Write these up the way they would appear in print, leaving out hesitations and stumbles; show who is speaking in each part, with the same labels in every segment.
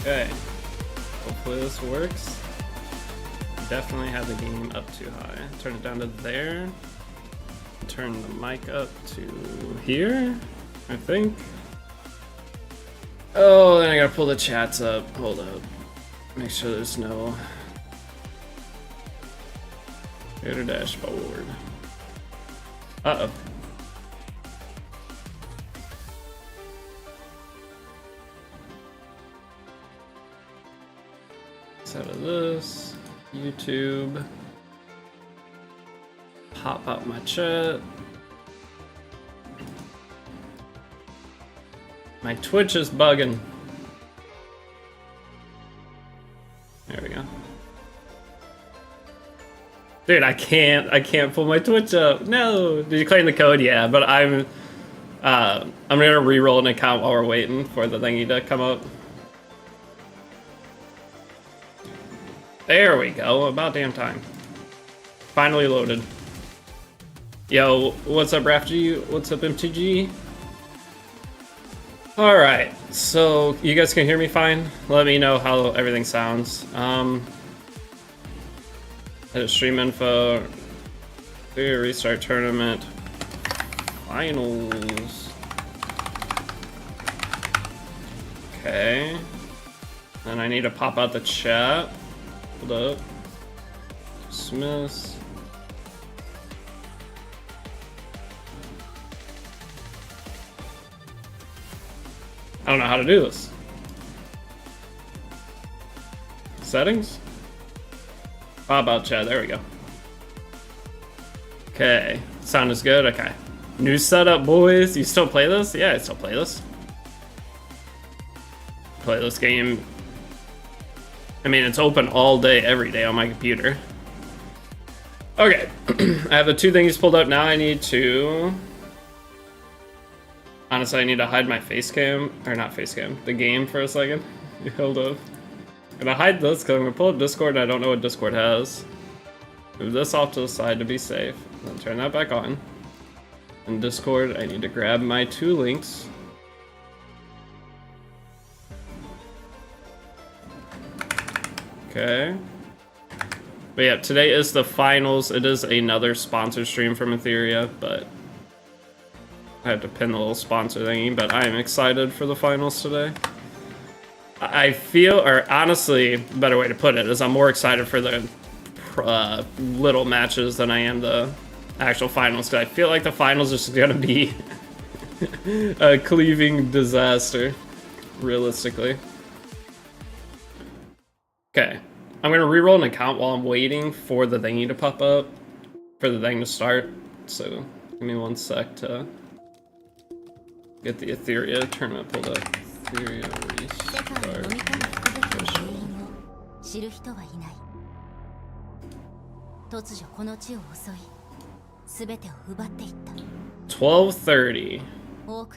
Speaker 1: Okay. Hopefully this works. Definitely have the game up too high. Turn it down to there. Turn the mic up to here, I think. Oh, then I gotta pull the chats up. Hold up. Make sure there's no creator dashboard. Uh-oh. Let's out of this. YouTube. Pop out my chat. My Twitch is bugging. There we go. Dude, I can't pull my Twitch up. No. Did you claim the code? Yeah, but I'm gonna re-roll an account while we're waiting for the thingy to come up. There we go. About damn time. Finally loaded. Yo, what's up, RafG? What's up, MTG? Alright, so you guys can hear me fine? Let me know how everything sounds. Hit a stream info. Restart tournament. Finals. Okay. Then I need to pop out the chat. Hold up. Dismiss. I don't know how to do this. Settings? Pop out chat, there we go. Okay, sound is good, okay. New setup, boys. You still play this? Yeah, I still play this. Play this game. I mean, it's open all day, every day on my computer. Okay, I have the two things pulled up now. I need to... Honestly, I need to hide my face cam, or not face cam, the game for a second. Hold up. I'm gonna hide this because I'm gonna pull up Discord and I don't know what Discord has. Move this off to the side to be safe. Then turn that back on. In Discord, I need to grab my two links. Okay. But yeah, today is the finals. It is another sponsor stream from Etheria, but I have to pin the little sponsor thingy, but I am excited for the finals today. I feel, or honestly, a better way to put it is I'm more excited for the little matches than I am the actual finals, because I feel like the finals is just going to be a cleaving disaster, realistically. Okay, I'm going to reroll an account while I'm waiting for the thingy to pop up, for the thing to start, so give me one sec to get the Etheria tournament pulled up. Etheria restart. 12:30.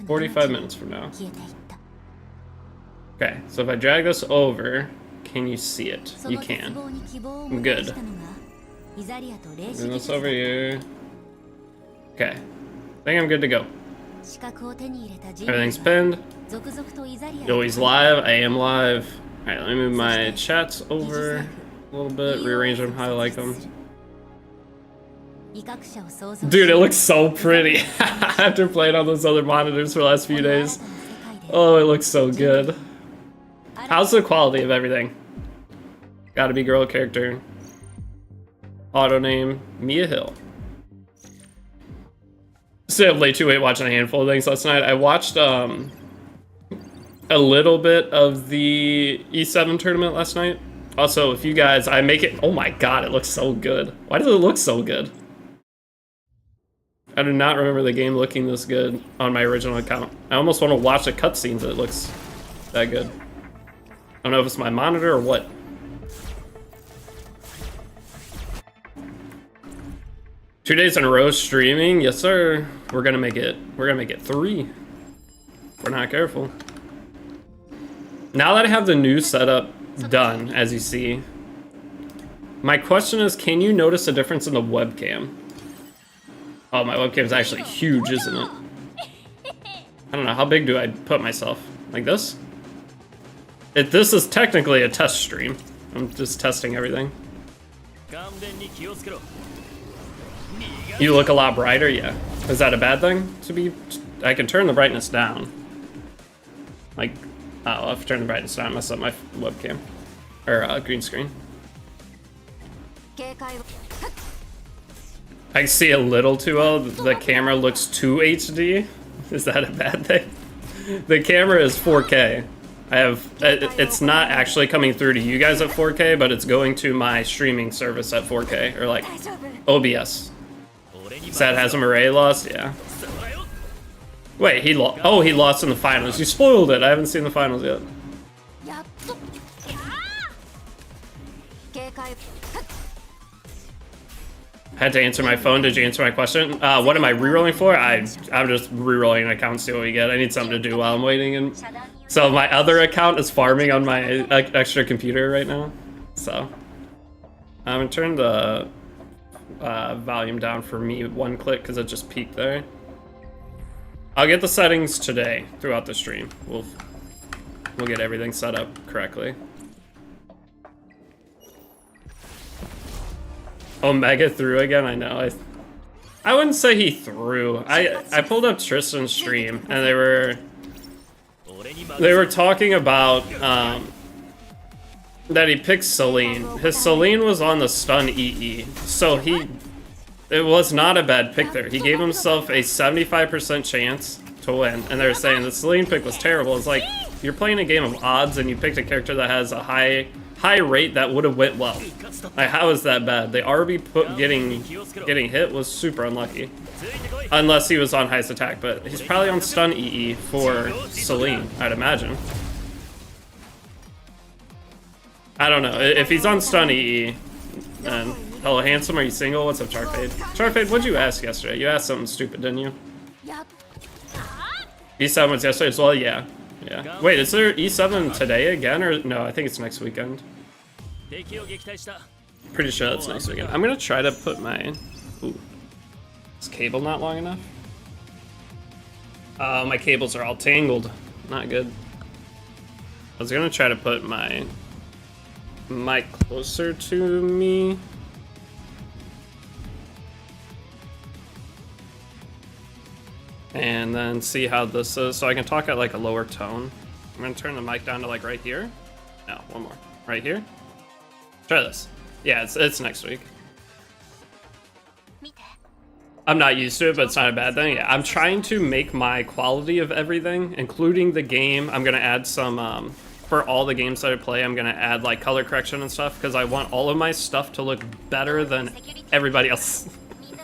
Speaker 1: 45 minutes from now. Okay, so if I drag this over, can you see it? You can. I'm good. Move this over here. Okay, I think I'm good to go. Everything's pinned. Joey's live. I am live. Alright, let me move my chats over a little bit. Rearrange them how I like them. Dude, it looks so pretty. After playing on those other monitors for the last few days. Oh, it looks so good. How's the quality of everything? Gotta be girl character. Auto name, Mia Hill. Stayed up late too late watching a handful of things last night. I watched a little bit of the E7 tournament last night. Also, if you guys, I make it, oh my god, it looks so good. Why does it look so good? I do not remember the game looking this good on my original account. I almost want to watch the cutscenes, it looks that good. I don't know if it's my monitor or what. Two days in a row streaming, yes sir. We're gonna make it 3. If we're not careful. Now that I have the new setup done, as you see, my question is, can you notice a difference in the webcam? Oh, my webcam is actually huge, isn't it? I don't know, how big do I put myself? Like this? This is technically a test stream. I'm just testing everything. You look a lot brighter, yeah. Is that a bad thing? I can turn the brightness down. Like, oh, I'll have to turn the brightness down. I messed up my webcam. Or green screen. I see a little too well. The camera looks too HD. Is that a bad thing? The camera is 4K. It's not actually coming through to you guys at 4K, but it's going to my streaming service at 4K, or like OBS. Sad Hasm Array lost? Yeah. Wait, he lost. Oh, he lost in the finals. You spoiled it. I haven't seen the finals yet. Had to answer my phone. Did you answer my question? What am I rerolling for? I'm just rerolling an account, see what we get. I need something to do while I'm waiting. And so my other account is farming on my extra computer right now. So I'm gonna turn the volume down for me one click because it just peaked there. I'll get the settings today throughout the stream. We'll get everything set up correctly. Omega threw again, I know. I wouldn't say he threw. I pulled up Tristan's stream and they were talking about that he picked Celine. His Celine was on the stun EE, so it was not a bad pick there. He gave himself a 75% chance to win, and they're saying the Celine pick was terrible. It's like, you're playing a game of odds and you picked a character that has a high rate that would have went well. Like, how is that bad? The RB getting hit was super unlucky. Unless he was on highest attack, but he's probably on stun EE for Celine, I'd imagine. I don't know. If he's on stun EE, then... Hello, handsome, are you single? What's up, Charfade? Charfade, what'd you ask yesterday? You asked something stupid, didn't you? E7 was yesterday as well? Yeah. Yeah. Wait, is there E7 today again? Or no, I think it's next weekend. Pretty sure that's next weekend. I'm gonna try to put my... Ooh. Is cable not long enough? My cables are all tangled. Not good. I was gonna try to put my mic closer to me. And then see how this is, so I can talk at like a lower tone. I'm gonna turn the mic down to like right here. No, one more. Right here. Try this. Yeah, it's next week. I'm not used to it, but it's not a bad thing. Yeah, I'm trying to make my quality of everything, including the game. I'm gonna add some, for all the games that I play, I'm gonna add like color correction and stuff, because I want all of my stuff to look better than everybody else.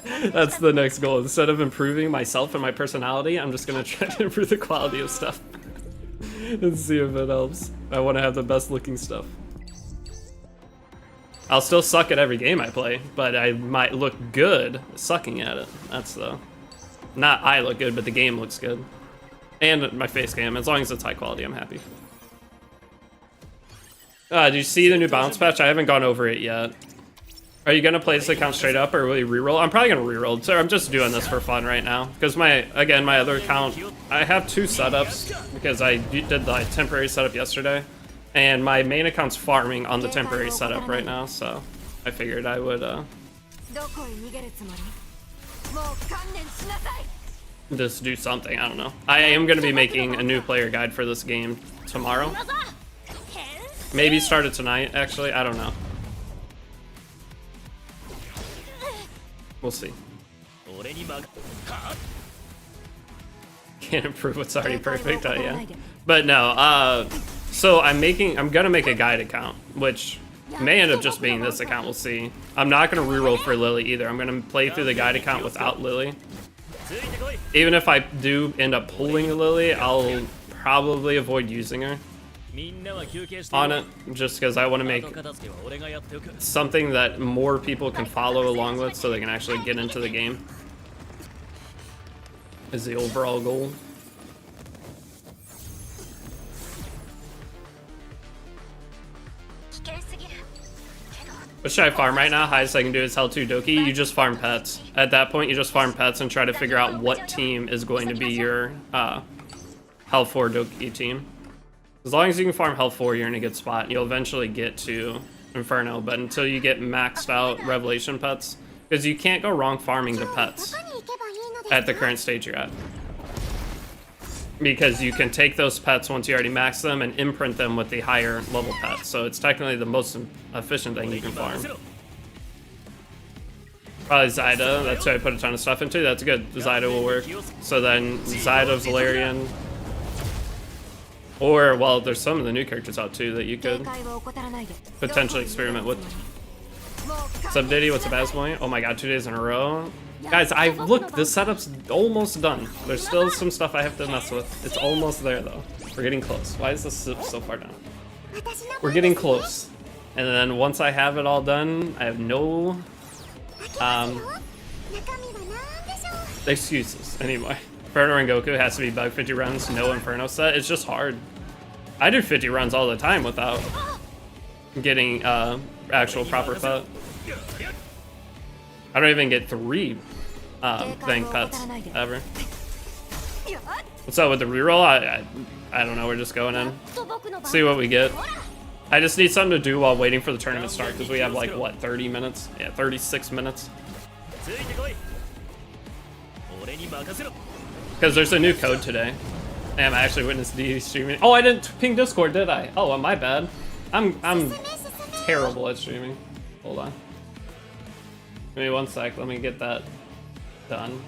Speaker 1: That's the next goal. Instead of improving myself and my personality, I'm just gonna try to improve the quality of stuff and see if it helps. I want to have the best looking stuff. I'll still suck at every game I play, but I might look good sucking at it. That's the... Not I look good, but the game looks good. And my face cam. As long as it's high quality, I'm happy. Did you see the new bounce patch? I haven't gone over it yet. Are you gonna play this account straight up or will you reroll? I'm probably gonna reroll. So I'm just doing this for fun right now. Because my other account, I have two setups because I did the temporary setup yesterday. And my main account's farming on the temporary setup right now, so I figured I would just do something, I don't know. I am gonna be making a new player guide for this game tomorrow. Maybe start it tonight, actually, I don't know. We'll see. Can't improve what's already perfect, yeah. But no, so I'm gonna make a guide account, which may end up just being this account, we'll see. I'm not gonna reroll for Lily either. I'm gonna play through the guide account without Lily. Even if I do end up pulling Lily, I'll probably avoid using her on it, just because I want to make something that more people can follow along with so they can actually get into the game, is the overall goal. What should I farm right now? Highest I can do is Hell 2 Doki. You just farm pets. At that point, you just farm pets and try to figure out what team is going to be your Hell 4 Doki team. As long as you can farm health 4, you're in a good spot. You'll eventually get to Inferno, but until you get maxed out Revelation pets, because you can't go wrong farming the pets at the current stage you're at. Because you can take those pets once you already max them and imprint them with the higher level pets. So it's technically the most efficient thing you can farm. Probably Zyda, that's who I put a ton of stuff into. That's good. Zyda will work. So then Zyda, Valerian. Or, well, there's some of the new characters out too that you could potentially experiment with. What's up, Deity? What's up, Asmoy? Oh my god, 2 days in a row. Guys, look, this setup's almost done. There's still some stuff I have to mess with. It's almost there, though. We're getting close. Why is this so far down? We're getting close. And then once I have it all done, I have no excuses anyway. Inferno and Goku has to be bug 50 runs, no Inferno set. It's just hard. I do 50 runs all the time without getting actual proper pet. I don't even get 3 thing pets ever. What's up with the reroll? I don't know, we're just going in. See what we get. I just need something to do while waiting for the tournament start, because we have like, what, 30 minutes? Yeah, 36 minutes. Because there's a new code today. Damn, I actually witnessed Deity streaming. Oh, I didn't ping Discord, did I? Oh, my bad. I'm terrible at streaming. Hold on. Give me 1 sec, let me get that done.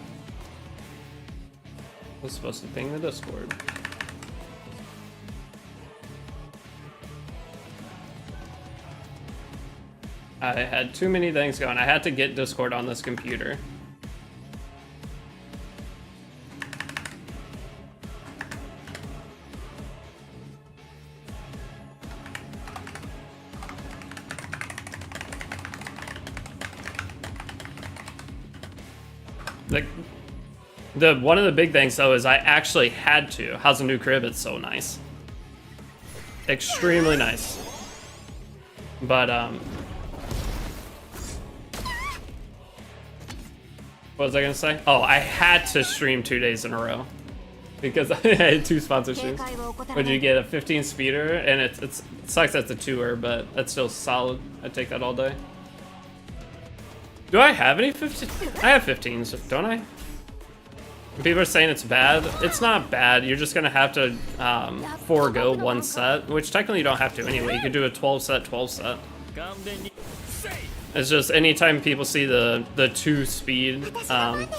Speaker 1: I was supposed to ping the Discord. I had too many things going. I had to get Discord on this computer. One of the big things though is I actually had to. How's the new crib? It's so nice. Extremely nice. But what was I gonna say? Oh, I had to stream 2 days in a row because I had 2 sponsorships. Would you get a 15 speeder? And it sucks that's a 2er, but that's still solid. I'd take that all day. Do I have any 15? I have 15s, don't I? People are saying it's bad. It's not bad. You're just gonna have to forego 1 set, which technically you don't have to anyway. You could do a 12 set. It's just anytime people see the 2-speed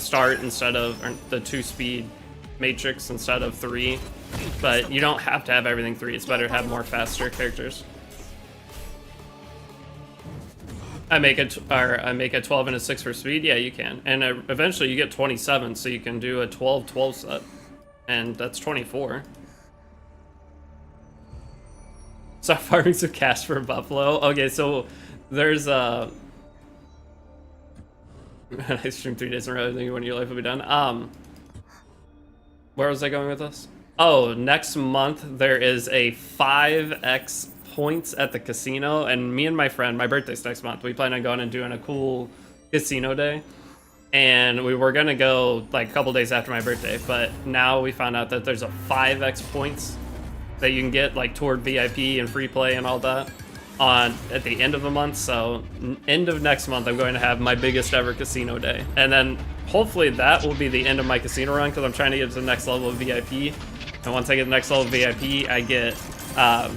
Speaker 1: start instead of, or the 2-speed matrix instead of 3, but you don't have to have everything 3. It's better to have more faster characters. I make a 12 and a 6 for speed. Yeah, you can, and eventually you get 27, so you can do a 12 set, and that's 24. Stop farming some cash for Buffalo. Okay, so there's I streamed 3 days in a row. I think one of your life will be done. Where was I going with this? Oh, next month there is a 5x points at the casino, and me and my friend, my birthday's next month, we plan on going and doing a cool casino day, and we were gonna go like a couple days after my birthday, but now we found out that there's a 5x points that you can get like toward VIP and free play and all that at the end of the month. So end of next month I'm going to have my biggest ever casino day, and then hopefully that will be the end of my casino run, because I'm trying to get to the next level of VIP, and once I get the next level of VIP I get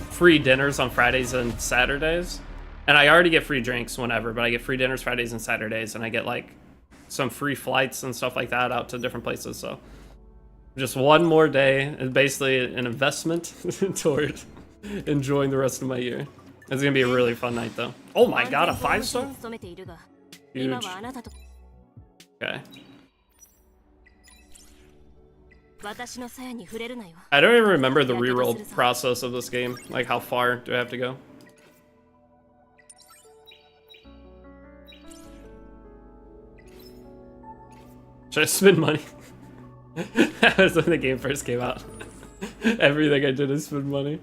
Speaker 1: free dinners on Fridays and Saturdays, and I already get free drinks whenever, but I get free dinners Fridays and Saturdays, and I get like some free flights and stuff like that out to different places. So just one more day is basically an investment toward enjoying the rest of my year. It's gonna be a really fun night though. Oh my god, a 5-star? Huge. Okay. I don't even remember the reroll process of this game. Like, how far do I have to go? Should I spend money? That was when the game first came out. Everything I did is spend money.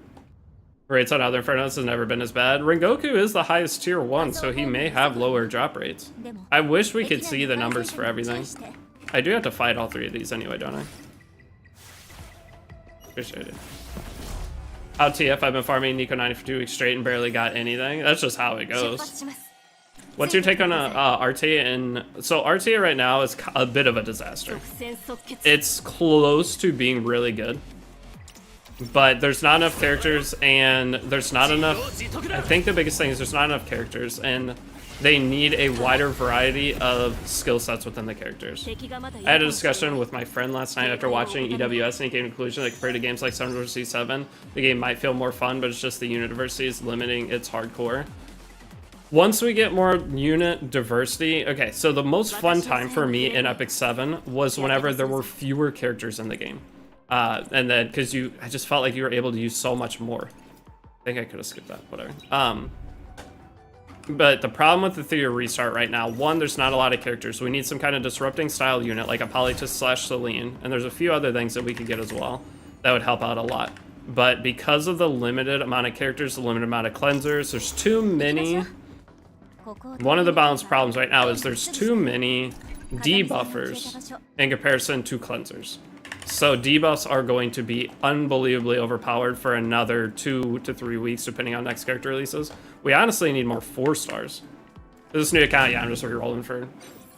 Speaker 1: Rates on other Infernos has never been as bad. Rengoku is the highest tier 1, so he may have lower drop rates. I wish we could see the numbers for everything. I do have to fight all 3 of these anyway, don't I? Appreciate it. How TF, I've been farming Nico 90 for 2 weeks straight and barely got anything. That's just how it goes. What's your take on RTA? And so RTA right now is a bit of a disaster. It's close to being really good, but there's not enough characters, and there's not enough. I think the biggest thing is there's not enough characters, and they need a wider variety of skill sets within the characters. I had a discussion with my friend last night after watching EWS, and he came to the conclusion that compared to games like 7 vs 7, the game might feel more fun, but it's just the unit diversity is limiting its hardcore. Once we get more unit diversity, okay, so the most fun time for me in Epic 7 was whenever there were fewer characters in the game. And then, because I just felt like you were able to use so much more. I think I could have skipped that, whatever. But the problem with the Etheria restart right now, one, there's not a lot of characters. We need some kind of disrupting style unit, like a Polytus / Celine, and there's a few other things that we could get as well that would help out a lot. But because of the limited amount of characters, the limited amount of cleansers, there's too many. One of the balance problems right now is there's too many debuffers in comparison to cleansers. So debuffs are going to be unbelievably overpowered for another 2 to 3 weeks, depending on next character releases. We honestly need more 4 stars. This new account, yeah, I'm just rerolling for.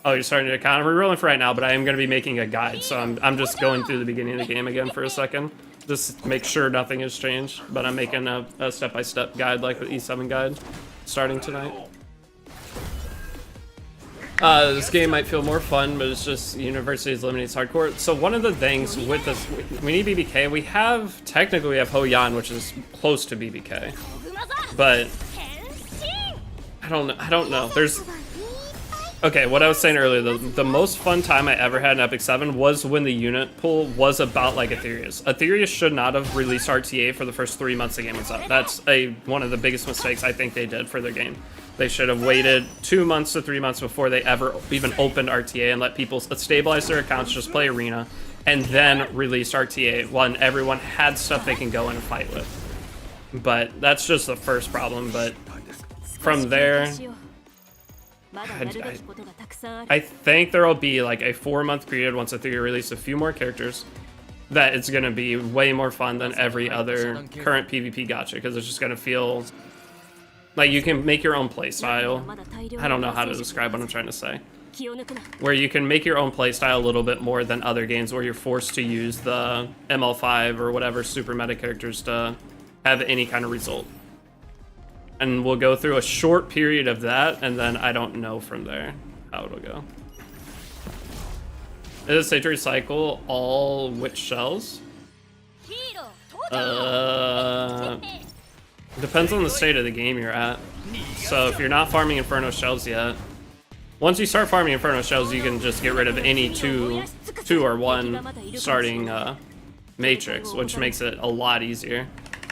Speaker 1: Oh, you're starting a new account. I'm rerolling for right now, but I am going to be making a guide, so I'm just going through the beginning of the game again for a second, just make sure nothing has changed. But I'm making a step-by-step guide, like the E7 guide, starting tonight. This game might feel more fun, but it's just University is limiting its hardcore. So one of the things with this, we need BBK. Technically we have Ho Yan, which is close to BBK, but I don't know. Okay, what I was saying earlier, the most fun time I ever had in Epic 7 was when the unit pool was about like Etheria's. Etheria should not have released RTA for the first 3 months the game was up. That's one of the biggest mistakes I think they did for their game. They should have waited 2 months to 3 months before they ever even opened RTA and let people stabilize their accounts, just play Arena, and then release RTA when everyone had stuff they can go in and fight with. But that's just the first problem, but from there, I think there will be like a 4-month period once Etheria releases a few more characters that it's going to be way more fun than every other current PvP gacha, because it's just going to feel like you can make your own playstyle. I don't know how to describe what I'm trying to say. Where you can make your own playstyle a little bit more than other games where you're forced to use the ML5 or whatever super meta characters to have any kind of result. And we'll go through a short period of that, and then I don't know from there how it'll go. Is it safe to recycle all witch shells? Depends on the state of the game you're at. So if you're not farming Inferno shells yet, once you start farming Inferno shells, you can just get rid of any two or one starting matrix, which makes it a lot easier.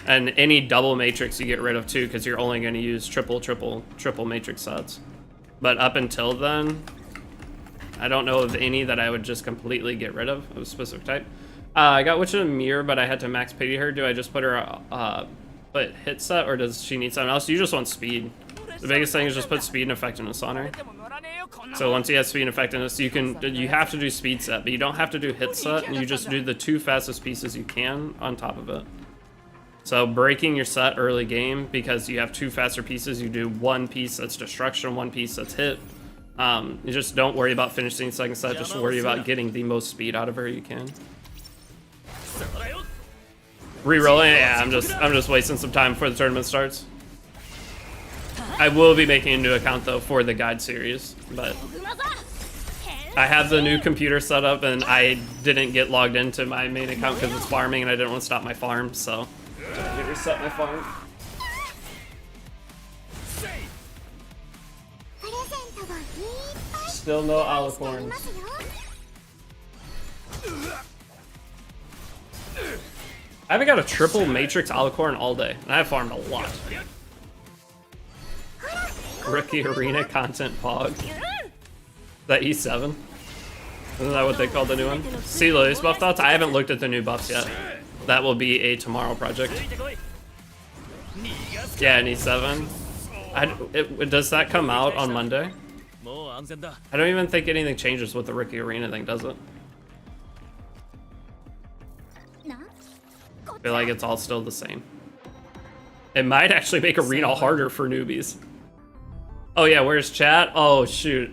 Speaker 1: And any double matrix you get rid of too, because you're only going to use triple matrix sets. But up until then, I don't know of any that I would just completely get rid of a specific type. I got Witch of the Mirror, but I had to max pity her. Do I just put her put hit set, or does she need something else? You just want speed. The biggest thing is just put speed and effectiveness on her. So once you have speed and effectiveness, you have to do speed set, but you don't have to do hit set, and you just do the 2 fastest pieces you can on top of it. So breaking your set early game, because you have 2 faster pieces, you do 1 piece that's destruction, 1 piece that's hit. You just don't worry about finishing second set, just worry about getting the most speed out of her you can. Rerolling, yeah, I'm just wasting some time before the tournament starts. I will be making a new account though for the guide series, but I have the new computer set up and I didn't get logged into my main account because it's farming and I didn't want to stop my farm, so I need to reset my farm. Still no alicorns. I haven't got a triple matrix alicorn all day, and I've farmed a lot. Rookie arena content pog. That E7? Isn't that what they called the new one? See Lilius buff thoughts? I haven't looked at the new buffs yet. That will be a tomorrow project. Yeah, an E7. Does that come out on Monday? I don't even think anything changes with the rookie arena thing, does it? I feel like it's all still the same. It might actually make arena harder for newbies. Oh yeah, where's chat? Oh shoot.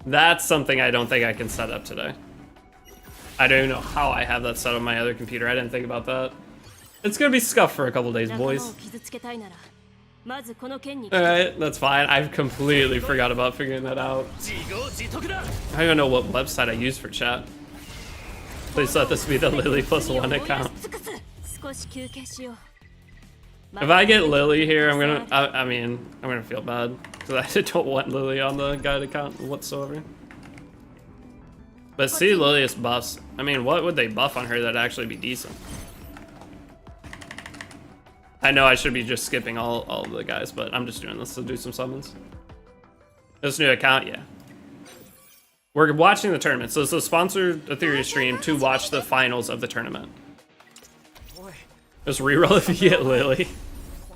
Speaker 1: That's something I don't think I can set up today. I don't even know how I have that set on my other computer. I didn't think about that. It's gonna be scuffed for a couple days, boys. Alright, that's fine. I've completely forgot about figuring that out. I don't even know what website I use for chat. Please let this be the Lily +1 account. If I get Lily here, I'm gonna, I'm gonna feel bad. Because I don't want Lily on the guide account whatsoever. But see Lilius buffs. I mean, what would they buff on her that'd actually be decent? I know I should be just skipping all of the guys, but I'm just doing this to do some summons. This new account, yeah. We're watching the tournament, so it's a sponsored Etheria stream to watch the finals of the tournament. Just reroll if you get Lily.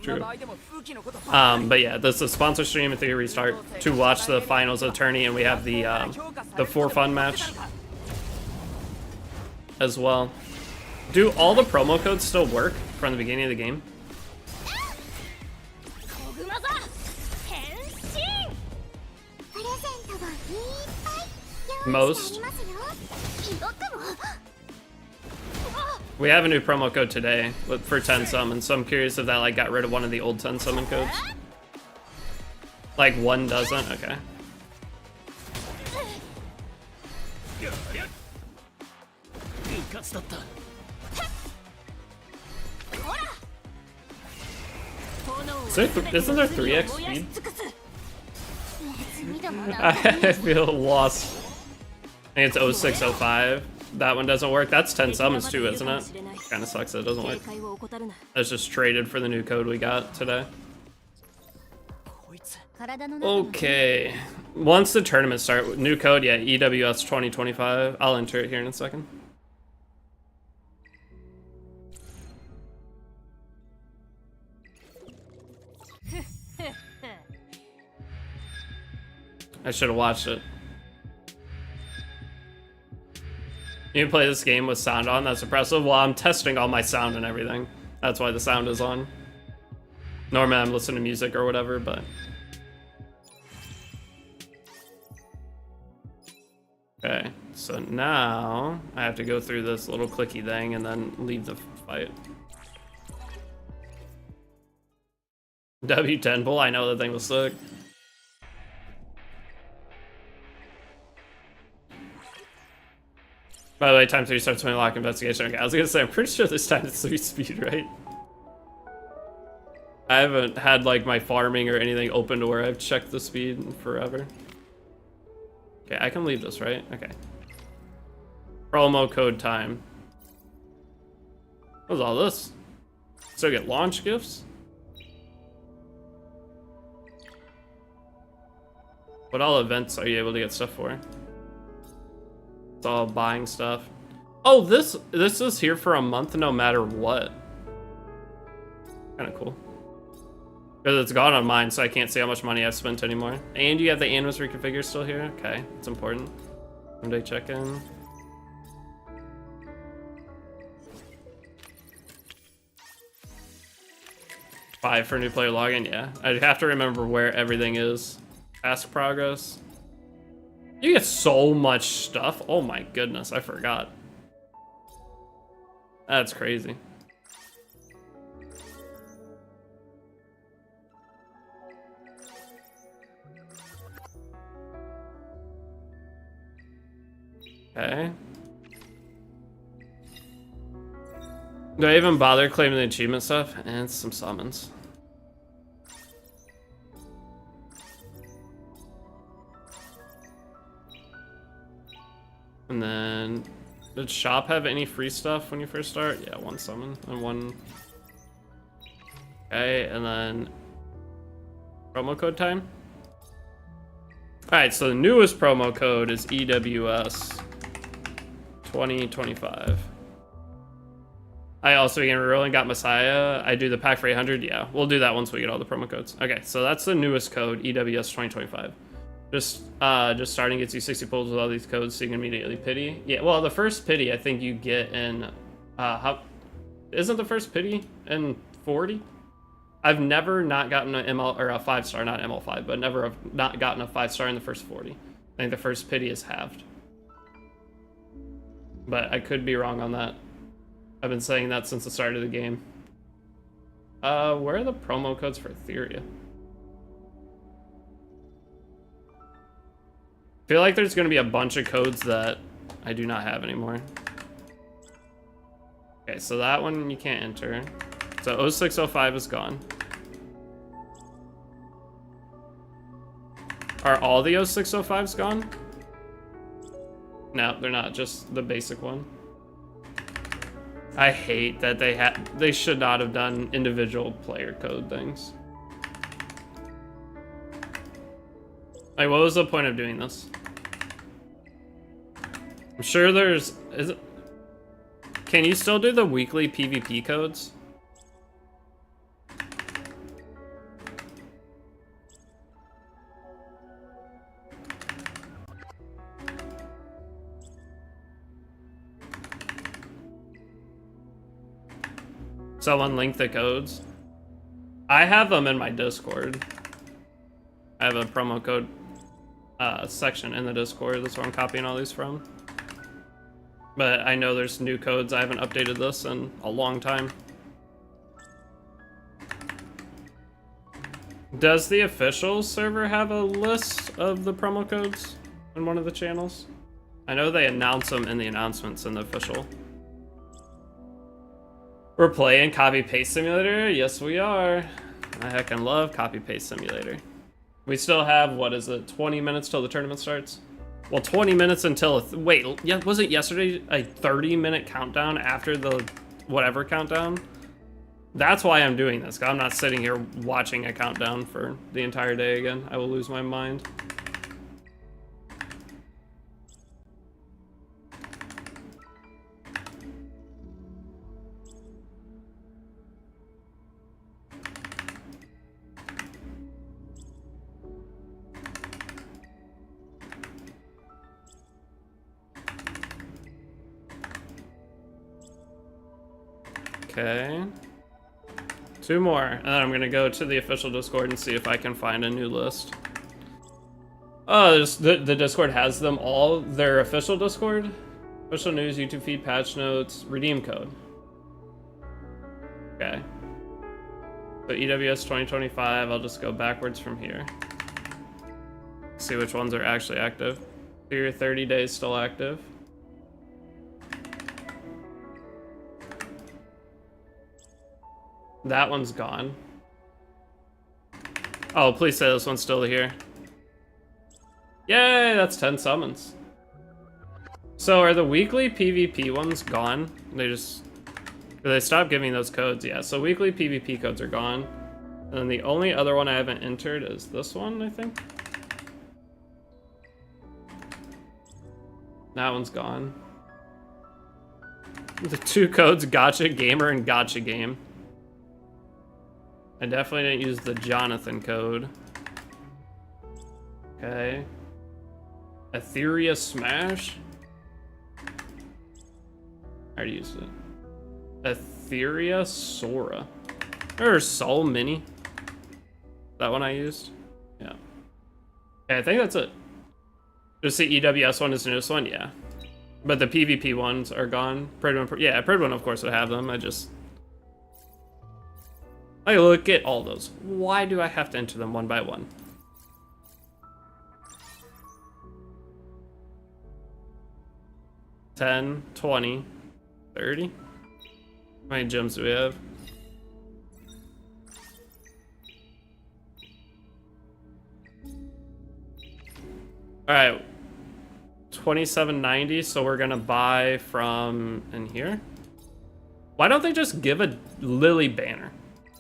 Speaker 1: True. But yeah, this is a sponsor stream at Etheria Restart to watch the finals of the tourney, and we have the for fun match as well. Do all the promo codes still work from the beginning of the game? Most. We have a new promo code today for 10 summon, so I'm curious if that like got rid of one of the old 10 summon codes. Like one doesn't? Okay. Isn't there 3x speed? I feel lost. I think it's 0605. That one doesn't work. That's 10 summons too, isn't it? Kind of sucks that it doesn't work. That's just traded for the new code we got today. Okay. Once the tournament starts, new code, yeah, EWS 2025. I'll enter it here in a second. I should have watched it. You can play this game with sound on, that's impressive. Well, I'm testing all my sound and everything. That's why the sound is on. Normally I'm listening to music or whatever, but... Okay, so now I have to go through this little clicky thing and then leave the fight. W10 pull, I know that thing was sick. By the way, time 3 starts when I lock investigation. Okay, I was gonna say, I'm pretty sure this time it's 3 speed, right? I haven't had like my farming or anything open to where I've checked the speed in forever. Okay, I can leave this, right? Okay. Promo code time. What was all this? So get launch gifts? What all events are you able to get stuff for? It's all buying stuff. Oh, this is here for a month no matter what. Kind of cool. Because it's gone on mine, so I can't see how much money I've spent anymore. And you have the animus reconfigure still here? Okay, it's important. One day check in. $5 for new player login, yeah. I'd have to remember where everything is. Task progress. You get so much stuff. Oh my goodness, I forgot. That's crazy. Okay. Do I even bother claiming the achievement stuff? And some summons. And then, did shop have any free stuff when you first start? Yeah, 1 summon and 1. Okay, and then promo code time. All right, so the newest promo code is EWS 2025. I also began rerolling, got Messiah. I do the pack for 800. Yeah, we'll do that once we get all the promo codes. Okay, so that's the newest code, EWS 2025. Just starting gets you 60 pulls with all these codes, so you can immediately pity. Yeah, well, the first pity I think you get in, isn't the first pity in 40? I've never not gotten an ML or a 5-star, not ML5, but never have not gotten a 5-star in the first 40. I think the first pity is halved. But I could be wrong on that. I've been saying that since the start of the game. Where are the promo codes for Etheria? I feel like there's going to be a bunch of codes that I do not have anymore. Okay, so that one you can't enter. So 0605 is gone. Are all the 0605s gone? No, they're not, just the basic one. I hate that they should not have done individual player code things. Like, what was the point of doing this? I'm sure can you still do the weekly PvP codes? Someone link the codes. I have them in my Discord. I have a promo code section in the Discord. That's where I'm copying all these from. But I know there's new codes. I haven't updated this in a long time. Does the official server have a list of the promo codes in one of the channels? I know they announce them in the announcements in the official. We're playing Copy Paste Simulator? Yes, we are. I heckin' love Copy Paste Simulator. We still have, what is it, 20 minutes till the tournament starts? Well, 20 minutes until, wait, was it yesterday a 30-minute countdown after the whatever countdown? That's why I'm doing this, 'cause I'm not sitting here watching a countdown for the entire day again. I will lose my mind. Okay. 2 more, and then I'm gonna go to the official Discord and see if I can find a new list. Oh, the Discord has them all. Their official Discord? Official news, YouTube feed, patch notes, redeem code. Okay. So EWS 2025, I'll just go backwards from here. See which ones are actually active. So your 30 days still active. That one's gone. Oh, please say this one's still here. Yay, that's 10 summons. So are the weekly PvP ones gone? They stopped giving those codes, yeah. So weekly PvP codes are gone. And then the only other one I haven't entered is this one, I think. That one's gone. The 2 codes, Gotcha Gamer and Gotcha Game. I definitely didn't use the Jonathan code. Okay. Etheria Smash? I already used it. Etheria Sora. Or Soul Mini. That one I used? Yeah. Okay, I think that's it. Just the EWS one is the newest one? Yeah. But the PvP ones are gone. Yeah, Pridwin of course would have them. I look at all those. Why do I have to enter them one by one? 10, 20, 30. How many gems do we have? Alright. 2790, so we're gonna buy from in here. Why don't they just give a Lily banner?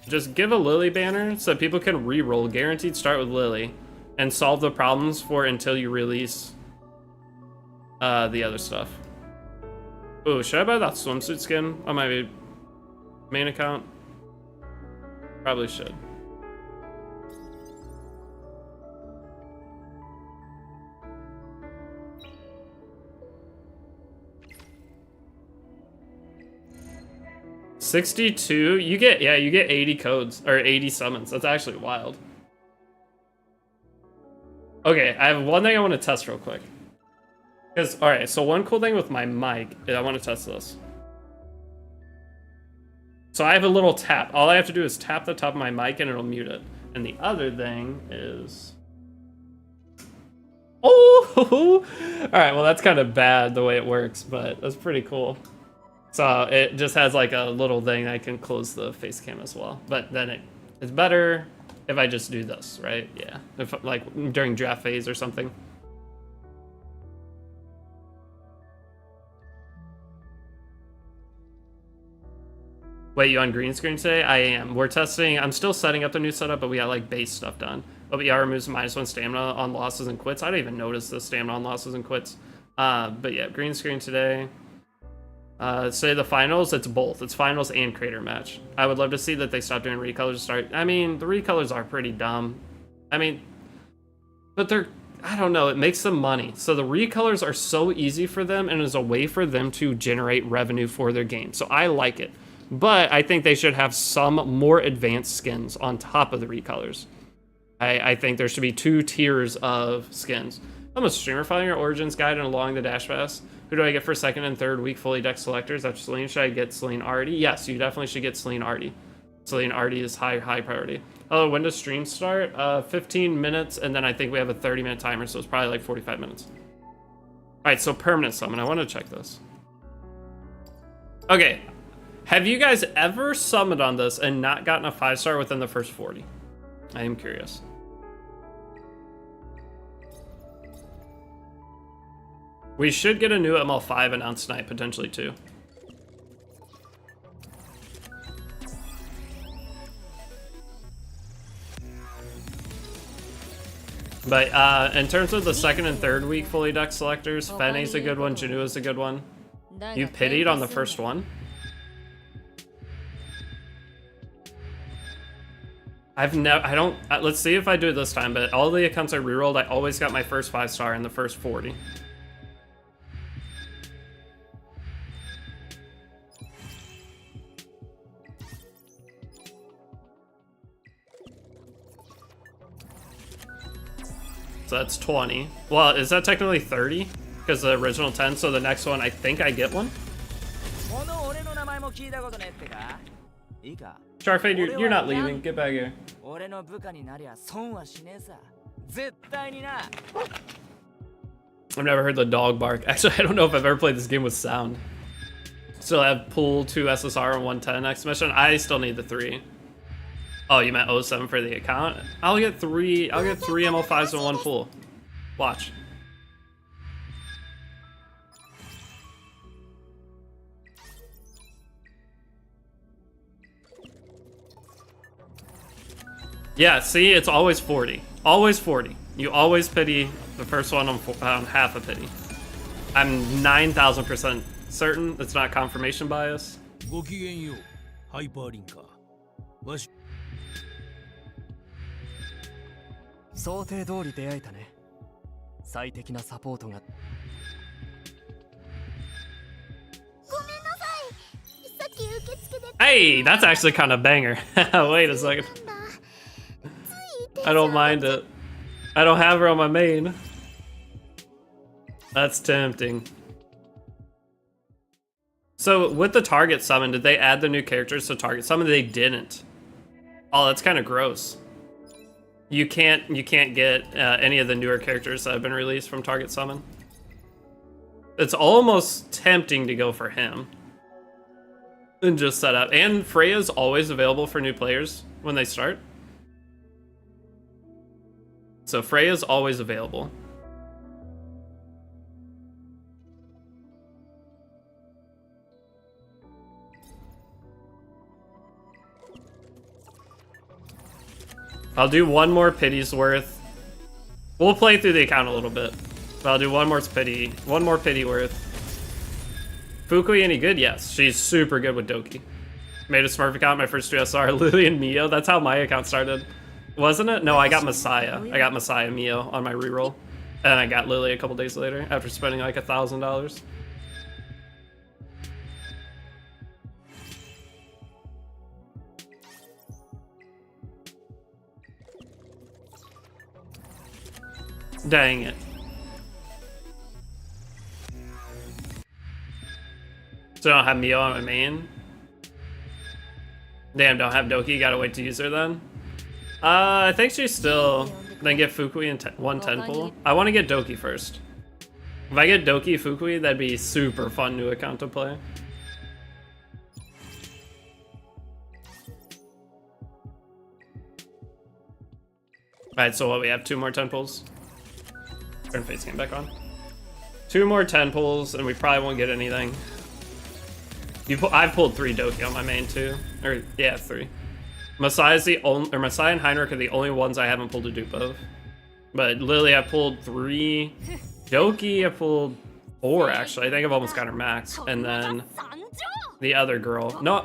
Speaker 1: Just give a Lily banner so people can re-roll, guaranteed start with Lily, and solve the problems for until you release the other stuff. Ooh, should I buy that swimsuit skin on my main account? Probably should. 62? You get 80 codes, or 80 summons. That's actually wild. Okay, I have one thing I want to test real quick. Because, alright, so one cool thing with my mic, I want to test this. So I have a little tap. All I have to do is tap the top of my mic and it'll mute it. And the other thing is... Oh! Alright, well that's kind of bad the way it works, but that's pretty cool. So it just has like a little thing I can close the face cam as well. But then it's better if I just do this, right? Yeah, if like during draft phase or something. Wait, you on green screen today? I am. We're testing. I'm still setting up the new setup, but we got like base stuff done. OBR removes -1 stamina on losses and quits. I don't even notice the stamina on losses and quits. But yeah, green screen today. Say the finals, it's both. It's finals and creator match. I would love to see that they stop doing recolors to start. I mean, the recolors are pretty dumb. I mean, but they're, I don't know, it makes them money. So the recolors are so easy for them and is a way for them to generate revenue for their game. So I like it. But I think they should have some more advanced skins on top of the recolors. I think there should be 2 tiers of skins. I'm a streamer following your origins guide and along the dash pass. Who do I get for second and third week fully decked selectors after Celine? Should I get Celine Artie? Yes, you definitely should get Celine Artie. Celine Artie is high priority. Oh, when does stream start? 15 minutes, and then I think we have a 30-minute timer, so it's probably like 45 minutes. Alright, so permanent summon. I want to check this. Okay. Have you guys ever summoned on this and not gotten a 5-star within the first 40? I am curious. We should get a new ML5 announced tonight, potentially too. But in terms of the second and third week fully decked selectors, Fenne's a good one, Janua's a good one. You pitied on the first one? Let's see if I do it this time, but all the accounts I rerolled, I always got my first 5-star in the first 40. So that's 20. Well, is that technically 30? Because the original 10, so the next one, I think I get one? Charfade, you're not leaving. Get back here. I've never heard the dog bark. Actually, I don't know if I've ever played this game with sound. Still have pool 2 SSR and 110 exclamation. I still need the 3. Oh, you meant 07 for the account? I'll get 3 ML5s in 1 pool. Watch. Yeah, see, it's always 40. Always 40. You always pity the first one on half a pity. I'm 9,000% certain it's not confirmation bias. Hey, that's actually kind of banger. Wait a second. I don't mind it. I don't have her on my main. That's tempting. So with the target summon, did they add the new characters to target summon? They didn't. Oh, that's kind of gross. You can't get any of the newer characters that have been released from target summon. It's almost tempting to go for him and just set up. And Freya's always available for new players when they start. So Freya's always available. I'll do one more pity's worth. We'll play through the account a little bit. But I'll do one more pity worth. Fukui any good? Yes. She's super good with Doki. Made a Smurf account, my first 2 SR, Lily and Mio. That's how my account started. Wasn't it? No, I got Messiah. I got Messiah Mio on my reroll. And I got Lily a couple days later after spending like $1,000. Dang it. So I don't have Mio on my main. Damn, don't have Doki. Gotta wait to use her then. I think she's still. Then get Fukui in one 10 pull. I want to get Doki first. If I get Doki Fukui, that'd be super fun new account to play. Alright, so what, we have 2 more 10 pulls? Turn face cam back on. 2 more 10 pulls, and we probably won't get anything. I've pulled 3 Doki on my main too. Or, yeah, 3. Masai's the only, or Masai and Heinrich are the only ones I haven't pulled a dupe of. But Lily, I pulled 3. Doki, I pulled 4 actually. I think I've almost got her max. And then the other girl. No,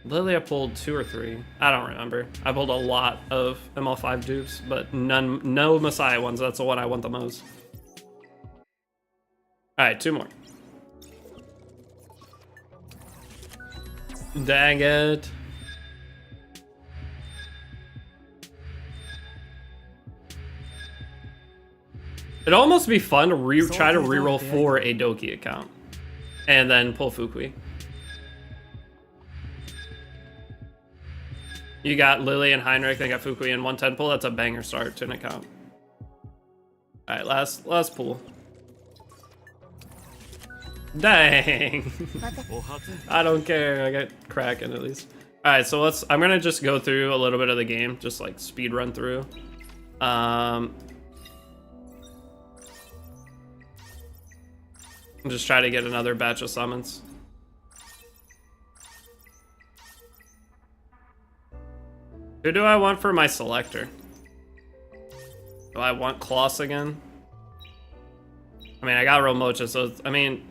Speaker 1: Lily, I pulled 2 or 3. I don't remember. I pulled a lot of ML5 dupes, but no Messiah ones. That's the one I want the most. Alright, 2 more. Dang it. It'd almost be fun to try to reroll for a Doki account. And then pull Fukui. You got Lily and Heinrich, they got Fukui in 110 pull. That's a banger start to an account. Alright, last pull. Dang. I don't care. I got Kraken at least. Alright, so I'm gonna just go through a little bit of the game, just like speed run through. Just try to get another batch of summons. Who do I want for my selector? Do I want Kloss again? I mean, I got Romocha, so I mean,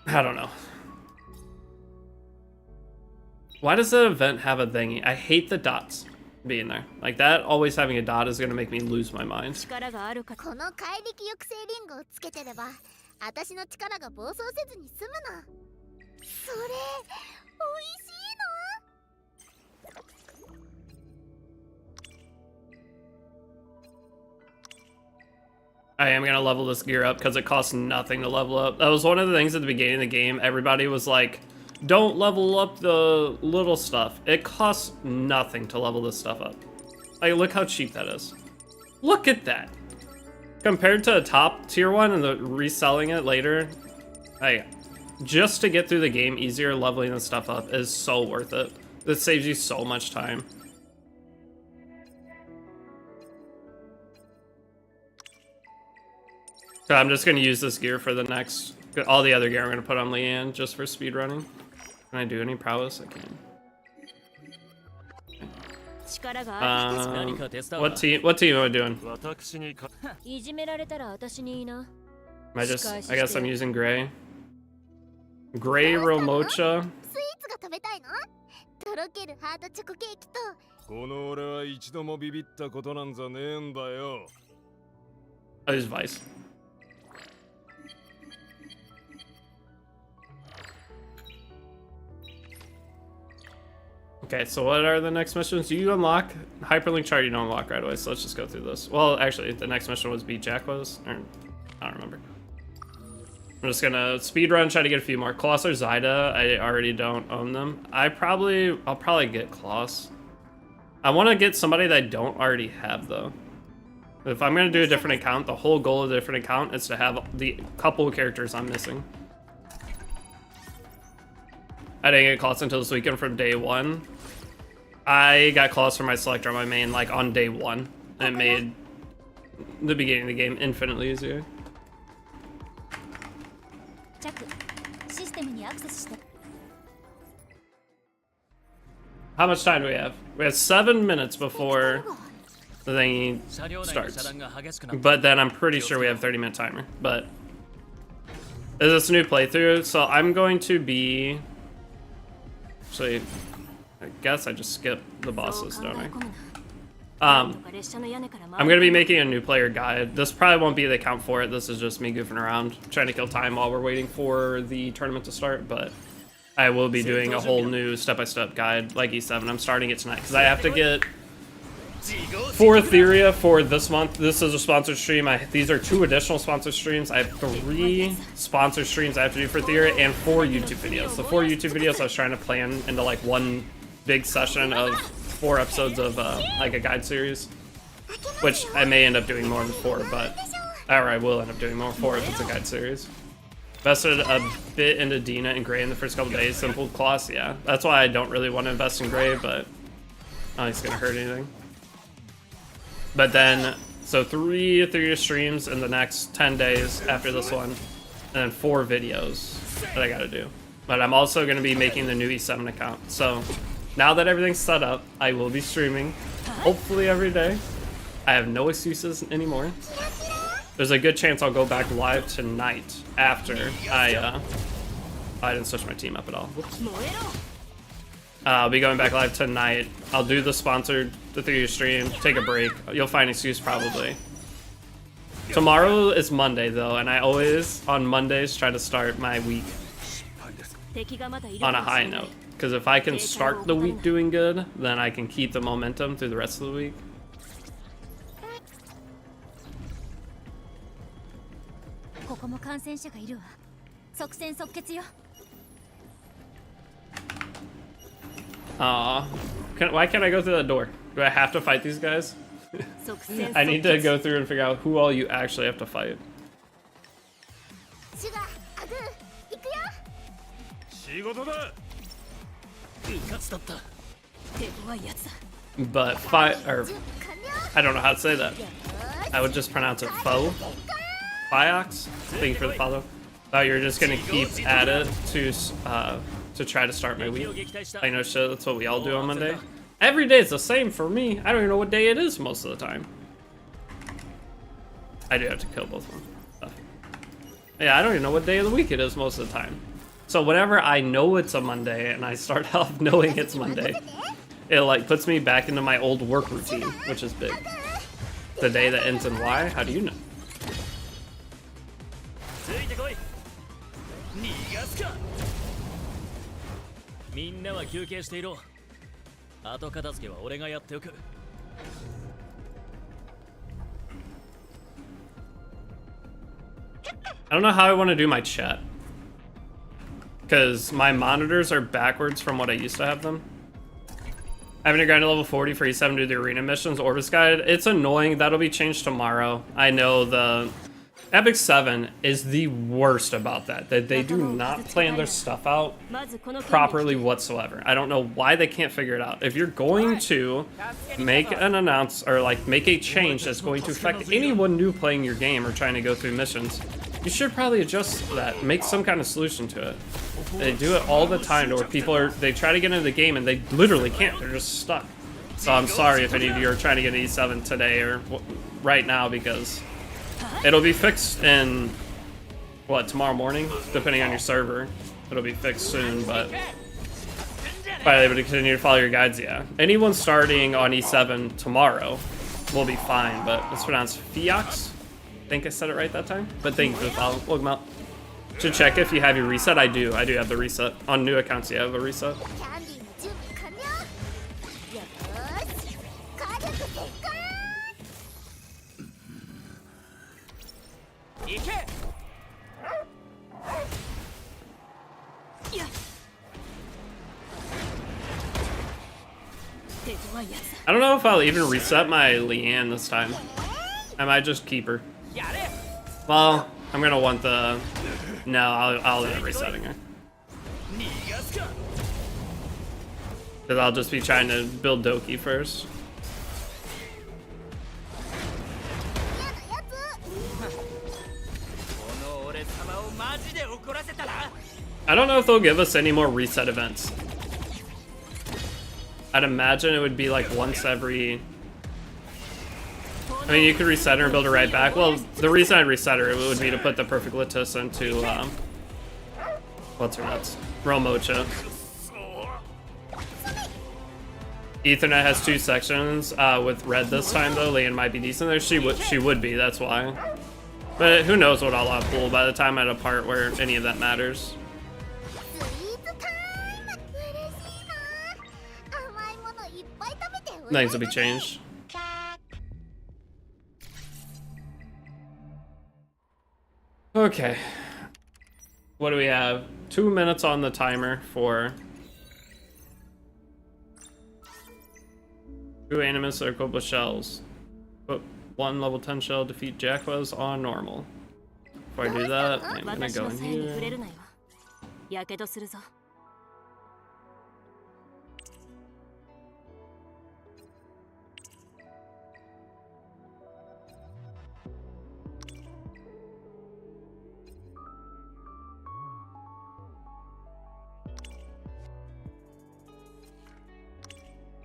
Speaker 1: I don't know. Why does the event have a thingy? I hate the dots being there. Like that, always having a dot is gonna make me lose my mind. I am gonna level this gear up because it costs nothing to level up. That was one of the things at the beginning of the game. Everybody was like, don't level up the little stuff. It costs nothing to level this stuff up. Like, look how cheap that is. Look at that. Compared to a top tier one and the reselling it later, just to get through the game easier, leveling this stuff up is so worth it. This saves you so much time. So I'm just gonna use this gear for the next, all the other gear I'm gonna put on Leanne just for speed running. Can I do any prowess? I can. What team am I doing? I guess I'm using Gray. Gray Romocha. I use Vice. Okay, so what are the next missions? You unlock hyperlink chart. You don't unlock right away, so let's just go through this. Well, actually, the next mission was beat Jackwas, or I don't remember. I'm just gonna speed run, try to get a few more. Kloss or Zyda, I already don't own them. I'll probably get Kloss. I want to get somebody that I don't already have though. If I'm gonna do a different account, the whole goal of a different account is to have the couple of characters I'm missing. I didn't get Kloss until this weekend from day 1. I got Kloss for my selector on my main like on day 1. And it made the beginning of the game infinitely easier. How much time do we have? We have 7 minutes before the thing starts. But then I'm pretty sure we have a 30-minute timer. But is this a new playthrough? So I'm going to be... Actually, I guess I just skip the bosses, don't I? I'm gonna be making a new player guide. This probably won't be the account for it. This is just me goofing around, trying to kill time while we're waiting for the tournament to start. But I will be doing a whole new step-by-step guide, like E7. I'm starting it tonight because I have to get For Etheria, for this month, this is a sponsored stream. These are 2 additional sponsored streams. I have 3 sponsored streams I have to do for Etheria and 4 YouTube videos. The 4 YouTube videos I was trying to plan into like one big session of 4 episodes of like a guide series, which I may end up doing more than 4, but or I will end up doing more than 4 if it's a guide series. Invested a bit into Dina and Gray in the first couple days. Simple class, yeah. That's why I don't really want to invest in Gray, but I don't think it's gonna hurt anything. But then, so 3 Etheria streams in the next 10 days after this one, and then 4 videos that I gotta do. But I'm also gonna be making the new E7 account. So now that everything's set up, I will be streaming, hopefully every day. I have no excuses anymore. There's a good chance I'll go back live tonight after I didn't switch my team up at all. Whoops. I'll be going back live tonight. I'll do the sponsored Etheria stream, take a break. You'll find an excuse probably. Tomorrow is Monday though, and I always, on Mondays, try to start my week on a high note. Because if I can start the week doing good, then I can keep the momentum through the rest of the week. Why can't I go through that door? Do I have to fight these guys? I need to go through and figure out who all you actually have to fight. But I don't know how to say that. I would just pronounce it foe. Fiox? Thank you for the follow. Oh, you're just gonna keep at it to try to start my week. I know shit, that's what we all do on Monday. Every day is the same for me. I don't even know what day it is most of the time. I do have to kill both of them. Yeah, I don't even know what day of the week it is most of the time. So whenever I know it's a Monday and I start off knowing it's Monday, it like puts me back into my old work routine, which is big. The day that ends in Y? How do you know? I don't know how I want to do my chat, because my monitors are backwards from what I used to have them. Having to grind to level 40 for E7 to do the arena missions, Orbis Guide, it's annoying. That'll be changed tomorrow. I know the Epic 7 is the worst about that they do not plan their stuff out properly whatsoever. I don't know why they can't figure it out. If you're going to make an or like make a change that's going to affect anyone new playing your game or trying to go through missions, you should probably adjust that, make some kind of solution to it. They do it all the time to where people they try to get into the game and they literally can't, they're just stuck. So I'm sorry if any of you are trying to get an E7 today or right now, because it'll be fixed in, what, tomorrow morning? Depending on your server. It'll be fixed soon, but probably able to continue to follow your guides, yeah. Anyone starting on E7 tomorrow will be fine, but it's pronounced Fiox. I think I said it right that time. But thank you for the follow. Welcome out. Should check if you have your reset. I do have the reset. On new accounts, you have a reset. I don't know if I'll even reset my Leanne this time. I might just keep her. Well, I'm gonna want the... No, I'll end up resetting her. Because I'll just be trying to build Doki first. I don't know if they'll give us any more reset events. I'd imagine it would be like once every... I mean, you could reset her and build her right back. Well, the reason I'd reset her would be to put the perfect Leticia into, what's her nuts? Romocha. Ethernet has 2 sections, with red this time though. Leanne might be decent there. She would be, that's why. But who knows what I'll pull by the time I'm at a part where any of that matters. Things will be changed. Okay. What do we have? 2 minutes on the timer for 2 animus circle with shells. Put 1 level 10 shell, defeat Jacquas on normal. Before I do that, I'm gonna go in here.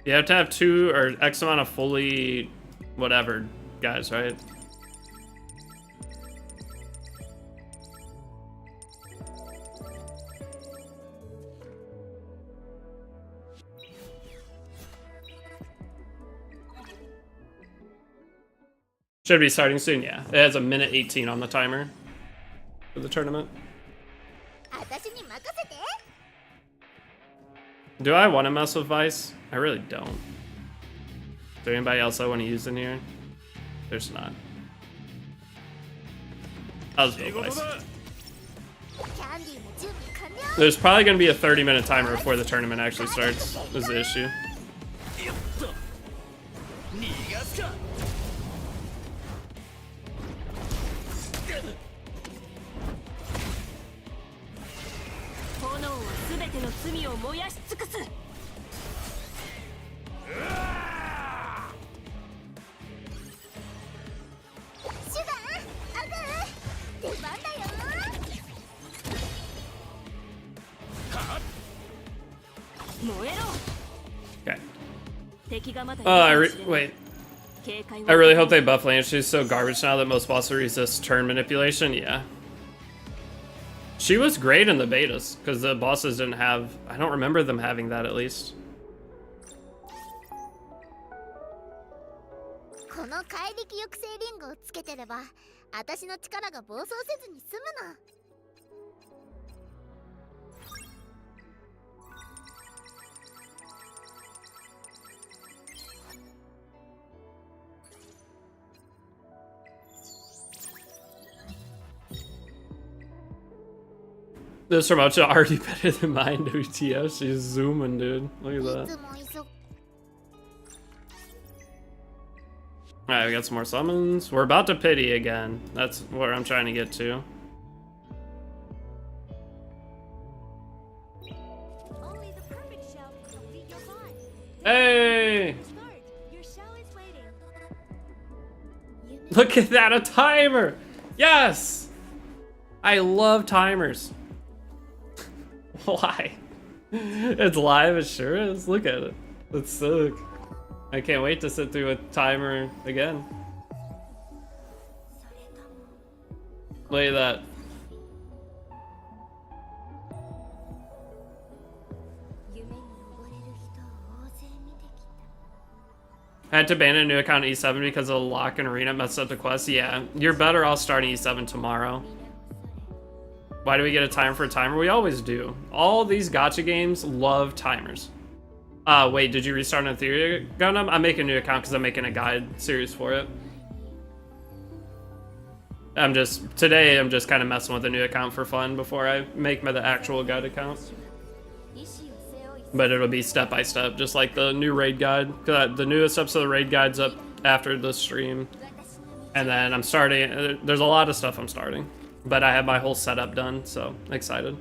Speaker 1: You have to have 2 or X amount of fully whatever guys, right? Should be starting soon, yeah. It has a minute 18 on the timer for the tournament. Do I want to mess with Vice? I really don't. Is there anybody else I want to use in here? There's not. I'll just go Vice. There's probably going to be a 30-minute timer before the tournament actually starts, is the issue. Okay. Wait. I really hope they buff Lance. She's so garbage now that most bosses resist turn manipulation. Yeah. She was great in the betas, because the bosses didn't have... I don't remember them having that, at least. This promotion already better than mine, WTF. She's zooming, dude. Look at that. Alright, we got some more summons. We're about to pity again. That's where I'm trying to get to. Hey! Look at that, a timer! Yes! I love timers. Why? It's live, it sure is. Look at it. It's sick. I can't wait to sit through a timer again. Look at that. I had to ban a new account E7 because of the lock and arena messed up the quest. Yeah, you're better off starting E7 tomorrow. Why do we get a timer for a timer? We always do. All these gacha games love timers. Wait, did you restart an Etheria Gundam? I'm making a new account because I'm making a guide series for it. Today I'm just kind of messing with a new account for fun before I make the actual guide account. But it'll be step by step, just like the new raid guide. The newest episode of the raid guide's up after the stream. And then I'm starting, there's a lot of stuff I'm starting. But I have my whole setup done, so excited.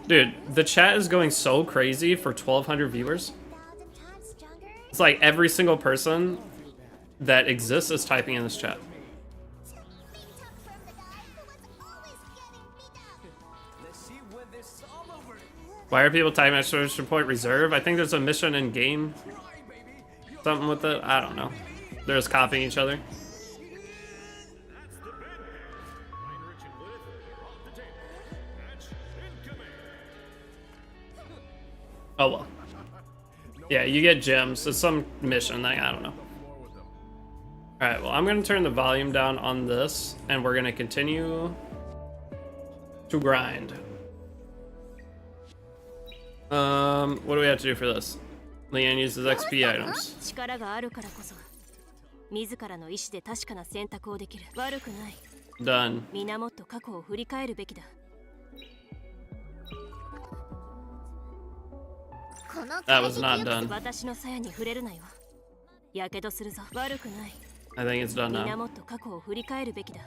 Speaker 1: Dude, the chat is going so crazy for 1,200 viewers. It's like every single person that exists is typing in this chat. Why are people typing exclamation point reserve? I think there's a mission in game. Something with it? I don't know. They're just copying each other. Oh well. Yeah, you get gems. It's some mission thing. I don't know. Alright, well, I'm going to turn the volume down on this, and we're going to continue to grind. What do we have to do for this? Leanne uses XP items.
Speaker 2: 力があるからこそ自らの意志で確かな選択をできる。悪くない。
Speaker 1: Done.
Speaker 2: 皆もっと過去を振り返るべきだ。
Speaker 1: That was not done.
Speaker 2: 私の鞘に触れるなよ。やけどするぞ。悪くない。
Speaker 1: I think it's done
Speaker 2: 皆
Speaker 1: now.
Speaker 2: もっと過去を振り返るべきだ。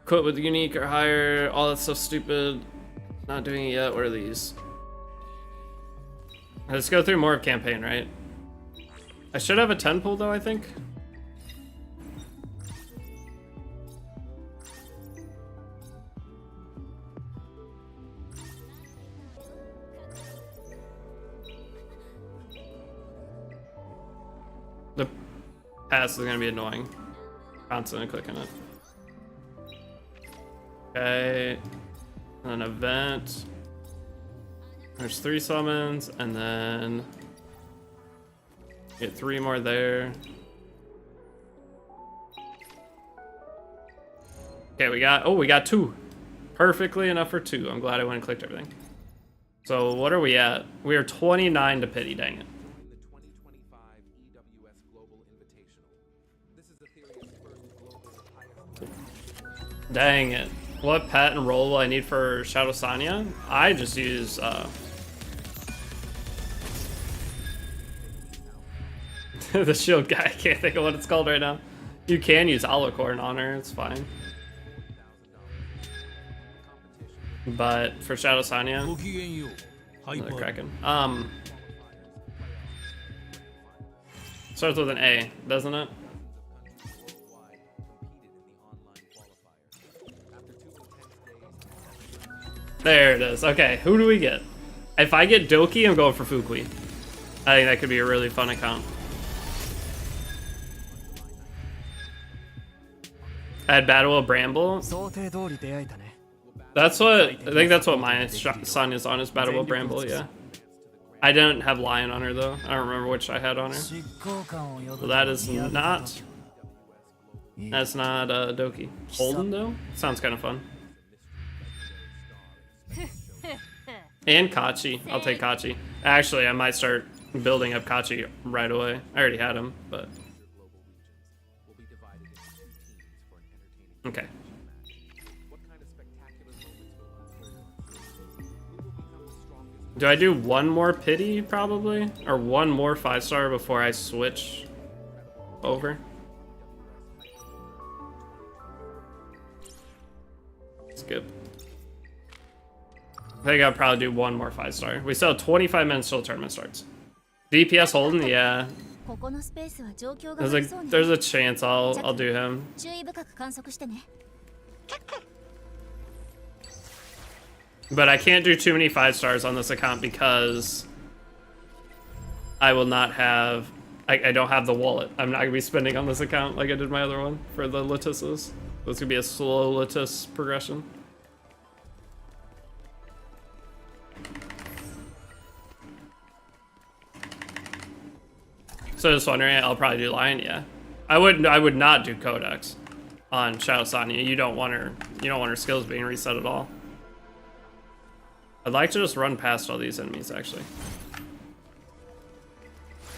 Speaker 1: Quit with unique or higher. All that stuff's stupid. Not doing it yet. What are these? Let's go through more of campaign, right? I should have a 10 pool though, I think. The pass is gonna be annoying. Constantly clicking it. Okay. An event. There's 3 summons, and then get 3 more there. Okay, we got 2. Perfectly enough for 2. I'm glad I went and clicked everything. So what are we at? We are 29 to pity, dang it.
Speaker 3: The 2025 EWS Global Invitational. This is Etheria's first global highest.
Speaker 1: Dang it. What pet and role will I need for Shadow Sanya? I just use the shield guy. I can't think of what it's called right now. You can use Alicorn on her, it's fine. But for Shadow Sanya, another Kraken. Starts with an A, doesn't it? There it is. Okay, who do we get? If I get Doki, I'm going for Fukui. I think that could be a really fun account. Add Battle of Bramble. That's what I think. That's what my son is on, is Battle of Bramble. Yeah. I didn't have Lion on her though. I don't remember which I had on her. So that is not. That's not Doki. Holden though sounds kind of fun. And Kachi. I'll take Kachi. Actually, I might start building up Kachi right away. I already had him, but okay. Do I do one more pity probably, or one more 5-star before I switch over? Skip. I think I'll probably do one more 5-star. We still have 25 minutes till tournament starts. DPS Holden, yeah. There's a chance I'll do him. But I can't do too many 5-stars on this account because I will not have. I don't have the wallet. I'm not gonna be spending on this account like I did my other one for the Letisses. So it's gonna be a slow Letis progression. So just wondering, I'll probably do Lion, yeah. I would not do Codex on Shadow Sanya. You don't want her skills being reset at all. I'd like to just run past all these enemies actually.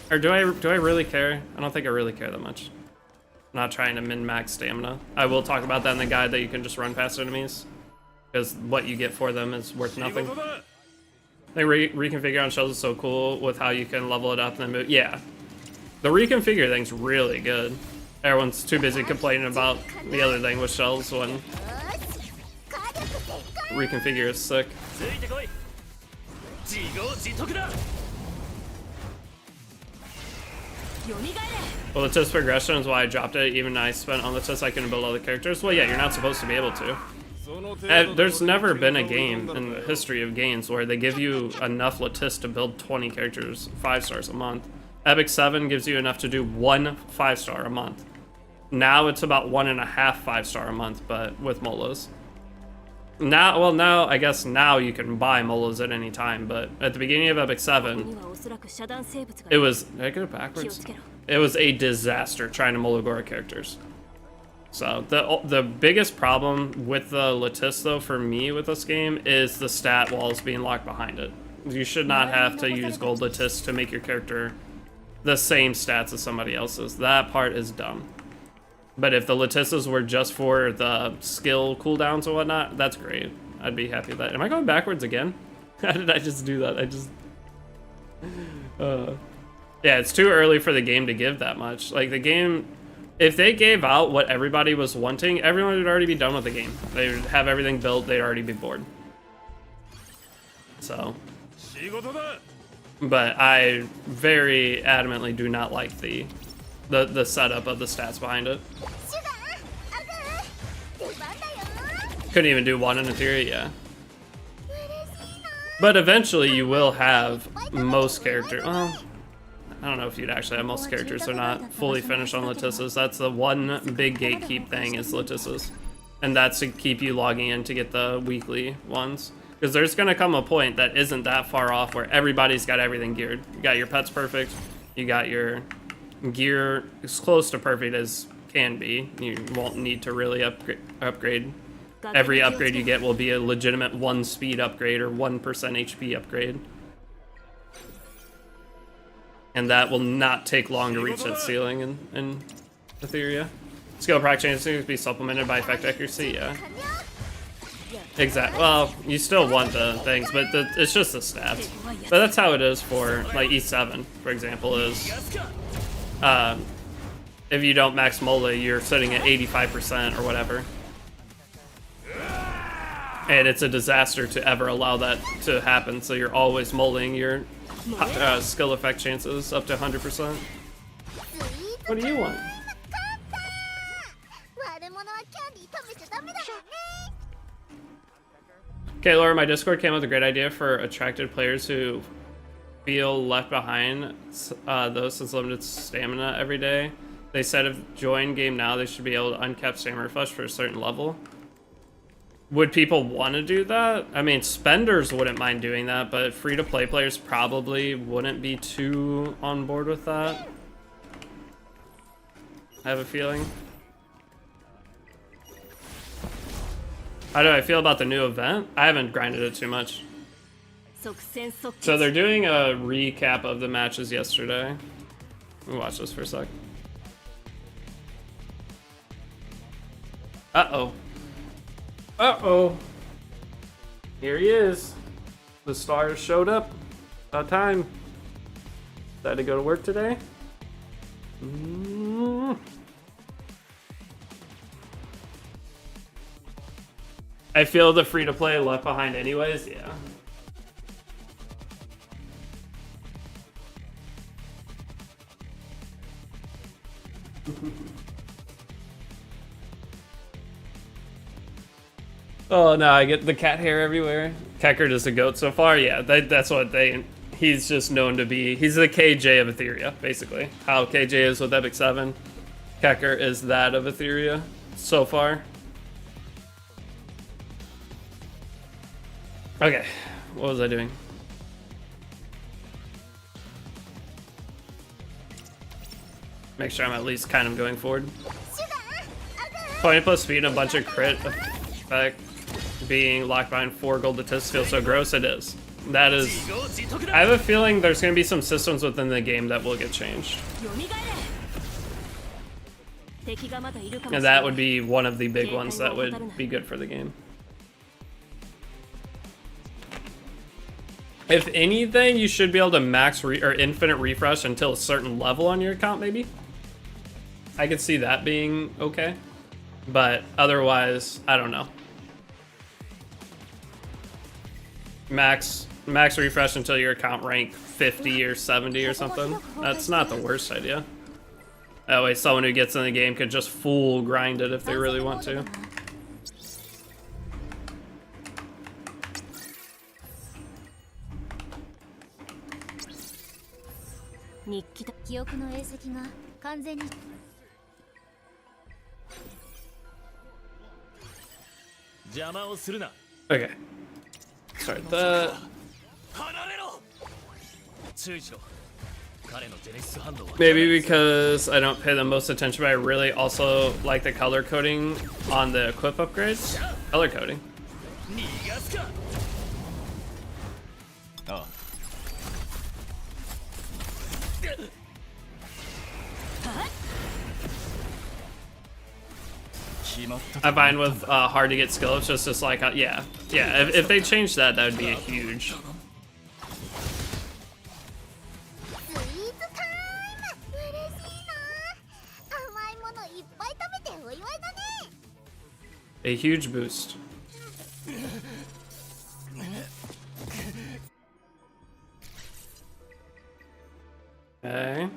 Speaker 1: Or do I really care? I don't think I really care that much. I'm not trying to min-max stamina. I will talk about that in the guide, that you can just run past enemies, because what you get for them is worth nothing. I think reconfigure on shells is so cool with how you can level it up and then move. Yeah. The reconfigure thing's really good. Everyone's too busy complaining about the other thing with shells when reconfigure is sick. Well, the test progression is why I dropped it. Even I spent on the test, I couldn't build other characters. Well, yeah, you're not supposed to be able to. There's never been a game in the history of games where they give you enough Latist to build 20 characters, 5-stars a month. Epic 7 gives you enough to do 1 5-star a month. Now it's about 1.5 5-star a month, but with Molos. Now I guess now you can buy Molos at any time, but at the beginning of Epic 7, it was, did I get it backwards? It was a disaster trying to Mologora characters. So the biggest problem with the Lattice though for me with this game is the stat walls being locked behind it. You should not have to use gold Lattice to make your character the same stats as somebody else's. That part is dumb. But if the Lattices were just for the skill cooldowns and whatnot, that's great. I'd be happy with that. Am I going backwards again? How did I just do that? I just... Yeah, it's too early for the game to give that much. Like, the game... If they gave out what everybody was wanting, everyone would already be done with the game. They would have everything built, they'd already be bored. So... But I very adamantly do not like the setup of the stats behind it. Couldn't even do one in Etheria, yeah. But eventually you will have most characters. Well, I don't know if you'd actually have most characters are not fully finished on Lattices. That's the one big gatekeep thing is Lattices. And that's to keep you logging in to get the weekly ones. Because there's going to come a point that isn't that far off where everybody's got everything geared. You got your pets perfect. You got your gear as close to perfect as can be. You won't need to really upgrade. Every upgrade you get will be a legitimate 1 speed upgrade or 1% HP upgrade. And that will not take long to reach that ceiling in Etheria. Skill proc changes to be supplemented by effect accuracy, yeah. Exactly. Well, you still want the things, but it's just the stats. But that's how it is for, like, E7, for example, is... if you don't max mole, you're sitting at 85% or whatever. And it's a disaster to ever allow that to happen, so you're always molding your skill effect chances up to 100%. What do you want? Okay, Laura, my Discord came up with a great idea for attracted players who feel left behind, those since limited stamina every day. They said if join game now, they should be able to uncap stamina refresh for a certain level. Would people want to do that? I mean, spenders wouldn't mind doing that, but free-to-play players probably wouldn't be too on board with that. I have a feeling. How do I feel about the new event? I haven't grinded it too much. So they're doing a recap of the matches yesterday. Let me watch this for a sec. Uh-oh. Uh-oh. Here he is. The stars showed up. About time. Had to go to work today. I feel the free-to-play left behind anyways, yeah. Oh no, I get the cat hair everywhere. Kekkard is a goat so far, yeah, that's what he's just known to be. He's the KJ of Etheria, basically. How KJ is with Epic 7. Kekkard is that of Etheria so far. Okay, what was I doing? Make sure I'm at least kind of going forward. 20 plus speed and a bunch of crit effect being locked behind 4 gold Lattice feels so gross. It is. That is. I have a feeling there's going to be some systems within the game that will get changed. And that would be one of the big ones that would be good for the game. If anything, you should be able to max or infinite refresh until a certain level on your account, maybe. I could see that being okay, but otherwise, I don't know. Max refresh until your account rank 50 or 70 or something. That's not the worst idea. That way, someone who gets in the game could just full grind it if they really want to. Okay. Start that. Maybe because I don't pay the most attention, but I really also like the color coding on the equip upgrades. Color coding.
Speaker 4: Oh.
Speaker 1: I find with hard to get skill, it's just like, yeah. If they changed that, that would be a huge. A huge boost. Okay.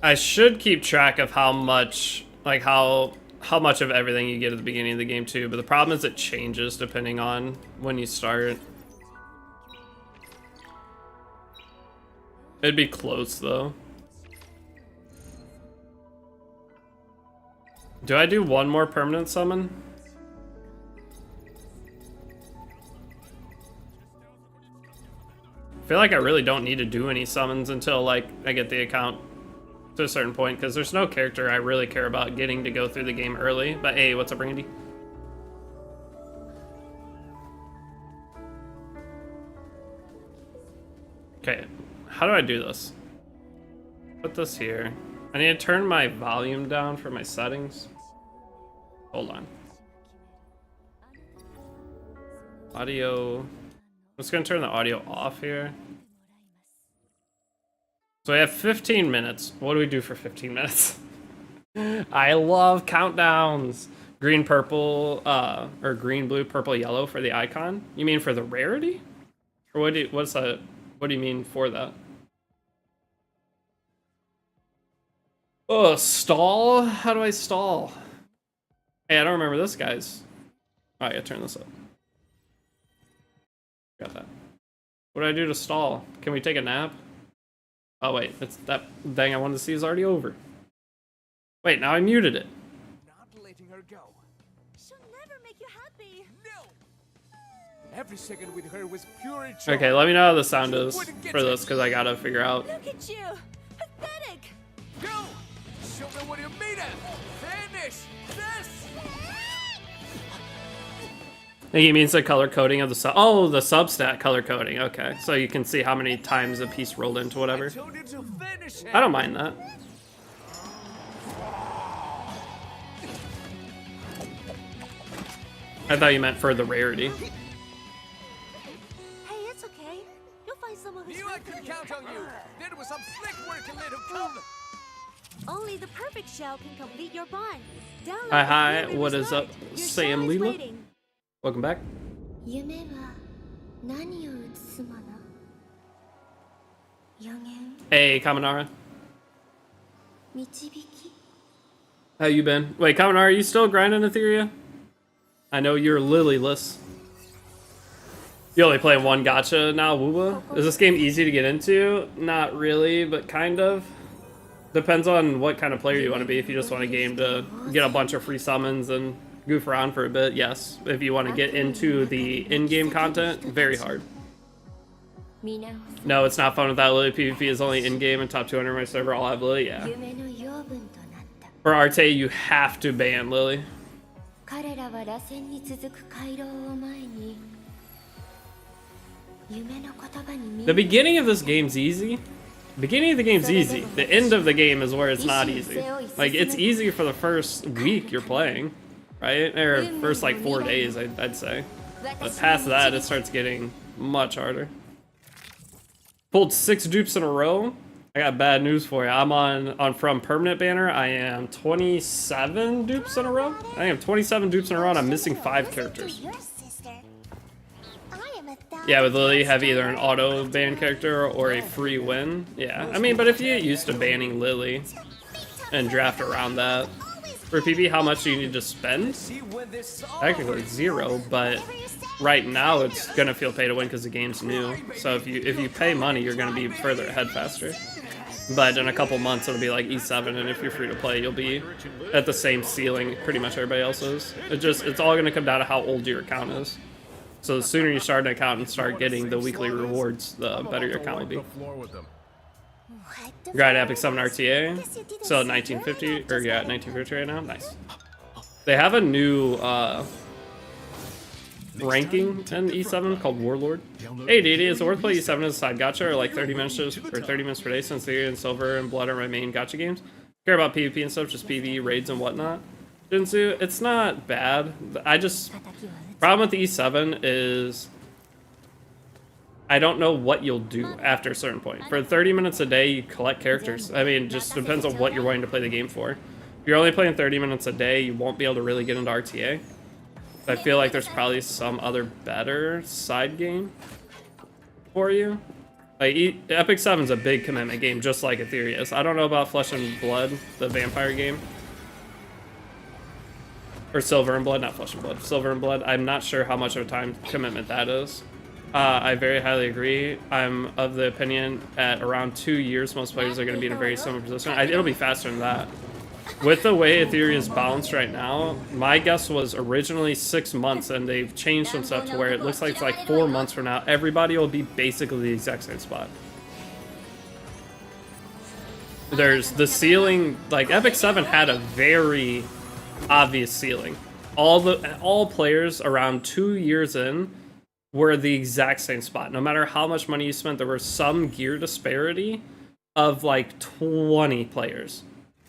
Speaker 1: I should keep track of how much, like how much of everything you get at the beginning of the game too, but the problem is it changes depending on when you start. It'd be close though. Do I do one more permanent summon? I feel like I really don't need to do any summons until like I get the account to a certain point, because there's no character I really care about getting to go through the game early. But hey, what's up, Randy? Okay, how do I do this? Put this here. I need to turn my volume down for my settings. Hold on. Audio. I'm just gonna turn the audio off here. So we have 15 minutes. What do we do for 15 minutes? I love countdowns. Green, purple, or green, blue, purple, yellow for the icon. You mean for the rarity? Or what do you mean for that? Oh, stall? How do I stall? Hey, I don't remember this, guys. Oh, I gotta turn this up. Got that. What do I do to stall? Can we take a nap? Oh wait, it's that thing I wanted to see is already over. Wait, now I muted it.
Speaker 3: Not letting her go.
Speaker 2: She'll never make you happy.
Speaker 3: No. Every second with her was pure joy.
Speaker 1: Okay, let me know how the sound is for this, because I gotta figure out.
Speaker 2: Look at you. Pathetic.
Speaker 3: Go. Show me what you're made of. Finish this.
Speaker 1: I think he means the color coding of the sub. Oh, the substat color coding. Okay, so you can see how many times a piece rolled into whatever.
Speaker 3: Told you to finish it.
Speaker 1: I don't mind that. I thought you meant for the rarity.
Speaker 2: Hey, it's okay. You'll find someone who's
Speaker 3: Knew I could count on you. There was some slick work in little come.
Speaker 2: Only the perfect shell can complete your bond. Download
Speaker 1: Hi,
Speaker 2: Etheria
Speaker 1: what is up,
Speaker 2: Your
Speaker 1: Sam
Speaker 2: shell is
Speaker 1: Leela?
Speaker 2: waiting.
Speaker 1: Welcome back.
Speaker 2: 夢は何を映すもの？予言、
Speaker 1: Hey, Kaminara.
Speaker 2: 導き。
Speaker 1: How you been? Wait, Kaminara, are you still grinding Etheria? I know you're Lilyless. You only play one gacha now, Woowa? Is this game easy to get into? Not really, but kind of. Depends on what kind of player you want to be. If you just want a game to get a bunch of free summons and goof around for a bit, yes. If you want to get into the in-game content, very hard. No, it's not fun without Lily. PvP is only in-game and top 200 on my server. I'll have Lily, yeah.
Speaker 2: 夢の養分となった。
Speaker 1: For Arte, you have to ban Lily.
Speaker 2: 彼らは螺旋に続く回廊を前に夢の言葉に見
Speaker 1: The beginning of this game's easy. The beginning of the game's easy. The end of the game is where it's not easy. Like, it's easy for the first week you're playing, right? Or first, like, 4 days, I'd say. But past that, it starts getting much harder. Pulled 6 dupes in a row. I got bad news for you. I'm on From Permanent Banner. I am 27 dupes in a row. I think I'm 27 dupes in a row, and I'm missing 5 characters. Yeah, with Lily, you have either an auto ban character or a free win. Yeah, I mean, but if you get used to banning Lily and draft around that, for PB, how much do you need to spend? Technically 0, but right now it's gonna feel pay to win because the game's new. So if you pay money, you're gonna be further ahead faster. But in a couple months, it'll be like E7, and if you're free to play, you'll be at the same ceiling pretty much everybody else is. It's all going to come down to how old your account is. So the sooner you start an account and start getting the weekly rewards, the better your account will be. You're at Epic 7 RTA, still at 1950, or yeah, at 1950 right now. Nice. They have a new ranking in E7 called Warlord. Hey Deity, is it worth playing E7 as a side gacha or like 30 minutes per day since Etheria and Silver and Blood are my main gacha games? Care about PvP and stuff, just PvE, raids and whatnot. Jinsu, it's not bad. Problem with the E7 is I don't know what you'll do after a certain point. For 30 minutes a day, you collect characters. I mean, it just depends on what you're wanting to play the game for. If you're only playing 30 minutes a day, you won't be able to really get into RTA. I feel like there's probably some other better side game for you. Like Epic 7's a big commitment game, just like Etheria is. I don't know about Flesh and Blood, the vampire game. Or Silver and Blood, not Flesh and Blood. Silver and Blood. I'm not sure how much of a time commitment that is. I very highly agree. I'm of the opinion at around 2 years, most players are going to be in a very similar position. It'll be faster than that. With the way Etheria is balanced right now, my guess was originally 6 months, and they've changed some stuff to where it looks like it's like 4 months from now, everybody will be basically the exact same spot. There's the ceiling, like Epic 7 had a very obvious ceiling. All players around 2 years in were the exact same spot. No matter how much money you spent, there was some gear disparity of like 20 players.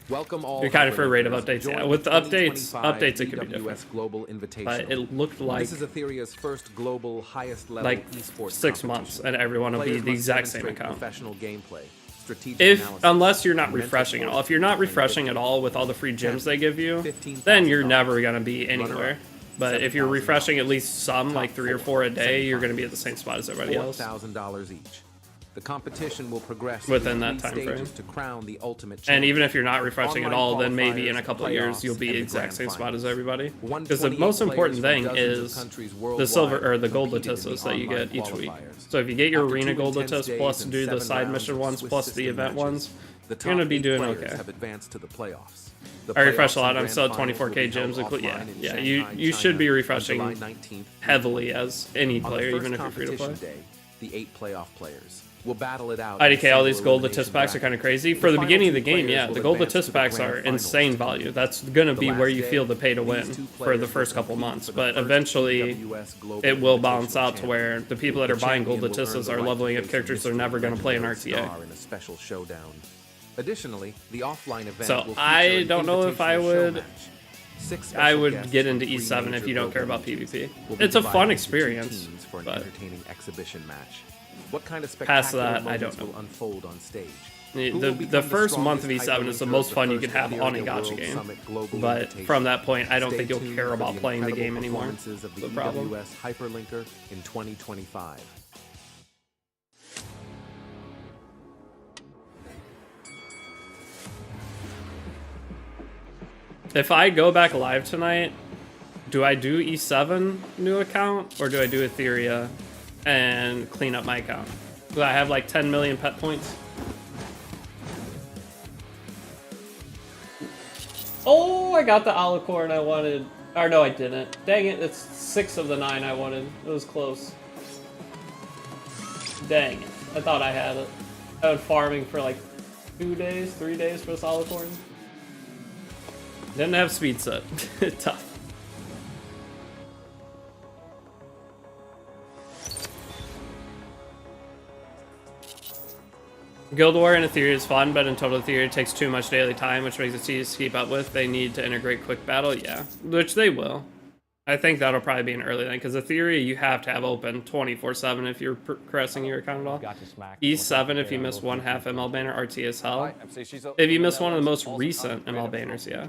Speaker 4: Welcome all.
Speaker 1: You're kind of for a rate of updates. Yeah, with the updates it could be different.
Speaker 4: Global
Speaker 1: but it looked like
Speaker 4: this is Etheria's first global highest level
Speaker 1: like
Speaker 4: esports
Speaker 1: 6 months, and everyone will be the exact same account.
Speaker 4: Professional gameplay,
Speaker 1: unless you're not refreshing at all. If you're not refreshing at all with all the free gems they give you, then you're never gonna be anywhere. But if you're refreshing at least some, like 3 or 4 a day, you're gonna be at the same spot as everybody else.
Speaker 4: $4,000 each. The competition will progress
Speaker 1: within that time frame.
Speaker 4: To crown the ultimate
Speaker 1: and even if you're not refreshing at all, then maybe in a couple of years you'll be the exact same spot as everybody. Because the most important thing is the silver or the gold Letistas that you get each week. So if you get your arena gold Letis plus do the side mission ones plus the event ones, you're gonna be doing okay. I refresh a lot. I'm still at 24k gems. Yeah. You should be refreshing heavily as any player, even if you're free to play.
Speaker 4: The 8 playoff players will battle it out.
Speaker 1: IDK, all these gold Letis packs are kind of crazy. For the beginning of the game, yeah, the gold Letis packs are insane value. That's going to be where you feel the pay to win for the first couple months. But eventually, it will balance out to where the people that are buying gold Letistas are leveling up characters they're never going to play in RTA.
Speaker 4: Additionally, the offline event
Speaker 1: so I don't know if I would get into E7 if you don't care about PvP. It's a fun experience, but
Speaker 4: what kind of
Speaker 1: past that, I don't know.
Speaker 4: Will unfold on stage?
Speaker 1: The first month of E7 is the most fun you can have on a gacha game, but from that point, I don't think you'll care about playing the game anymore. The problem.
Speaker 4: Hyperlinker in 2025.
Speaker 1: If I go back live tonight, do I do E7 new account or do I do Etheria and clean up my account? Do I have like 10 million pet points? Oh, I got the alicorn I wanted. Or no, I didn't. Dang it, it's 6 of the 9 I wanted. It was close. Dang it. I thought I had it. I've been farming for like 2 days, 3 days for this alicorn. Didn't have speed set. Tough. Guild War and Etheria is fun, but in total Etheria takes too much daily time, which makes it tedious to keep up with. They need to integrate quick battle, yeah, which they will. I think that'll probably be an early thing, because Etheria you have to have open 24/7 if you're progressing your account at all. E7 if you miss one half ML banner, RT is hell. If you miss one of the most recent ML banners, yeah.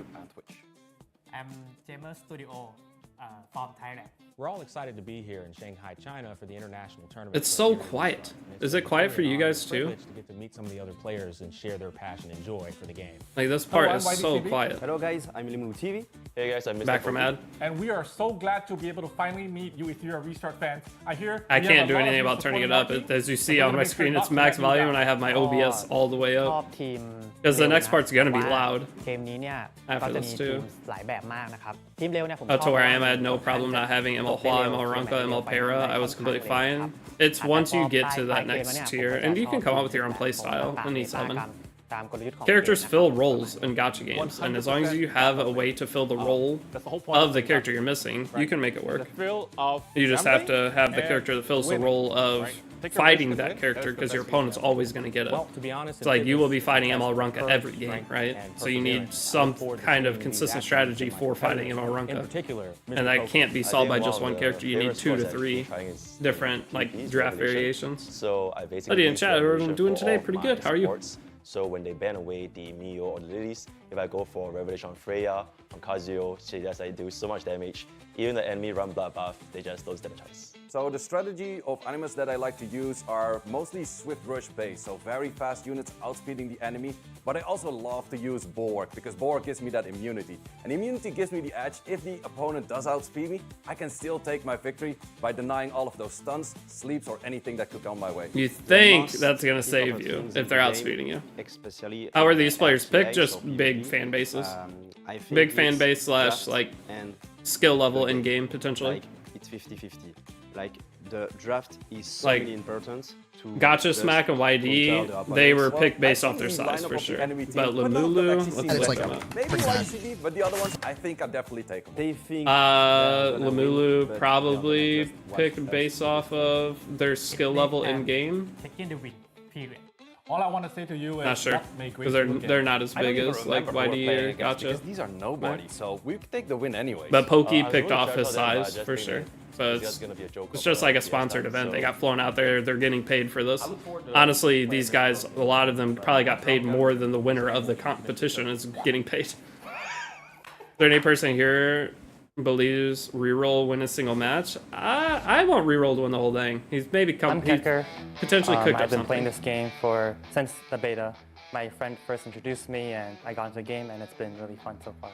Speaker 5: From Thailand. We're all excited to be here in Shanghai, China for the international tournament.
Speaker 1: It's so quiet. Is it quiet for you guys too?
Speaker 5: To get to meet some of the other players and share their passion and joy for the game.
Speaker 1: Like this part is so quiet.
Speaker 6: Hello guys, I'm Limu TV. Hey guys, I missed
Speaker 1: Back from ad.
Speaker 7: And we are so glad to be able to finally meet you Etheria Restart fans. I hear
Speaker 1: I
Speaker 7: we
Speaker 1: can't
Speaker 7: have a
Speaker 1: do
Speaker 7: lot of
Speaker 1: anything
Speaker 7: you
Speaker 1: about turning it
Speaker 7: supporting
Speaker 1: up.
Speaker 7: our team,
Speaker 1: As you
Speaker 7: so
Speaker 1: see
Speaker 7: we're
Speaker 1: on
Speaker 7: gonna
Speaker 1: my
Speaker 7: make sure
Speaker 1: screen,
Speaker 7: not
Speaker 1: it's
Speaker 7: to
Speaker 1: max
Speaker 7: let you
Speaker 1: volume,
Speaker 7: down.
Speaker 1: and I have my OBS all the way
Speaker 8: ชอ
Speaker 1: up.
Speaker 8: บทีม
Speaker 1: Because the
Speaker 8: เร็ว
Speaker 1: next
Speaker 8: นะ
Speaker 1: part's gonna be
Speaker 8: ว่า
Speaker 1: loud
Speaker 8: เกมนี้เนี่ย
Speaker 1: after
Speaker 8: ก็จะ
Speaker 1: this
Speaker 8: มี
Speaker 1: too.
Speaker 8: ทีมหลายแบบมากนะครับทีมเร็วเนี่ยผม
Speaker 1: Up
Speaker 8: ช
Speaker 1: to
Speaker 8: อบ
Speaker 1: where I
Speaker 8: มาก
Speaker 1: am, I had no problem not having ML Hua, ML Runka, ML Para. I was completely fine. It's once you get to that next tier, and you can come up with your own playstyle in E7.
Speaker 8: ตามกลยุทธ์ของ
Speaker 1: Characters
Speaker 8: เกมนะครับ
Speaker 1: fill roles in gacha games, and as long as you have a way to fill the role
Speaker 7: That's the whole point
Speaker 1: of the character you're missing, you can make it work.
Speaker 7: The thrill of
Speaker 1: You just have to have the
Speaker 7: and
Speaker 1: character that fills the
Speaker 7: winning,
Speaker 1: role of
Speaker 7: right? Take your
Speaker 1: fighting
Speaker 7: risk and
Speaker 1: that
Speaker 7: win.
Speaker 1: character,
Speaker 7: That's the
Speaker 1: because your
Speaker 7: best
Speaker 1: opponent's
Speaker 7: game.
Speaker 1: always going to get it.
Speaker 5: Well, to be honest,
Speaker 1: It's like you will be fighting ML
Speaker 5: ML
Speaker 1: Runka every game, right? So you need some kind of consistent strategy for fighting ML
Speaker 5: In
Speaker 1: Runka.
Speaker 5: particular,
Speaker 1: And that can't be solved by just one character. You need 2 to 3 different like draft variations.
Speaker 6: So I basically
Speaker 1: Buddy in
Speaker 6: use
Speaker 1: chat, we're
Speaker 6: Revolution
Speaker 1: doing
Speaker 6: for
Speaker 1: today
Speaker 6: all
Speaker 1: pretty
Speaker 6: my
Speaker 1: good. How are you?
Speaker 6: supports. So when they ban away the Mio or the Lilies, if I go for Revelation on Freya, on Kazuyo, she just like do so much damage. Even the enemy run Bloodbath, they just lose damage twice.
Speaker 9: So the strategy of animus that I like to use are mostly swift rush based, so very fast units outspeeding the enemy, but I also love to use Borg because Borg gives me that immunity. And immunity gives me the edge. If the opponent does outspeed me, I can still take my victory by denying all of those stuns, sleeps, or anything that could come my way.
Speaker 1: You think that's going to save you if they're outspeeding you. How are these players picked? Just big fan bases. Big fan base slash like skill level in game potentially.
Speaker 10: It's 50-50. Like the draft is so
Speaker 1: Like,
Speaker 10: really important to
Speaker 1: Gotcha
Speaker 10: just
Speaker 1: Smack and YD,
Speaker 10: control the opponents.
Speaker 1: they were
Speaker 9: Well,
Speaker 1: picked based
Speaker 9: I've
Speaker 1: off their
Speaker 9: seen the
Speaker 1: size
Speaker 9: lineup
Speaker 1: for
Speaker 9: of the
Speaker 1: sure.
Speaker 9: enemy team,
Speaker 1: But
Speaker 9: but not
Speaker 1: Lamulu,
Speaker 9: actually
Speaker 1: let's
Speaker 9: seen
Speaker 1: look
Speaker 9: like
Speaker 1: them up.
Speaker 9: Maybe YCD, but the other ones, I think I definitely take them.
Speaker 10: They think
Speaker 1: Lamulu
Speaker 10: but
Speaker 1: probably
Speaker 10: they are just one
Speaker 1: picked
Speaker 10: person.
Speaker 1: based off of their skill level in game.
Speaker 7: Taking the win, period. All I want to say to you is
Speaker 1: Not sure,
Speaker 7: that may
Speaker 1: because
Speaker 7: great you
Speaker 1: they're not as
Speaker 9: I don't
Speaker 1: big
Speaker 9: even
Speaker 1: as like
Speaker 9: remember who we're
Speaker 1: YD
Speaker 9: playing
Speaker 1: or
Speaker 9: against
Speaker 1: Gotcha.
Speaker 9: because these are nobody, so we could take the win anyway.
Speaker 1: But Pokey
Speaker 6: I was
Speaker 1: picked
Speaker 6: really
Speaker 1: off his
Speaker 6: excited about
Speaker 1: size
Speaker 6: just
Speaker 1: for
Speaker 6: being
Speaker 1: sure.
Speaker 6: in.
Speaker 1: So
Speaker 6: It's
Speaker 1: it's
Speaker 6: just gonna be a joke
Speaker 1: it's
Speaker 6: of
Speaker 1: just
Speaker 6: a
Speaker 1: like a
Speaker 6: PS
Speaker 1: sponsored
Speaker 6: time,
Speaker 1: event.
Speaker 6: so-
Speaker 1: They got flown out there. They're getting paid for this.
Speaker 7: look forward to
Speaker 1: Honestly,
Speaker 7: playing
Speaker 1: these
Speaker 7: against
Speaker 1: guys,
Speaker 7: those.
Speaker 1: a lot of them probably got paid more than the winner of the competition is getting paid. Is there any person here believes reroll win a single match? I won't reroll to win the whole thing. He's maybe
Speaker 8: I'm Kecker.
Speaker 1: potentially cooked up
Speaker 8: I've been playing
Speaker 1: something.
Speaker 8: this game since the beta. My friend first introduced me and I got into the game and it's been really fun so far.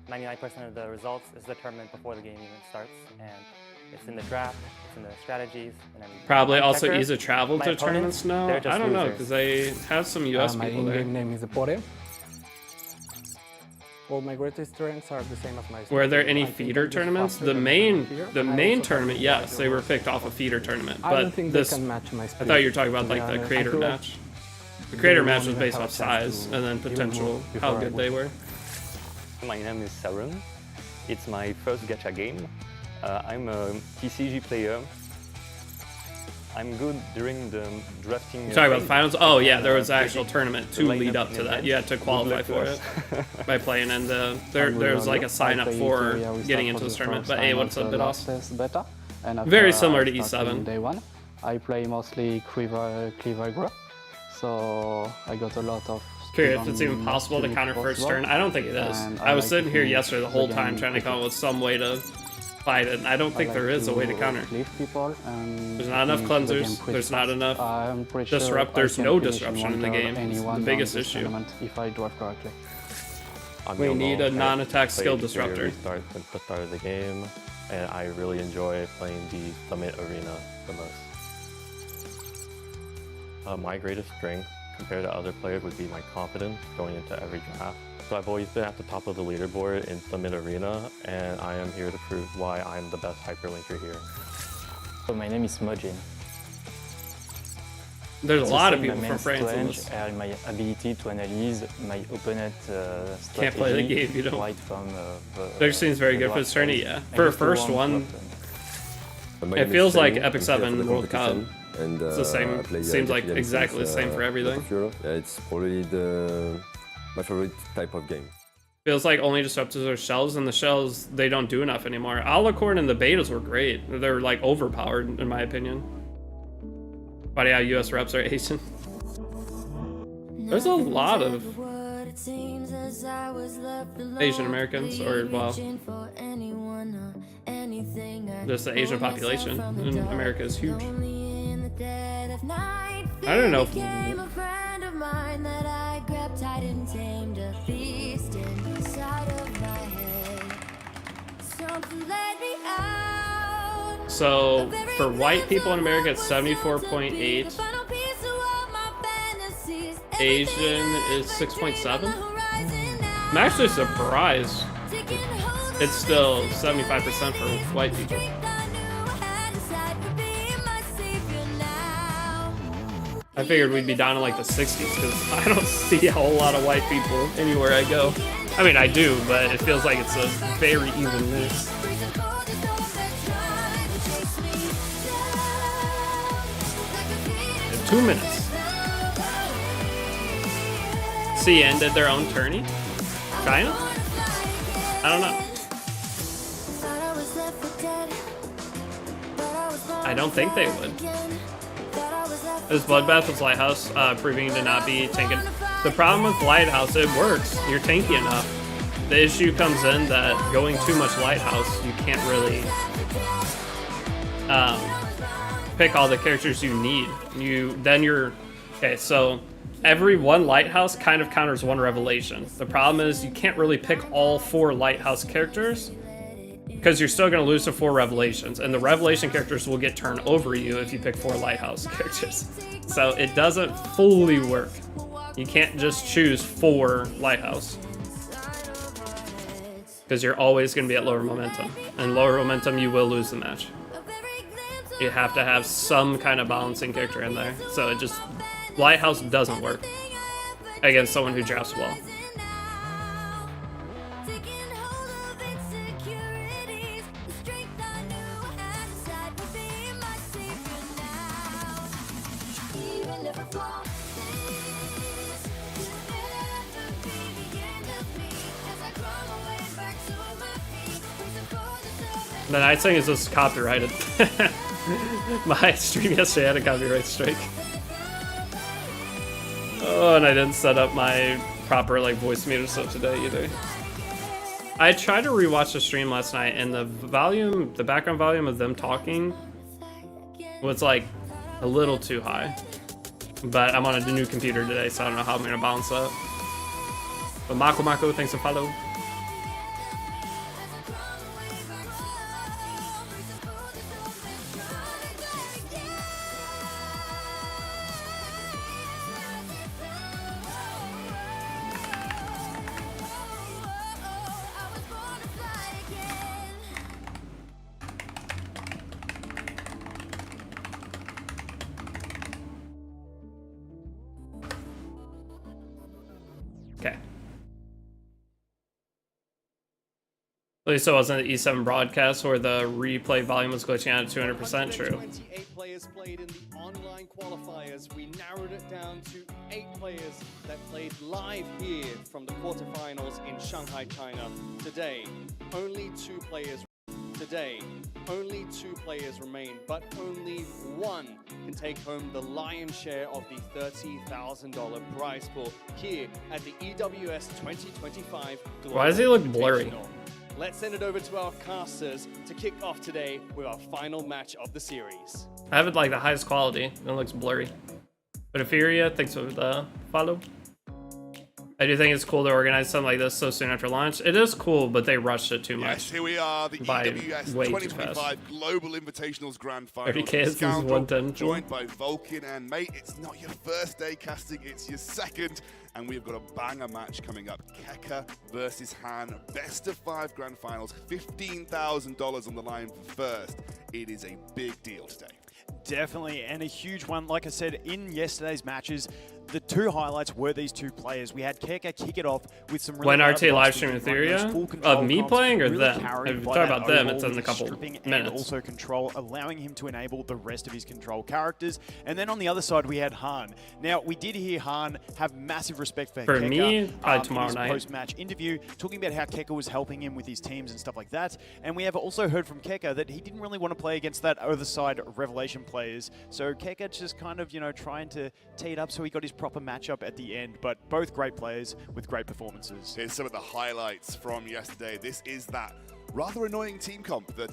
Speaker 8: 99% of the results is determined before the game even starts, and it's in the draft, it's in the strategies, and then
Speaker 1: Probably
Speaker 8: I'm
Speaker 1: also
Speaker 8: Kecker.
Speaker 1: ease of travel
Speaker 8: My
Speaker 1: to
Speaker 8: opponents,
Speaker 1: tournaments now.
Speaker 8: they're just
Speaker 1: I don't know
Speaker 8: losers.
Speaker 1: because they have some US
Speaker 11: My
Speaker 1: people there.
Speaker 11: in-game name is Etheria. Well, my greatest strengths are the same as my.
Speaker 1: Were there any
Speaker 11: I think
Speaker 1: feeder
Speaker 11: I'm just
Speaker 1: tournaments?
Speaker 11: faster
Speaker 1: The
Speaker 11: than
Speaker 1: main
Speaker 11: here,
Speaker 1: the
Speaker 11: and I
Speaker 1: main
Speaker 11: also
Speaker 1: tournament,
Speaker 11: have
Speaker 1: yes, they were picked off a feeder tournament.
Speaker 11: I don't
Speaker 1: But
Speaker 11: think
Speaker 1: this,
Speaker 11: they can match my
Speaker 1: I
Speaker 11: speed.
Speaker 1: thought you were talking about
Speaker 11: to be
Speaker 1: like the
Speaker 11: honest. I
Speaker 1: creator
Speaker 11: feel like
Speaker 1: match. The creator
Speaker 11: they
Speaker 1: match
Speaker 11: won't
Speaker 1: was
Speaker 11: even
Speaker 1: based
Speaker 11: have
Speaker 1: off
Speaker 11: a chance
Speaker 1: size
Speaker 11: to
Speaker 1: and then
Speaker 11: even
Speaker 1: potential
Speaker 11: move
Speaker 1: how
Speaker 11: before I
Speaker 1: good
Speaker 11: would.
Speaker 1: they were.
Speaker 12: My name is Sarun. It's my first gacha game. I'm a TCG player. I'm good during the drafting.
Speaker 1: You're talking about the finals? Oh yeah, there was an actual
Speaker 12: predict
Speaker 1: tournament
Speaker 12: the
Speaker 1: to lead
Speaker 12: lineup
Speaker 1: up
Speaker 12: in
Speaker 1: to that.
Speaker 12: advance.
Speaker 1: You had to qualify
Speaker 12: Good
Speaker 1: for
Speaker 12: luck
Speaker 1: it
Speaker 12: to us.
Speaker 1: by playing, and there was like a sign up for getting into this tournament. But hey, what's up, Bidos?
Speaker 11: Beta, and
Speaker 1: Very
Speaker 11: after
Speaker 1: similar to
Speaker 11: starting
Speaker 1: E7.
Speaker 11: Day one, I play mostly Cleaver Grow, so I got a lot of.
Speaker 1: Curious
Speaker 11: speed
Speaker 1: if it's
Speaker 11: on
Speaker 1: even possible to
Speaker 11: Tunic
Speaker 1: counter
Speaker 11: boss
Speaker 1: first
Speaker 11: wall,
Speaker 1: turn. I don't think it is.
Speaker 11: and
Speaker 1: I was
Speaker 11: like
Speaker 1: sitting
Speaker 11: to
Speaker 1: here
Speaker 11: finish
Speaker 1: yesterday the
Speaker 11: the
Speaker 1: whole
Speaker 11: game
Speaker 1: time trying to come up with some way to fight it, and I don't think
Speaker 11: I
Speaker 1: there
Speaker 11: like
Speaker 1: is a way to counter.
Speaker 11: Leave people and
Speaker 1: There's not enough
Speaker 11: finish the game
Speaker 1: cleansers,
Speaker 11: pretty
Speaker 1: there's not
Speaker 11: fast.
Speaker 1: enough
Speaker 11: I'm pretty sure
Speaker 1: disrupt.
Speaker 11: I
Speaker 1: There's
Speaker 11: can
Speaker 1: no
Speaker 11: finish
Speaker 1: disruption in the
Speaker 11: one
Speaker 1: game.
Speaker 11: turn
Speaker 1: It's
Speaker 11: anyone
Speaker 1: the
Speaker 11: on
Speaker 1: biggest
Speaker 11: this
Speaker 1: issue.
Speaker 11: tournament if I draft correctly.
Speaker 1: We need a non-attack skill disruptor.
Speaker 12: Restart at the start of the game, and I really enjoy playing the Summit Arena the most. My greatest strength compared to other players would be my confidence going into every draft. So I've always been at the top of the leaderboard in Summit Arena, and I am here to prove why I'm the best hyperlinker here.
Speaker 8: So my name is Mojin.
Speaker 1: There's a lot of
Speaker 8: My
Speaker 1: people
Speaker 8: main
Speaker 1: from France in
Speaker 8: strength
Speaker 1: this.
Speaker 8: are my ability to analyze my opponent strategy.
Speaker 1: Can't play the game, you don't.
Speaker 8: Right from the.
Speaker 1: There seems very good for this tourney, yeah. For a first one, it feels like Epic 7 World Cup.
Speaker 13: And
Speaker 1: It's the same. Seems like exactly the same for everything.
Speaker 13: Yeah, it's probably my favorite type of game.
Speaker 1: Feels like only disruptors are shells, and the shells, they don't do enough anymore. Alicorn and the betas were great. They're like overpowered, in my opinion. But yeah, US reps are Asian. There's a lot of Asian Americans, or well, just the Asian population in America is huge. I don't know if So for white people in America, it's 74.8. Asian is 6.7. I'm actually surprised it's still 75% for white people. I figured we'd be down in like the 60s because I don't see a whole lot of white people anywhere I go. I mean, I do, but it feels like it's a very even mix. In 2 minutes. CN did their own tourney? China? I don't know. I don't think they would. This Bloodbath was Lighthouse, proving to not be tanky. The problem with Lighthouse, it works. You're tanky enough. The issue comes in that going too much Lighthouse, you can't really pick all the characters you need. Okay, so every one Lighthouse kind of counters one Revelation. The problem is you can't really pick all 4 Lighthouse characters because you're still going to lose to 4 Revelations, and the Revelation characters will get turned over you if you pick 4 Lighthouse characters. So it doesn't fully work. You can't just choose 4 Lighthouse because you're always going to be at lower momentum, and lower momentum you will lose the match. You have to have some kind of balancing character in there. So it just, Lighthouse doesn't work against someone who drafts well. The nice thing is this is copyrighted. My stream yesterday had a copyright strike. Oh, and I didn't set up my proper like voice meter stuff today either. I tried to rewatch the stream last night, and the volume, the background volume of them talking was like a little too high. But I'm on a new computer today, so I don't know how I'm gonna balance that. But Mako, thanks for follow. Okay. At least it wasn't the E7 broadcast where the replay volume was glitching out at 200%. True.
Speaker 14: 28 players played in the online qualifiers. We narrowed it down to 8 players that played live here from the quarterfinals in Shanghai, China. Today, only 2 players. Only 2 players remain, but only 1 can take home the lion's share of the $30,000 prize pool here at the EWS 2025 Global
Speaker 1: Why does he look blurry?
Speaker 14: Invitational. Let's send it over to our casters to kick off today with our final match of the series.
Speaker 1: I have it like the highest quality, and it looks blurry. But Etheria, thanks for the follow. I do think it's cool to organize something like this so soon after launch. It is cool, but they rushed it too much.
Speaker 15: Yes, here we are, the EWS 2025 Global Invitationals Grand Finals.
Speaker 1: 30K is 110.
Speaker 15: Joined by Vulcan, and mate, it's not your first day casting, it's your second. And we've got a banger match coming up. Keka versus Han, best of 5 Grand Finals, $15,000 on the line for first. It is a big deal today.
Speaker 16: Definitely, and a huge one. Like I said, in yesterday's matches, the 2 highlights were these 2 players. We had Keka kick it off with some really
Speaker 1: when RT live stream Etheria? Of me playing or
Speaker 16: really
Speaker 1: them? If you talk about them, it's in a couple minutes.
Speaker 16: And also control, allowing him to enable the rest of his control characters. And then on the other side, we had Han. Now, we did hear Han have massive respect for Keka.
Speaker 1: Me, probably tomorrow
Speaker 16: in his
Speaker 1: night.
Speaker 16: Post-match interview, talking about how Keka was helping him with his teams and stuff like that. And we have also heard from Keka that he didn't really want to play against that other side Revelation players. So Keka just kind of, trying to tee it up so he got his proper matchup at the end, but both great players with great performances.
Speaker 15: Here's some of the highlights from yesterday. This is that rather annoying team comp that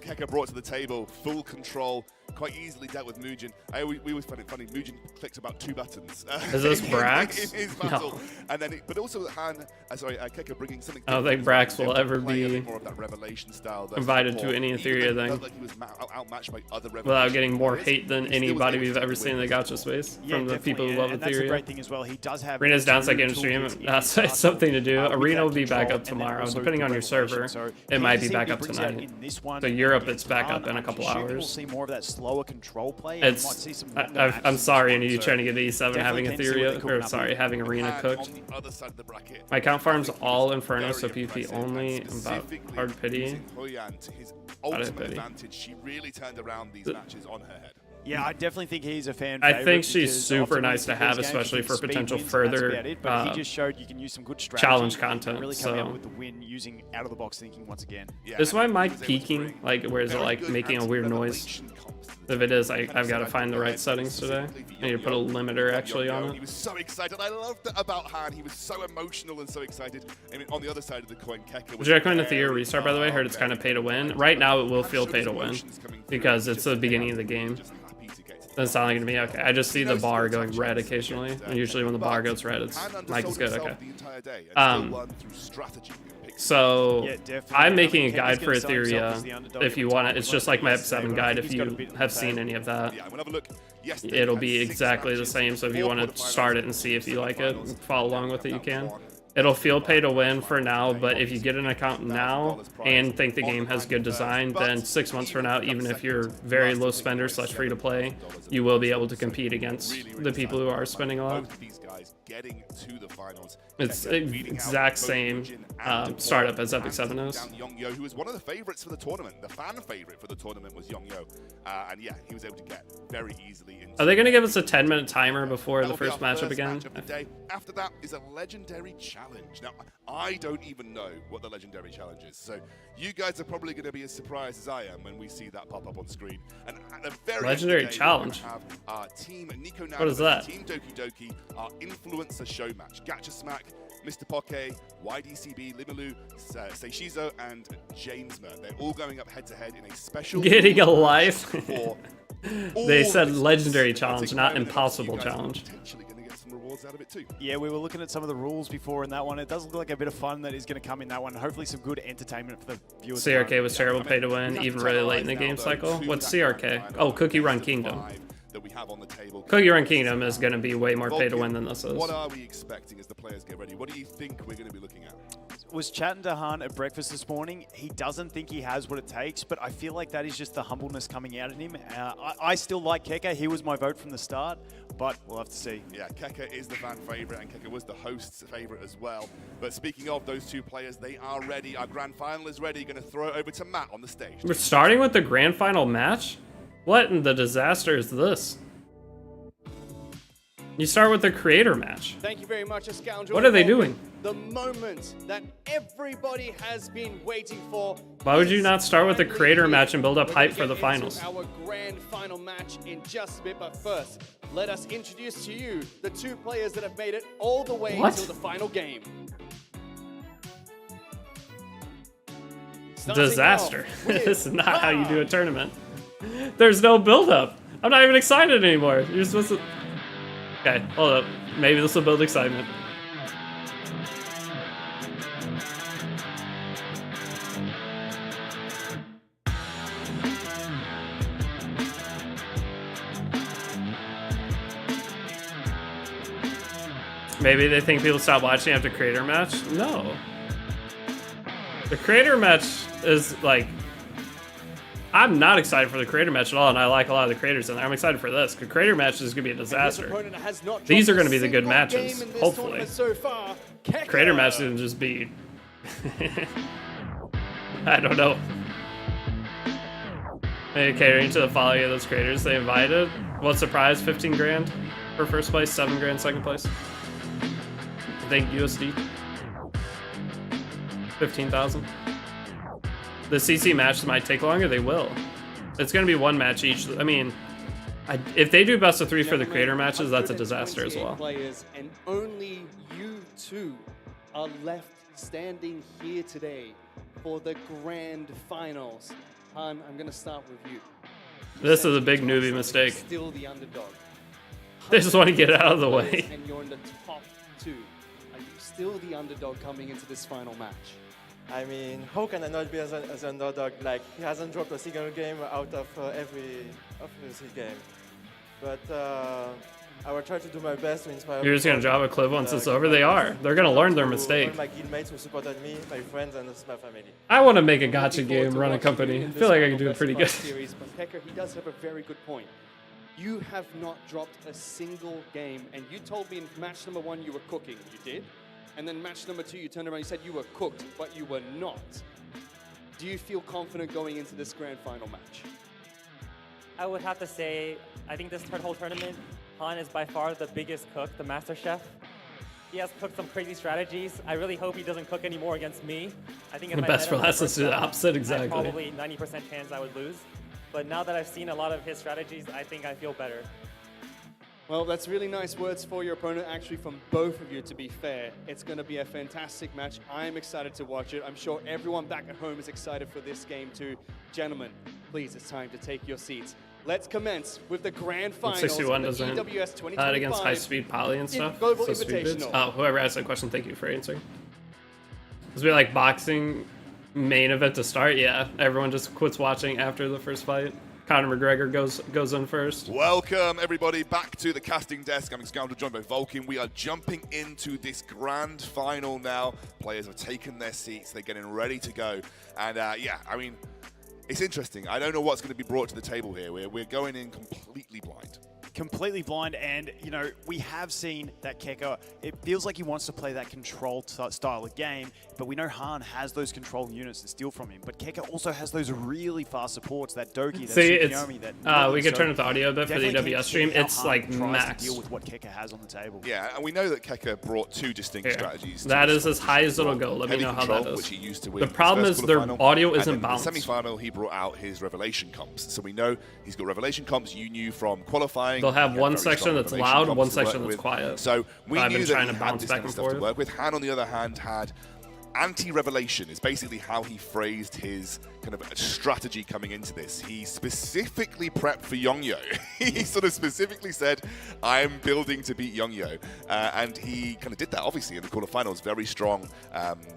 Speaker 15: Keka brought to the table. Full control, quite easily dealt with Mugen. We always find it funny. Mugen clicks about 2 buttons.
Speaker 1: Is this Brax?
Speaker 15: In his battle.
Speaker 1: No.
Speaker 15: And then, but also Keka bringing something.
Speaker 1: I don't think Brax will ever be
Speaker 15: more of that revelation style
Speaker 1: invited to any Etheria thing
Speaker 15: like he was outmatched by other
Speaker 1: without getting more hate than anybody we've ever seen in the gacha space from the people who love
Speaker 16: and that's a
Speaker 1: Etheria.
Speaker 16: great thing as well. He does have
Speaker 1: Arena's downside game
Speaker 16: two
Speaker 1: stream.
Speaker 16: toolkits in
Speaker 1: That's
Speaker 16: his
Speaker 1: something to do.
Speaker 16: arsenal,
Speaker 1: Arena will
Speaker 16: with
Speaker 1: be
Speaker 16: that
Speaker 1: back
Speaker 16: control,
Speaker 1: up
Speaker 16: and then
Speaker 1: tomorrow,
Speaker 16: also
Speaker 1: depending
Speaker 16: the
Speaker 1: on your server.
Speaker 16: revelation. So
Speaker 1: It might be
Speaker 16: anything
Speaker 1: back
Speaker 16: he
Speaker 1: up
Speaker 16: brings out
Speaker 1: tonight.
Speaker 16: in this one
Speaker 1: So Europe,
Speaker 16: against
Speaker 1: it's back
Speaker 16: Han,
Speaker 1: up in a
Speaker 16: I'm
Speaker 1: couple
Speaker 16: assuming
Speaker 1: hours.
Speaker 16: We'll see more of that slower control play. And we might see some longer matches
Speaker 1: I'm
Speaker 16: in
Speaker 1: sorry,
Speaker 16: this
Speaker 1: and
Speaker 16: one,
Speaker 1: you
Speaker 16: so
Speaker 1: trying to get E7 having
Speaker 16: definitely keen to see what they're
Speaker 1: Etheria,
Speaker 16: cooking
Speaker 1: or
Speaker 16: up
Speaker 1: sorry,
Speaker 16: here.
Speaker 1: having Arena cooked.
Speaker 15: On the other side of the bracket,
Speaker 1: My account farm's
Speaker 15: I think
Speaker 1: all
Speaker 15: he's
Speaker 1: Inferno, so
Speaker 15: very
Speaker 1: PvP
Speaker 15: impressive,
Speaker 1: only.
Speaker 15: and
Speaker 1: I'm about
Speaker 15: specifically
Speaker 1: hard pity.
Speaker 15: using Huyan to his ultimate advantage. She really turned around these matches on her head.
Speaker 16: Yeah, I definitely think he's a fan
Speaker 1: I
Speaker 16: favorite.
Speaker 1: think she's
Speaker 16: because
Speaker 1: super
Speaker 16: often
Speaker 1: nice to
Speaker 16: with these
Speaker 1: have,
Speaker 16: games,
Speaker 1: especially
Speaker 16: you think
Speaker 1: for
Speaker 16: speed
Speaker 1: potential
Speaker 16: wins, and that's
Speaker 1: further
Speaker 16: about it, but he just showed you can use some good strategy
Speaker 1: challenge
Speaker 16: and
Speaker 1: content.
Speaker 16: really come out
Speaker 1: So
Speaker 16: with the win using out of the box thinking once again.
Speaker 1: is my mic peaking? Like, where is it like making a weird noise? If it is, I've got to find the right settings today. I need to put a limiter actually on
Speaker 15: He
Speaker 1: it.
Speaker 15: was so excited. I loved it about Han. He was so emotional and so excited. I mean, on the other side of the coin, Keka was
Speaker 1: Would you recommend the Etheria restart, by the way? Heard it's kind of pay to win. Right now, it will feel pay to win because it's the beginning of the game. Doesn't sound like it to me. Okay, I just see the bar going red occasionally, and usually when the bar goes red, it's mic is good. Okay. So I'm making a guide for Etheria. If you want it, it's just like my F7 guide. If you have seen any of that, it'll be exactly the same. So if you want to start it and see if you like it, follow along with it, you can. It'll feel pay to win for now, but if you get an account now and think the game has good design, then 6 months from now, even if you're very low spender / free to play, you will be able to compete against the people who are spending a lot.
Speaker 15: Getting to the finals.
Speaker 1: It's exact same startup as Epic 7 is.
Speaker 15: Yongyo, who was one of the favorites for the tournament. The fan favorite for the tournament was Yongyo. And yeah, he was able to get very easily into.
Speaker 1: Are they going to give us a 10-minute timer before the first matchup again?
Speaker 15: Matchup of the day. After that is a legendary challenge. Now, I don't even know what the legendary challenge is. So you guys are probably going to be as surprised as I am when we see that pop up on screen. And at the very
Speaker 1: legendary
Speaker 15: end of the day,
Speaker 1: challenge.
Speaker 15: we have our team Nico
Speaker 1: What is that?
Speaker 15: Team Doki Doki, our influencer show match. Gacha Smack, Mr. Poke, YDCB, Limalu, Seishizo, and James Mer. They're all going up head to head in a special.
Speaker 1: Getting a life.
Speaker 15: for
Speaker 1: They said
Speaker 15: all
Speaker 1: legendary
Speaker 15: this
Speaker 1: challenge, not impossible challenge.
Speaker 15: Potentially going to get some rewards out of it too.
Speaker 16: Yeah, we were looking at some of the rules before in that one. It does look like a bit of fun that is going to come in that one. Hopefully some good entertainment for the viewers.
Speaker 1: CRK was terrible pay to win, even really late in the game cycle. What's CRK? Oh, Cookie Run Kingdom.
Speaker 15: That we have on the table.
Speaker 1: Cookie Run Kingdom is going to be way more pay to win than this is.
Speaker 15: What are we expecting as the players get ready? What do you think we're going to be looking at?
Speaker 16: Was chatting to Han at breakfast this morning. He doesn't think he has what it takes, but I feel like that is just the humbleness coming out in him. I still like Keka. He was my vote from the start, but we'll have to see.
Speaker 15: Yeah, Keka is the fan favorite, and Keka was the host's favorite as well. But speaking of those two players, they are ready. Our grand final is ready. Going to throw it over to Matt on the stage.
Speaker 1: We're starting with the grand final match? What in the disaster is this? You start with the creator match.
Speaker 14: Thank you very much, Scoundrel.
Speaker 1: What are they doing?
Speaker 14: The moment that everybody has been waiting for.
Speaker 1: Why would you not start with the creator match and build up hype for the finals?
Speaker 14: Our grand final match in just a bit, but first, let us introduce to you the two players that have made it all the way to the final game.
Speaker 1: Disaster. This is not how you do a tournament. There's no build-up. I'm not even excited anymore. You're supposed to... Okay, hold up. Maybe this will build excitement. Maybe they think people stop watching after creator match? No. The creator match is like... I'm not excited for the creator match at all, and I like a lot of the creators in there. I'm excited for this. The creator match is going to be a disaster. These are going to be the good matches, hopefully.
Speaker 14: So far,
Speaker 1: creator match is going to just be... I don't know. Maybe catering to the following of those creators they invited. What surprise? 15 grand for first place, 7 grand second place. I think USD. 15,000. The CC matches might take longer. They will. It's going to be one match each. I mean, if they do best of 3 for the creator matches, that's a disaster as well.
Speaker 14: Players, and only you two are left standing here today for the grand finals. Han, I'm going to start with you.
Speaker 1: This is a big newbie mistake.
Speaker 14: Still the underdog.
Speaker 1: They just want to get out of the way.
Speaker 14: And you're in the top 2. Are you still the underdog coming into this final match?
Speaker 17: I mean, how can I not be as an underdog? Like, he hasn't dropped a single game out of every game. But I will try to do my best to inspire.
Speaker 1: You're just gonna drop a clip once it's over. They are. They're gonna learn their mistake.
Speaker 17: All my guildmates who supported me, my friends, and my family.
Speaker 1: I want to make a gacha game, run a company. I feel like I can do it pretty good.
Speaker 14: Series, but Keka, he does have a very good point. You have not dropped a single game, and you told me in match number 1 you were cooking. You did. And then match number 2, you turned around and said you were cooked, but you were not. Do you feel confident going into this grand final match?
Speaker 8: I would have to say, I think this whole tournament, Han is by far the biggest cook, the master chef. He has cooked some crazy strategies. I really hope he doesn't cook anymore against me. I think
Speaker 1: The best for last is the opposite, exactly.
Speaker 8: Probably 90% chance I would lose. But now that I've seen a lot of his strategies, I think I feel better.
Speaker 14: Well, that's really nice words for your opponent, actually, from both of you, to be fair. It's going to be a fantastic match. I'm excited to watch it. I'm sure everyone back at home is excited for this game too. Gentlemen, please, it's time to take your seats. Let's commence with the grand finals
Speaker 1: 61
Speaker 14: of the
Speaker 1: doesn't
Speaker 14: EWS 2025
Speaker 1: add against high-speed poly and stuff.
Speaker 14: Global
Speaker 1: So stupid.
Speaker 14: Invitational.
Speaker 1: Oh, whoever asked that question, thank you for answering. This will be like boxing main event to start. Yeah, everyone just quits watching after the first fight. Conor McGregor goes in first.
Speaker 15: Welcome, everybody, back to the casting desk. I'm Scoundrel, joined by Vulcan. We are jumping into this grand final now. Players have taken their seats. They're getting ready to go. And, yeah, I mean, it's interesting. I don't know what's going to be brought to the table here. We're going in completely blind.
Speaker 16: Completely blind, and you know, we have seen that Keka, it feels like he wants to play that control style of game, but we know Han has those control units to steal from him, but Keka also has those really fast supports, that Doki, that
Speaker 1: See, it's,
Speaker 16: Tsukuyomi, that
Speaker 1: we could turn up the audio a bit for the EWS stream. It's like max.
Speaker 16: To deal with what Keka has on the table.
Speaker 15: Yeah, and we know that Keka brought 2 distinct strategies.
Speaker 1: That is as high as it'll go. Let me
Speaker 15: Heavy
Speaker 1: know how
Speaker 15: control,
Speaker 1: that is.
Speaker 15: which he used to win
Speaker 1: The problem
Speaker 15: his
Speaker 1: is
Speaker 15: first
Speaker 1: their
Speaker 15: quarterfinal,
Speaker 1: audio
Speaker 15: and
Speaker 1: isn't
Speaker 15: then
Speaker 1: balanced.
Speaker 15: In the semi-final, he brought out his revelation comps. So we know he's got revelation comps. You knew from qualifying.
Speaker 1: They'll have
Speaker 15: he had
Speaker 1: one
Speaker 15: very
Speaker 1: section
Speaker 15: strong
Speaker 1: that's
Speaker 15: revelation
Speaker 1: loud,
Speaker 15: comps
Speaker 1: one
Speaker 15: to
Speaker 1: section
Speaker 15: work
Speaker 1: that's
Speaker 15: with.
Speaker 1: quiet.
Speaker 15: So we
Speaker 1: I've
Speaker 15: knew
Speaker 1: been
Speaker 15: that
Speaker 1: trying
Speaker 15: he
Speaker 1: to
Speaker 15: had
Speaker 1: bounce
Speaker 15: this
Speaker 1: back
Speaker 15: kind of
Speaker 1: and
Speaker 15: stuff to
Speaker 1: forth.
Speaker 15: work with. Han, on the other hand, had anti-revelation is basically how he phrased his kind of strategy coming into this. He specifically prepped for Yongyo. He sort of specifically said, I'm building to beat Yongyo. And he kind of did that, obviously, in the quarterfinals. Very strong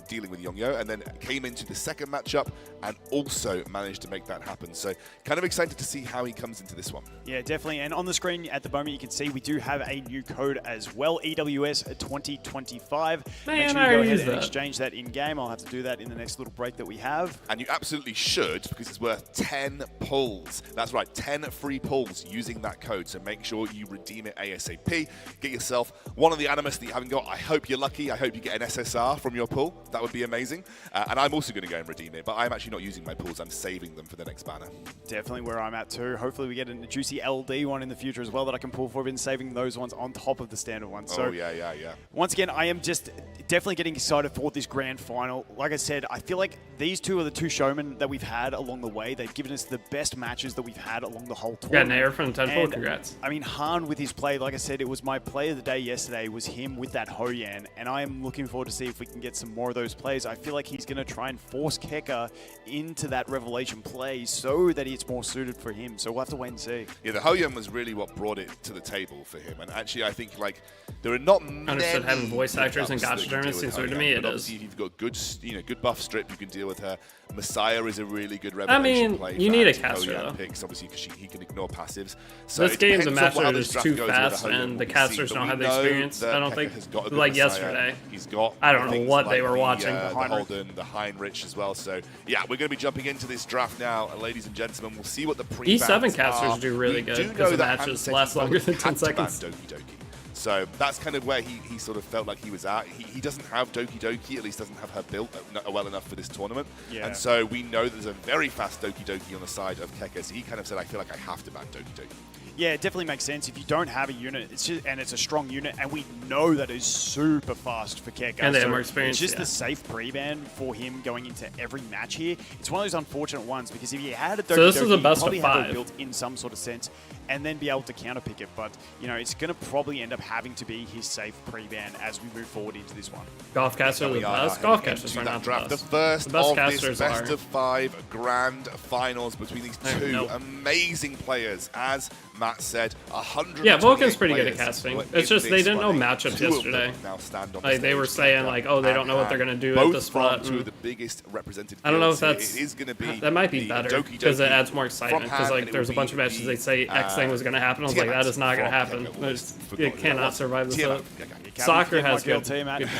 Speaker 15: dealing with Yongyo. And then came into the second matchup and also managed to make that happen. So kind of excited to see how he comes into this one.
Speaker 16: Yeah, definitely. And on the screen at the moment, you can see we do have a new code as well, EWS 2025.
Speaker 1: Man,
Speaker 16: Make sure
Speaker 1: I
Speaker 16: you go
Speaker 1: already
Speaker 16: ahead
Speaker 1: used
Speaker 16: and
Speaker 1: that.
Speaker 16: exchange that in-game. I'll have to do that in the next little break that we have.
Speaker 15: And you absolutely should, because it's worth 10 pulls. That's right, 10 free pulls using that code. So make sure you redeem it ASAP. Get yourself one of the Animus that you haven't got. I hope you're lucky. I hope you get an SSR from your pull. That would be amazing. And I'm also going to go and redeem it, but I'm actually not using my pulls. I'm saving them for the next banner.
Speaker 16: Definitely where I'm at too. Hopefully we get a juicy LD one in the future as well that I can pull for. I've been saving those ones on top of the standard ones. So
Speaker 15: Oh, yeah.
Speaker 16: once again, I am just definitely getting excited for this grand final. Like I said, I feel like these two are the 2 showmen that we've had along the way. They've given us the best matches that we've had along the whole tournament.
Speaker 1: Nair from Tenfold,
Speaker 16: And,
Speaker 1: congrats.
Speaker 16: I mean, Han with his play, like I said, it was my play of the day yesterday, was him with that Hoyan, and I am looking forward to see if we can get some more of those plays. I feel like he's going to try and force Keka into that revelation play so that it's more suited for him. So we'll have to wait and see.
Speaker 15: Yeah, the Hoyan was really what brought it to the table for him. And actually, I think, like, there are not many
Speaker 1: Understood having voice actors and
Speaker 15: pickups
Speaker 1: gacha
Speaker 15: that you can
Speaker 1: tournaments
Speaker 15: deal with
Speaker 1: seems weird to
Speaker 15: Hoyan,
Speaker 1: me.
Speaker 15: but
Speaker 1: It
Speaker 15: obviously,
Speaker 1: is.
Speaker 15: if you've got good, good buff strip, you can deal with her. Messiah is a really good
Speaker 1: I
Speaker 15: revelation
Speaker 1: mean,
Speaker 15: play.
Speaker 1: you
Speaker 15: for
Speaker 1: need a
Speaker 15: anti-Hoyan
Speaker 1: caster, though.
Speaker 15: Picks, obviously, because he can ignore passives. So
Speaker 1: This
Speaker 15: it
Speaker 1: game's a
Speaker 15: depends on
Speaker 1: master
Speaker 15: how the
Speaker 1: is
Speaker 15: draft
Speaker 1: too
Speaker 15: goes with the
Speaker 1: fast,
Speaker 15: Hoyan,
Speaker 1: and
Speaker 15: we'll
Speaker 1: the
Speaker 15: see.
Speaker 1: casters
Speaker 15: But
Speaker 1: don't
Speaker 15: we
Speaker 1: have the
Speaker 15: know
Speaker 1: experience.
Speaker 15: that
Speaker 1: I don't
Speaker 15: Keka
Speaker 1: think,
Speaker 15: has got a good
Speaker 1: like
Speaker 15: Messiah.
Speaker 1: yesterday.
Speaker 15: He's got
Speaker 1: I don't know
Speaker 15: things
Speaker 1: what they
Speaker 15: like
Speaker 1: were
Speaker 15: the,
Speaker 1: watching.
Speaker 15: the Holden, the Heinrich as well. So yeah, we're going to be jumping into this draft now, ladies and gentlemen. We'll see what the pre-bans
Speaker 1: E7 casters
Speaker 15: are.
Speaker 1: do really
Speaker 15: We
Speaker 1: good
Speaker 15: do
Speaker 1: because
Speaker 15: know
Speaker 1: the
Speaker 15: that
Speaker 1: matches
Speaker 15: Han
Speaker 1: last
Speaker 15: said he
Speaker 1: longer than
Speaker 15: had
Speaker 1: 10
Speaker 15: to ban
Speaker 1: seconds.
Speaker 15: Doki Doki. So that's kind of where he sort of felt like he was at. He doesn't have Doki Doki, at least doesn't have her built well enough for this tournament.
Speaker 16: Yeah.
Speaker 15: And so we know there's a very fast Doki Doki on the side of Keka. So he kind of said, I feel like I have to ban Doki Doki.
Speaker 16: Yeah, it definitely makes sense. If you don't have a unit, and it's a strong unit, and we know that it's super fast for Keka.
Speaker 1: And they have
Speaker 16: so
Speaker 1: more experience,
Speaker 16: It's just
Speaker 1: yeah.
Speaker 16: the safe pre-ban for him going into every match here. It's one of those unfortunate ones, because if he had a Doki
Speaker 1: So this is a
Speaker 16: Doki,
Speaker 1: best
Speaker 16: he'd
Speaker 1: of
Speaker 16: probably have
Speaker 1: 5.
Speaker 16: it built in some sort of sense, and then be able to counterpick it. But, you know, it's going to probably end up having to be his safe pre-ban as we move forward into this one.
Speaker 1: Golf casters are the best. Golf casters are not the best.
Speaker 15: The first
Speaker 1: the best
Speaker 15: of
Speaker 1: casters
Speaker 15: this best
Speaker 1: are.
Speaker 15: of 5 grand finals between these two amazing players. As Matt said, 100.
Speaker 1: Yeah, Vulcan's pretty good at casting. It's just they didn't know matchups yesterday.
Speaker 15: Now stand on
Speaker 1: like they were saying, like, oh, they don't know what they're gonna do at the spot.
Speaker 15: Two of the biggest represented.
Speaker 1: I don't know if that's.
Speaker 15: It is going to be.
Speaker 1: That might be better because it adds more excitement. Because like there's a bunch of matches they say X thing was gonna happen. I was like, that is not gonna happen. It cannot survive this. Soccer has good.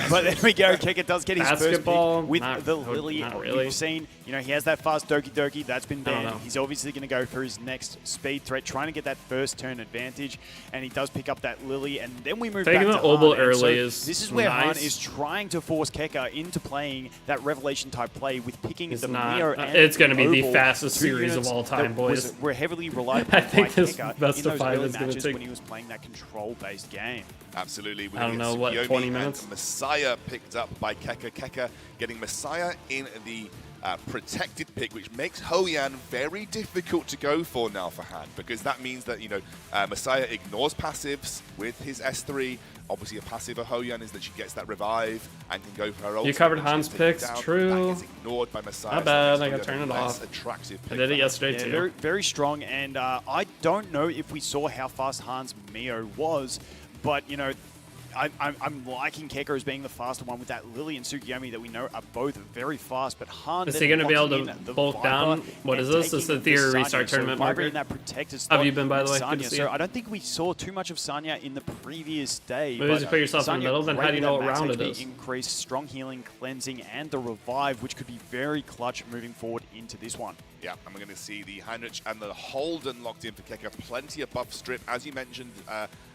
Speaker 16: But there we go. Keka does get his
Speaker 1: basketball
Speaker 16: first pick with the Lily.
Speaker 1: Not really.
Speaker 16: You've seen, you know, he has that fast Doki Doki. That's been banned. He's obviously going to go for his next speed threat, trying to get that first turn advantage. And he does pick up that Lily. And then we move back to
Speaker 1: the Obel
Speaker 16: Han.
Speaker 1: early
Speaker 16: is this is where Han is trying to force Keka into playing that Revelation type play with picking the Mio and
Speaker 1: it's going to be the
Speaker 16: Obel,
Speaker 1: fastest
Speaker 16: two
Speaker 1: series of
Speaker 16: units
Speaker 1: all time, boys.
Speaker 16: We're heavily relied
Speaker 1: I
Speaker 16: upon
Speaker 1: think
Speaker 16: by
Speaker 1: this
Speaker 16: Keka
Speaker 1: best
Speaker 16: in
Speaker 1: of
Speaker 16: those
Speaker 1: 5
Speaker 16: early
Speaker 1: is going to
Speaker 16: matches
Speaker 1: take.
Speaker 16: when he was playing that control-based game.
Speaker 15: Absolutely.
Speaker 1: I don't know, what, 20 minutes?
Speaker 15: Messiah picked up by Keka. Keka getting Messiah in the protected pick, which makes Hoyan very difficult to go for now for Han, because that means that, you know, Messiah ignores passives with his S3. Obviously, a passive of Hoyan is that she gets that revive and can go for her ult.
Speaker 1: You covered Han's picks, true.
Speaker 15: That gets ignored by Messiah.
Speaker 1: Not bad, I got to turn it off.
Speaker 15: Attractive
Speaker 1: I did it yesterday too.
Speaker 16: Very, very strong, and I don't know if we saw how fast Han's Mio was, but, you know, I'm liking Keka as being the faster one with that Lily and Tsukiyomi that we know are both very fast, but Han
Speaker 1: is he going to be able to bolt down? What is this? This is the Etheria restart tournament marker. How have you been, by the way? Good to see you.
Speaker 16: I don't think we saw too much of Sanya in the previous day.
Speaker 1: Maybe you put yourself in the middle, then how do you know what round it is?
Speaker 16: Increase, strong healing, cleansing, and the revive, which could be very clutch moving forward into this one.
Speaker 15: Yeah, and we're going to see the Heinrich and the Holden locked in for Keka. Plenty of buff strip. As you mentioned,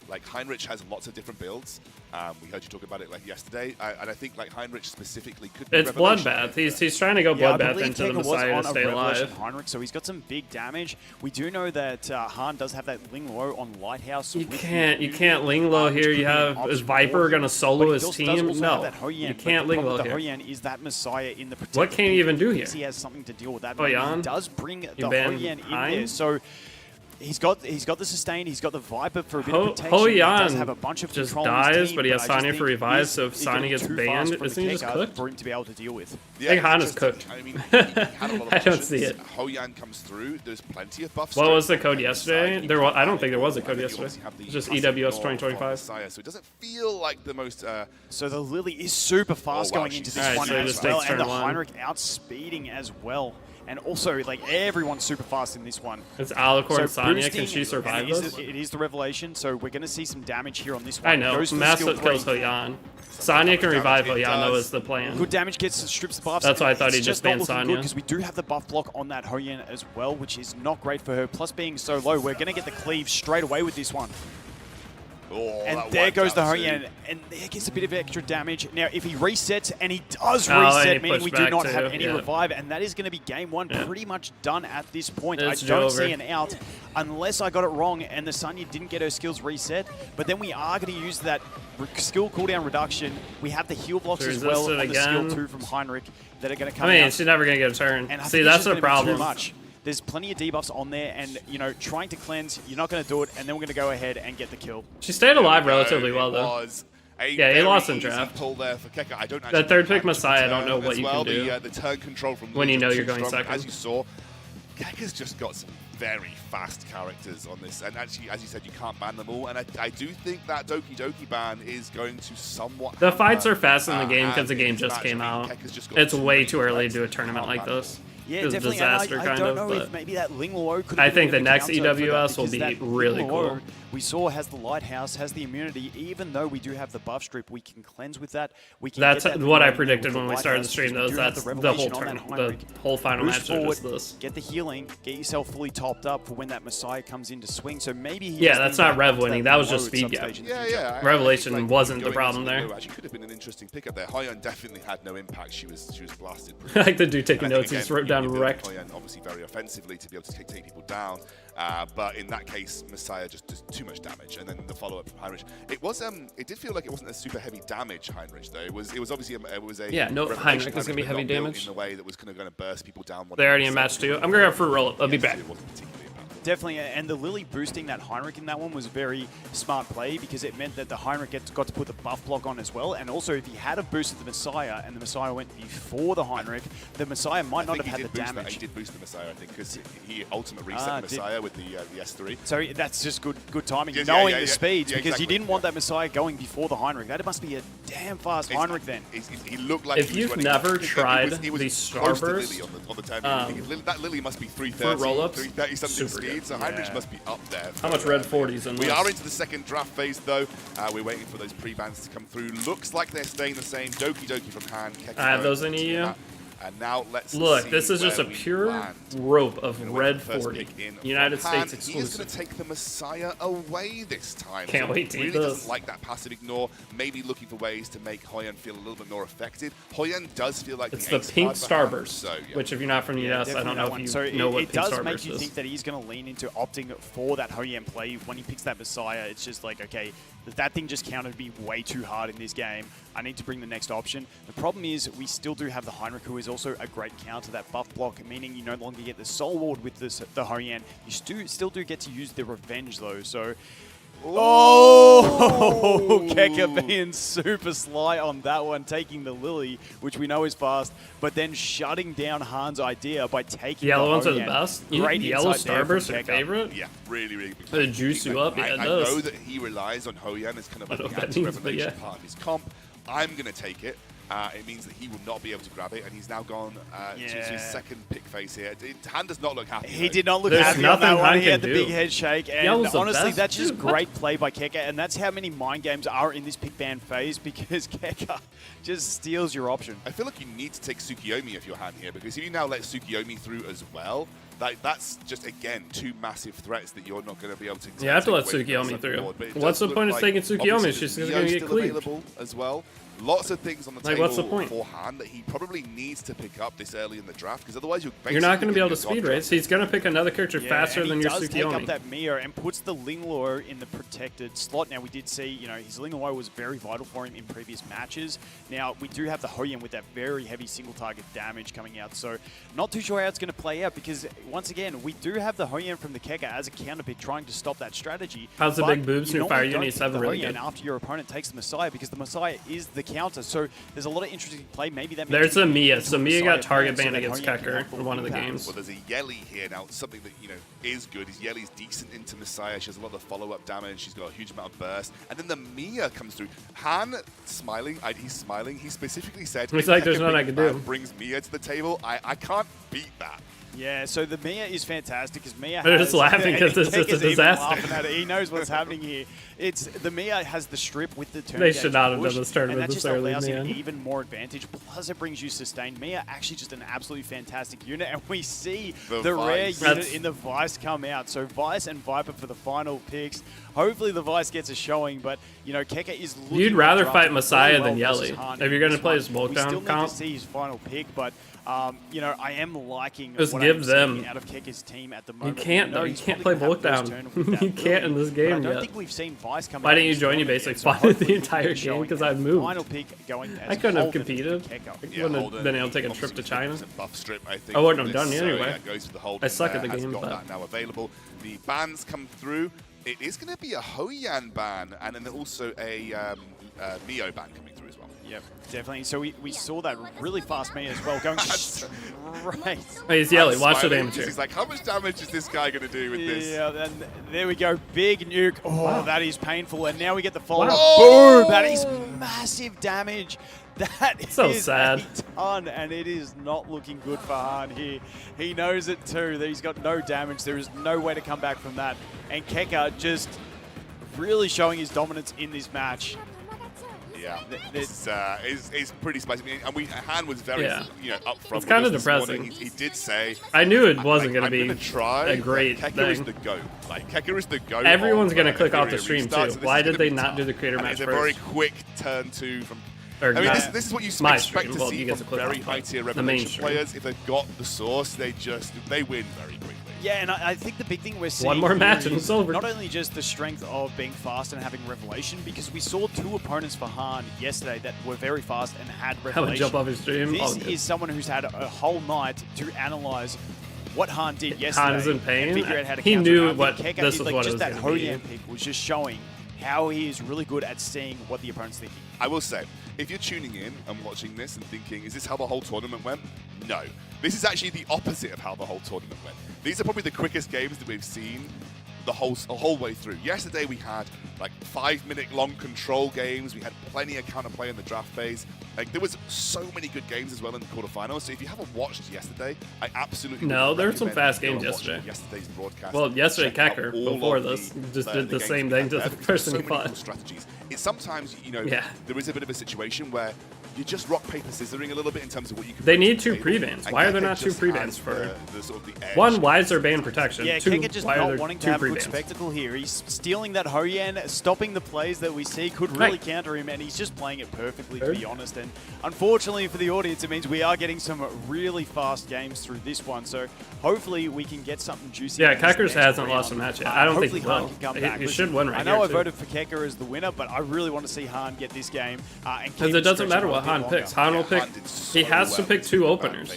Speaker 15: like Heinrich has lots of different builds. We heard you talk about it like yesterday, and I think like Heinrich specifically could be
Speaker 1: It's Bloodbath. He's trying to go Bloodbath into the Messiah to stay alive.
Speaker 16: Heinrich, so he's got some big damage. We do know that Han does have that Ling Lo on Lighthouse.
Speaker 1: You can't Ling Lo here. You have is Viper going to solo his team? No, you can't Ling Lo here.
Speaker 16: Hoyan is that Messiah in the
Speaker 1: what can he even do here?
Speaker 16: He has something to deal with that.
Speaker 1: Hoyan
Speaker 16: He does bring the Hoyan in there, so. He's got the sustain. He's got the Viper for a bit of protection.
Speaker 1: Hoyan
Speaker 16: he does have a bunch of
Speaker 1: just
Speaker 16: control on his
Speaker 1: dies,
Speaker 16: team,
Speaker 1: but he has Sanya for revive. So if
Speaker 16: he's
Speaker 1: Sanya gets banned, isn't he just cooked?
Speaker 16: For him to be able to deal with.
Speaker 15: Yeah,
Speaker 1: I think Han is cooked.
Speaker 15: I mean, he had a lot of
Speaker 1: I don't see it.
Speaker 15: Hoyan comes through. There's plenty of buffs.
Speaker 1: What was the code yesterday? I don't think there was a code yesterday. It's just EWS 2025.
Speaker 15: So it doesn't feel like the most.
Speaker 16: So the Lily is super fast going into this one as well, and the Heinrich outspeeding as well. And also, like, everyone's super fast in this one.
Speaker 1: It's Alicorn Sanya. Can she survive this?
Speaker 16: It is the Revelation, so we're going to see some damage here on this one.
Speaker 1: I know. Massive kills Hoyan. Sanya can revive Hoyan, though, is the plan.
Speaker 16: Good damage gets strips the buffs.
Speaker 1: That's why I thought he just banned Sanya.
Speaker 16: Because we do have the buff block on that Hoyan as well, which is not great for her. Plus, being so low, we're going to get the cleave straight away with this one.
Speaker 15: Oh,
Speaker 16: and there goes the Hoyan, and there gets a bit of extra damage. Now, if he resets, and he does reset, meaning we do not have any revive, and that is going to be game one pretty much done at this point. I don't see an out unless I got it wrong and the Sanya didn't get her skills reset. But then we are going to use that skill cooldown reduction. We have the heal blocks as well on the skill 2 from Heinrich that are going to come out.
Speaker 1: I mean, she's never going to get a turn.
Speaker 16: And
Speaker 1: see, that's the problem.
Speaker 16: Too much. There's plenty of debuffs on there, and, you know, trying to cleanse, you're not going to do it, and then we're going to go ahead and get the kill.
Speaker 1: She stayed alive relatively well, though. Yeah, he lost in draft.
Speaker 15: Pull there for Keka. I don't
Speaker 1: that third pick Messiah, I don't know what you can do.
Speaker 15: The turn control from
Speaker 1: when you know you're going second.
Speaker 15: As you saw, Keka's just got some very fast characters on this, and actually, as you said, you can't ban them all. And I do think that Doki Doki ban is going to somewhat.
Speaker 1: The fights are fast in the game because the game just came out. It's way too early to do a tournament like this.
Speaker 16: Yeah,
Speaker 1: it's
Speaker 16: definitely.
Speaker 1: Disaster,
Speaker 16: I don't know if maybe that Ling Lo could.
Speaker 1: I think the next EWS will be really cool.
Speaker 16: We saw has the Lighthouse, has the immunity. Even though we do have the buff strip, we can cleanse with that. We can.
Speaker 1: That's what I predicted when we started the stream. Though that's the whole tournament, the whole final match is this.
Speaker 16: Get the healing, get yourself fully topped up for when that Messiah comes into swing. So maybe.
Speaker 1: Yeah, that's not rev winning. That was just speed gap.
Speaker 15: Yeah.
Speaker 1: Revelation wasn't the problem there.
Speaker 15: Actually, could have been an interesting pickup there. Hoyan definitely had no impact. She was blasted.
Speaker 1: Like the dude taking notes. He's wrote down wrecked.
Speaker 15: Obviously very offensively to be able to take people down, but in that case, Messiah just does too much damage. And then the follow-up from Heinrich, it did feel like it wasn't a super heavy damage Heinrich though. It was obviously
Speaker 1: Heinrich is gonna be heavy damage
Speaker 15: in the way that was kind of going to burst people down.
Speaker 1: They're already in match 2. I'm gonna go for roll up. I'll be back.
Speaker 16: Definitely, and the Lily boosting that Heinrich in that one was a very smart play because it meant that the Heinrich got to put the buff block on as well. And also, if he had have boosted the Messiah and the Messiah went before the Heinrich, the Messiah might not have had the damage.
Speaker 15: He did boost the Messiah, I think, because he ultimately reset the Messiah with the S3.
Speaker 16: So that's just good timing,
Speaker 15: Yeah,
Speaker 16: knowing
Speaker 15: yeah,
Speaker 16: the speeds, because
Speaker 15: exactly.
Speaker 16: you didn't want that Messiah going before the Heinrich. That must be a damn fast Heinrich then.
Speaker 15: He looked like
Speaker 1: if you've never tried the Starburst,
Speaker 15: on the time, that Lily must be 330,
Speaker 1: for roll-ups,
Speaker 15: 330 something speed,
Speaker 1: good.
Speaker 15: so Heinrich must be up there.
Speaker 1: How much red 40s in
Speaker 15: We
Speaker 1: this?
Speaker 15: are into the second draft phase though. We're waiting for those pre-bans to come through. Looks like they're staying the same. Doki Doki from Han.
Speaker 1: I have those in EU.
Speaker 15: And now let's
Speaker 1: look.
Speaker 15: see
Speaker 1: This is just a
Speaker 15: where we
Speaker 1: pure
Speaker 15: land.
Speaker 1: rope of red
Speaker 15: First
Speaker 1: 40.
Speaker 15: pick in
Speaker 1: United
Speaker 15: from Han.
Speaker 1: States
Speaker 15: He is
Speaker 1: exclusive.
Speaker 15: going to take the Messiah away this time.
Speaker 1: Can't
Speaker 15: So
Speaker 1: wait to eat
Speaker 15: really
Speaker 1: this.
Speaker 15: doesn't like that passive ignore. Maybe looking for ways to make Hoyan feel a little bit more effective. Hoyan does feel like
Speaker 1: It's
Speaker 15: the
Speaker 1: the
Speaker 15: ace
Speaker 1: pink
Speaker 15: card for Han,
Speaker 1: Starburst,
Speaker 15: so, yeah.
Speaker 1: which if you're not from the US, I don't know if you
Speaker 16: so
Speaker 1: know what
Speaker 16: it
Speaker 1: pink
Speaker 16: does
Speaker 1: Starburst
Speaker 16: make you
Speaker 1: is.
Speaker 16: think that he's going to lean into opting for that Hoyan play. When he picks that Messiah, it's just like, okay, that thing just countered me way too hard in this game. I need to bring the next option. The problem is we still do have the Heinrich, who is also a great counter, that buff block, meaning you no longer get the Soul Ward with the Hoyan. You still do get to use the Revenge, though, so... Oh, Keka being super sly on that one, taking the Lily, which we know is fast, but then shutting down Han's idea by taking
Speaker 1: Yellow
Speaker 16: the
Speaker 1: ones are the
Speaker 16: Hoyan.
Speaker 1: best.
Speaker 16: Great
Speaker 1: Yellow
Speaker 16: insight there from
Speaker 1: Starburst your
Speaker 16: Keka.
Speaker 1: favorite?
Speaker 15: Yeah, really, really big.
Speaker 1: Does it juice you up? Yeah, it
Speaker 15: I
Speaker 1: does.
Speaker 15: know that he relies on Hoyan as kind of like
Speaker 1: I don't know
Speaker 15: the
Speaker 1: what that means, but
Speaker 15: anti-revelation
Speaker 1: yeah.
Speaker 15: part of his comp. I'm going to take it. It means that he will not be able to grab it, and he's now gone to his second pick phase here. Han does not look happy.
Speaker 16: He
Speaker 15: though.
Speaker 16: did not look
Speaker 1: There's
Speaker 16: happy on that
Speaker 1: nothing
Speaker 16: one.
Speaker 1: Han
Speaker 16: He had the
Speaker 1: can
Speaker 16: big
Speaker 1: do.
Speaker 16: head shake, and
Speaker 1: Yellow's the
Speaker 16: honestly,
Speaker 1: best.
Speaker 16: that's just
Speaker 1: Dude, what?
Speaker 16: great play by Keka, and that's how many mind games are in this pick ban phase, because Keka just steals your option.
Speaker 15: I feel like you need to take Tsukiyomi if you're Han here, because if you now let Tsukiyomi through as well, that's just, again, two massive threats that you're not going to be able to
Speaker 1: You have to let
Speaker 15: take away from
Speaker 1: Tsukiyomi
Speaker 15: the second
Speaker 1: through.
Speaker 15: board. But it
Speaker 1: What's
Speaker 15: does
Speaker 1: the
Speaker 15: look
Speaker 1: point of
Speaker 15: like,
Speaker 1: taking Tsukiyomi?
Speaker 15: obviously,
Speaker 1: She's
Speaker 15: the
Speaker 1: just gonna
Speaker 15: Neo's
Speaker 1: get
Speaker 15: still
Speaker 1: cleaved.
Speaker 15: available as well. Lots of things on the
Speaker 1: Like,
Speaker 15: table
Speaker 1: what's the point?
Speaker 15: for Han that he probably needs to pick up this early in the draft, because otherwise
Speaker 1: You're not going to be able to speed race. He's going to pick another character faster than your
Speaker 16: He does take up
Speaker 1: Tsukiyomi.
Speaker 16: that Mia and puts the Lingluo in the protected slot. Now, we did see, his Lingluo was very vital for him in previous matches. Now, we do have the Hoyan with that very heavy single target damage coming out, so not too sure how it's going to play out, because, once again, we do have the Hoyan from the Keka as a counter pick trying to stop that strategy.
Speaker 1: How's the
Speaker 16: but
Speaker 1: big boobs
Speaker 16: you
Speaker 1: new Fire
Speaker 16: normally don't
Speaker 1: Uni
Speaker 16: pick
Speaker 1: 7
Speaker 16: the
Speaker 1: really
Speaker 16: Hoyan
Speaker 1: good?
Speaker 16: after your opponent takes the Messiah, because the Messiah is the counter, so there's a lot of interesting play. Maybe that
Speaker 1: There's a Mia. So Mia got
Speaker 16: Messiah
Speaker 1: target
Speaker 16: so
Speaker 1: banned
Speaker 16: that
Speaker 1: against
Speaker 16: Hoyan can
Speaker 1: Kecker
Speaker 16: have full
Speaker 1: in one of the
Speaker 16: impact.
Speaker 1: games.
Speaker 15: Well, there's a Yeli here now. Something that is good. Is Yeli's decent into Messiah. She has a lot of follow-up damage. She's got a huge amount of burst. And then the Mia comes through. Han smiling. He's smiling. He specifically said,
Speaker 1: He's
Speaker 15: if
Speaker 1: like, there's
Speaker 15: Keka
Speaker 1: nothing I
Speaker 15: Big
Speaker 1: can
Speaker 15: Man
Speaker 1: do.
Speaker 15: brings Mia to the table. I can't beat that.
Speaker 16: Yeah, so the Mia is fantastic because Mia
Speaker 1: They're
Speaker 16: has...
Speaker 1: just laughing 'cause it's just a
Speaker 16: Keka's even
Speaker 1: disaster.
Speaker 16: laughing at it. He knows what's happening here. The Mia has the strip with the turn.
Speaker 1: They should not have
Speaker 16: push,
Speaker 1: done this tournament
Speaker 16: and that
Speaker 1: this
Speaker 16: just
Speaker 1: early,
Speaker 16: allows him
Speaker 1: man.
Speaker 16: even more advantage. Plus, it brings you sustained. Mia actually just an absolutely fantastic unit, and we see the rare
Speaker 15: Vice.
Speaker 16: unit in the Vice come out. So Vice and Viper for the final picks. Hopefully the Vice gets a showing, but Keka is looking...
Speaker 1: You'd rather
Speaker 16: to
Speaker 1: fight
Speaker 16: draft
Speaker 1: Messiah
Speaker 16: really
Speaker 1: than
Speaker 16: well versus
Speaker 1: Yeli.
Speaker 16: Han
Speaker 1: If you're
Speaker 16: in
Speaker 1: gonna
Speaker 16: this
Speaker 1: play
Speaker 16: one.
Speaker 1: his walk
Speaker 16: We
Speaker 1: down
Speaker 16: still need
Speaker 1: comp.
Speaker 16: to see his final pick, but I am liking
Speaker 1: Just
Speaker 16: what
Speaker 1: give
Speaker 16: I'm
Speaker 1: them-
Speaker 16: seeing out of Keka's team at the
Speaker 1: You
Speaker 16: moment.
Speaker 1: can't,
Speaker 16: We know
Speaker 1: though. You
Speaker 16: he's
Speaker 1: can't
Speaker 16: probably
Speaker 1: play
Speaker 16: gonna
Speaker 1: bulk
Speaker 16: have
Speaker 1: down.
Speaker 16: those turn with
Speaker 1: You
Speaker 16: that
Speaker 1: can't in this
Speaker 16: Lily,
Speaker 1: game
Speaker 16: but I don't
Speaker 1: yet.
Speaker 16: think we've seen Vice come
Speaker 1: Why
Speaker 16: out
Speaker 1: didn't you
Speaker 16: this
Speaker 1: join your
Speaker 16: tournament
Speaker 1: basic
Speaker 16: yet,
Speaker 1: spot
Speaker 16: hopefully
Speaker 1: the
Speaker 16: we can
Speaker 1: entire
Speaker 16: get a
Speaker 1: game
Speaker 16: showing.
Speaker 1: because I moved?
Speaker 16: Final pick going as
Speaker 1: I couldn't have
Speaker 16: Holden
Speaker 1: competed.
Speaker 16: for Keka.
Speaker 1: I wouldn't have been able to take a trip to China.
Speaker 15: Buff strip, I think,
Speaker 1: I wouldn't have
Speaker 15: from
Speaker 1: done
Speaker 15: this,
Speaker 1: it anyway.
Speaker 15: yeah, goes to the Holden
Speaker 1: I suck at
Speaker 15: there,
Speaker 1: the
Speaker 15: has
Speaker 1: game,
Speaker 15: got
Speaker 1: but-
Speaker 15: that now available. The bans come through. It is going to be a Hoyan ban, and then also a Mio ban coming through as well.
Speaker 16: Yep, definitely. So we saw that really fast Mia as well, going straight.
Speaker 1: Hey, he's Yelly. Watch the
Speaker 15: Smiling,
Speaker 1: damage here.
Speaker 15: He's like, how much damage is this guy going to do with this?
Speaker 16: Yeah, then there we go. Big nuke. Oh,
Speaker 1: Wow.
Speaker 16: that is painful. And now we get the follow-up.
Speaker 1: Wow.
Speaker 16: Boom! That is massive damage. That is
Speaker 1: So sad.
Speaker 16: a ton, and it is not looking good for Han here. He knows it too, that he's got no damage. There is no way to come back from that. And Keka just really showing his dominance in this match.
Speaker 15: Yeah, it's pretty spicy. I mean, Han was very, upfront.
Speaker 1: It's kind of
Speaker 15: with us this
Speaker 1: depressing.
Speaker 15: morning. He did say,
Speaker 1: I knew it wasn't going to
Speaker 15: I'm
Speaker 1: be
Speaker 15: gonna try,
Speaker 1: a great
Speaker 15: Keka
Speaker 1: thing.
Speaker 15: is the GOAT. Like, Keka is the GOAT.
Speaker 1: Everyone's
Speaker 15: of,
Speaker 1: going to click off the
Speaker 15: Etheria
Speaker 1: stream
Speaker 15: restarts, so
Speaker 1: too.
Speaker 15: this
Speaker 1: Why
Speaker 15: is
Speaker 1: did
Speaker 15: gonna
Speaker 1: they
Speaker 15: be
Speaker 1: not
Speaker 15: tough.
Speaker 1: do the creator
Speaker 15: And
Speaker 1: match
Speaker 15: it's a
Speaker 1: first?
Speaker 15: very quick turn two from...
Speaker 1: Or
Speaker 15: I mean,
Speaker 1: not
Speaker 15: this is what you
Speaker 1: my
Speaker 15: expect
Speaker 1: stream.
Speaker 15: to
Speaker 1: Well,
Speaker 15: see
Speaker 1: you get
Speaker 15: from
Speaker 1: to click
Speaker 15: very
Speaker 1: off
Speaker 15: high-tier
Speaker 1: the main
Speaker 15: Revelation
Speaker 1: stream.
Speaker 15: players. If they've got the source, they win very quickly.
Speaker 16: Yeah, and I think the big thing we're seeing
Speaker 1: One more
Speaker 16: here
Speaker 1: match and
Speaker 16: is
Speaker 1: it's over.
Speaker 16: not only just the strength of being fast and having Revelation, because we saw two opponents for Han yesterday that were very fast and had
Speaker 1: Have a
Speaker 16: Revelation.
Speaker 1: jump off his stream. All
Speaker 16: This
Speaker 1: good.
Speaker 16: is someone who's had a whole night to analyze what Han did yesterday.
Speaker 1: Han is in pain.
Speaker 16: And figure out how to
Speaker 1: He
Speaker 16: counter
Speaker 1: knew
Speaker 16: it. I think
Speaker 1: what
Speaker 16: Keka
Speaker 1: this
Speaker 16: is
Speaker 1: was
Speaker 16: like
Speaker 1: what it
Speaker 16: just
Speaker 1: was
Speaker 16: that
Speaker 1: gonna be.
Speaker 16: Hoyan pick was just showing how he is really good at seeing what the opponent's thinking.
Speaker 15: I will say, if you're tuning in and watching this and thinking, is this how the whole tournament went? No. This is actually the opposite of how the whole tournament went. These are probably the quickest games that we've seen the whole way through. Yesterday we had like 5-minute long control games. We had plenty of counterplay in the draft phase. Like there was so many good games as well in the quarterfinals. So if you haven't watched yesterday, I absolutely
Speaker 1: No,
Speaker 15: would
Speaker 1: there were some
Speaker 15: recommend
Speaker 1: fast
Speaker 15: you go
Speaker 1: games
Speaker 15: and watch
Speaker 1: yesterday.
Speaker 15: Yesterday's broadcast.
Speaker 1: Well, yesterday
Speaker 15: Check out
Speaker 1: Kecker,
Speaker 15: all
Speaker 1: before
Speaker 15: of
Speaker 1: this, just
Speaker 15: the
Speaker 1: did the
Speaker 15: games
Speaker 1: same
Speaker 15: we
Speaker 1: thing
Speaker 15: had
Speaker 1: to
Speaker 15: there
Speaker 1: the
Speaker 15: because
Speaker 1: person
Speaker 15: there's
Speaker 1: he
Speaker 15: so many
Speaker 1: fought.
Speaker 15: cool strategies. It's sometimes, you know,
Speaker 1: Yeah.
Speaker 15: there is a bit of a situation where you're just rock, paper, scissoring a little bit in terms of what you can
Speaker 1: They
Speaker 15: bring to
Speaker 1: need
Speaker 15: the
Speaker 1: two
Speaker 15: table.
Speaker 1: pre-bans.
Speaker 15: And
Speaker 1: Why are there
Speaker 15: Kecker
Speaker 1: not two
Speaker 15: just
Speaker 1: pre-bans
Speaker 15: has
Speaker 1: for
Speaker 15: the sort of the edge.
Speaker 1: one? Why is there ban protection?
Speaker 16: Yeah,
Speaker 1: Two,
Speaker 16: Keka just
Speaker 1: why are
Speaker 16: not
Speaker 1: there
Speaker 16: wanting to
Speaker 1: two
Speaker 16: have good
Speaker 1: pre-bans?
Speaker 16: spectacle here. He's stealing that Hoyan, stopping the plays that we see could really counter him, and he's just playing it perfectly, to be honest. And unfortunately for the audience, it means we are getting some really fast games through this one. So hopefully we can get something juicy.
Speaker 1: Yeah,
Speaker 16: in this
Speaker 1: Keckers
Speaker 16: next
Speaker 1: hasn't
Speaker 16: round.
Speaker 1: lost a match yet. I don't think
Speaker 16: Hopefully
Speaker 1: he
Speaker 16: Han
Speaker 1: will.
Speaker 16: can come
Speaker 1: He-
Speaker 16: back.
Speaker 1: he
Speaker 16: Listen,
Speaker 1: should win right
Speaker 16: I know
Speaker 1: here,
Speaker 16: I
Speaker 1: too.
Speaker 16: voted for Keka as the winner, but I really want to see Han get this game.
Speaker 1: Because it doesn't matter what Han picks. Han will pick. He has to pick two openers.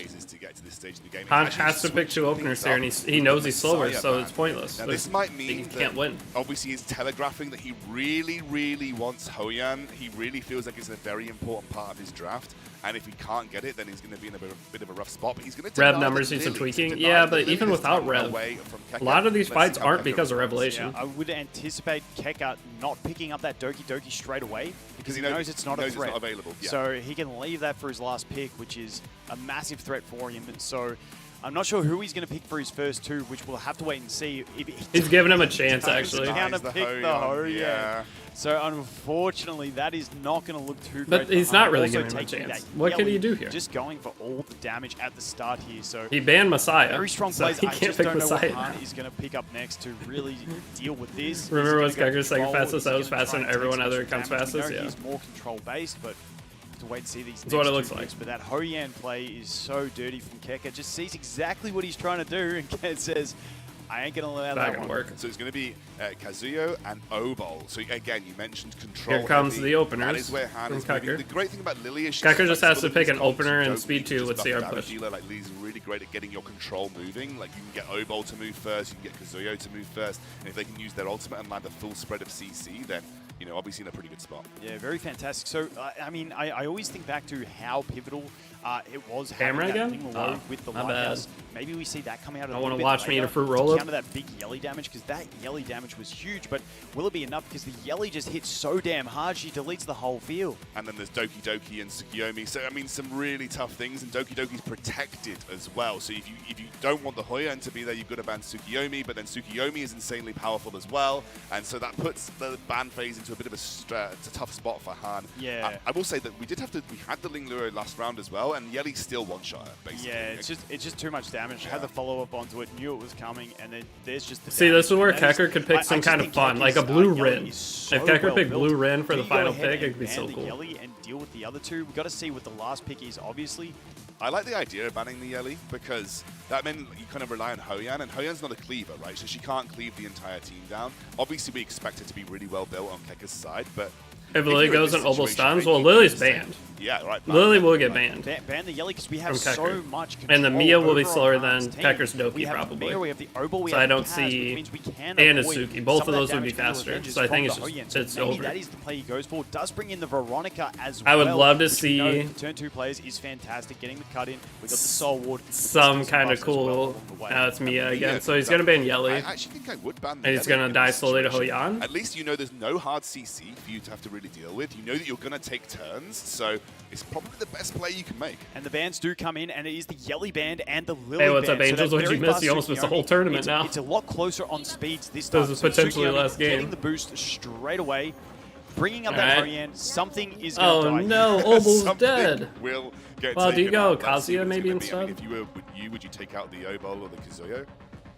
Speaker 1: Han has to pick two openers here, and he knows he's slower, so it's pointless.
Speaker 15: Now, this might mean
Speaker 1: he
Speaker 15: that
Speaker 1: can't win.
Speaker 15: Obviously, he's telegraphing that he really wants Hoyan. He really feels like it's a very important part of his draft. And if he can't get it, then he's going to be in a bit of a rough spot. But he's going to
Speaker 1: Rev numbers need some tweaking. Yeah, but even without Rev, a lot of these fights aren't because of Revelation.
Speaker 16: Yeah, I would anticipate Keka not picking up that Doki Doki straight away because he knows it's not a threat.
Speaker 15: It's not available. Yeah.
Speaker 16: So he can leave that for his last pick, which is a massive threat for him. And so I'm not sure who he's going to pick for his first two, which we'll have to wait and see. If
Speaker 1: He's giving him a chance, actually.
Speaker 16: He's going to pick the Hoyan.
Speaker 15: Yeah.
Speaker 16: So unfortunately, that is not going to look too
Speaker 1: But
Speaker 16: great.
Speaker 1: he's
Speaker 16: for Han.
Speaker 1: not really
Speaker 16: Also
Speaker 1: giving him a
Speaker 16: taking
Speaker 1: chance.
Speaker 16: that
Speaker 1: What could he
Speaker 16: yelly,
Speaker 1: do here?
Speaker 16: Just going for all the damage at the start here. So
Speaker 1: He banned Messiah.
Speaker 16: very strong
Speaker 1: so
Speaker 16: plays.
Speaker 1: he
Speaker 16: I
Speaker 1: can't
Speaker 16: just
Speaker 1: pick
Speaker 16: don't know
Speaker 1: Messiah.
Speaker 16: what Han is going to pick up next to really deal with this.
Speaker 1: Remember when
Speaker 16: Is he gonna
Speaker 1: Kecker's second
Speaker 16: control?
Speaker 1: fastest?
Speaker 16: Is he
Speaker 1: That was
Speaker 16: gonna
Speaker 1: faster
Speaker 16: try
Speaker 1: than
Speaker 16: and take
Speaker 1: everyone
Speaker 16: some
Speaker 1: other
Speaker 16: extra
Speaker 1: comes
Speaker 16: damage? We
Speaker 1: fastest,
Speaker 16: know
Speaker 1: yeah.
Speaker 16: He's more control based, but to wait and see these.
Speaker 1: That's what it
Speaker 16: next
Speaker 1: looks
Speaker 16: two
Speaker 1: like.
Speaker 16: picks. But that Hoyan play is so dirty from Kecker. Just sees exactly what he's trying to do and Ken says, I ain't going to allow that one.
Speaker 15: So it's going to be Kazuyo and Obol. So again, you mentioned control.
Speaker 1: Here comes
Speaker 15: heavy.
Speaker 1: the openers
Speaker 15: That is where Han
Speaker 1: from
Speaker 15: is moving.
Speaker 1: Kecker.
Speaker 15: The great thing about Lily is she's
Speaker 1: Kecker just has to
Speaker 15: flexible in
Speaker 1: pick
Speaker 15: his
Speaker 1: an
Speaker 15: comps.
Speaker 1: opener
Speaker 15: You
Speaker 1: and
Speaker 15: don't
Speaker 1: speed
Speaker 15: need to
Speaker 1: 2
Speaker 15: just
Speaker 1: with
Speaker 15: buff
Speaker 1: CR
Speaker 15: the damage
Speaker 1: push.
Speaker 15: dealer. Like Lily's really great at getting your control moving. Like you can get Obol to move first, you can get Kazuyo to move first, and if they can use their ultimate and land a full spread of CC, then obviously in a pretty good spot.
Speaker 16: Yeah, very fantastic. So, I mean, I always think back to how pivotal it was
Speaker 1: Hammer
Speaker 16: having that
Speaker 1: again?
Speaker 16: thing low
Speaker 1: Oh,
Speaker 16: with the
Speaker 1: my
Speaker 16: Lighthouse.
Speaker 1: bad.
Speaker 16: Maybe we see that coming out a
Speaker 1: I
Speaker 16: little
Speaker 1: wanna
Speaker 16: bit
Speaker 1: watch me eat a
Speaker 16: later
Speaker 1: fruit
Speaker 16: to
Speaker 1: roll-up.
Speaker 16: counter that big yelly damage, because that yelly damage was huge. But will it be enough? Because the yelly just hits so damn hard, she deletes the whole field.
Speaker 15: And then there's Doki Doki and Tsukiyomi. So, I mean, some really tough things. And Doki Doki's protected as well. So if you don't want the Hoyan to be there, you've got to ban Tsukiyomi. But then Tsukiyomi is insanely powerful as well. And so that puts the ban phase into a bit of it's a tough spot for Han.
Speaker 16: Yeah.
Speaker 15: I will say that we had the Ling Luo last round as well. And Yeli still one-shot her, basically.
Speaker 16: Yeah, it's just too much damage. Had the follow-up onto it, knew it was coming, and then there's just the
Speaker 1: See,
Speaker 16: damage.
Speaker 1: this is where
Speaker 16: And that
Speaker 1: Kecker could pick some
Speaker 16: just
Speaker 1: kind of
Speaker 16: think
Speaker 1: fun, like a
Speaker 16: Kecker's,
Speaker 1: blue
Speaker 16: yelly
Speaker 1: Rin.
Speaker 16: is so
Speaker 1: If Kecker
Speaker 16: well
Speaker 1: picked
Speaker 16: built.
Speaker 1: blue Rin for
Speaker 16: Can
Speaker 1: the
Speaker 16: you go
Speaker 1: final
Speaker 16: ahead
Speaker 1: pick,
Speaker 16: and
Speaker 1: it'd be
Speaker 16: ban
Speaker 1: so
Speaker 16: the
Speaker 1: cool.
Speaker 16: Yelly and deal with the other two. We've got to see what the last pick is, obviously.
Speaker 15: I like the idea of banning the Yeli because that meant you kind of rely on Hoyan, and Hoyan's not a cleaver, right? So she can't cleave the entire team down. Obviously, we expect her to be really well built on Kecker's side, but
Speaker 1: If Lily
Speaker 15: you're in
Speaker 1: goes
Speaker 15: this
Speaker 1: and Obel
Speaker 15: situation
Speaker 1: stuns,
Speaker 15: where
Speaker 1: well,
Speaker 15: you
Speaker 1: Lily's
Speaker 15: can
Speaker 1: banned.
Speaker 15: Yeah, right.
Speaker 1: Lily will get banned.
Speaker 16: Ban the Yelly because we have
Speaker 1: From
Speaker 16: so
Speaker 1: Kecker.
Speaker 16: much control.
Speaker 1: And the Mia will be
Speaker 16: over
Speaker 1: slower
Speaker 16: Han's
Speaker 1: than
Speaker 16: team.
Speaker 1: Kecker's Doki,
Speaker 16: we have
Speaker 1: probably.
Speaker 16: Mia, we have the Obel, we
Speaker 1: So
Speaker 16: have
Speaker 1: I don't
Speaker 16: Kaz,
Speaker 1: see-
Speaker 16: which means we can
Speaker 1: and
Speaker 16: avoid
Speaker 1: Azuki. Both
Speaker 16: some
Speaker 1: of those would
Speaker 16: that
Speaker 1: be
Speaker 16: damage coming
Speaker 1: faster.
Speaker 16: Avengers
Speaker 1: So I think
Speaker 16: from
Speaker 1: it's
Speaker 16: the
Speaker 1: just-
Speaker 16: Hoyan. So
Speaker 1: it's
Speaker 16: maybe
Speaker 1: over.
Speaker 16: that is the play he goes for. Does bring in the Veronica as
Speaker 1: I
Speaker 16: well.
Speaker 1: would love to
Speaker 16: which we know
Speaker 1: see
Speaker 16: the turn 2 players is fantastic. Getting the cut in. We got the Soul Ward.
Speaker 1: Some kind of cool. It's Mia again. So he's gonna ban Yelly.
Speaker 15: I actually think I would ban the
Speaker 1: And he's
Speaker 15: Yelly
Speaker 1: gonna
Speaker 15: in
Speaker 1: die
Speaker 15: this
Speaker 1: slowly to
Speaker 15: situation.
Speaker 1: Hoyan.
Speaker 15: At least you know there's no hard CC for you to have to really deal with. You know that you're going to take turns, so it's probably the best play you can make.
Speaker 16: And the bans do come in, and it is the Yelly band and the Lily
Speaker 1: Hey, what's up,
Speaker 16: band.
Speaker 1: Angels?
Speaker 16: that
Speaker 1: What'd you
Speaker 16: very
Speaker 1: miss?
Speaker 16: fast
Speaker 1: You almost missed the
Speaker 16: Tsukiyomi,
Speaker 1: whole tournament
Speaker 16: it's,
Speaker 1: now.
Speaker 16: It's a lot closer on speeds this
Speaker 1: This
Speaker 16: time.
Speaker 1: is
Speaker 16: So
Speaker 1: potentially
Speaker 16: Tsukiyomi
Speaker 1: last game.
Speaker 16: Getting the boost straight away, bringing up
Speaker 1: All
Speaker 16: that
Speaker 1: right.
Speaker 16: Hoyan. Something is going to
Speaker 1: Oh
Speaker 16: die.
Speaker 1: no, Obel's
Speaker 15: Something
Speaker 1: dead.
Speaker 15: will get
Speaker 1: Well, do you
Speaker 15: taken
Speaker 1: go
Speaker 15: out. Let's see
Speaker 1: Kazuya
Speaker 15: what it's
Speaker 1: maybe
Speaker 15: gonna be. I mean,
Speaker 1: instead?
Speaker 15: if you were, would you take out the Obol or the Kazuyo?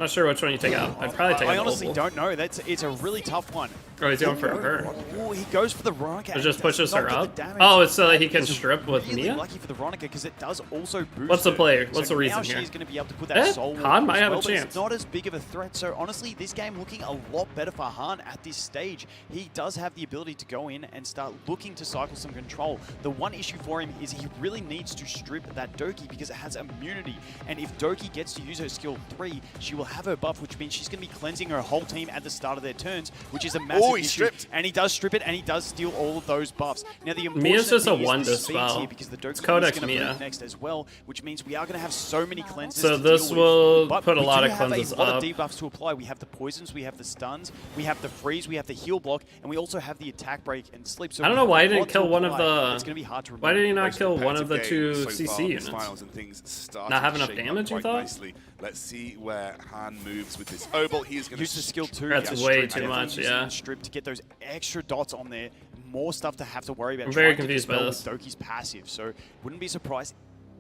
Speaker 1: Not sure which one you take out. I'd probably take
Speaker 16: I
Speaker 1: out
Speaker 16: honestly
Speaker 1: Oval.
Speaker 16: don't know. It's a really tough one.
Speaker 1: Oh, he's going for her.
Speaker 16: Oh, he goes for the Veronica.
Speaker 1: It just pushes her up?
Speaker 16: Damage.
Speaker 1: Oh, it's so that he can
Speaker 16: It's
Speaker 1: strip with
Speaker 16: really
Speaker 1: Mia?
Speaker 16: lucky for the Veronica because it does also boost
Speaker 1: What's the
Speaker 16: her.
Speaker 1: play? What's
Speaker 16: So
Speaker 1: the reason
Speaker 16: now
Speaker 1: here?
Speaker 16: she's going to be able to put that soul
Speaker 1: Han
Speaker 16: wall
Speaker 1: might
Speaker 16: as
Speaker 1: have a
Speaker 16: well, but
Speaker 1: chance.
Speaker 16: It's not as big of a threat. So honestly, this game looking a lot better for Han at this stage. He does have the ability to go in and start looking to cycle some control. The one issue for him is he really needs to strip that Doki because it has immunity. And if Doki gets to use her skill 3, she will have her buff, which means she's going to be cleansing her whole team at the start of their turns, which is a massive
Speaker 15: he
Speaker 16: issue.
Speaker 15: stripped.
Speaker 16: And he does strip it, and he does steal all of those buffs. Now the
Speaker 1: Mia's just a
Speaker 16: thing is
Speaker 1: one
Speaker 16: the
Speaker 1: to
Speaker 16: speeds
Speaker 1: spell.
Speaker 16: here because the Doki
Speaker 1: It's
Speaker 16: is
Speaker 1: Codex
Speaker 16: going to
Speaker 1: Mia.
Speaker 16: move next as well, which means we are going to have so many cleanses.
Speaker 1: So
Speaker 16: to
Speaker 1: this
Speaker 16: deal
Speaker 1: will
Speaker 16: with. But
Speaker 1: put a
Speaker 16: we
Speaker 1: lot
Speaker 16: do
Speaker 1: of
Speaker 16: have
Speaker 1: cleanses
Speaker 16: a lot
Speaker 1: up.
Speaker 16: of debuffs to apply. We have the poisons, we have the stuns, we have the freeze, we have the heal block, and we also have the attack break and sleep. So
Speaker 1: I don't
Speaker 16: we
Speaker 1: know
Speaker 16: have
Speaker 1: why
Speaker 16: a
Speaker 1: he didn't
Speaker 16: lot to
Speaker 1: kill one of
Speaker 16: apply.
Speaker 1: the.
Speaker 16: It's going to be hard to remove.
Speaker 1: Why did he not
Speaker 15: Most
Speaker 1: kill one of the
Speaker 15: competitive
Speaker 1: two
Speaker 15: game so far
Speaker 1: CC
Speaker 15: in
Speaker 1: units?
Speaker 15: this finals, and things starting
Speaker 1: Not having
Speaker 15: to
Speaker 1: enough
Speaker 15: shape
Speaker 1: damage, you
Speaker 15: up
Speaker 1: thought?
Speaker 15: quite nicely. Let's see where Han moves with this Obel. He's going to
Speaker 16: use the skill 2.
Speaker 1: That's
Speaker 16: yeah,
Speaker 1: way
Speaker 16: strip,
Speaker 1: too
Speaker 16: definitely
Speaker 1: much,
Speaker 16: using
Speaker 1: yeah.
Speaker 16: the strip to get those extra dots on there. More stuff to have to worry about.
Speaker 1: I'm very
Speaker 16: trying to
Speaker 1: confused by
Speaker 16: dispel
Speaker 1: this.
Speaker 16: with Doki's passive, so wouldn't be surprised.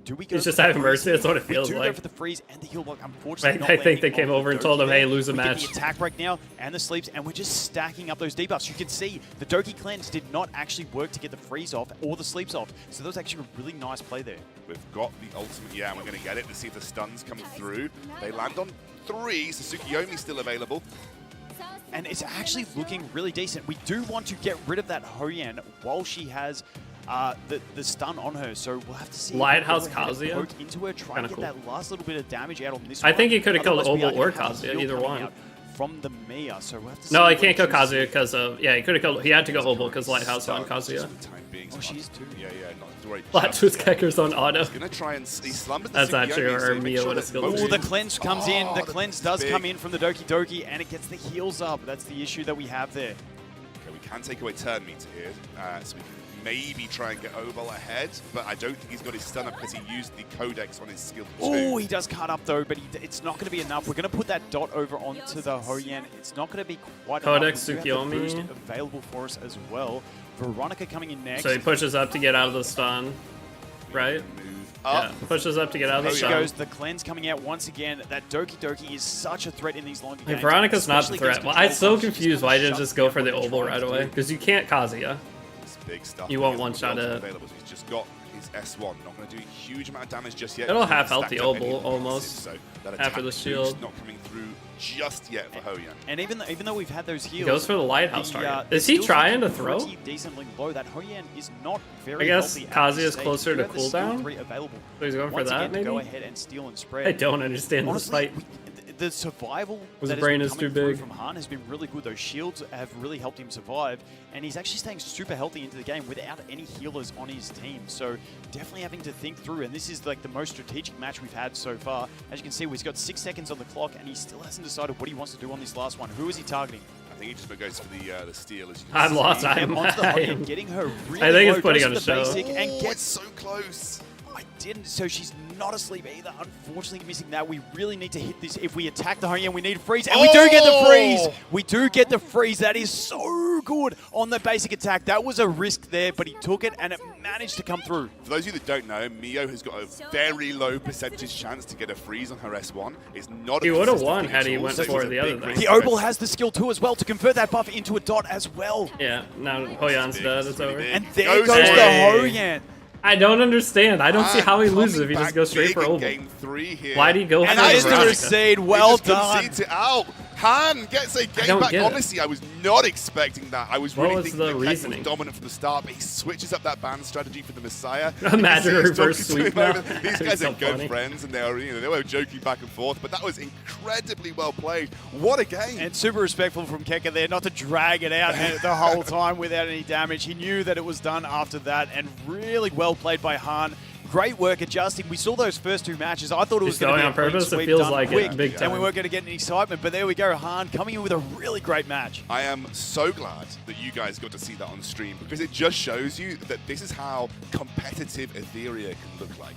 Speaker 16: Do we go
Speaker 1: He's
Speaker 16: for
Speaker 1: just
Speaker 16: the
Speaker 1: having
Speaker 16: freeze
Speaker 1: mercy,
Speaker 16: here?
Speaker 1: that's what it feels
Speaker 16: We do
Speaker 1: like.
Speaker 16: go for the freeze and the heal block. Unfortunately,
Speaker 1: I
Speaker 16: not
Speaker 1: think they
Speaker 16: landing
Speaker 1: came
Speaker 16: on
Speaker 1: over
Speaker 16: the
Speaker 1: and told
Speaker 16: Doki
Speaker 1: him, "Hey,
Speaker 16: there.
Speaker 1: lose a
Speaker 16: We
Speaker 1: match."
Speaker 16: get the attack break now and the sleeps, and we're just stacking up those debuffs. You can see the Doki cleanse did not actually work to get the freeze off or the sleeps off, so that was actually a really nice play there.
Speaker 15: We've got the ultimate, yeah, and we're going to get it to see if the stuns come through. They land on 3, so Tsukiyomi's still available.
Speaker 16: And it's actually looking really decent. We do want to get rid of that Hoyan while she has the stun on her, so we'll have to see.
Speaker 1: Lighthouse
Speaker 16: if we go ahead and
Speaker 1: Kazuya?
Speaker 16: poke into her, try
Speaker 1: Kinda
Speaker 16: and get
Speaker 1: cool.
Speaker 16: that last little bit of damage out on this
Speaker 1: I
Speaker 16: one.
Speaker 1: think he could have killed
Speaker 16: Otherwise, we
Speaker 1: Obel
Speaker 16: are
Speaker 1: or
Speaker 16: gonna have
Speaker 1: Kazuya,
Speaker 16: heal
Speaker 1: either
Speaker 16: coming
Speaker 1: one.
Speaker 16: out from the Mia, so we'll have to see.
Speaker 1: No, he
Speaker 16: what
Speaker 1: can't kill
Speaker 16: she
Speaker 1: Kazuya
Speaker 16: sees.
Speaker 1: because of he could have killed. He had to go Obel because Lighthouse on Kazuya.
Speaker 16: Oh, she's too.
Speaker 15: Yeah, not to worry.
Speaker 1: Flatwood's Kecker's on auto.
Speaker 15: He's going to try and he slumbers the
Speaker 1: That's actually
Speaker 15: Tsukiyomi, so
Speaker 1: where
Speaker 15: make
Speaker 1: Mia
Speaker 15: sure
Speaker 1: would have
Speaker 15: that
Speaker 1: killed
Speaker 15: most-
Speaker 16: Oh, the cleanse comes in. The
Speaker 15: Oh,
Speaker 16: cleanse
Speaker 15: that's
Speaker 16: does come
Speaker 15: big.
Speaker 16: in from the Doki Doki, and it gets the heals up. That's the issue that we have there.
Speaker 15: Okay, we can take away turn meter here, so we can maybe try and get Obel ahead, but I don't think he's got his stun up because he used the Codex on his skill 2.
Speaker 16: Oh, he does cut up though, but it's not going to be enough. We're going to put that dot over onto the Hoyan. It's not going to be quite
Speaker 1: Codex
Speaker 16: enough. We do have the boost
Speaker 1: Tsukiyomi.
Speaker 16: available for us as well. Veronica coming in next.
Speaker 1: So he pushes up to get out of the stun, right?
Speaker 15: up.
Speaker 1: Yeah, pushes up to get out of the
Speaker 16: There she
Speaker 1: stun.
Speaker 16: goes. The cleanse coming out once again. That Doki Doki is such a threat in these longer
Speaker 1: Hey,
Speaker 16: games.
Speaker 1: Veronica's not the
Speaker 16: especially
Speaker 1: threat.
Speaker 16: against
Speaker 1: Well, I'm
Speaker 16: control
Speaker 1: so
Speaker 16: punches. She's
Speaker 1: confused
Speaker 16: gonna
Speaker 1: why he didn't
Speaker 16: shut
Speaker 1: just go for
Speaker 16: down
Speaker 1: the
Speaker 16: what they're
Speaker 1: Obel
Speaker 16: trying
Speaker 1: right
Speaker 16: to
Speaker 1: away.
Speaker 16: do.
Speaker 1: Because you can't Kazuya.
Speaker 15: It's big stuff.
Speaker 1: You
Speaker 15: He
Speaker 1: won't
Speaker 15: hasn't got
Speaker 1: one-shot
Speaker 15: the ultimate
Speaker 1: it.
Speaker 15: available, so he's just got his S1. Not going to do a huge amount of damage just yet.
Speaker 1: It'll
Speaker 15: He's
Speaker 1: half
Speaker 15: stacked
Speaker 1: healthy
Speaker 15: up any
Speaker 1: Obel
Speaker 15: of the
Speaker 1: almost
Speaker 15: passes, so that
Speaker 1: after
Speaker 15: attack
Speaker 1: the
Speaker 15: boost
Speaker 1: shield.
Speaker 15: not coming through just yet for Hoyan.
Speaker 16: And even though we've had those heals,
Speaker 1: goes for the Lighthouse
Speaker 16: the,
Speaker 1: target.
Speaker 16: the
Speaker 1: Is he
Speaker 16: skills
Speaker 1: trying
Speaker 16: are
Speaker 1: to throw?
Speaker 16: pretty decently low. That Hoyan is not very
Speaker 1: I guess
Speaker 16: healthy at
Speaker 1: Kazuya's
Speaker 16: this stage.
Speaker 1: closer
Speaker 16: We
Speaker 1: to
Speaker 16: have the skill
Speaker 1: cooldown?
Speaker 16: 3 available.
Speaker 1: So he's going for
Speaker 16: Once
Speaker 1: that,
Speaker 16: again, to go
Speaker 1: maybe?
Speaker 16: ahead and steal and spread.
Speaker 1: I don't understand this
Speaker 16: Honestly,
Speaker 1: fight.
Speaker 16: the survival
Speaker 1: His
Speaker 16: that
Speaker 1: brain
Speaker 16: has
Speaker 1: is
Speaker 16: been
Speaker 1: too
Speaker 16: coming through
Speaker 1: big.
Speaker 16: from Han has been really good. Those shields have really helped him survive, and he's actually staying super healthy into the game without any healers on his team. So definitely having to think through, and this is like the most strategic match we've had so far. As you can see, he's got 6 seconds on the clock, and he still hasn't decided what he wants to do on this last one. Who is he targeting?
Speaker 15: I think he just goes for the steal. As you can
Speaker 1: I'm
Speaker 15: see.
Speaker 1: lost.
Speaker 16: Yeah,
Speaker 1: I'm
Speaker 16: onto the Hoyan, getting her really
Speaker 1: I think
Speaker 16: low,
Speaker 1: it's putting
Speaker 16: goes
Speaker 1: on a
Speaker 16: for the
Speaker 1: show.
Speaker 16: basic and
Speaker 15: Oh,
Speaker 16: gets
Speaker 15: it's so close.
Speaker 16: I didn't, so she's not asleep either. Unfortunately, missing that. We really need to hit this. If we attack the Hoyan, we need a freeze, and we do get the freeze. We do get the freeze. That is so good on the basic attack. That was a risk there, but he took it, and it managed to come through.
Speaker 15: For those of you that don't know, Mio has got a very low percentage chance to get a freeze on her S1. It's not.
Speaker 1: He
Speaker 15: a
Speaker 1: would have
Speaker 15: consistent
Speaker 1: won
Speaker 15: thing
Speaker 1: had
Speaker 15: at
Speaker 1: he
Speaker 15: all,
Speaker 1: went
Speaker 15: so it's
Speaker 1: for
Speaker 15: a
Speaker 1: the other
Speaker 15: big
Speaker 1: thing.
Speaker 15: risk
Speaker 16: The
Speaker 15: for
Speaker 16: Obel
Speaker 15: her.
Speaker 16: has the skill too as well to convert that buff into a dot as well.
Speaker 1: Yeah, now Hoyan's dead. It's over.
Speaker 16: And there goes
Speaker 1: Hey.
Speaker 16: the Hoyan.
Speaker 1: I don't understand. I don't see how he loses if he
Speaker 15: Coming
Speaker 1: just goes straight
Speaker 15: back
Speaker 1: for
Speaker 15: big in
Speaker 1: Obel.
Speaker 15: Game 3 here.
Speaker 1: Why'd he go
Speaker 16: And
Speaker 1: for
Speaker 16: that is the
Speaker 1: Veronica?
Speaker 16: recede. Well
Speaker 15: He just
Speaker 16: done.
Speaker 15: concedes it out. Han gets a game
Speaker 1: don't
Speaker 15: back.
Speaker 1: get it.
Speaker 15: Honestly, I was not expecting that. I was
Speaker 1: What
Speaker 15: really
Speaker 1: was
Speaker 15: thinking
Speaker 1: the
Speaker 15: that Keck was
Speaker 1: reasoning?
Speaker 15: dominant from the start, but he switches up that ban strategy for the Messiah.
Speaker 1: Imagine
Speaker 15: You can see
Speaker 1: a
Speaker 15: he's
Speaker 1: reverse
Speaker 15: talking to
Speaker 1: sweep
Speaker 15: him
Speaker 1: now.
Speaker 15: over- These
Speaker 1: That'd
Speaker 15: guys
Speaker 1: be
Speaker 15: are
Speaker 1: so
Speaker 15: good
Speaker 1: funny.
Speaker 15: friends, and they were joking back and forth, but that was incredibly well played. What a game.
Speaker 16: And super respectful from Keka there, not to drag it out the whole time without any damage. He knew that it was done after that, and really well played by Han. Great work adjusting. We saw those first 2 matches. I thought it was
Speaker 1: He's
Speaker 16: going to
Speaker 1: going
Speaker 16: be a
Speaker 1: on
Speaker 16: clean
Speaker 1: purpose. It
Speaker 16: sweep
Speaker 1: feels
Speaker 16: done
Speaker 1: like it,
Speaker 16: quick,
Speaker 1: big
Speaker 16: and
Speaker 1: time.
Speaker 16: we weren't going to get any excitement. But there we go, Han coming in with a really great match.
Speaker 15: I am so glad that you guys got to see that on stream because it just shows you that this is how competitive Etheria can look like.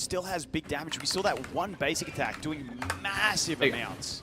Speaker 16: still has big damage. We saw that one basic attack doing massive amounts.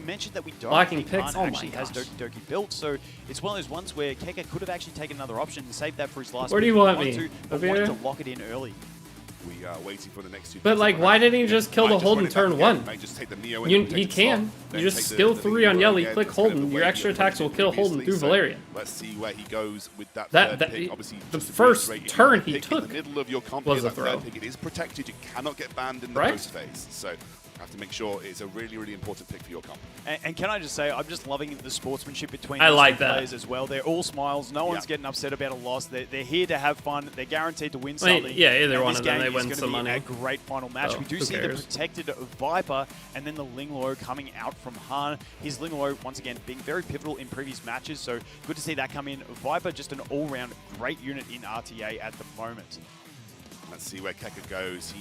Speaker 16: mentioned that we don't
Speaker 1: Blocking
Speaker 16: think
Speaker 1: picks?
Speaker 16: Han
Speaker 1: Oh
Speaker 16: actually
Speaker 1: my
Speaker 16: has
Speaker 1: gosh.
Speaker 16: Doki built, so it's one of those ones where Keka could have actually taken another option and saved that for his last
Speaker 1: Where do
Speaker 16: pick
Speaker 1: you
Speaker 16: if
Speaker 1: want
Speaker 16: he
Speaker 1: me?
Speaker 16: wanted to, but
Speaker 1: Over
Speaker 16: wanted
Speaker 1: here?
Speaker 16: to lock it in early.
Speaker 15: We are waiting for the next two.
Speaker 1: But like, why didn't he just kill the
Speaker 15: Might
Speaker 1: hold in
Speaker 15: just run it
Speaker 1: turn
Speaker 15: back again.
Speaker 1: one?
Speaker 15: Might just take the Neo and
Speaker 1: He
Speaker 15: take the
Speaker 1: can.
Speaker 15: stop,
Speaker 1: You
Speaker 15: then
Speaker 1: just
Speaker 15: take the-
Speaker 1: skill
Speaker 15: the
Speaker 1: 3 on
Speaker 15: Neo
Speaker 1: Yelly,
Speaker 15: again.
Speaker 1: click
Speaker 15: It's kind of
Speaker 1: Holden.
Speaker 15: the
Speaker 1: Your
Speaker 15: way
Speaker 1: extra
Speaker 15: he
Speaker 1: attacks will
Speaker 15: approached
Speaker 1: kill
Speaker 15: it
Speaker 1: Holden through
Speaker 15: previously, so
Speaker 1: Valerian.
Speaker 15: Let's see where he goes with that
Speaker 1: That
Speaker 15: third pick. Obviously,
Speaker 1: the
Speaker 15: just to
Speaker 1: first
Speaker 15: reiterate, if
Speaker 1: turn
Speaker 15: you
Speaker 1: he
Speaker 15: pick
Speaker 1: took
Speaker 15: in the middle of your comp
Speaker 1: was
Speaker 15: here,
Speaker 1: a
Speaker 15: that third
Speaker 1: throw.
Speaker 15: pick, it is protected. You cannot get banned in the
Speaker 1: Right?
Speaker 15: post phase. So have to make sure it's a really, really important pick for your comp.
Speaker 16: And can I just say, I'm just loving the sportsmanship between
Speaker 1: I
Speaker 16: those
Speaker 1: like
Speaker 16: two
Speaker 1: that.
Speaker 16: players as well. They're all smiles. No one's getting upset about a loss. They're here to have fun. They're guaranteed to win something.
Speaker 1: Yeah, either
Speaker 16: and
Speaker 1: one
Speaker 16: this
Speaker 1: of them,
Speaker 16: game
Speaker 1: they
Speaker 16: is
Speaker 1: win
Speaker 16: gonna
Speaker 1: some
Speaker 16: be
Speaker 1: money.
Speaker 16: A great final match.
Speaker 1: So,
Speaker 16: We do
Speaker 1: who
Speaker 16: see the
Speaker 1: cares?
Speaker 16: protected Viper and then the Linglo coming out from Han. His Linglo, once again, being very pivotal in previous matches. So good to see that come in. Viper, just an all-round great unit in RTA at the moment.
Speaker 15: Let's see where Keka goes.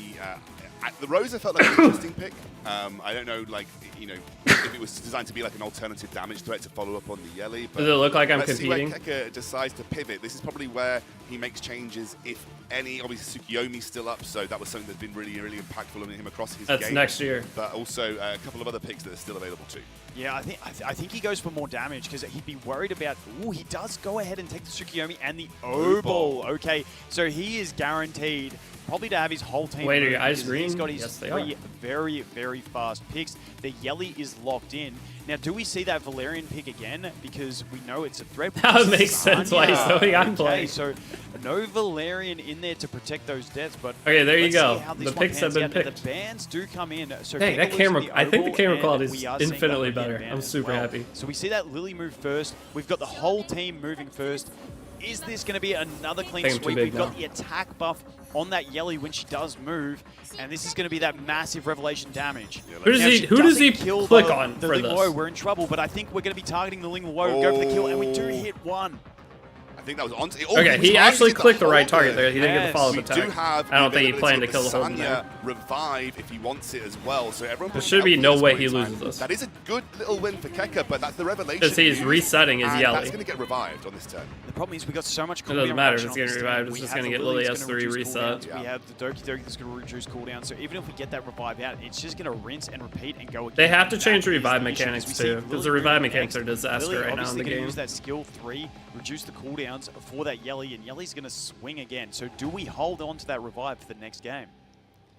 Speaker 15: The Rosa felt like an interesting pick. I don't know, like, you know, if it was designed to be like an alternative damage threat to follow up on the Yelly. But
Speaker 1: Does it look like I'm
Speaker 15: let's
Speaker 1: competing?
Speaker 15: see where Keka decides to pivot. This is probably where he makes changes, if any. Obviously, Tsukiyomi's still up, so that was something that's been really, really impactful on him across his game.
Speaker 1: That's next year.
Speaker 15: But also a couple of other picks that are still available too.
Speaker 16: Yeah, I think he goes for more damage because he'd be worried about. Ooh, he does go ahead and take the Tsukiyomi and the O-Ball. Okay, so he is guaranteed probably to have his whole team.
Speaker 1: Wait, are
Speaker 16: moving
Speaker 1: your eyes
Speaker 16: because
Speaker 1: green?
Speaker 16: He's got his
Speaker 1: Yes, they
Speaker 16: three
Speaker 1: are.
Speaker 16: very, very fast picks. The Yelly is locked in. Now, do we see that Valerian pick again? Because we know it's a threat.
Speaker 1: That makes sense why he's knowing I'm playing.
Speaker 16: So no Valerian in there to protect those deaths. But
Speaker 1: Okay, there you
Speaker 16: let's
Speaker 1: go.
Speaker 16: see how this
Speaker 1: The
Speaker 16: one
Speaker 1: picks have
Speaker 16: pans
Speaker 1: been
Speaker 16: out.
Speaker 1: picked.
Speaker 16: The bans do come in. So
Speaker 1: Dang, that
Speaker 16: Keka loses
Speaker 1: camera,
Speaker 16: the
Speaker 1: I think the
Speaker 16: O-Ball,
Speaker 1: camera
Speaker 16: and
Speaker 1: quality is
Speaker 16: we are seeing
Speaker 1: infinitely
Speaker 16: that again
Speaker 1: better.
Speaker 16: ban
Speaker 1: I'm
Speaker 16: as
Speaker 1: super
Speaker 16: well.
Speaker 1: happy.
Speaker 16: So we see that Lily move first. We've got the whole team moving first. Is this going to be another clean
Speaker 1: Think I'm too
Speaker 16: sweep?
Speaker 1: big
Speaker 16: We've got
Speaker 1: now.
Speaker 16: the attack buff on that Yelly when she does move, and this is going to be that massive revelation damage.
Speaker 1: Who does
Speaker 16: Now, if
Speaker 1: he-
Speaker 16: she
Speaker 1: who does
Speaker 16: doesn't
Speaker 1: he
Speaker 16: kill
Speaker 1: click
Speaker 16: the,
Speaker 1: on
Speaker 16: the
Speaker 1: for
Speaker 16: Ling
Speaker 1: this?
Speaker 16: Wo, we're in trouble, but I think we're going to be targeting the Ling Wo, go for the kill, and we do hit one.
Speaker 15: I think that was on.
Speaker 1: Okay, he actually clicked the right target there. He didn't get the follow-up
Speaker 15: We
Speaker 1: attack.
Speaker 15: do have
Speaker 1: I don't think he
Speaker 15: the
Speaker 1: planned to
Speaker 15: ability
Speaker 1: kill the
Speaker 15: of
Speaker 1: whole thing there.
Speaker 15: Sanya revive if he wants it as well. So everyone.
Speaker 1: There
Speaker 15: putting
Speaker 1: should be
Speaker 15: out
Speaker 1: no
Speaker 15: this
Speaker 1: way
Speaker 15: point
Speaker 1: he
Speaker 15: in time.
Speaker 1: loses this.
Speaker 15: That is a good little win for Keka, but that's the revelation.
Speaker 1: Because he's
Speaker 15: use,
Speaker 1: resetting his
Speaker 15: and
Speaker 1: Yelly.
Speaker 15: That's going to get revived on this turn.
Speaker 16: The problem is we got so much
Speaker 1: It
Speaker 16: cooldown
Speaker 1: doesn't matter if
Speaker 16: reduction
Speaker 1: it's
Speaker 16: on
Speaker 1: getting
Speaker 16: this team.
Speaker 1: revived, it's
Speaker 16: We
Speaker 1: just
Speaker 16: have
Speaker 1: gonna
Speaker 16: the
Speaker 1: get
Speaker 16: Lily
Speaker 1: Lily
Speaker 16: that's gonna
Speaker 1: S3
Speaker 16: reduce
Speaker 1: reset.
Speaker 16: cooldowns. We have the Doki Doki that's going to reduce cooldown. So even if we get that revive out, it's just going to rinse and repeat and go again.
Speaker 1: They have to change
Speaker 16: That is
Speaker 1: revive
Speaker 16: the issue,
Speaker 1: mechanics
Speaker 16: we see
Speaker 1: too,
Speaker 16: Lily
Speaker 1: because the revive
Speaker 16: moving
Speaker 1: mechanics
Speaker 16: next.
Speaker 1: are a disaster
Speaker 16: Lily
Speaker 1: right now in
Speaker 16: obviously
Speaker 1: the
Speaker 16: gonna
Speaker 1: game.
Speaker 16: use that skill 3, reduce the cooldowns for that Yelly, and Yelly's going to swing again. So do we hold on to that revive for the next game?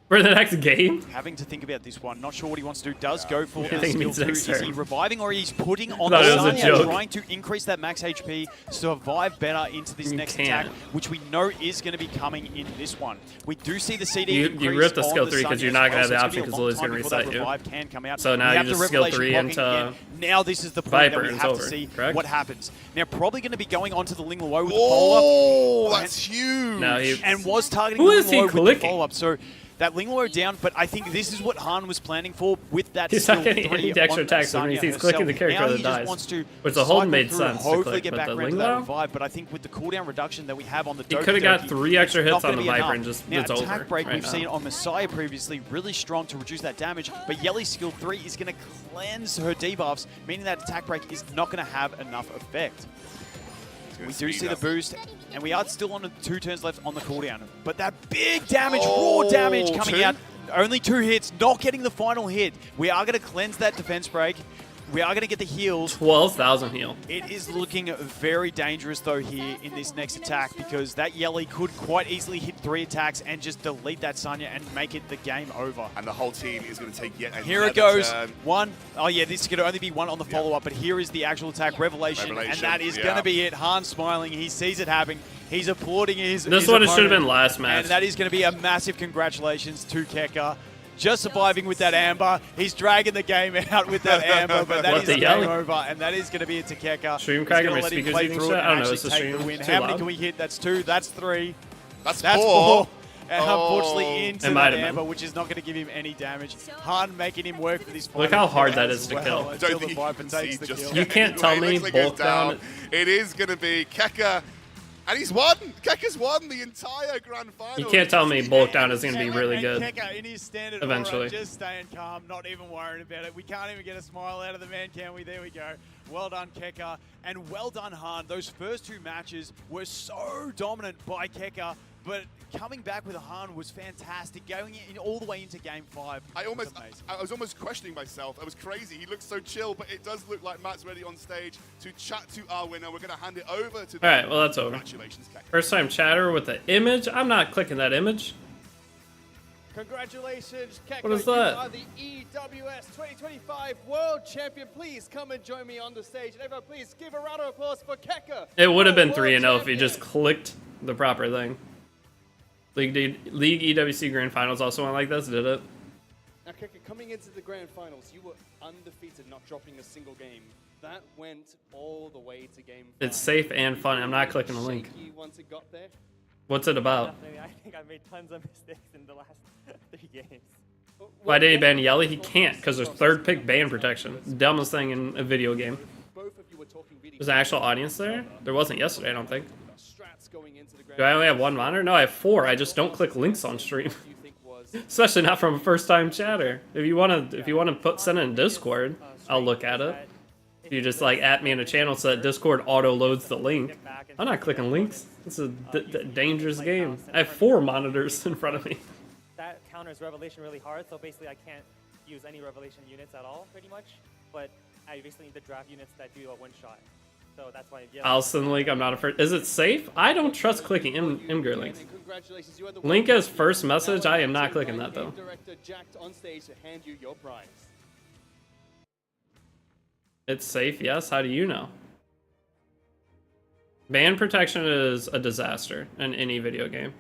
Speaker 1: For the next game?
Speaker 16: Having to think about this one. Not sure what he wants to do. Does go for
Speaker 1: I
Speaker 16: the
Speaker 1: think he
Speaker 16: skill
Speaker 1: means
Speaker 16: 2.
Speaker 1: next
Speaker 16: Is he
Speaker 1: turn.
Speaker 16: reviving or he's putting on
Speaker 1: Thought
Speaker 16: the
Speaker 1: it was a
Speaker 16: Sanya,
Speaker 1: joke.
Speaker 16: trying to increase that max HP, survive better into this
Speaker 1: You
Speaker 16: next
Speaker 1: can't.
Speaker 16: attack, which we know is going to be coming in this one. We do see the CD
Speaker 1: You
Speaker 16: increase
Speaker 1: rip the
Speaker 16: on
Speaker 1: skill 3 because
Speaker 16: Sanya
Speaker 1: you're
Speaker 16: as
Speaker 1: not going to
Speaker 16: well,
Speaker 1: have the
Speaker 16: so
Speaker 1: option
Speaker 16: it's
Speaker 1: because
Speaker 16: gonna
Speaker 1: Lily's
Speaker 16: be a
Speaker 1: going to
Speaker 16: long time
Speaker 1: reset
Speaker 16: before
Speaker 1: you.
Speaker 16: that revive can come out.
Speaker 1: So now
Speaker 16: We
Speaker 1: you
Speaker 16: have the
Speaker 1: just skill
Speaker 16: Revelation
Speaker 1: 3
Speaker 16: blocking
Speaker 1: into
Speaker 16: again. Now this is the point
Speaker 1: Viper
Speaker 16: that we
Speaker 1: and
Speaker 16: have
Speaker 1: it's
Speaker 16: to
Speaker 1: over,
Speaker 16: see
Speaker 1: correct?
Speaker 16: what happens. Now probably going to be going on to the Ling Luo with the follow-up.
Speaker 15: Oh, that's huge.
Speaker 1: No, he-
Speaker 16: And was targeting
Speaker 1: Who
Speaker 16: the
Speaker 1: is he
Speaker 16: Ling Luo with the
Speaker 1: clicking?
Speaker 16: follow-up. So that Ling Luo down, but I think this is what Han was planning for with that
Speaker 1: He's
Speaker 16: skill
Speaker 1: not getting
Speaker 16: 3
Speaker 1: any extra
Speaker 16: on
Speaker 1: attacks,
Speaker 16: Sanya
Speaker 1: he's clicking the
Speaker 16: herself.
Speaker 1: character
Speaker 16: Now
Speaker 1: that
Speaker 16: he just
Speaker 1: dies.
Speaker 16: wants to
Speaker 1: Which the hold
Speaker 16: cycle
Speaker 1: made
Speaker 16: through,
Speaker 1: sense to
Speaker 16: hopefully
Speaker 1: click,
Speaker 16: get
Speaker 1: but
Speaker 16: back
Speaker 1: the
Speaker 16: around to
Speaker 1: Ling
Speaker 16: that
Speaker 1: Luo?
Speaker 16: revive, but I think with the cooldown reduction that we have on the
Speaker 1: He
Speaker 16: Doki
Speaker 1: coulda got
Speaker 16: Doki,
Speaker 1: 3 extra
Speaker 16: it's
Speaker 1: hits
Speaker 16: not
Speaker 1: on
Speaker 16: gonna
Speaker 1: the
Speaker 16: be
Speaker 1: Viper
Speaker 16: enough.
Speaker 1: and just-
Speaker 16: now,
Speaker 1: it's
Speaker 16: attack
Speaker 1: over
Speaker 16: break
Speaker 1: right
Speaker 16: we've
Speaker 1: now.
Speaker 16: seen on Messiah previously, really strong to reduce that damage, but Yelly's skill 3 is going to cleanse her debuffs, meaning that attack break is not going to have enough effect. We do see the boost, and we are still on the 2 turns left on the cooldown. But that big damage, raw damage coming
Speaker 15: 2?
Speaker 16: out. Only 2 hits, not getting the final hit. We are going to cleanse that defense break. We are going to get the heals.
Speaker 1: 12,000 heal.
Speaker 16: It is looking very dangerous, though, here in this next attack, because that Yelly could quite easily hit 3 attacks and just delete that Sanya and make it the game over.
Speaker 15: And the whole team is going to take yet another
Speaker 16: Here it goes.
Speaker 15: turn.
Speaker 16: 1. Oh, yeah, this is going to only be 1 on the follow-up, but here is the actual attack, Revelation, and that is going to be it. Han smiling. He sees it happening. He's applauding his
Speaker 1: This
Speaker 16: his
Speaker 1: one, it should have
Speaker 16: opponent.
Speaker 1: been last match.
Speaker 16: And that is going to be a massive congratulations to Keka. Just surviving with that Amber. He's dragging the game out with that Amber, but that
Speaker 1: What,
Speaker 16: is
Speaker 1: the
Speaker 16: game
Speaker 1: Yelly?
Speaker 16: over, and that is going to be it to Keka.
Speaker 1: Stream
Speaker 16: He's
Speaker 1: cracker,
Speaker 16: gonna
Speaker 1: my
Speaker 16: let him
Speaker 1: speakers
Speaker 16: play
Speaker 1: eating
Speaker 16: through
Speaker 1: shit?
Speaker 16: it
Speaker 1: I don't
Speaker 16: and
Speaker 1: know,
Speaker 16: actually
Speaker 1: it's the
Speaker 16: take
Speaker 1: stream
Speaker 16: the win.
Speaker 1: too
Speaker 16: How many
Speaker 1: loud?
Speaker 16: can we hit? That's 2. That's 3.
Speaker 15: That's
Speaker 16: 4.
Speaker 15: 4.
Speaker 16: And unfortunately into
Speaker 1: It might
Speaker 16: that
Speaker 1: have been.
Speaker 16: Amber, which is not going to give him any damage. Han making him work for this final
Speaker 1: Look how hard
Speaker 16: kill
Speaker 1: that
Speaker 16: as
Speaker 1: is to
Speaker 16: well,
Speaker 1: kill.
Speaker 15: I
Speaker 16: until
Speaker 15: don't
Speaker 16: the
Speaker 15: think
Speaker 16: Viper
Speaker 15: you can
Speaker 16: takes
Speaker 15: see
Speaker 16: the
Speaker 15: just
Speaker 16: kill.
Speaker 1: You can't tell me
Speaker 15: Looks like it goes
Speaker 1: bulk down.
Speaker 15: It is going to be Keka. And he's won. Keka's won the entire grand final.
Speaker 1: You can't tell me bulk down is going to be really
Speaker 16: And
Speaker 1: good.
Speaker 16: Keka in his standard
Speaker 1: Eventually.
Speaker 16: aura, just staying calm, not even worrying about it. We can't even get a smile out of the man, can we? There we go. Well done, Keka, and well done, Han. Those first 2 matches were so dominant by Keka, but coming back with a Han was fantastic. Going in all the way into Game 5.
Speaker 15: I
Speaker 16: was amazing.
Speaker 15: was almost questioning myself. I was crazy. He looks so chill, but it does look like Matt's ready on stage to chat to our winner. We're going to hand it over to.
Speaker 1: All right, well, that's over.
Speaker 15: Congratulations, Keka.
Speaker 1: First time chatter with the image. I'm not clicking that image.
Speaker 14: Congratulations, Keka.
Speaker 1: What is
Speaker 14: You
Speaker 1: that?
Speaker 14: are the EWS 2025 World Champion. Please come and join me on the stage. And everyone, please give a round of applause for Keka.
Speaker 1: It would have been
Speaker 14: World
Speaker 1: 3-0 if he just
Speaker 14: Champion.
Speaker 1: clicked the proper thing. League EWC Grand Finals also went like this, did it?
Speaker 14: Now, Keka, coming into the grand finals, you were undefeated, not dropping a single game. That went all the way to game 5.
Speaker 1: It's safe and fun. I'm not clicking the link.
Speaker 14: Shaky once it got there.
Speaker 1: What's it about?
Speaker 8: Definitely, I think I made tons of mistakes in the last 3 games.
Speaker 1: Why did he ban Yelly? He can't, because there's third pick ban protection. Dumbest thing in a video game. There's an actual audience there? There wasn't yesterday, I don't think. Do I only have 1 monitor? No, I have 4. I just don't click links on stream. Especially not from a first-time chatter. If you wanna send it in Discord, I'll look at it. If you just like at me in a channel so that Discord auto loads the link. I'm not clicking links. It's a dangerous game. I have 4 monitors in front of me.
Speaker 8: That counters Revelation really hard, so basically I can't use any Revelation units at all, pretty much. But I basically need to draft units that do a one-shot. So that's why. Yeah,
Speaker 1: I'll send the link. I'm not afraid. Is it safe? I don't trust clicking Imgur links. Link as first message. I am not clicking that though. It's safe. Yes. How do you know? Ban protection is a disaster in any video game.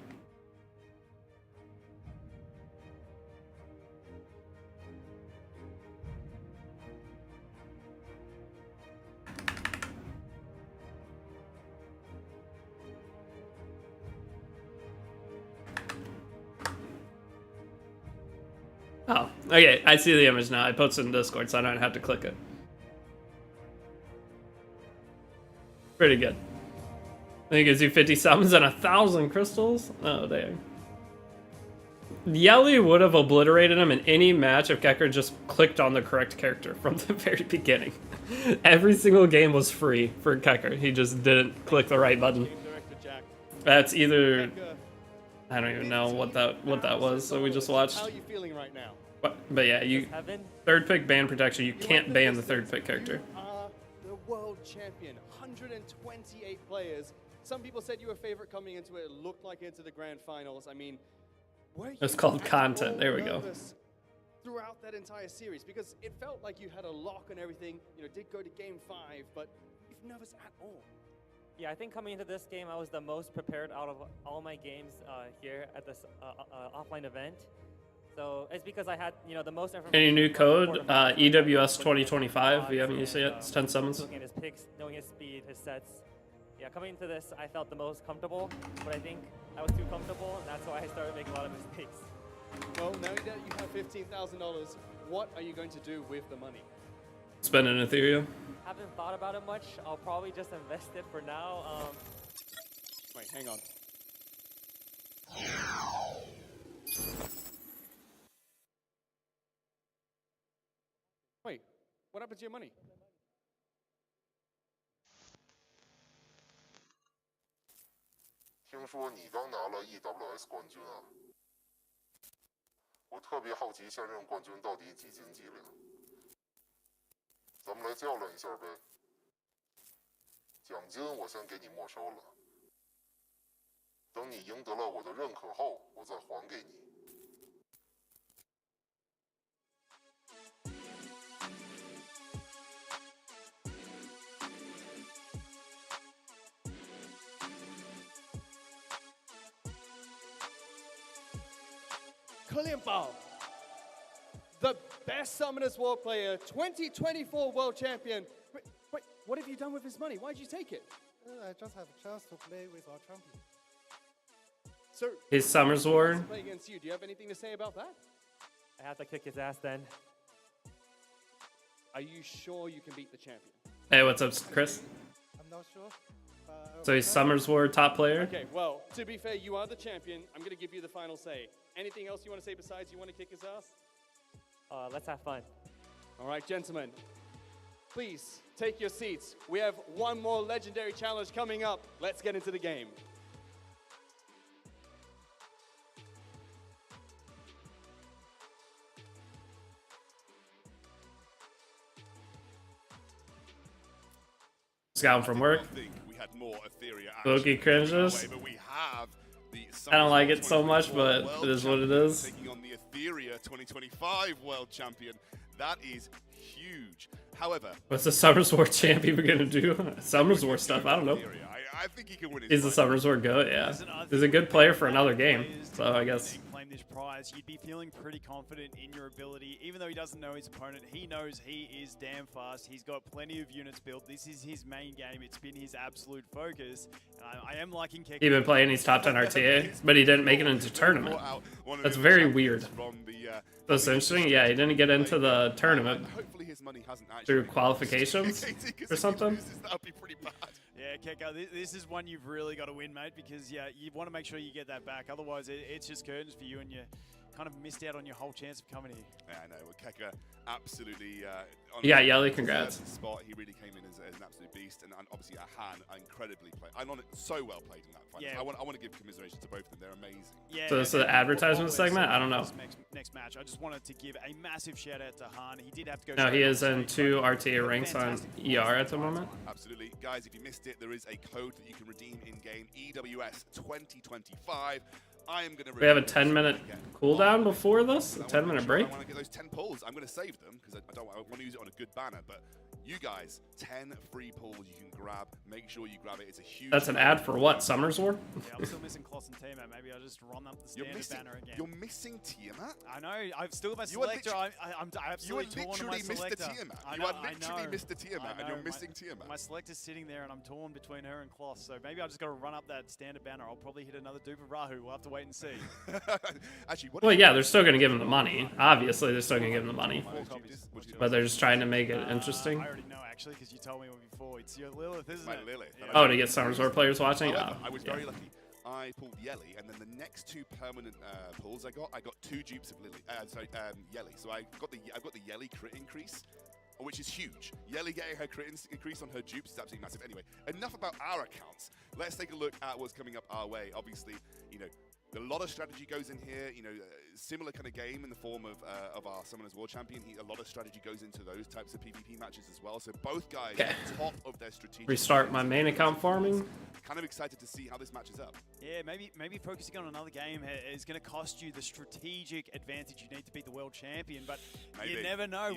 Speaker 1: Oh, okay, I see the image now. I posted in Discord, so I don't have to click it. Pretty good. I think it gives you 50 summons and 1,000 crystals. Oh, dang. Yelly would have obliterated him in any match if Kecker just clicked on the correct character from the very beginning. Every single game was free for Kecker. He just didn't click the right button. That's either... I don't even know what that was, so we just watched.
Speaker 14: How are you feeling right now?
Speaker 1: But yeah, you third pick ban protection. You can't ban the third pick character.
Speaker 14: You are the world champion. 128 players. Some people said you were favorite coming into it. It looked like into the grand finals. I mean, were you
Speaker 1: It's called content. There we go.
Speaker 14: Throughout that entire series, because it felt like you had a lock and everything. You know, did go to game 5, but you're nervous at all.
Speaker 8: Yeah, I think coming into this game, I was the most prepared out of all my games here at this offline event. So it's because I had, you know, the most information.
Speaker 1: Any new code? EWS 2025. If you haven't used it yet, it's 10 summons.
Speaker 8: Looking at his picks, knowing his speed, his sets. Yeah, coming into this, I felt the most comfortable, but I think I was too comfortable, and that's why I started making a lot of mistakes.
Speaker 14: Well, now that you have $15,000, what are you going to do with the money?
Speaker 1: Spend it in Etheria.
Speaker 8: Haven't thought about it much. I'll probably just invest it for now.
Speaker 14: Wait, hang on. Wait, what happened to your money?
Speaker 18: EWS 冠军啊！我特别好奇现任冠军到底几斤几两。咱们来较量一下呗。奖金我先给你没收了，等你赢得了我的认可后，我再还给你。
Speaker 14: 柯练宝 the best Summoners World player, 2024 World Champion. Wait, what have you done with his money? Why'd you take it?
Speaker 19: I just have a chance to play with our champion.
Speaker 14: So,
Speaker 1: his Summers War.
Speaker 14: Play against you. Do you have anything to say about that?
Speaker 8: I have to kick his ass then.
Speaker 14: Are you sure you can beat the champion?
Speaker 1: Hey, what's up, Chris?
Speaker 19: I'm not sure.
Speaker 1: So he's Summers War top player?
Speaker 14: Okay, well, to be fair, you are the champion. I'm going to give you the final say. Anything else you want to say besides you want to kick his ass?
Speaker 8: Let's have fun.
Speaker 14: All right, gentlemen, please take your seats. We have one more legendary challenge coming up. Let's get into the game.
Speaker 1: Scout from work. Loki cringes. I don't like it so much, but it is what it is.
Speaker 15: Taking on the Etheria 2025 World Champion. That is huge. However,
Speaker 1: what's the Summers War champion gonna do? Summers War stuff, I don't know.
Speaker 15: I think he can win his
Speaker 1: He's the Summers War goat, yeah. He's a good player for another game, so I guess
Speaker 16: this prize, you'd be feeling pretty confident in your ability. Even though he doesn't know his opponent, he knows he is damn fast. He's got plenty of units built. This is his main game. It's been his absolute focus. I am liking Keka.
Speaker 1: He's been playing these top 10 RTA, but he didn't make it into tournament. That's very weird. That's interesting. Yeah, he didn't get into the tournament through qualifications or something.
Speaker 16: Yeah, Keka, this is one you've really got to win, mate, because yeah, you want to make sure you get that back. Otherwise, it's just curtains for you, and you kind of missed out on your whole chance of coming here.
Speaker 15: Yeah, I know. Well, Keka absolutely.
Speaker 1: Yeah, Yelly, congrats.
Speaker 15: Spot. He really came in as an absolute beast, and obviously Han incredibly played. I'm on it so well played in that fight.
Speaker 16: Yeah.
Speaker 15: I want to give commiserations to both of them. They're amazing.
Speaker 16: Yeah.
Speaker 1: So this is an advertisement segment? I don't know.
Speaker 16: Next match, I just wanted to give a massive shout out to Han. He did have to go.
Speaker 1: No, he is in 2 RTA ranks on ER at the moment.
Speaker 15: Absolutely, guys. If you missed it, there is a code that you can redeem in game. EWS 2025. I am going to.
Speaker 1: We have a 10-minute cooldown before this. A 10-minute break.
Speaker 15: I want to get those 10 pulls. I'm going to save them because I want to use it on a good banner. But you guys, 10 free pulls you can grab. Make sure you grab it. It's a huge.
Speaker 1: That's an ad for what? Summer's War?
Speaker 16: Yeah, I'm still missing Kloss and Tiamat. Maybe I'll just run up the standard banner again.
Speaker 15: You're missing Tiamat?
Speaker 16: I know. I've still got my selector. I'm absolutely torn on my selector.
Speaker 15: You are literally Mr. Tiamat, and you're missing Tiamat.
Speaker 16: My selector's sitting there, and I'm torn between her and Kloss. So maybe I just got to run up that standard banner. I'll probably hit another Duper Rahu. We'll have to wait and see.
Speaker 15: Actually,
Speaker 1: well, yeah, they're still going to give him the money. Obviously, they're still going to give him the money. But they're just trying to make it interesting.
Speaker 16: I already know, actually, because you told me before. It's your Lilith, isn't it?
Speaker 15: Lilith.
Speaker 16: Yeah.
Speaker 1: Oh, to get Summer's War players watching?
Speaker 15: However,
Speaker 1: Oh,
Speaker 15: I was very lucky. I pulled Yelly, and then the next 2 permanent pulls I got 2 dupes of Yelly. So I've got the Yelly crit increase, which is huge. Yelly getting her crit increase on her dupes is absolutely massive. Anyway, enough about our accounts. Let's take a look at what's coming up our way. Obviously, you know, a lot of strategy goes in here. You know, similar kind of game in the form of our Summoners War Champion. A lot of strategy goes into those types of PvP matches as well. So both guys are top of their strategic.
Speaker 1: Restart my main account farming.
Speaker 15: Kind of excited to see how this matches up.
Speaker 16: Yeah, maybe focusing on another game is going to cost you the strategic advantage you need to beat the world champion. But you never know.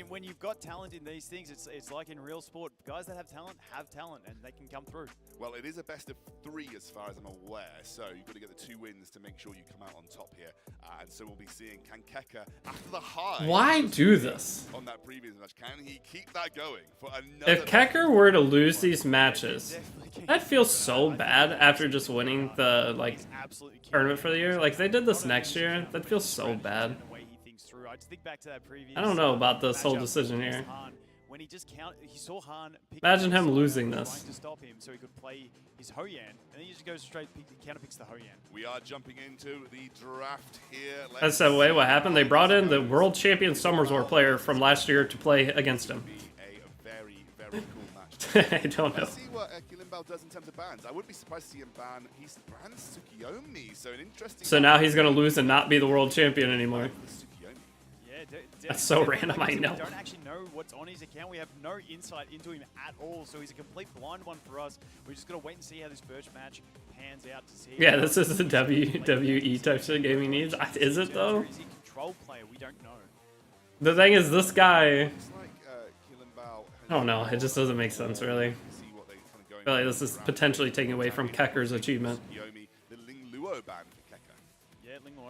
Speaker 16: When you've got talent in these things, it's like in real sport. Guys that have talent, and they can come through.
Speaker 15: Well, it is a best of 3 as far as I'm aware. So you've got to get the 2 wins to make sure you come out on top here. And so we'll be seeing, can Keka, after the high...
Speaker 1: Why do this?
Speaker 15: ...on that previous match, can he keep that going for another...
Speaker 1: If Kecker were to lose these matches, that feels so bad after just winning the, like, tournament for the year. Like, if they did this next year, that feels so bad. I don't know about this whole decision here.
Speaker 16: When he saw Han
Speaker 1: imagine him losing this.
Speaker 16: To stop him so he could play his Hoyan, and then he just goes straight, counterpicks the Hoyan.
Speaker 15: We are jumping into the draft here.
Speaker 1: I said, wait, what happened? They brought in the world champion Summer's War player from last year to play against him.
Speaker 15: A very, very cool match.
Speaker 1: I don't know.
Speaker 15: Let's see what Kilinbao does in terms of bans. I wouldn't be surprised to see him ban. He's banned Tsukiyomi, so an interesting...
Speaker 1: So now he's going to lose and not be the world champion anymore. That's so random, I know.
Speaker 16: We don't actually know what's on his account. We have no insight into him at all, so he's a complete blind one for us. We're just going to wait and see how this Birch match pans out to see.
Speaker 1: Yeah, this is the WWE type shit gaming needs. Is it, though?
Speaker 16: Is he control player? We don't know.
Speaker 1: The thing is, this guy... I don't know, it just doesn't make sense, really. I feel like this is potentially taking away from Kecker's achievement.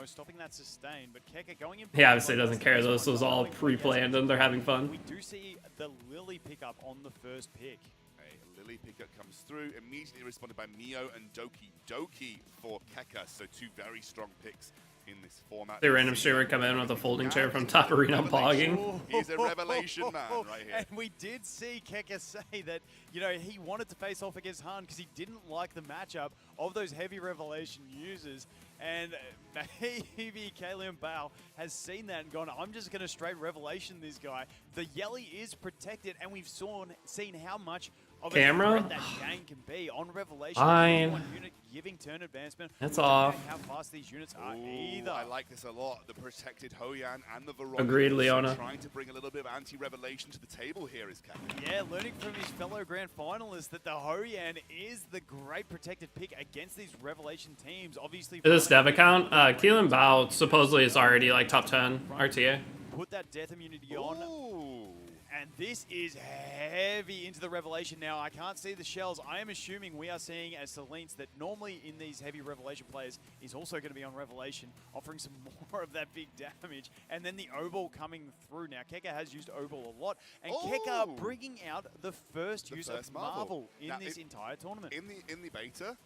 Speaker 16: Stopping that sustain, but Keka going in.
Speaker 1: He obviously doesn't care though. This was all pre-planned and they're having fun.
Speaker 16: We do see the Lily pickup on the first pick.
Speaker 15: A Lily pickup comes through, immediately responded by Mio and Doki for Keka. So 2 very strong picks in this format.
Speaker 1: The random streamer come in with a folding chair from top arena pogging.
Speaker 15: He's a revelation man right here.
Speaker 16: And we did see Keka say that, you know, he wanted to face off against Han because he didn't like the matchup of those heavy revelation users. And maybe Kalian Bao has seen that and gone, I'm just going to straight revelation this guy. The Yelly is protected, and we've seen how much of a threat that gang can be on revelation.
Speaker 1: Fine.
Speaker 16: One unit giving turn advancement.
Speaker 1: That's
Speaker 16: We don't know
Speaker 1: off.
Speaker 16: how fast these units are either.
Speaker 15: I like this a lot. The protected Hoyan and the Veronica.
Speaker 1: Agreed, Leona.
Speaker 15: Trying to bring a little bit of anti-revelation to the table here is Keka.
Speaker 16: Yeah, learning from his fellow grand finalists that the Hoyan is the great protected pick against these revelation teams. Obviously,
Speaker 1: This dev account, Keelan Bao supposedly is already like top 10 RTA.
Speaker 16: Put that death immunity on. And this is heavy into the Revelation now. I can't see the shells. I am assuming we are seeing as Selene that normally in these heavy Revelation players is also going to be on Revelation, offering some more of that big damage. And then the Obol coming through. Now, Keka has used Obol a lot. And Keka bringing out the first use of Marvel in this entire tournament.
Speaker 15: In the beta,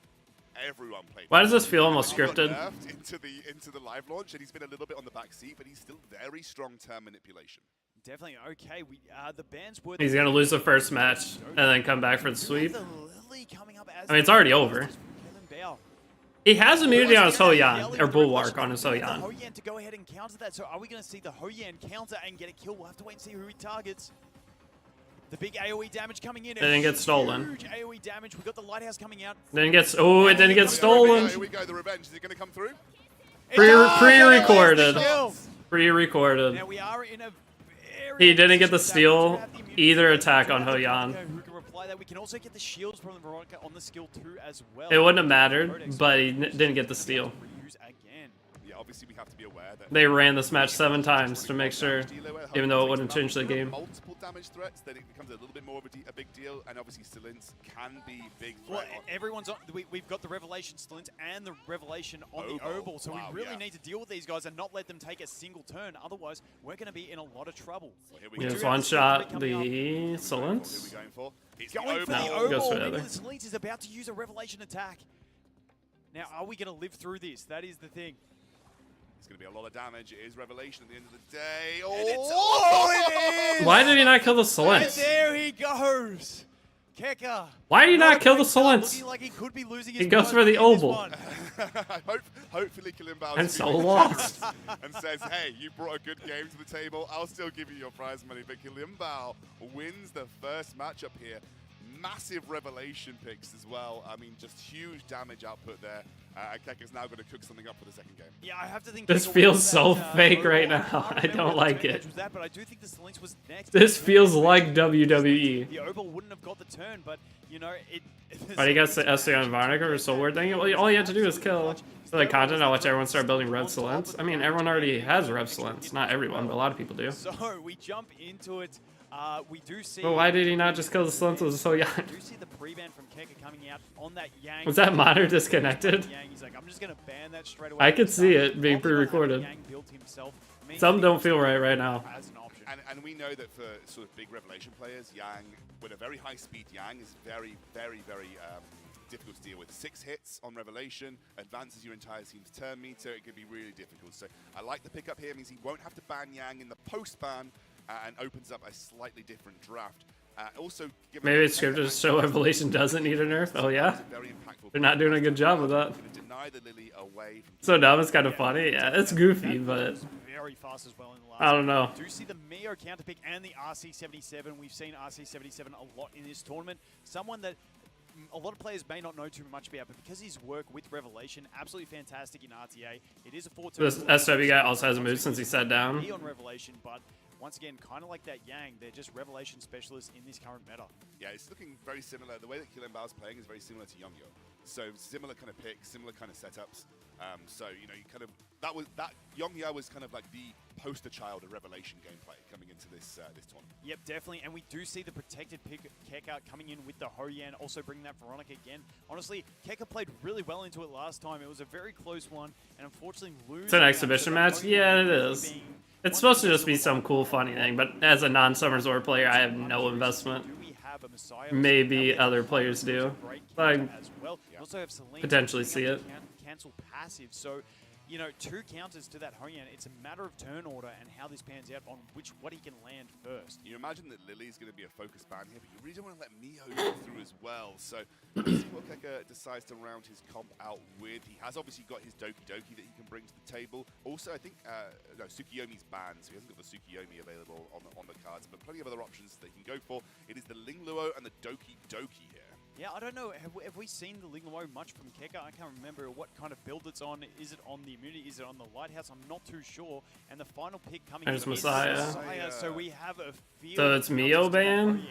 Speaker 15: everyone played.
Speaker 1: Why does this feel almost scripted?
Speaker 15: Into the live launch, and he's been a little bit on the back seat, but he's still very strong turn manipulation.
Speaker 16: Definitely okay. We the bands were.
Speaker 1: He's gonna lose the first match and then come back for the sweep. I mean, it's already over. He has immunity on his Hoyan, or Bulwark on his Hoyan.
Speaker 16: Hoyan to go ahead and counter that. So are we going to see the Hoyan counter and get a kill? We'll have to wait and see who he targets. The big AoE damage coming in.
Speaker 1: Didn't get stolen.
Speaker 16: Huge AoE damage. We got the lighthouse coming out.
Speaker 1: Didn't get. Oh, it didn't get stolen.
Speaker 15: Here we go. The revenge. Is it going to come through?
Speaker 1: Pre-recorded. Pre-recorded.
Speaker 16: Now we are in a.
Speaker 1: He didn't get the steal either attack on Hoyan.
Speaker 16: Who can reply that? We can also get the shields from the Veronica on the skill 2 as well.
Speaker 1: It wouldn't have mattered, but he didn't get the steal.
Speaker 15: Yeah, obviously we have to be aware that
Speaker 1: They ran this match 7 times to make sure, even though it wouldn't change the game.
Speaker 15: Multiple damage threats, then it becomes a little bit more of a big deal, and obviously Stilins can be big
Speaker 16: Well,
Speaker 15: threat.
Speaker 16: everyone's on. We've got the Revelation Stilins and the Revelation on the Obol, so we really need to deal with these guys and not let them take a single turn. Otherwise, we're going to be in a lot of trouble.
Speaker 1: We just one-shot the Solence.
Speaker 16: He's going for the
Speaker 1: No, goes for the
Speaker 16: Obol.
Speaker 1: other.
Speaker 16: The Selene is about to use a Revelation attack. Now, are we going to live through this? That is the thing.
Speaker 15: It's going to be a lot of damage. It is Revelation at the end of the day.
Speaker 16: It is!
Speaker 1: Why did he not kill the
Speaker 16: And
Speaker 1: Solence?
Speaker 16: there he goes. Keka.
Speaker 1: Why did he not kill the Solence?
Speaker 16: Looking like he could be losing his
Speaker 1: He goes
Speaker 16: mind
Speaker 1: for the
Speaker 16: in this
Speaker 1: Obol.
Speaker 16: one.
Speaker 15: Hopefully Kilimbao
Speaker 1: And so lost.
Speaker 15: and says, hey, you brought a good game to the table. I'll still give you your prize money. But Kilimbao wins the first matchup here. Massive Revelation picks as well. I mean, just huge damage output there. Keka's now going to cook something up for the second game.
Speaker 16: Yeah, I have to think
Speaker 1: This
Speaker 16: Keka
Speaker 1: feels
Speaker 16: wins
Speaker 1: so
Speaker 16: that,
Speaker 1: fake
Speaker 16: Obol.
Speaker 1: right now. I
Speaker 16: remember
Speaker 1: don't
Speaker 16: what
Speaker 1: like
Speaker 16: the
Speaker 1: it.
Speaker 16: edge was that, but I do think the Selene was next.
Speaker 1: This feels like WWE.
Speaker 16: The Obol wouldn't have got the turn, but you know it.
Speaker 1: But he gets the SC on Varnica or Soul Word thing. Well, all you have to do is kill. So the content, I'll watch everyone start building Red Solence. I mean, everyone already has Rev Solence. Not everyone, but a lot of people do.
Speaker 16: So we jump into it. We do see.
Speaker 1: But why did he not just kill the Solence with so young?
Speaker 16: We do see the pre-ban from Keka coming out on that Yang.
Speaker 1: Was that monitor disconnected?
Speaker 16: Yang, he's like, I'm just gonna ban that straight away.
Speaker 1: I could see it being pre-recorded.
Speaker 16: Yang built himself.
Speaker 1: Some don't feel right now.
Speaker 16: As an option.
Speaker 15: And we know that for sort of big Revelation players, Yang, with a very high speed Yang, is very difficult to deal with. 6 hits on Revelation, advances your entire team's turn meter, it can be really difficult. So I like the pickup here, means he won't have to ban Yang in the post-ban, and opens up a slightly different draft. Also,
Speaker 1: Maybe it's scripted to show Revelation doesn't need a nerf. Oh yeah? They're not doing a good job with that.
Speaker 15: deny the Lily away from
Speaker 1: So dumb, it's kind of funny. Yeah, it's goofy, but
Speaker 16: very fast as well in the last
Speaker 1: I don't know.
Speaker 16: Do you see the Mio counterpick and the RC77? We've seen RC77 a lot in this tournament. Someone that a lot of players may not know too much about, but because his work with Revelation, absolutely fantastic in RTA. It is a 4-turn.
Speaker 1: This SW guy also has a mood since he sat down.
Speaker 16: On Revelation, but once again, kind of like that Yang, they're just Revelation specialists in this current meta.
Speaker 15: Yeah, it's looking very similar. The way that Kilimbao is playing is very similar to Youngyo. So similar kind of picks, similar kind of setups. So you know, you kind of that Youngyo was kind of like the poster child of Revelation gameplay coming into this this tournament.
Speaker 16: Yep, definitely, and we do see the protected pick Keka coming in with the Hoyan, also bringing that Veronica again. Honestly, Keka played really well into it last time. It was a very close one, and unfortunately losing.
Speaker 1: It's an exhibition match? Yeah, it is. It's supposed to just be some cool, funny thing, but as a non-Summer Zord player, I have no investment. Maybe other players do. I potentially see it.
Speaker 16: Cancel passive, so you know, 2 counters to that Hoyan. It's a matter of turn order and how this pans out on what he can land first.
Speaker 15: You imagine that Lily's going to be a focus ban here, but you really don't want to let Mio go through as well. So let's see what Keka decides to round his comp out with. He has obviously got his Doki Doki that he can bring to the table. Also, I think no, Tsukiyomi's banned, so he hasn't got the Tsukiyomi available on the cards, but plenty of other options that he can go for. It is the Lingluo and the Doki Doki here.
Speaker 16: Yeah, I don't know. Have we seen the Lingluo much from Keka? I can't remember what kind of build it's on. Is it on the immunity? Is it on the Lighthouse? I'm not too sure. And the final pick coming
Speaker 1: There's
Speaker 16: in
Speaker 1: Messiah.
Speaker 16: is Messiah. So we have a feel.
Speaker 1: So it's Mio ban?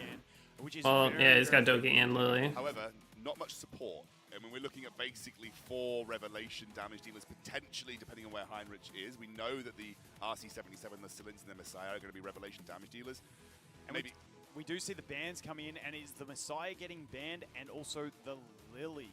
Speaker 1: Well,
Speaker 16: very,
Speaker 1: yeah, he's got Doki and Lily.
Speaker 15: However, not much support. I mean, we're looking at basically 4 Revelation damage dealers, potentially, depending on where Heinrich is. We know that the RC77, the Silins, and the Messiah are going to be Revelation damage dealers.
Speaker 16: And we do see the bans come in, and it's the Messiah getting banned, and also the Lily.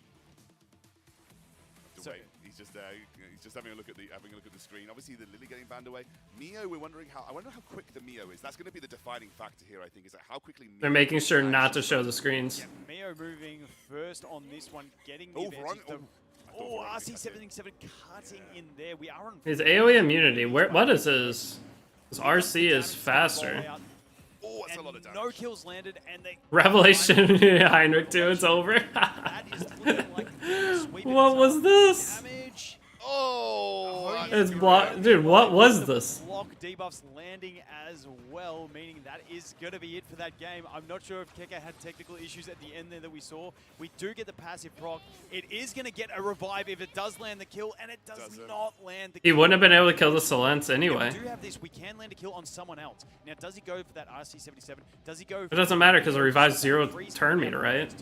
Speaker 15: So he's just there. He's just having a look at the screen. Obviously, the Lily getting banned away. Mio, we're wondering how. I wonder how quick the Mio is. That's going to be the defining factor here. I think is that how quickly.
Speaker 1: They're making sure not to show the screens.
Speaker 16: Yeah, Mio moving first on this one, getting the advantage. RC77 cutting in there. We are on.
Speaker 1: His AoE immunity. What is his? His RC is faster.
Speaker 15: Oh, that's a lot of damage.
Speaker 16: No kills landed, and they.
Speaker 1: Revelation Heinrich 2. It's over. What was this?
Speaker 15: Oh,
Speaker 1: it's block, dude. What was this?
Speaker 16: Block debuffs landing as well, meaning that is gonna be it for that game. I'm not sure if Keka had technical issues at the end there that we saw. We do get the passive proc. It is gonna get a revive if it does land the kill, and it does not land the kill.
Speaker 1: He wouldn't have been able to kill the Silence anyway.
Speaker 16: We do have this. We can land a kill on someone else. Now, does he go for that RC77? Does he go?
Speaker 1: It doesn't matter because the revive's 0 turn meter, right?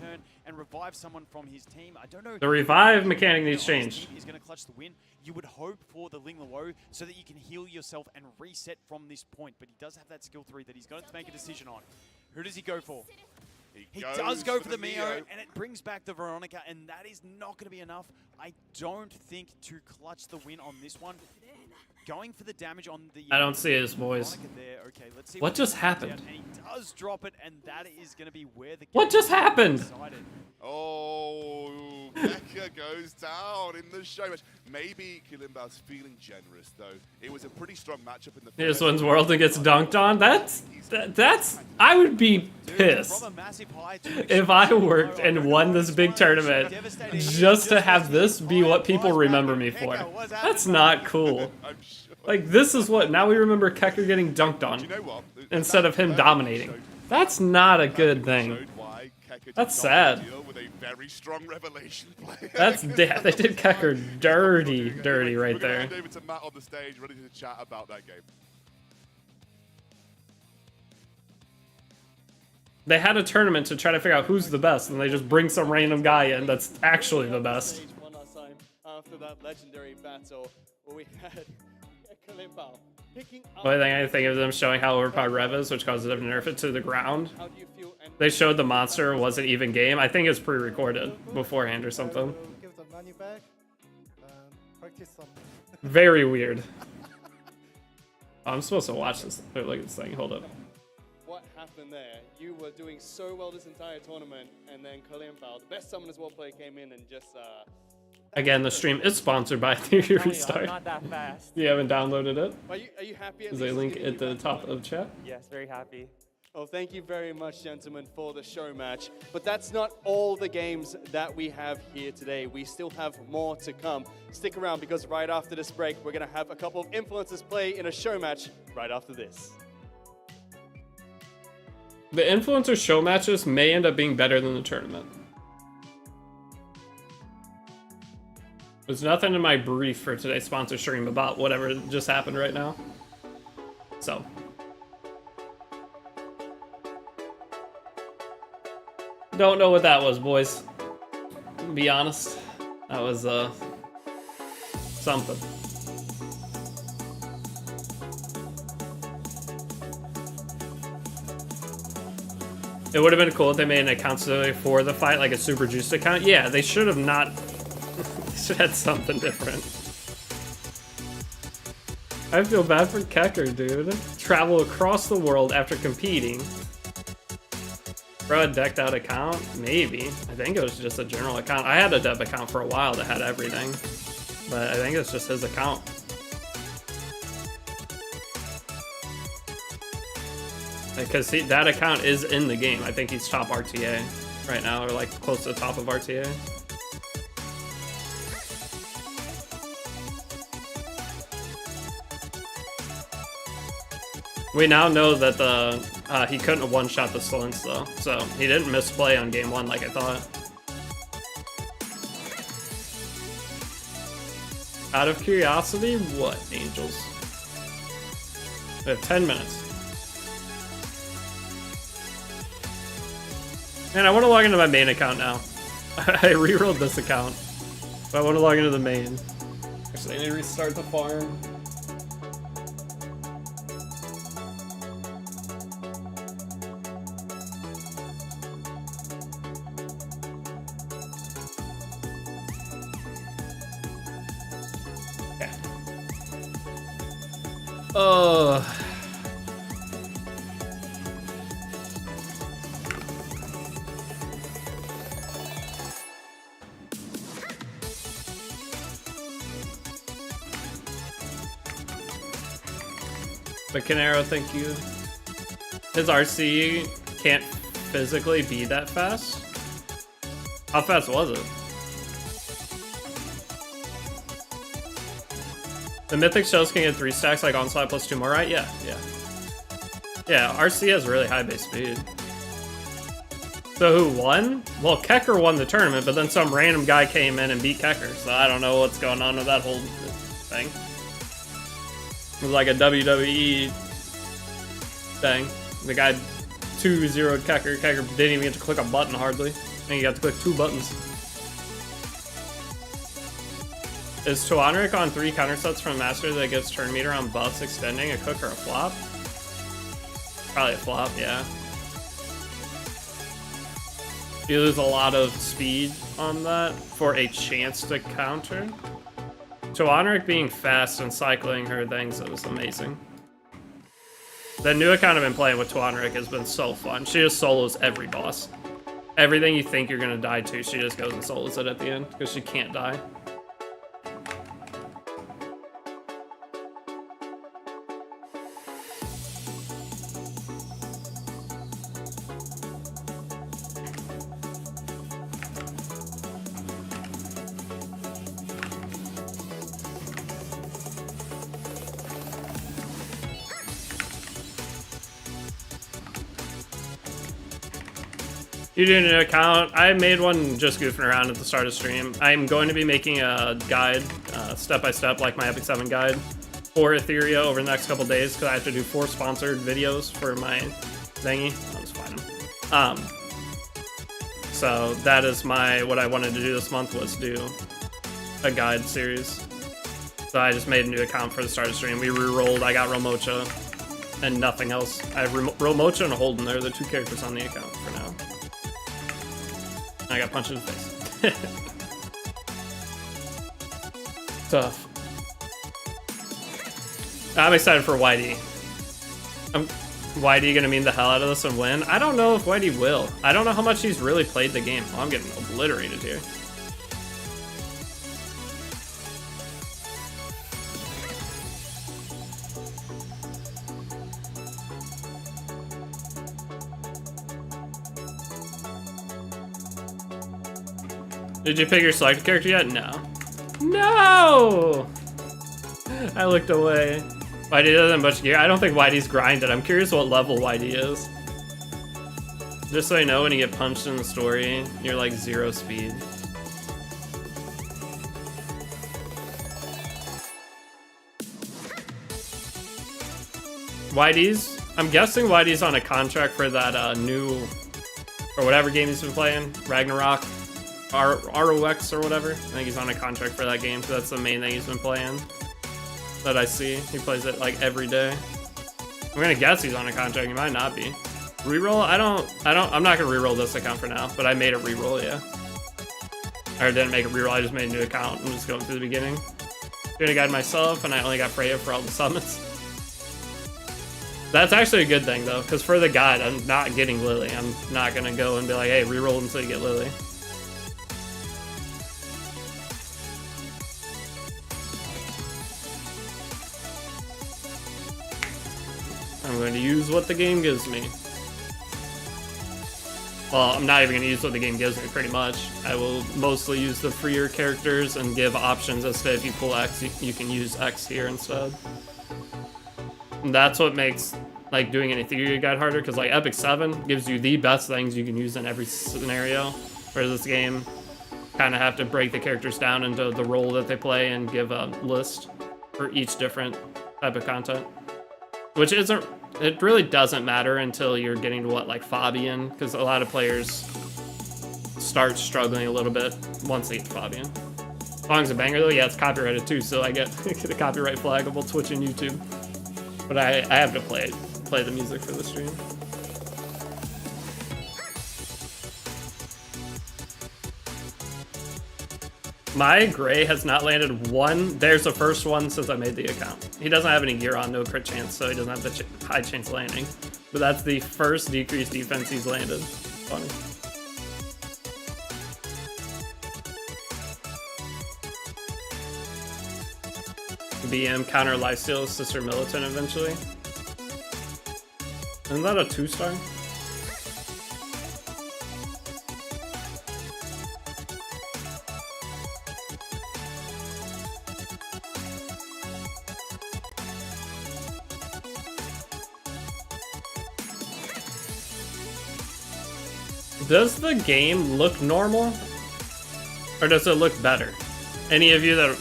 Speaker 16: And revive someone from his team. I don't know.
Speaker 1: The revive mechanic needs changed.
Speaker 16: Is going to clutch the win. You would hope for the Ling Luo so that you can heal yourself and reset from this point. But he does have that skill 3 that he's going to make a decision on. Who does he go for? He does go for the Mio, and it brings back the Veronica, and that is not going to be enough. I don't think to clutch the win on this one. Going for the damage on the.
Speaker 1: I don't see his boys.
Speaker 16: Okay, let's see
Speaker 1: what just happened?
Speaker 16: And he does drop it, and that is going to be where the.
Speaker 1: What just happened?
Speaker 15: Oh, Keka goes down in the show match. Maybe Kilimbao's feeling generous though. It was a pretty strong matchup in the.
Speaker 1: This one's world and gets dunked on. That's. I would be pissed if I worked and won this big tournament just to have this be what people remember me for. That's not cool. Like, this is what, now we remember Kecker getting dunked on instead of him dominating. That's not a good thing. That's sad. That's, yeah, they did Kecker dirty right there.
Speaker 15: David to Matt on the stage, ready to chat about that game.
Speaker 1: They had a tournament to try to figure out who's the best, and they just bring some random guy in that's actually the best.
Speaker 14: One last time after that legendary battle where we had Kalimbao picking up.
Speaker 1: The only thing I think of them showing how overpowered Rev is, which causes them to nerf it to the ground. They showed the monster wasn't even game. I think it's pre-recorded beforehand or something.
Speaker 19: Give the money back and practice some.
Speaker 1: Very weird. I'm supposed to watch this. Look at this thing. Hold up.
Speaker 14: What happened there? You were doing so well this entire tournament, and then Kalimbao, the best Summoners World player, came in and just.
Speaker 1: Again, the stream is sponsored by Etheria Restart.
Speaker 8: I'm not that fast.
Speaker 1: You haven't downloaded it?
Speaker 14: Are you happy?
Speaker 1: Is there a link at the top of the chat?
Speaker 8: Yes, very happy.
Speaker 14: Well, thank you very much, gentlemen, for the show match. But that's not all the games that we have here today. We still have more to come. Stick around, because right after this break, we're going to have a couple of influencers play in a show match right after this.
Speaker 1: The influencer show matches may end up being better than the tournament. There's nothing in my brief for today's sponsor stream about whatever just happened right now. So. Don't know what that was, boys. To be honest. That was, something. It would have been cool if they made an account specifically for the fight, like a Super Juiced account. Yeah, they should have not... should have had something different. I feel bad for Kecker, dude. Travel across the world after competing. Bro, a decked out account? Maybe. I think it was just a general account. I had a dev account for a while that had everything. But I think it's just his account. Because that account is in the game. I think he's top RTA right now, or like close to the top of RTA. We now know that the he couldn't one-shot the Slins though, so he didn't misplay on game 1 like I thought. Out of curiosity, what, Angels? We have 10 minutes. Man, I want to log into my main account now. I rerolled this account, but I want to log into the main. Actually, I need to restart the farm. But Canaro, thank you. His RC can't physically be that fast. How fast was it? The mythic shells can get 3 stacks like onslaught plus 2 more, right? Yeah, yeah. Yeah, RC has really high base speed. So who won? Well, Kecker won the tournament, but then some random guy came in and beat Kecker, so I don't know what's going on with that whole thing. It was like a WWE thing. The guy 2-0'd Kecker. Kecker didn't even get to click a button hardly. I think he got to click 2 buttons. Is Tuanric on 3 counter sets from Master that gives turn meter on buffs extending a cook or a flop? Probably a flop, yeah. You lose a lot of speed on that for a chance to counter. Tuanric being fast and cycling her things is amazing. The new account I've been playing with Tuanric has been so fun. She just solos every boss. Everything you think you're gonna die to, she just goes and solos it at the end because she can't die. You do an account. I made one just goofing around at the start of stream. I'm going to be making a guide, step-by-step, like my Epic 7 guide, for Etheria over the next couple days, because I have to do 4 sponsored videos for my thingy. I'll just find them. So that is what I wanted to do this month, was do a guide series. So I just made a new account for the start of stream. We re-rolled. I got Romocha and nothing else. I have Romocha and Holden. They're the 2 characters on the account for now. I got punched in the face. Tough. I'm excited for Whitey. Whitey gonna mean the hell out of this and win? I don't know if Whitey will. I don't know how much he's really played the game. Oh, I'm getting obliterated here. Did you pick your selected character yet? No. No! I looked away. Whitey doesn't have much gear. I don't think Whitey's grinded. I'm curious what level Whitey is. Just so I know, when you get punched in the story, you're like 0 speed. Whitey's? I'm guessing Whitey's on a contract for that new, or whatever game he's been playing, Ragnarok. ROX or whatever. I think he's on a contract for that game, so that's the main thing he's been playing that I see. He plays it like every day. I'm gonna guess he's on a contract. He might not be. Reroll? I'm not gonna reroll this account for now, but I made a reroll, yeah. Or didn't make a reroll, I just made a new account. I'm just going through the beginning. Doing a guide myself, and I only got Freya for all the summons. That's actually a good thing though, because for the guide, I'm not getting Lily. I'm not gonna go and be like, hey, reroll until you get Lily. I'm going to use what the game gives me. Well, I'm not even going to use what the game gives me, pretty much. I will mostly use the freer characters and give options as to if you pull X, you can use X here instead. And that's what makes like doing an Etheria guide harder, because like Epic 7 gives you the best things you can use in every scenario, whereas this game kind of have to break the characters down into the role that they play and give a list for each different type of content. Which isn't, it really doesn't matter until you're getting to what, like Fabian, because a lot of players start struggling a little bit once they get to Fabian. Song's a banger though, yeah, it's copyrighted too, so I get a copyright flag on both Twitch and YouTube. But I have to play the music for the stream. My Gray has not landed one. There's the first one since I made the account. He doesn't have any gear on, no crit chance, so he doesn't have the high chance landing. But that's the first decreased defense he's landed. Funny. BM counter lifesteal Sister Militant eventually. Isn't that a 2-star? Does the game look normal? Or does it look better? Any of you that...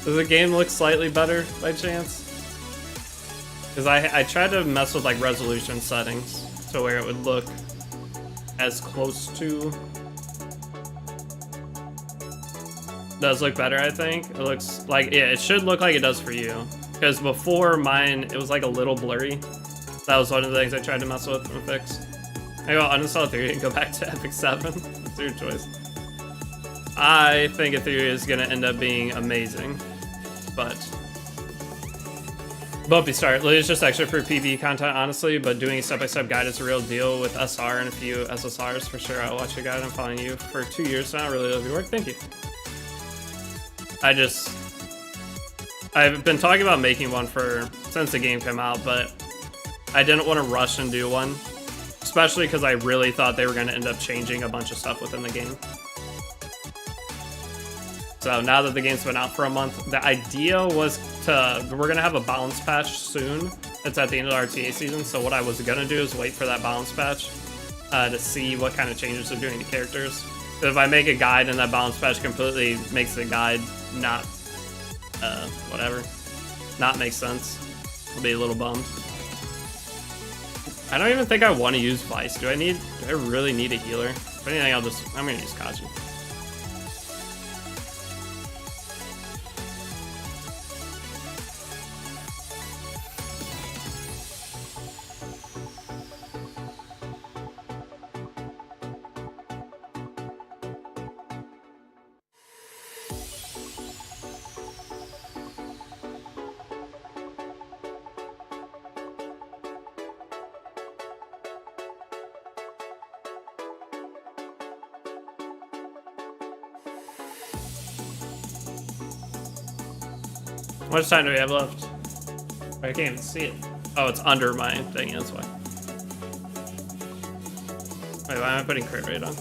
Speaker 1: Does the game look slightly better by chance? Because I tried to mess with like resolution settings to where it would look as close to... Does look better, I think. It looks like... Yeah, it should look like it does for you. Because before mine, it was like a little blurry. That was one of the things I tried to mess with and fix. I go uninstall Etheria and go back to Epic 7. It's your choice. I think Etheria is going to end up being amazing. But bumpy start. It's just extra for PvE content, honestly, but doing a step-by-step guide is a real deal with SR and a few SSRs for sure. I'll watch your guide. I'm following you for 2 years now. I really love your work. Thank you. I've been talking about making one since the game came out, but I didn't want to rush and do one. Especially because I really thought they were going to end up changing a bunch of stuff within the game. So now that the game's been out for a month, the idea was we're going to have a balance patch soon. It's at the end of the RTA season, so what I was going to do is wait for that balance patch to see what kind of changes they're doing to characters. So if I make a guide and that balance patch completely makes the guide not, not make sense, I'll be a little bummed. I don't even think I want to use Vice. Do I really need a healer? If anything, I'm gonna use Kaji. How much time do we have left? I can't even see it. Oh, it's under my thing, that's why. Wait, why am I putting crit rate on?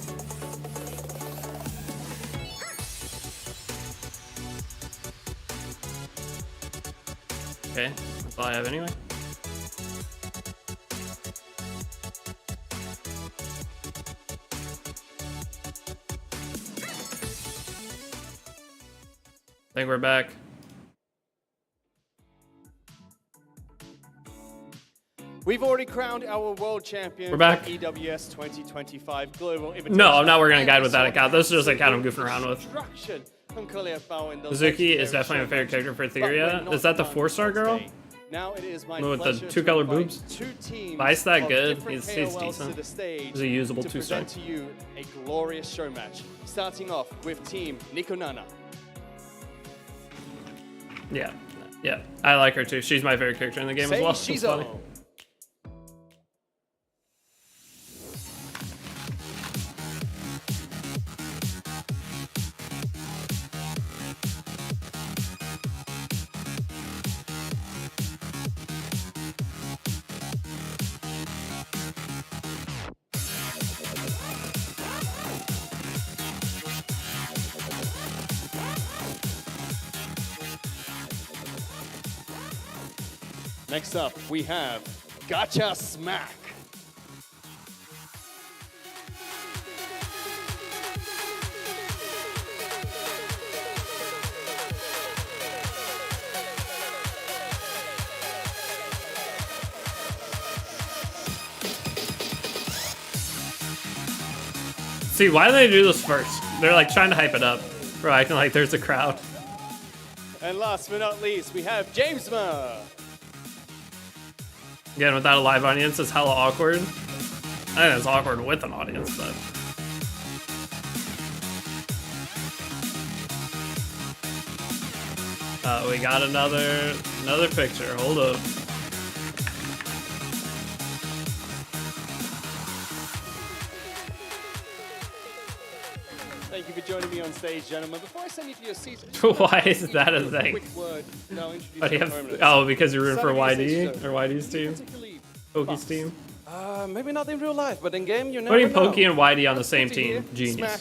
Speaker 1: Okay, that's all I have anyway. I think we're back.
Speaker 14: We've already crowned our world champion.
Speaker 1: We're back.
Speaker 14: EWS 2025 Global Invitational.
Speaker 1: No, I'm not working on a guide with that account. This is just an account I'm goofing around with. Suzuki is definitely my favorite character for Etheria. Is that the 4-star girl?
Speaker 14: Now it is my
Speaker 1: with the 2-color boobs? Vice that good? He's decent. He's a usable 2-star.
Speaker 14: To you a glorious show match, starting off with Team Nikonana.
Speaker 1: Yeah, I like her too. She's my favorite character in the game as well. She's funny.
Speaker 14: Next up, we have Gotcha Smack.
Speaker 1: See, why do they do this first? They're like trying to hype it up. Bro, acting like there's a crowd.
Speaker 14: And last but not least, we have Jamesma.
Speaker 1: Again, without a live audience, it's hella awkward. I think it's awkward with an audience, but... We got another picture. Hold up.
Speaker 14: Thank you for joining me on stage, gentlemen. Before I send you to your seats, I just
Speaker 1: Why
Speaker 14: wanna
Speaker 1: is that a
Speaker 14: quick
Speaker 1: thing?
Speaker 14: word, and I'll introduce
Speaker 1: Oh, do you
Speaker 14: your
Speaker 1: have,
Speaker 14: opponents.
Speaker 1: oh, because you're rooting for
Speaker 14: Starting with
Speaker 1: YD
Speaker 14: Sage,
Speaker 1: or YD's team, Pokey's team.
Speaker 9: Maybe not in real life, but in game you never
Speaker 1: Putting
Speaker 9: know.
Speaker 1: Pokey and YD on the same
Speaker 14: Good to hear.
Speaker 1: team, genius.
Speaker 14: Smack.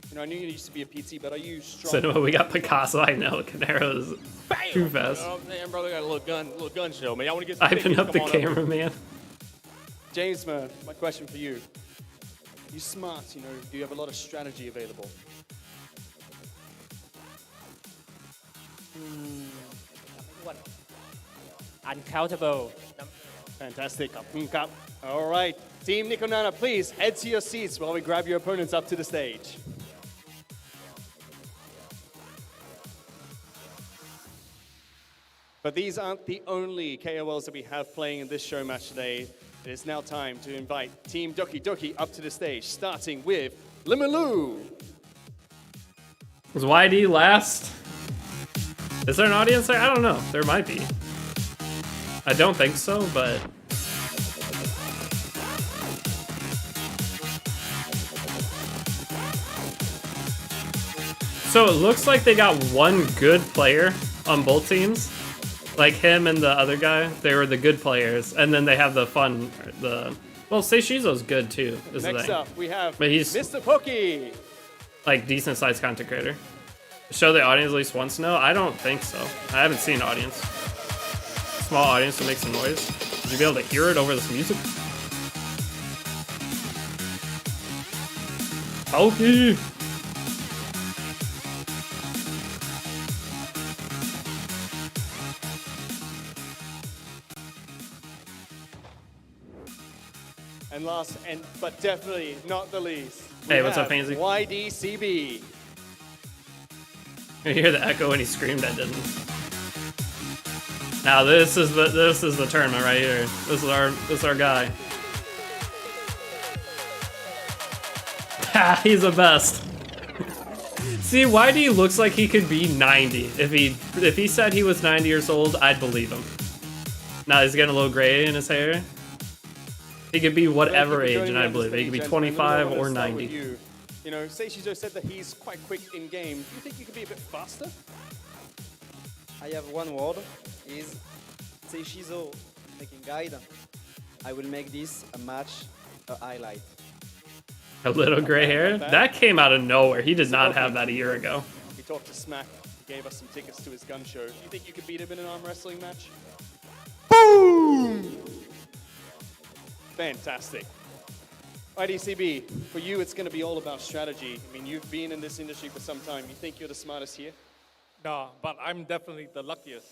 Speaker 14: You know, I knew you used to be a PT, but are you strong?
Speaker 1: Cinema, we got Picasso. I know Canero's too fast.
Speaker 5: Oh, man, brother, got a little gun show, man. Y'all want to get some
Speaker 1: Hyping
Speaker 5: tickets?
Speaker 1: up the
Speaker 5: Come on
Speaker 1: camera, man.
Speaker 14: James, man, my question for you. You smart, you know, do you have a lot of strategy available?
Speaker 8: Uncountable.
Speaker 14: Fantastic. All right. Team Nikonana, please head to your seats while we grab your opponents up to the stage. But these aren't the only KOLs that we have playing in this show match today. It is now time to invite Team Doki Doki up to the stage, starting with Limilu.
Speaker 1: Was YD last? Is there an audience there? I don't know. There might be. I don't think so, but... So it looks like they got one good player on both teams. Like him and the other guy, they were the good players. And then they have the fun, well, Seishizo's good too, is the
Speaker 14: Next
Speaker 1: thing.
Speaker 14: up, we have
Speaker 1: But he's
Speaker 14: Mr. Pokey.
Speaker 1: like decent sized content creator. Show the audience at least once now? I don't think so. I haven't seen audience. Small audience to make some noise. Would you be able to hear it over this music? Pokey!
Speaker 14: And last, but definitely not the least.
Speaker 1: Hey,
Speaker 14: we
Speaker 1: what's up,
Speaker 14: have
Speaker 1: Fancy?
Speaker 14: YDCB.
Speaker 1: You hear the echo when he screamed, I didn't. Now this is the tournament right here. This is our guy. Ha, he's the best. See, YD looks like he could be 90. If he said he was 90 years old, I'd believe him. Now he's getting a little gray in his hair. He could be whatever age, and I believe it. He could be 25 or 90.
Speaker 14: You know, Seishizo said that he's quite quick in game. Do you think you could be a bit faster?
Speaker 10: I have one word, is Seishizo making guide. I will make this a match, a highlight.
Speaker 1: A little gray hair? That came out of nowhere. He did not have that a year ago.
Speaker 14: We talked to Smack. He gave us some tickets to his gun show. Do you think you could beat him in an arm wrestling match? Boom! Fantastic. IDCB, for you, it's going to be all about strategy. I mean, you've been in this industry for some time. You think you're the smartest here?
Speaker 7: No, but I'm definitely the luckiest.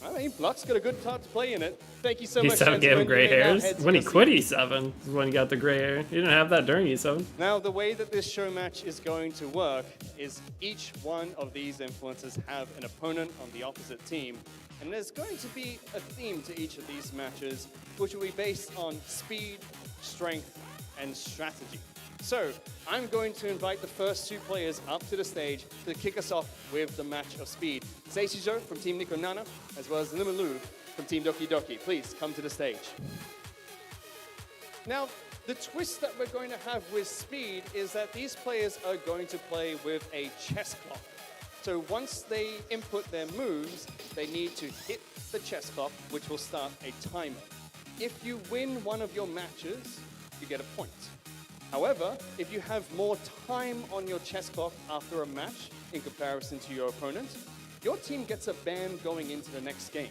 Speaker 14: I mean, Luck's got a good part to play in it. Thank you so much,
Speaker 1: E7 gave him
Speaker 14: gentlemen.
Speaker 1: gray
Speaker 14: You may now
Speaker 1: hairs.
Speaker 14: head to
Speaker 1: When he
Speaker 14: your
Speaker 1: quit
Speaker 14: seats.
Speaker 1: E7 is when he got the gray hair. He didn't have that during E7.
Speaker 14: Now, the way that this show match is going to work is each one of these influencers have an opponent on the opposite team. And there's going to be a theme to each of these matches, which will be based on speed, strength, and strategy. So, I'm going to invite the first two players up to the stage to kick us off with the match of speed. Seishizo from Team Nikonana, as well as Limilu from Team Doki Doki. Please come to the stage. Now, the twist that we're going to have with speed is that these players are going to play with a chess clock. So once they input their moves, they need to hit the chess clock, which will start a timer. If you win one of your matches, you get a point. However, if you have more time on your chess clock after a match in comparison to your opponent, your team gets a ban going into the next game,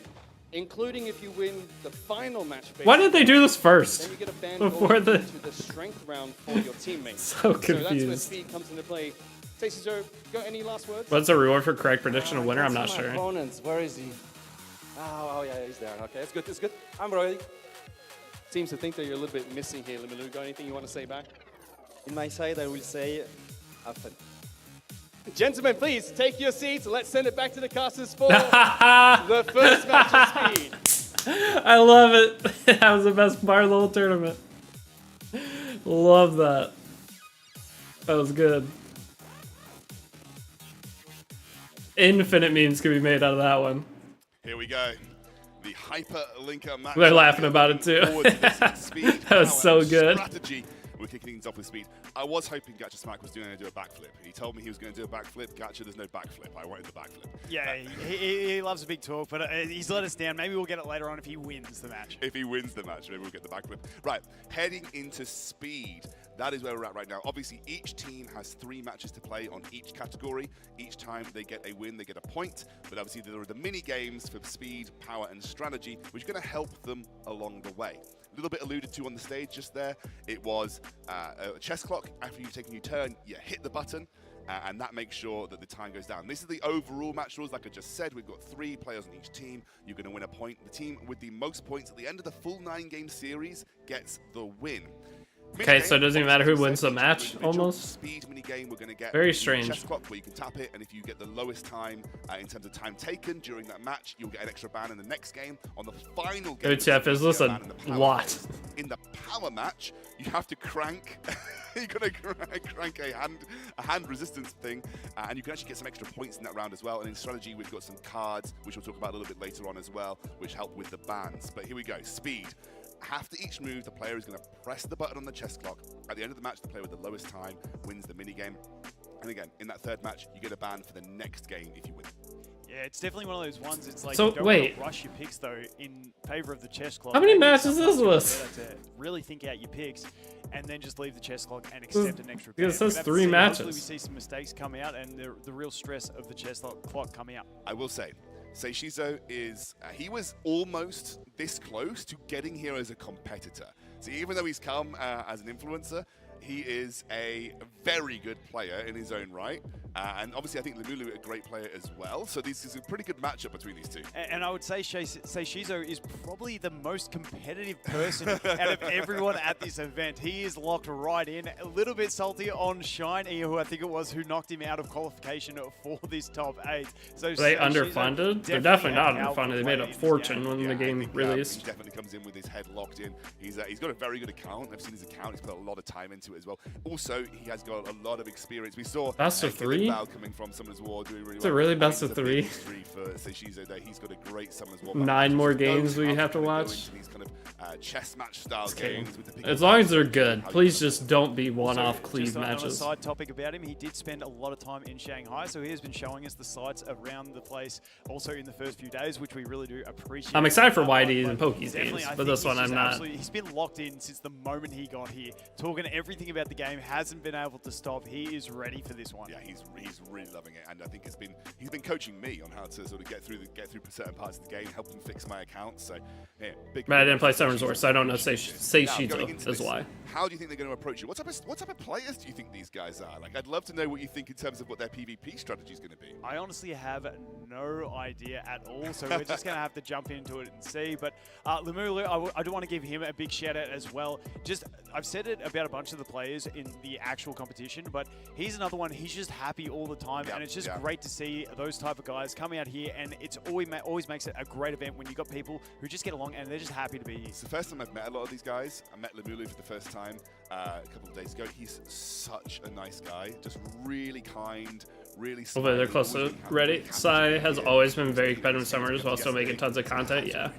Speaker 14: including if you win the final match.
Speaker 1: Why did they do this first?
Speaker 14: Then you get a ban
Speaker 1: Before
Speaker 14: going
Speaker 1: the...
Speaker 14: into the strength round for your teammates.
Speaker 1: So
Speaker 14: So that's where
Speaker 1: confused.
Speaker 14: speed comes into play. Seishizo, got any last words?
Speaker 1: What's the reward for correct prediction of winner? I'm not
Speaker 9: My
Speaker 1: sure.
Speaker 9: opponents, where is he? Oh, yeah, he's there. Okay, it's good, it's good. I'm ready.
Speaker 14: Seems to think that you're a little bit missing here, Limilu. Got anything you want to say back?
Speaker 10: In my side, I will say, have fun.
Speaker 14: Gentlemen, please take your seats. Let's send it back to the casters for the first match of speed.
Speaker 1: I love it. That was the best part of the whole tournament. Love that. That was good. Infinite memes can be made out of that one.
Speaker 15: Here we go. The hyperlinker match.
Speaker 1: They're laughing about it too.
Speaker 15: Speed,
Speaker 1: That was
Speaker 15: power,
Speaker 1: so
Speaker 15: and
Speaker 1: good.
Speaker 15: Strategy. We're kicking things off with speed. I was hoping Gacha Smack was going to do a backflip. He told me he was going to do a backflip. Gacha, there's no backflip. I wanted the backflip.
Speaker 16: Yeah, he loves a big talk, but he's let us down. Maybe we'll get it later on if he wins the match.
Speaker 15: If he wins the match, maybe we'll get the backflip. Right, heading into speed. That is where we're at right now. Obviously, each team has 3 matches to play on each category. Each time they get a win, they get a point. But obviously, there are the mini games for speed, power, and strategy, which are going to help them along the way. A little bit alluded to on the stage just there. It was a chess clock. After you've taken your turn, you hit the button. And that makes sure that the time goes down. This is the overall match rules. Like I just said, we've got 3 players on each team. You're going to win a point. The team with the most points at the end of the full 9-game series gets the win.
Speaker 1: Okay, so it doesn't even matter who wins the match, almost.
Speaker 15: Speed mini game, we're going to get
Speaker 1: very
Speaker 15: a
Speaker 1: strange.
Speaker 15: Chess clock where you can tap it, and if you get the lowest time in terms of time taken during that match, you'll get an extra ban in the next game. On the final game,
Speaker 1: OTF, is this a lot?
Speaker 15: In the power match, you have to crank. You're going to crank a hand resistance thing, and you can actually get some extra points in that round as well. And in strategy, we've got some cards, which we'll talk about a little bit later on as well, which help with the bans. But here we go, speed. After each move, the player is going to press the button on the chess clock. At the end of the match, the player with the lowest time wins the minigame. And again, in that third match, you get a ban for the next game if you win.
Speaker 16: Yeah, it's definitely one of those ones. It's like
Speaker 1: So,
Speaker 16: you don't
Speaker 1: wait.
Speaker 16: want to rush your picks though in favor of the chess clock.
Speaker 1: How many
Speaker 16: Maybe
Speaker 1: matches
Speaker 16: sometimes
Speaker 1: is this?
Speaker 16: it's better to really think out your picks and then just leave the chess clock and accept an extra ban.
Speaker 1: It says
Speaker 16: We'd have to
Speaker 1: 3
Speaker 16: see.
Speaker 1: matches.
Speaker 16: Hopefully we see some mistakes come out and the real stress of the chess clock coming out.
Speaker 15: I will say, Seishizo is, he was almost this close to getting here as a competitor. So even though he's come as an influencer, he is a very good player in his own right. And obviously, I think Lemulu a great player as well. So this is a pretty good matchup between these two.
Speaker 16: And I would say Seishizo is probably the most competitive person out of everyone at this event. He is locked right in. A little bit salty on Shine, who I think it was, who knocked him out of qualification for this top 8. So
Speaker 1: Are they underfunded? They're definitely not underfunded. They made a fortune when the game released.
Speaker 15: He definitely comes in with his head locked in. He's got a very good account. I've seen his account. He's put a lot of time into it as well. Also, he has got a lot of experience. We saw
Speaker 1: best of 3
Speaker 15: coming from Summoners War doing really well.
Speaker 1: Is it really best of 3?
Speaker 15: For Seishizo there. He's got a great Summoners War.
Speaker 1: 9 more games we have to watch.
Speaker 15: These kind of chess match style games with the
Speaker 1: as long as they're good, please just don't be one-off cleave
Speaker 16: just
Speaker 1: matches.
Speaker 16: Just side topic about him, he did spend a lot of time in Shanghai, so he has been showing us the sights around the place also in the first few days, which we really do appreciate.
Speaker 1: I'm excited for YDs and Pokies
Speaker 16: Definitely,
Speaker 1: days,
Speaker 16: I
Speaker 1: but
Speaker 16: think
Speaker 1: this one
Speaker 16: he's
Speaker 1: I'm
Speaker 16: just
Speaker 1: not.
Speaker 16: He's been locked in since the moment he got here, talking everything about the game, hasn't been able to stop. He is ready for this one.
Speaker 15: Yeah, he's really loving it, and I think he's been coaching me on how to sort of get through certain parts of the game, help him fix my account. So yeah,
Speaker 1: But I didn't play Summoners War, so I don't know Seishizo is why.
Speaker 15: How do you think they're going to approach you? What type of players do you think these guys are? Like, I'd love to know what you think in terms of what their PvP strategy is going to be.
Speaker 16: I honestly have no idea at all, so we're just going to have to jump into it and see. But Lemulu, I do want to give him a big shout out as well. Just, I've said it about a bunch of the players in the actual competition, but he's another one. He's just happy all the time, and it's just great to see those type of guys come out here, and it's always makes it a great event when you've got people who just get along and they're just happy to be here.
Speaker 15: It's the first time I've met a lot of these guys. I met Lemulu for the first time a couple of days ago. He's such a nice guy, just really kind, really smiling.
Speaker 1: Hopefully they're close to ready. Sai has always been very competitive in Summers while still making tons of content. Yeah.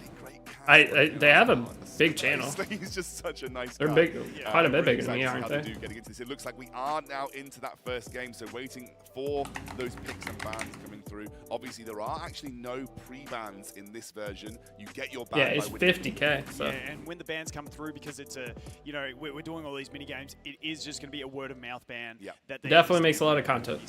Speaker 1: They have a big channel.
Speaker 15: He's just such a nice
Speaker 1: guy. They're big, quite a bit bigger than me, aren't they?
Speaker 15: Getting into this. It looks like we are now into that first game, so waiting for those picks and bans coming through. Obviously, there are actually no pre-bans in this version. You get your ban.
Speaker 1: Yeah, it's 50K. So.
Speaker 16: Yeah, and when the bans come through, because it's we're doing all these mini games, it is just going to be a word of mouth ban.
Speaker 15: Yeah,
Speaker 16: that
Speaker 1: definitely makes a lot of content.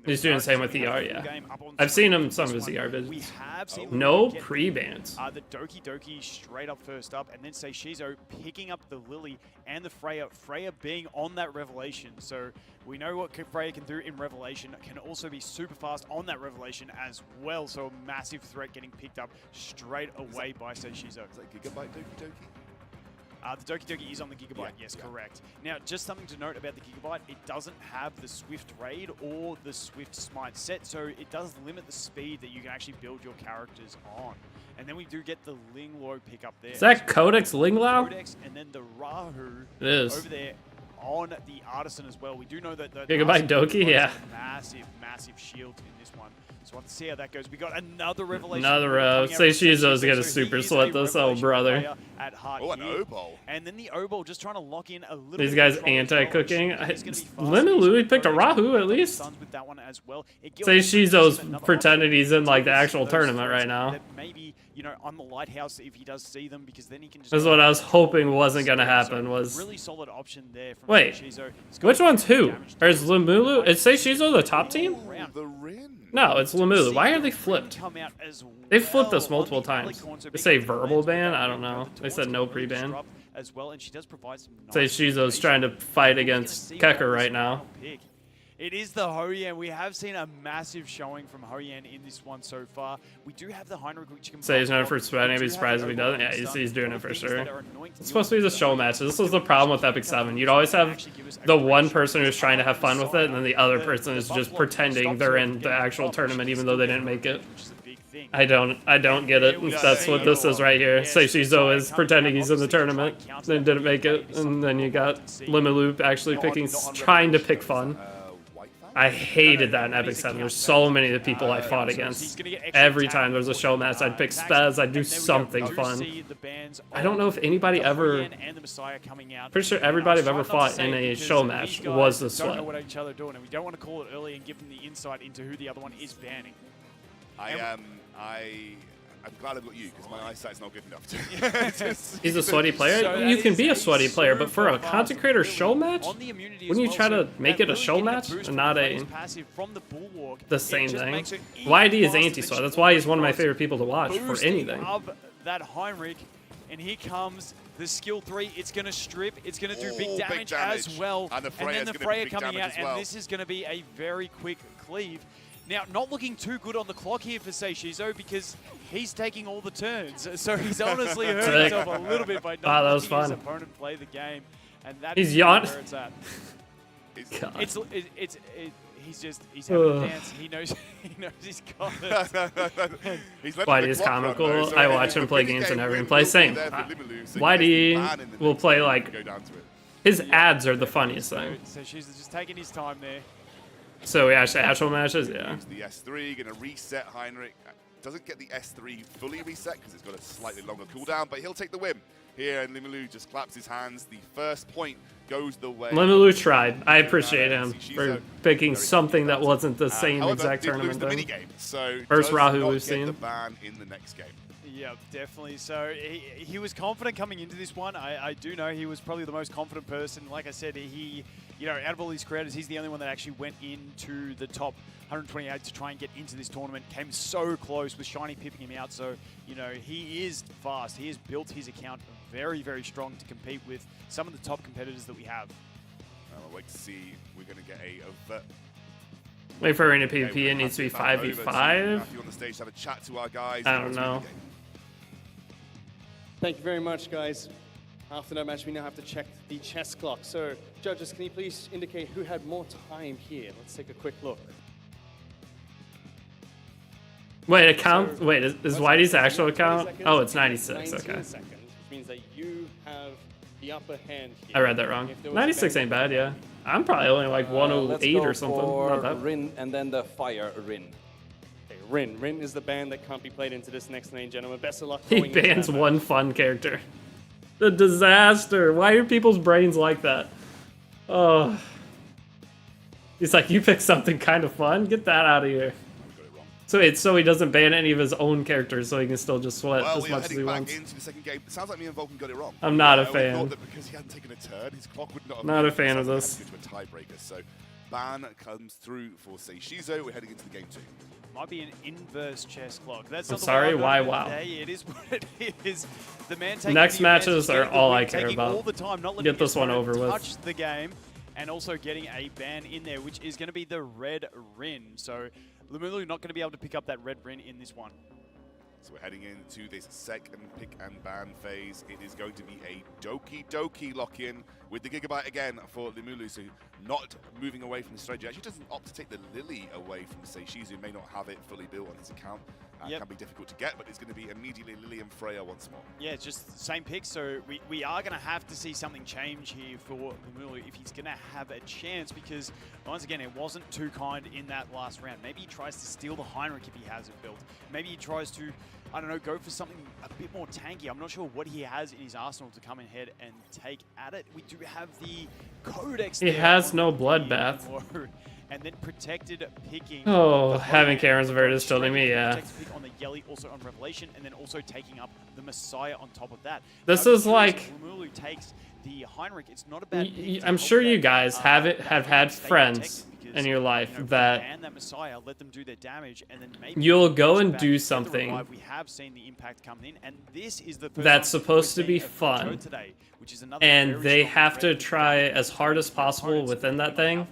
Speaker 1: He's doing the same with ER. Yeah, I've seen him some of his ER videos.
Speaker 16: We have seen
Speaker 1: no pre-bans.
Speaker 16: The Doki straight up first up, and then Seishizo picking up the Lily and the Freya. Freya being on that Revelation, so we know what Freya can do in Revelation. Can also be super fast on that Revelation as well, so a massive threat getting picked up straight away by Seishizo.
Speaker 15: Is that Gigabyte Doki Doki?
Speaker 16: The Doki Doki is on the Gigabyte, yes, correct. Now, just something to note about the Gigabyte, it doesn't have the Swift Raid or the Swift Smite set, so it does limit the speed that you can actually build your characters on. And then we do get the Ling Lo pick up there.
Speaker 1: Is that Codex Ling Lao?
Speaker 16: Codex, and then the Rahu
Speaker 1: it is.
Speaker 16: over there on the Artisan as well. We do know that the
Speaker 1: Gigabyte Doki, yeah.
Speaker 16: massive shield in this one. So we'll have to see how that goes. We got another revelation.
Speaker 1: Another Say Shizo's gonna super sweat this, oh brother.
Speaker 16: At heart
Speaker 15: an Obol.
Speaker 16: And then the Obol just trying to lock in a little
Speaker 1: These
Speaker 16: bit
Speaker 1: guys
Speaker 16: of control as well.
Speaker 1: anti-cooking. Lemon Louis picked a Rahu at least.
Speaker 16: With that one as well.
Speaker 1: Say Shizo's pretending he's in like the actual tournament right now.
Speaker 16: Maybe, you know, on the lighthouse if he does see them, because then he can just.
Speaker 1: That's what I was hoping wasn't gonna happen. Was
Speaker 16: really solid option there from
Speaker 1: wait,
Speaker 16: Shizo.
Speaker 1: which one's who? Or is Lemulu? Is Say Shizo the top team?
Speaker 15: The Rin.
Speaker 1: No, it's Lemulu. Why are they flipped? They've flipped us multiple times. They say verbal ban? I don't know. They said no pre-ban.
Speaker 16: As well, and she does provide some
Speaker 1: Say Shizo's trying to fight against Kekker right now.
Speaker 16: It is the Hoyan. We have seen a massive showing from Hoyan in this one so far. We do have the Heinrich, which can.
Speaker 1: Say he's known for sweating. I'd be surprised if he doesn't. Yeah, he's doing it for sure. It's supposed to be the show match. This was the problem with Epic 7. You'd always have the one person who's trying to have fun with it, and then the other person is just pretending they're in the actual tournament, even though they didn't make it. I don't get it. That's what this is right here. Say Shizo is pretending he's in the tournament, then didn't make it, and then you got Limaloop actually trying to pick fun. I hated that in Epic 7. There's so many of the people I fought against. Every time there's a show match, I'd pick Spaz, I'd do something fun. I don't know if anybody ever... Pretty sure everybody I've ever fought in a show match was the
Speaker 16: Don't know
Speaker 1: sweat.
Speaker 16: what each other are doing, and we don't want to call it early and give them the insight into who the other one is banning.
Speaker 15: I'm glad I've got you, because my eyesight's not good enough.
Speaker 1: He's a sweaty player? You can be a sweaty player, but for a content creator show match? Wouldn't you try to make it a show match and not the same thing? YD is anti-sweat. That's why he's one of my favorite people to watch for anything.
Speaker 16: Of that Heinrich, and here comes the skill 3. It's going to strip. It's going to do big damage as well. And then the Freya coming out, and this is going to be a very quick cleave. Now, not looking too good on the clock here for Say Shizo, because he's taking all the turns. So he's honestly hurt himself a little bit by not letting his opponent play the game. And that is where it's at. He's having a dance. He knows he's got it.
Speaker 1: YD is comical. I watch him play games and never even play. Same. YD will play like... His ads are the funniest thing.
Speaker 16: So Shizo's just taking his time there.
Speaker 1: So we actually actual matches, yeah.
Speaker 15: The S3 going to reset Heinrich. Doesn't get the S3 fully reset because it's got a slightly longer cooldown, but he'll take the win here. And Limilou just claps his hands. The first point goes the way.
Speaker 1: Limilou tried. I appreciate him for picking something that wasn't the same exact tournament thing.
Speaker 15: So
Speaker 1: first Rahu we've
Speaker 15: seen. The
Speaker 1: seen.
Speaker 15: ban in the next game.
Speaker 16: Yeah, definitely. So he was confident coming into this one. I do know he was probably the most confident person. Like I said, you know, out of all these creators, he's the only one that actually went into the top 128 to try and get into this tournament. Came so close with Shiny pipping him out. So, you know, he is fast. He has built his account very, very strong to compete with some of the top competitors that we have.
Speaker 15: I'll wait to see. We're going to get
Speaker 1: Wait for arena PvP. It needs to be 5v5.
Speaker 15: On the stage, have a chat to our guys.
Speaker 1: I don't know.
Speaker 14: Thank you very much, guys. After that match, we now have to check the chess clock. So, judges, can you please indicate who had more time here? Let's take a quick look.
Speaker 1: Wait, account. Wait, is YD's actual account? Oh, it's 96.
Speaker 14: 19
Speaker 1: Okay.
Speaker 14: seconds, which means that you have the upper hand here.
Speaker 1: I read that wrong. 96 ain't bad, yeah. I'm probably only like 108 or something. Not that.
Speaker 10: Rin and then the Fire Rin.
Speaker 14: Okay, Rin. Rin is the ban that can't be played into this next lane, gentlemen. Best of luck.
Speaker 1: He
Speaker 14: going into
Speaker 1: bans
Speaker 14: that
Speaker 1: one fun character. The disaster. Why are people's brains like that? Oh. He's like, you pick something kind of fun? Get that out of here. So it's so he doesn't ban any of his own characters, so he can still just sweat as much as he wants.
Speaker 15: Into the second game. It sounds like me and Vulcan got it wrong.
Speaker 1: I'm not a
Speaker 15: We
Speaker 1: fan.
Speaker 15: thought that because he hadn't taken a turn, his clock would not have
Speaker 1: Not a
Speaker 15: moved.
Speaker 1: fan of
Speaker 15: So
Speaker 1: this.
Speaker 15: we had to go to a tiebreaker. So ban comes through for Say Shizo. We're heading into the game 2.
Speaker 16: Might be an inverse chess clock. That's
Speaker 1: I'm
Speaker 16: not the
Speaker 1: sorry,
Speaker 16: way
Speaker 1: why
Speaker 16: I got
Speaker 1: wow?
Speaker 16: today. It is what it is. The man taking
Speaker 1: Next
Speaker 16: the
Speaker 1: matches
Speaker 16: advantage,
Speaker 1: are all I
Speaker 16: taking
Speaker 1: care about.
Speaker 16: all the time, not letting
Speaker 1: Get this
Speaker 16: his
Speaker 1: one
Speaker 16: opponent
Speaker 1: over with.
Speaker 16: touch the game, and also getting a ban in there, which is going to be the red Rin. So Lumulu not going to be able to pick up that red Rin in this one.
Speaker 15: So we're heading into this second pick and ban phase. It is going to be a Doki Doki lock-in with the Gigabyte again for Limulu. So not moving away from the strategy. Actually doesn't opt to take the Lily away from Seishizu, who may not have it fully built on his account. Can be difficult to get, but it's going to be immediately Lily and Freya once more.
Speaker 16: Yeah, it's just the same pick, so we are going to have to see something change here for Lemulu if he's going to have a chance, because once again, it wasn't too kind in that last round. Maybe he tries to steal the Heinrich if he has it built. Maybe he tries to, I don't know, go for something a bit more tanky. I'm not sure what he has in his arsenal to come ahead and take at it. We do have the Codex.
Speaker 1: He has no bloodbath.
Speaker 16: And then protected picking.
Speaker 1: Oh, having Karen's Verdus tilting me, yeah.
Speaker 16: Pick on the Yelly, also on Revelation, and then also taking up the Messiah on top of that.
Speaker 1: This is like...
Speaker 16: Lemulu takes the Heinrich. It's not a bad pick.
Speaker 1: I'm sure you guys have had friends in your life that
Speaker 16: Messiah, let them do their damage, and then maybe
Speaker 1: you'll go and do something
Speaker 16: we have seen the impact coming in, and this is the
Speaker 1: that's supposed to be fun, and they have to try as hard as possible within that thing.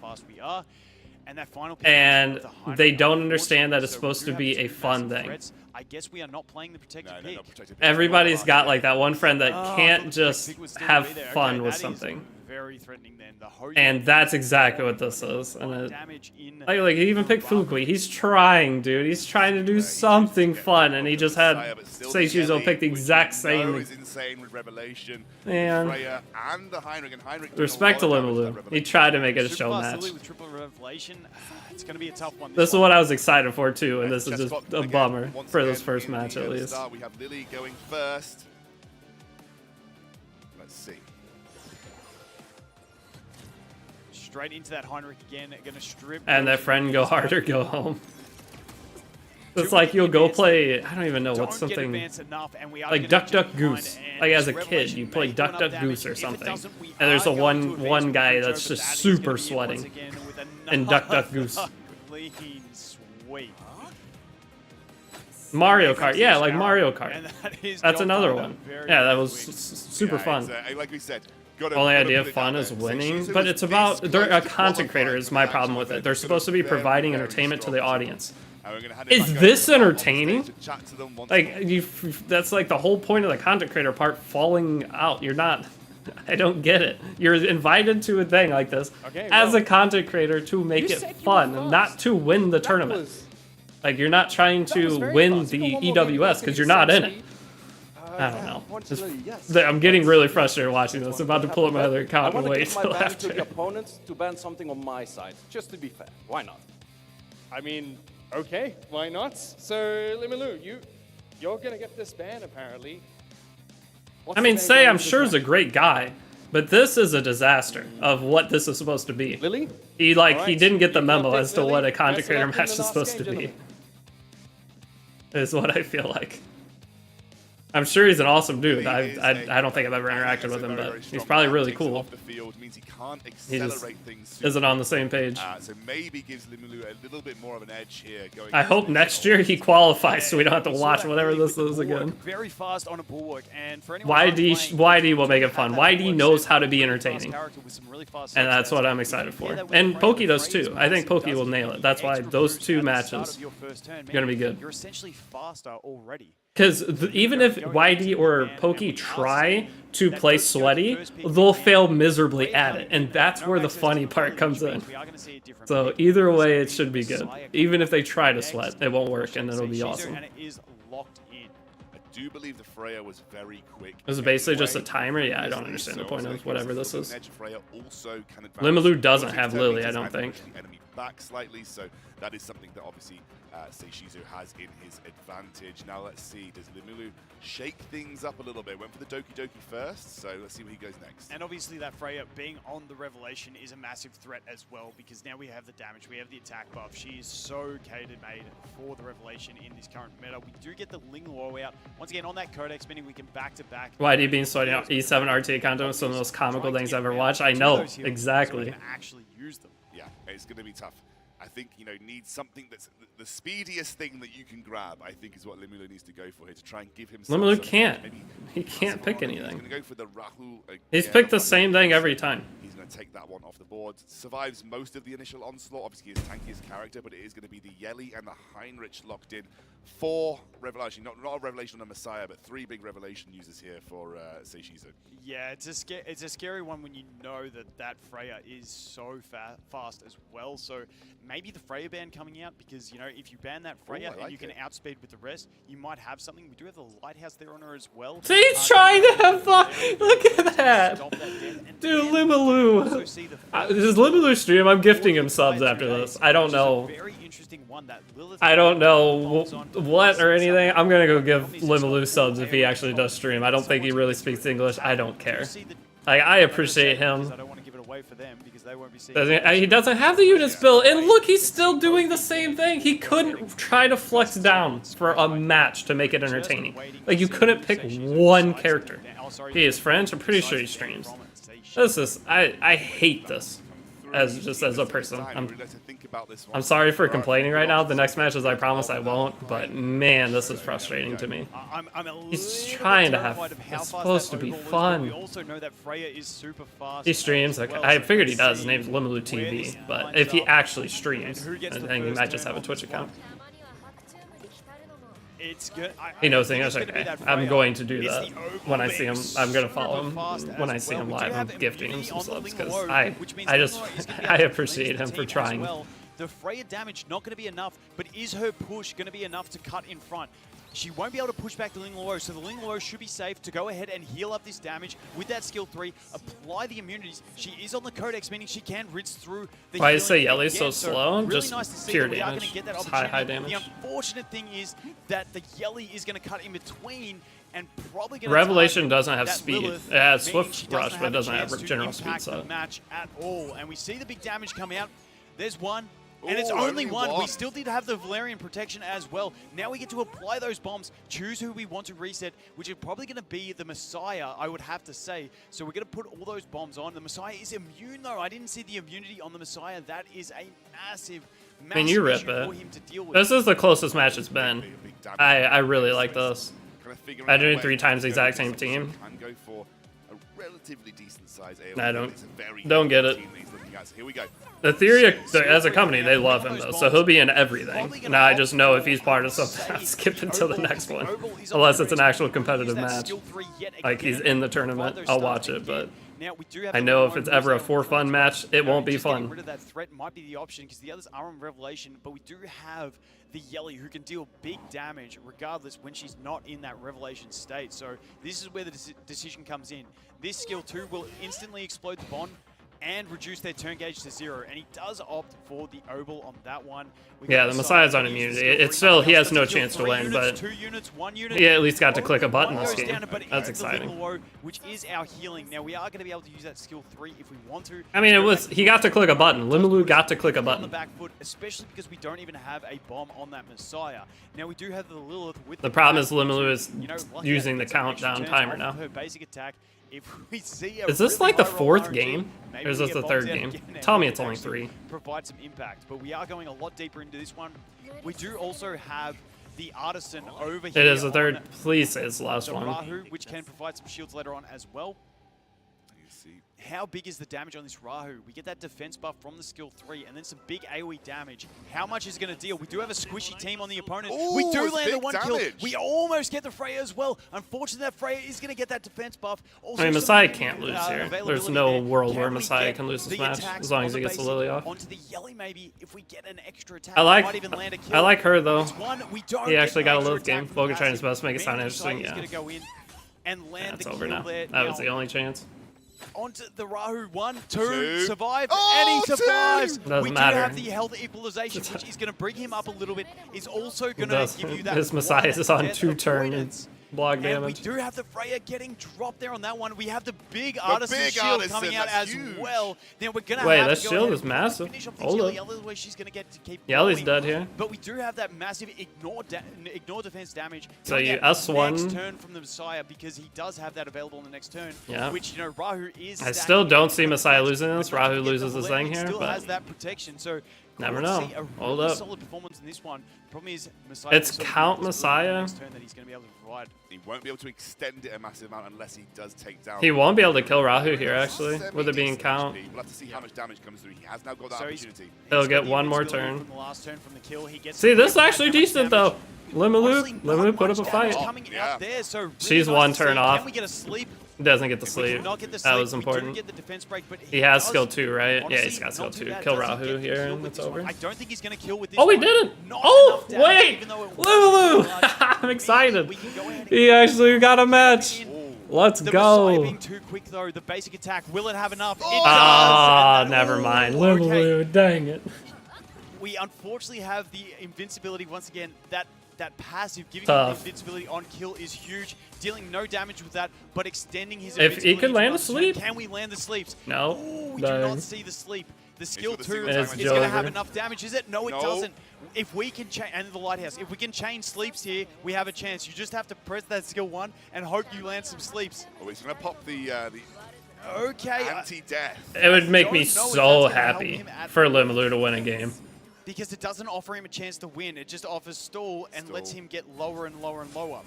Speaker 1: And they don't understand that it's supposed to be a fun thing.
Speaker 16: I guess we are not playing the protected pick.
Speaker 1: Everybody's got like that one friend that can't just have fun with something.
Speaker 16: Very threatening then.
Speaker 1: And that's exactly what this is. And like he even picked Fukui. He's trying, dude. He's trying to do something fun, and he just had Seishizo pick the exact same.
Speaker 15: Is insane with Revelation,
Speaker 1: and
Speaker 15: Freya, and the Heinrich.
Speaker 1: Respect to Lemulu. He tried to make it a show match.
Speaker 16: With triple Revelation, it's going to be a tough one.
Speaker 1: This is what I was excited for too, and this is just a bummer for this first match at least.
Speaker 15: We have Lily going first. Let's see.
Speaker 16: Straight into that Heinrich again, going to strip.
Speaker 1: And that friend go hard or go home. It's like you'll go play, I don't even know what's something, like Duck Duck Goose. Like as a kid, you play Duck Duck Goose or something. And there's a one guy that's just super sweating in Duck Duck Goose. Mario Kart, yeah, like Mario Kart. That's another one. Yeah, that was super fun.
Speaker 15: Like we said,
Speaker 1: only idea of fun is winning, but it's about, they're a content creator is my problem with it. They're supposed to be providing entertainment to the audience. Is this entertaining? Like, that's like the whole point of the content creator part, falling out. You're not, I don't get it. You're invited to a thing like this as a content creator to make it fun, not to win the tournament. Like, you're not trying to win the EWS because you're not in it. I don't know. I'm getting really frustrated watching this. I'm about to pull up my other account and wait till after.
Speaker 9: To the opponents to ban something on my side, just to be fair. Why not?
Speaker 17: I mean, okay, why not? So, Lemulu, you're gonna get this ban apparently.
Speaker 1: I mean, Say I'm sure is a great guy, but this is a disaster of what this is supposed to be.
Speaker 17: Lily?
Speaker 1: He he didn't get the memo as to what a content creator match is supposed to be. Is what I feel like. I'm sure he's an awesome dude. I don't think I've ever interacted with him, but he's probably really cool. He just isn't on the same page.
Speaker 15: So maybe gives Lemulu a little bit more of an edge here.
Speaker 1: I hope next year he qualifies so we don't have to watch whatever this is again.
Speaker 16: Very fast on a bulwark, and for
Speaker 1: YD will make it fun. YD knows how to be entertaining, and that's what I'm excited for. And Pokey does too. I think Pokey will nail it. That's why those two matches are gonna be good.
Speaker 16: You're essentially faster already.
Speaker 1: Because even if YD or Pokey try to play sweaty, they'll fail miserably at it, and that's where the funny part comes in. So either way, it should be good. Even if they try to sweat, it won't work, and it'll be awesome.
Speaker 15: I do believe the Freya was very quick.
Speaker 1: Is it basically just a timer? Yeah, I don't understand the point of whatever this is. Lemulu doesn't have Lily, I don't think.
Speaker 15: Back slightly, so that is something that obviously Seishizu has in his advantage. Now let's see, does Lemulu shake things up a little bit? Went for the Doki Doki first, so let's see where he goes next.
Speaker 16: And obviously that Freya being on the Revelation is a massive threat as well, because now we have the damage, we have the attack buff. She is so catered made for the Revelation in this current meta. We do get the Ling Luo out. Once again, on that Codex, meaning we can back-to-back.
Speaker 1: YD being sorting out E7 RTA content was some of the most comical things I've ever watched. I know, exactly.
Speaker 16: So we can actually use them.
Speaker 15: Yeah, it's going to be tough. I think, needs something that's the speediest thing that you can grab, I think is what Lemulu needs to go for here to try and give himself.
Speaker 1: Lemulu can't. He can't pick anything.
Speaker 15: He's going to go for the Rahul again.
Speaker 1: He's picked the same thing every time.
Speaker 15: He's going to take that one off the board. Survives most of the initial onslaught. Obviously, his tankiest character, but it is going to be the Yelly and the Heinrich locked in 4 revelation, not a revelation on a Messiah, but 3 big revelation users here for Seishizo.
Speaker 16: Yeah, it's a scary one when you know that Freya is so fast as well. So maybe the Freya ban coming out, because you know if you ban that Freya and you can outspeed with the rest, you might have something. We do have the lighthouse there on her as well.
Speaker 1: See, he's trying to have fun. Look at that, dude. Limaloo. Does Limaloo stream? I'm gifting him subs after this. I don't know. I don't know what or anything. I'm gonna go give Limaloo subs if he actually does stream. I don't think he really speaks English. I don't care. Like, I appreciate him. He doesn't have the units built, and look, he's still doing the same thing. He couldn't try to flex down for a match to make it entertaining. Like, you couldn't pick one character. He is French. I'm pretty sure he streams. This is I hate this. As a person, I'm sorry for complaining right now. The next matches, I promise I won't. But man, this is frustrating to me. He's trying to have. It's supposed to be fun. He streams. Okay, I figured he does. His name's Limaloo TV. But if he actually streams, I think he might just have a Twitch account.
Speaker 16: It's good.
Speaker 1: He knows English. Okay, I'm going to do that when I see him. I'm gonna follow him when I see him live. I'm gifting him some subs because I appreciate him for trying.
Speaker 16: The Freya damage not going to be enough, but is her push going to be enough to cut in front? She won't be able to push back the Ling Luo, so the Ling Luo should be safe to go ahead and heal up this damage with that skill 3, apply the immunities. She is on the Codex, meaning she can rinse through the
Speaker 1: Why you say Yellie's so slow?
Speaker 16: Really
Speaker 1: Just
Speaker 16: nice to see
Speaker 1: pure
Speaker 16: that we are
Speaker 1: damage.
Speaker 16: gonna get that
Speaker 1: It's high
Speaker 16: opportunity.
Speaker 1: damage.
Speaker 16: The unfortunate thing is that the Yellie is going to cut in between and probably going to
Speaker 1: Revelation doesn't have
Speaker 16: that
Speaker 1: speed.
Speaker 16: Lilith,
Speaker 1: It has
Speaker 16: meaning
Speaker 1: Swift
Speaker 16: she
Speaker 1: Rush, but it doesn't
Speaker 16: a
Speaker 1: have
Speaker 16: chance to
Speaker 1: general speed
Speaker 16: impact the
Speaker 1: set.
Speaker 16: match at all. And we see the big damage come out. There's one. And it's
Speaker 15: Ooh,
Speaker 16: only
Speaker 15: only
Speaker 16: one. We
Speaker 15: one.
Speaker 16: still did have the Valerian protection as well. Now we get to apply those bombs, choose who we want to reset, which is probably going to be the Messiah, I would have to say. So we're going to put all those bombs on. The Messiah is immune, though. I didn't see the immunity on the Messiah. That is a massive,
Speaker 1: I mean, you rip
Speaker 16: issue for
Speaker 1: it.
Speaker 16: him to deal with.
Speaker 1: This is the closest match it's been. I really like this. I do 3 times the exact same team.
Speaker 15: Can go for a relatively decent size AoE.
Speaker 1: I
Speaker 15: It's a very
Speaker 1: don't get it.
Speaker 15: team that he's looking at. So here we go.
Speaker 1: Etheria, as a company, they love him though, so he'll be in everything. Now I just know if he's part of something, I'll skip until the next one, unless it's an actual competitive match. Like he's in the tournament, I'll watch it, but I know if it's ever a for fun match, it won't be fun.
Speaker 16: Rid of that threat might be the option because the others are on Revelation, but we do have the Yellie who can deal big damage regardless when she's not in that Revelation state. So this is where the decision comes in. This skill 2 will instantly explode the bond and reduce their turn gauge to 0, and he does opt for the Obel on that one.
Speaker 1: Yeah, the Messiah's on immunity. It's still, he has no chance to win, but he at least got to click a button this game. That's exciting.
Speaker 16: Which is our healing. Now we are going to be able to use that skill 3 if we want to.
Speaker 1: I mean, he got to click a button. Limaloo got to click a
Speaker 16: On the
Speaker 1: button.
Speaker 16: back foot, especially because we don't even have a bomb on that Messiah. Now we do have the Lilith with
Speaker 1: The problem is
Speaker 16: back foot,
Speaker 1: Limaloo is
Speaker 16: you know, lucky
Speaker 1: using
Speaker 16: that
Speaker 1: the
Speaker 16: it's an extra
Speaker 1: countdown
Speaker 16: turn
Speaker 1: timer
Speaker 16: off
Speaker 1: now.
Speaker 16: of her basic attack. If we see a
Speaker 1: Is this
Speaker 16: really
Speaker 1: like the
Speaker 16: high roll
Speaker 1: 4th
Speaker 16: RNG,
Speaker 1: game?
Speaker 16: maybe
Speaker 1: Or is
Speaker 16: we
Speaker 1: this
Speaker 16: get
Speaker 1: the
Speaker 16: bombs
Speaker 1: 3rd
Speaker 16: out
Speaker 1: game?
Speaker 16: again and
Speaker 1: Tell me
Speaker 16: we
Speaker 1: it's
Speaker 16: can
Speaker 1: only
Speaker 16: actually
Speaker 1: 3.
Speaker 16: Provide some impact, but we are going a lot deeper into this one. We do also have the Artisan over here.
Speaker 1: It is the
Speaker 16: on
Speaker 1: 3rd. Please say it's the last
Speaker 16: the
Speaker 1: one.
Speaker 16: Rahu, which can provide some shields later on as well. How big is the damage on this Rahu? We get that defense buff from the skill 3 and then some big AoE damage. How much is going to deal? We do have a squishy team on the opponent.
Speaker 15: Ooh,
Speaker 16: we do
Speaker 15: it's
Speaker 16: land the
Speaker 15: big
Speaker 16: 1 kill.
Speaker 15: damage.
Speaker 16: We almost get the Freya as well. Unfortunately, that Freya is going to get that defense buff. Also,
Speaker 1: I mean,
Speaker 16: some,
Speaker 1: Messiah can't lose here. There's
Speaker 16: availability
Speaker 1: no
Speaker 16: there.
Speaker 1: world where
Speaker 16: Can we
Speaker 1: Messiah
Speaker 16: get
Speaker 1: can lose this
Speaker 16: the
Speaker 1: match,
Speaker 16: attacks
Speaker 1: as long
Speaker 16: on
Speaker 1: as he
Speaker 16: the
Speaker 1: gets the
Speaker 16: basic
Speaker 1: Lily off.
Speaker 16: Onto the Yellie, maybe if we get an extra attack,
Speaker 1: I
Speaker 16: we might even
Speaker 1: like
Speaker 16: land a kill.
Speaker 1: her though.
Speaker 16: It's one, we don't
Speaker 1: He
Speaker 16: get
Speaker 1: actually
Speaker 16: the
Speaker 1: got a
Speaker 16: extra
Speaker 1: Lilith game.
Speaker 16: attack from
Speaker 1: Vogue trying his
Speaker 16: passive.
Speaker 1: best to make it sound
Speaker 16: Maybe
Speaker 1: interesting.
Speaker 16: Messiah is
Speaker 1: Yeah,
Speaker 16: going to go in and land
Speaker 1: it's
Speaker 16: the
Speaker 1: over
Speaker 16: kill
Speaker 1: now.
Speaker 16: there.
Speaker 1: That was the only chance.
Speaker 16: Onto the Rahu, 1, 2,
Speaker 15: Two.
Speaker 16: survive,
Speaker 15: Oh,
Speaker 16: and he survives.
Speaker 1: Doesn't
Speaker 16: we do
Speaker 1: matter.
Speaker 16: have the health equalization, which is going to bring him up a little bit. Is also going to
Speaker 1: Does.
Speaker 16: give you that
Speaker 1: His Messiah is on
Speaker 16: death
Speaker 1: 2 turn
Speaker 16: avoidance.
Speaker 1: block
Speaker 16: And we
Speaker 1: damage.
Speaker 16: do have the Freya getting dropped there on that one. We have the big Artisan
Speaker 15: big
Speaker 16: shield
Speaker 15: Artisan,
Speaker 16: coming out
Speaker 15: that's
Speaker 16: as
Speaker 15: huge.
Speaker 16: well. Then we're going to
Speaker 1: Wait,
Speaker 16: have
Speaker 1: that
Speaker 16: to go
Speaker 1: shield
Speaker 16: ahead
Speaker 1: is
Speaker 16: and
Speaker 1: massive.
Speaker 16: finish off the
Speaker 1: Hold
Speaker 16: Yellie.
Speaker 1: up.
Speaker 16: Otherwise, she's going to get to keep
Speaker 1: Yellie's
Speaker 16: going.
Speaker 1: dead here.
Speaker 16: But we do have that massive ignore defense damage.
Speaker 1: So
Speaker 16: coming
Speaker 1: you
Speaker 16: out
Speaker 1: S1.
Speaker 16: next turn from the Messiah because he does have that available on the next turn.
Speaker 1: Yeah.
Speaker 16: Which, you know, Rahu is
Speaker 1: I
Speaker 16: stacking
Speaker 1: still don't
Speaker 16: up
Speaker 1: see
Speaker 16: with
Speaker 1: Messiah
Speaker 16: the
Speaker 1: losing this.
Speaker 16: but
Speaker 1: Rahu
Speaker 16: you get
Speaker 1: loses
Speaker 16: the
Speaker 1: his thing
Speaker 16: Valerian
Speaker 1: here,
Speaker 16: still
Speaker 1: but
Speaker 16: has that protection. So
Speaker 1: never
Speaker 16: we'll
Speaker 1: know.
Speaker 16: see a
Speaker 1: Hold
Speaker 16: really
Speaker 1: up.
Speaker 16: solid performance in this one. Problem is Messiah
Speaker 1: It's
Speaker 16: also
Speaker 1: count
Speaker 16: has
Speaker 1: Messiah.
Speaker 16: next turn that he's going to be able to provide.
Speaker 15: He won't be able to extend it a massive amount unless he does take down.
Speaker 1: He won't be able to kill Rahu here, actually, with it being
Speaker 15: Semi-decent
Speaker 1: count.
Speaker 15: HP. We'll have to see how much damage comes through. He has now got that
Speaker 16: So
Speaker 15: opportunity.
Speaker 1: He'll
Speaker 16: He's
Speaker 1: get
Speaker 16: got the
Speaker 1: one more
Speaker 16: invincibility
Speaker 1: turn.
Speaker 16: from the last turn from the kill. He gets
Speaker 1: See, this is
Speaker 16: that
Speaker 1: actually
Speaker 16: much
Speaker 1: decent,
Speaker 16: damage.
Speaker 1: though. Limalu put up a fight.
Speaker 16: Out there, so really
Speaker 1: She's
Speaker 16: nice
Speaker 1: one
Speaker 16: to see.
Speaker 1: turn off.
Speaker 16: Can we get a sleep?
Speaker 1: Doesn't get the
Speaker 16: If we do
Speaker 1: sleep.
Speaker 16: not get the
Speaker 1: That
Speaker 16: sleep,
Speaker 1: was
Speaker 16: we do
Speaker 1: important.
Speaker 16: get the defense break, but
Speaker 1: He has
Speaker 16: does-
Speaker 1: skill 2, right? Yeah,
Speaker 16: honestly,
Speaker 1: he's got skill
Speaker 16: not too
Speaker 1: 2.
Speaker 16: bad.
Speaker 1: Kill
Speaker 16: Doesn't get
Speaker 1: Rahu
Speaker 16: the
Speaker 1: here
Speaker 16: kill
Speaker 1: and
Speaker 16: with
Speaker 1: it's
Speaker 16: this one.
Speaker 1: over.
Speaker 16: I don't think he's going to kill with this
Speaker 1: Oh, he
Speaker 16: one.
Speaker 1: didn't!
Speaker 16: Not
Speaker 1: Oh,
Speaker 16: enough damage,
Speaker 1: wait!
Speaker 16: even though it was
Speaker 1: Limalu! I'm excited. He actually got a match. Let's
Speaker 16: the
Speaker 1: go.
Speaker 16: Messiah being too quick though, the basic attack, will it have enough? It does!
Speaker 1: Ah,
Speaker 16: And
Speaker 1: never mind.
Speaker 16: okay.
Speaker 1: Limalu, dang it.
Speaker 16: We unfortunately have the invincibility once again. That passive, giving him
Speaker 1: Tough.
Speaker 16: the invincibility on kill is huge. Dealing no damage with that, but extending his
Speaker 1: If he
Speaker 16: invincibility
Speaker 1: could
Speaker 16: to
Speaker 1: land a
Speaker 16: another
Speaker 1: sleep?
Speaker 16: turn. Can we land the sleeps?
Speaker 1: No.
Speaker 16: Ooh, we
Speaker 1: Dang.
Speaker 16: do not see the sleep. The skill
Speaker 15: got the
Speaker 16: 2
Speaker 15: single
Speaker 16: is
Speaker 1: time
Speaker 16: going to
Speaker 1: damage.
Speaker 16: have enough damage, is it? No, it
Speaker 15: No.
Speaker 16: doesn't. If we can chain, and the lighthouse, if we can chain sleeps here, we have a chance. You just have to press that skill 1 and hope you land some sleeps.
Speaker 15: Oh, he's going to pop the
Speaker 16: Okay.
Speaker 15: anti-death.
Speaker 1: It would make me
Speaker 16: don't know if
Speaker 1: so
Speaker 16: that's gonna help
Speaker 1: happy
Speaker 16: him at
Speaker 1: for
Speaker 16: all.
Speaker 1: Limalu to win a game.
Speaker 16: Because it doesn't offer him a chance to win. It just offers stall and lets him get lower and lower and lower.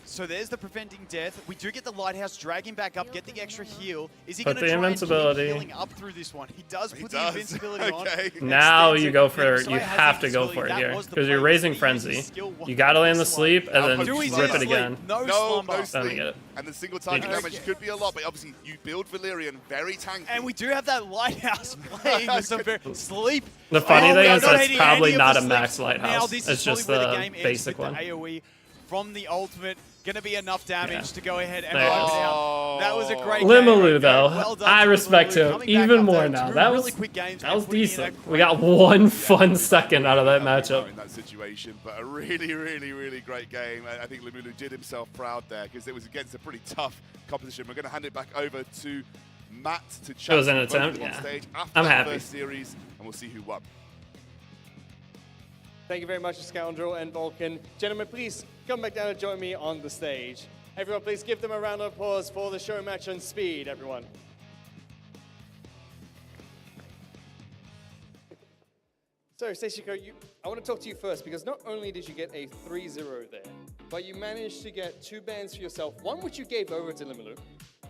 Speaker 16: So there's the preventing death. We do get the lighthouse, drag him back up, get the extra heal. Is he
Speaker 1: Put
Speaker 16: going to
Speaker 1: the
Speaker 16: try and keep
Speaker 1: invincibility.
Speaker 16: healing up through this one? He does put the
Speaker 15: does.
Speaker 16: invincibility on.
Speaker 15: Okay.
Speaker 1: Now
Speaker 16: Extends
Speaker 1: you
Speaker 16: it.
Speaker 1: go
Speaker 16: The
Speaker 1: for,
Speaker 16: Messiah
Speaker 1: you
Speaker 16: has
Speaker 1: have to go
Speaker 16: invincibility.
Speaker 1: for it
Speaker 16: That
Speaker 1: here.
Speaker 16: was the
Speaker 1: Because you're
Speaker 16: play.
Speaker 1: raising
Speaker 16: He
Speaker 1: frenzy.
Speaker 16: uses skill 1
Speaker 1: You gotta land the
Speaker 16: plus
Speaker 1: sleep and then
Speaker 16: Do we see
Speaker 1: rip it
Speaker 16: sleep?
Speaker 1: again.
Speaker 16: No
Speaker 15: No
Speaker 16: slumber.
Speaker 1: Let me
Speaker 15: sleep.
Speaker 1: get it.
Speaker 15: And the single target
Speaker 1: Okay.
Speaker 15: damage could be a lot, but obviously you build Valyrian very tanky.
Speaker 16: And we do have that lighthouse playing with some very sleep.
Speaker 1: The funny
Speaker 16: Oh,
Speaker 1: thing
Speaker 16: we are
Speaker 1: is
Speaker 16: not
Speaker 1: that's
Speaker 16: hitting
Speaker 1: probably
Speaker 16: any of
Speaker 1: not
Speaker 16: the
Speaker 1: a max
Speaker 16: sleeps. Now
Speaker 1: lighthouse.
Speaker 16: this
Speaker 1: It's
Speaker 16: is
Speaker 1: just
Speaker 16: probably where
Speaker 1: the
Speaker 16: the game ends
Speaker 1: basic
Speaker 16: with
Speaker 1: one.
Speaker 16: the AoE from the ultimate. Going to be enough damage
Speaker 1: Yeah.
Speaker 16: to go ahead and
Speaker 1: There
Speaker 16: wipe
Speaker 1: it
Speaker 16: it
Speaker 1: is.
Speaker 16: out. That was a great game.
Speaker 1: Limalu
Speaker 16: right
Speaker 1: though,
Speaker 16: there. Well done
Speaker 1: I
Speaker 16: to
Speaker 1: respect
Speaker 16: Limalu.
Speaker 1: him
Speaker 16: Coming back
Speaker 1: even
Speaker 16: up
Speaker 1: more
Speaker 16: there,
Speaker 1: now.
Speaker 16: two
Speaker 1: That
Speaker 16: really
Speaker 1: was
Speaker 16: quick games
Speaker 1: that was
Speaker 16: and putting in a
Speaker 1: decent. We
Speaker 16: great
Speaker 1: got one fun second out of that matchup.
Speaker 15: In that situation, but a really, really, really great game. I think Limalu did himself proud there because it was against a pretty tough competition. We're going to hand it back over to Matt to chat.
Speaker 1: It was an
Speaker 15: with both of
Speaker 1: attempt,
Speaker 15: them on
Speaker 1: yeah.
Speaker 15: stage after
Speaker 1: I'm
Speaker 15: that
Speaker 1: happy.
Speaker 15: first series, and we'll see who won.
Speaker 14: Thank you very much, Scoundrel and Vulcan. Gentlemen, please come back down and join me on the stage. Everyone, please give them a round of applause for the show match on speed, everyone. So, Seishiko, I want to talk to you first because not only did you get a 3-0 there, but you managed to get 2 bans for yourself, one which you gave over to Limalu,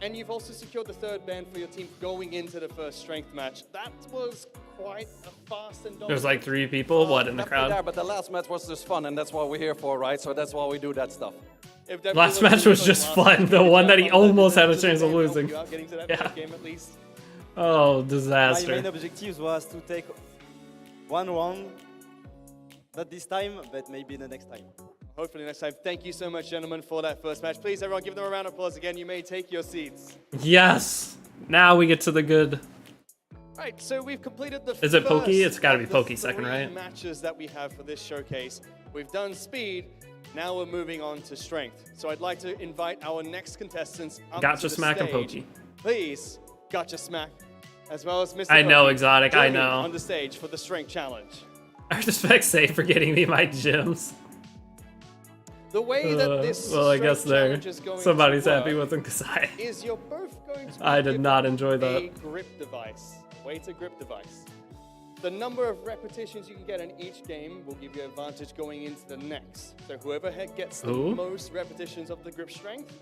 Speaker 14: and you've also secured the 3rd ban for your team going into the first strength match. That was quite a fast and
Speaker 1: There's like 3 people, what, in the
Speaker 10: Definitely there,
Speaker 1: crowd?
Speaker 10: but the last match was just fun, and that's what we're here for, right? So that's why we do that stuff.
Speaker 1: Last match was just fun. The one that he almost had a chance of losing.
Speaker 14: Getting to that
Speaker 1: Yeah.
Speaker 14: first game at least.
Speaker 1: Oh,
Speaker 10: My main
Speaker 1: disaster.
Speaker 10: objective was to take 1 round. Not this time, but maybe the next time.
Speaker 14: Hopefully next time. Thank you so much, gentlemen, for that first match. Please, everyone, give them a round of applause again. You may take your seats.
Speaker 1: Yes. Now we get to the good.
Speaker 14: Right, so we've completed the
Speaker 1: Is it Pokey?
Speaker 14: first
Speaker 1: It's gotta
Speaker 14: of
Speaker 1: be
Speaker 14: the
Speaker 1: Pokey second,
Speaker 14: 3
Speaker 1: right?
Speaker 14: matches that we have for this showcase. We've done speed. Now we're moving on to strength. So I'd like to invite our next contestants up
Speaker 1: Gotcha
Speaker 14: to the
Speaker 1: Smack and
Speaker 14: stage.
Speaker 1: Pokey.
Speaker 14: Please, Gotcha Smack, as well as Mr.
Speaker 1: I know,
Speaker 14: Pokey.
Speaker 1: Exotic, I
Speaker 14: Join me
Speaker 1: know.
Speaker 14: on the stage for the strength challenge.
Speaker 1: I respect Say for getting me my gems.
Speaker 14: The way that this
Speaker 1: Well, I guess
Speaker 14: strength
Speaker 1: there.
Speaker 14: challenge is going
Speaker 1: Somebody's
Speaker 14: to
Speaker 1: happy
Speaker 14: work
Speaker 1: with him because I
Speaker 14: is you're both going to
Speaker 1: I
Speaker 14: be
Speaker 1: did
Speaker 14: given
Speaker 1: not enjoy
Speaker 14: a
Speaker 1: that.
Speaker 14: grip device, weighted grip device. The number of repetitions you can get in each game will give you advantage going into the next. So whoever gets the
Speaker 1: Ooh.
Speaker 14: most repetitions of the grip strength,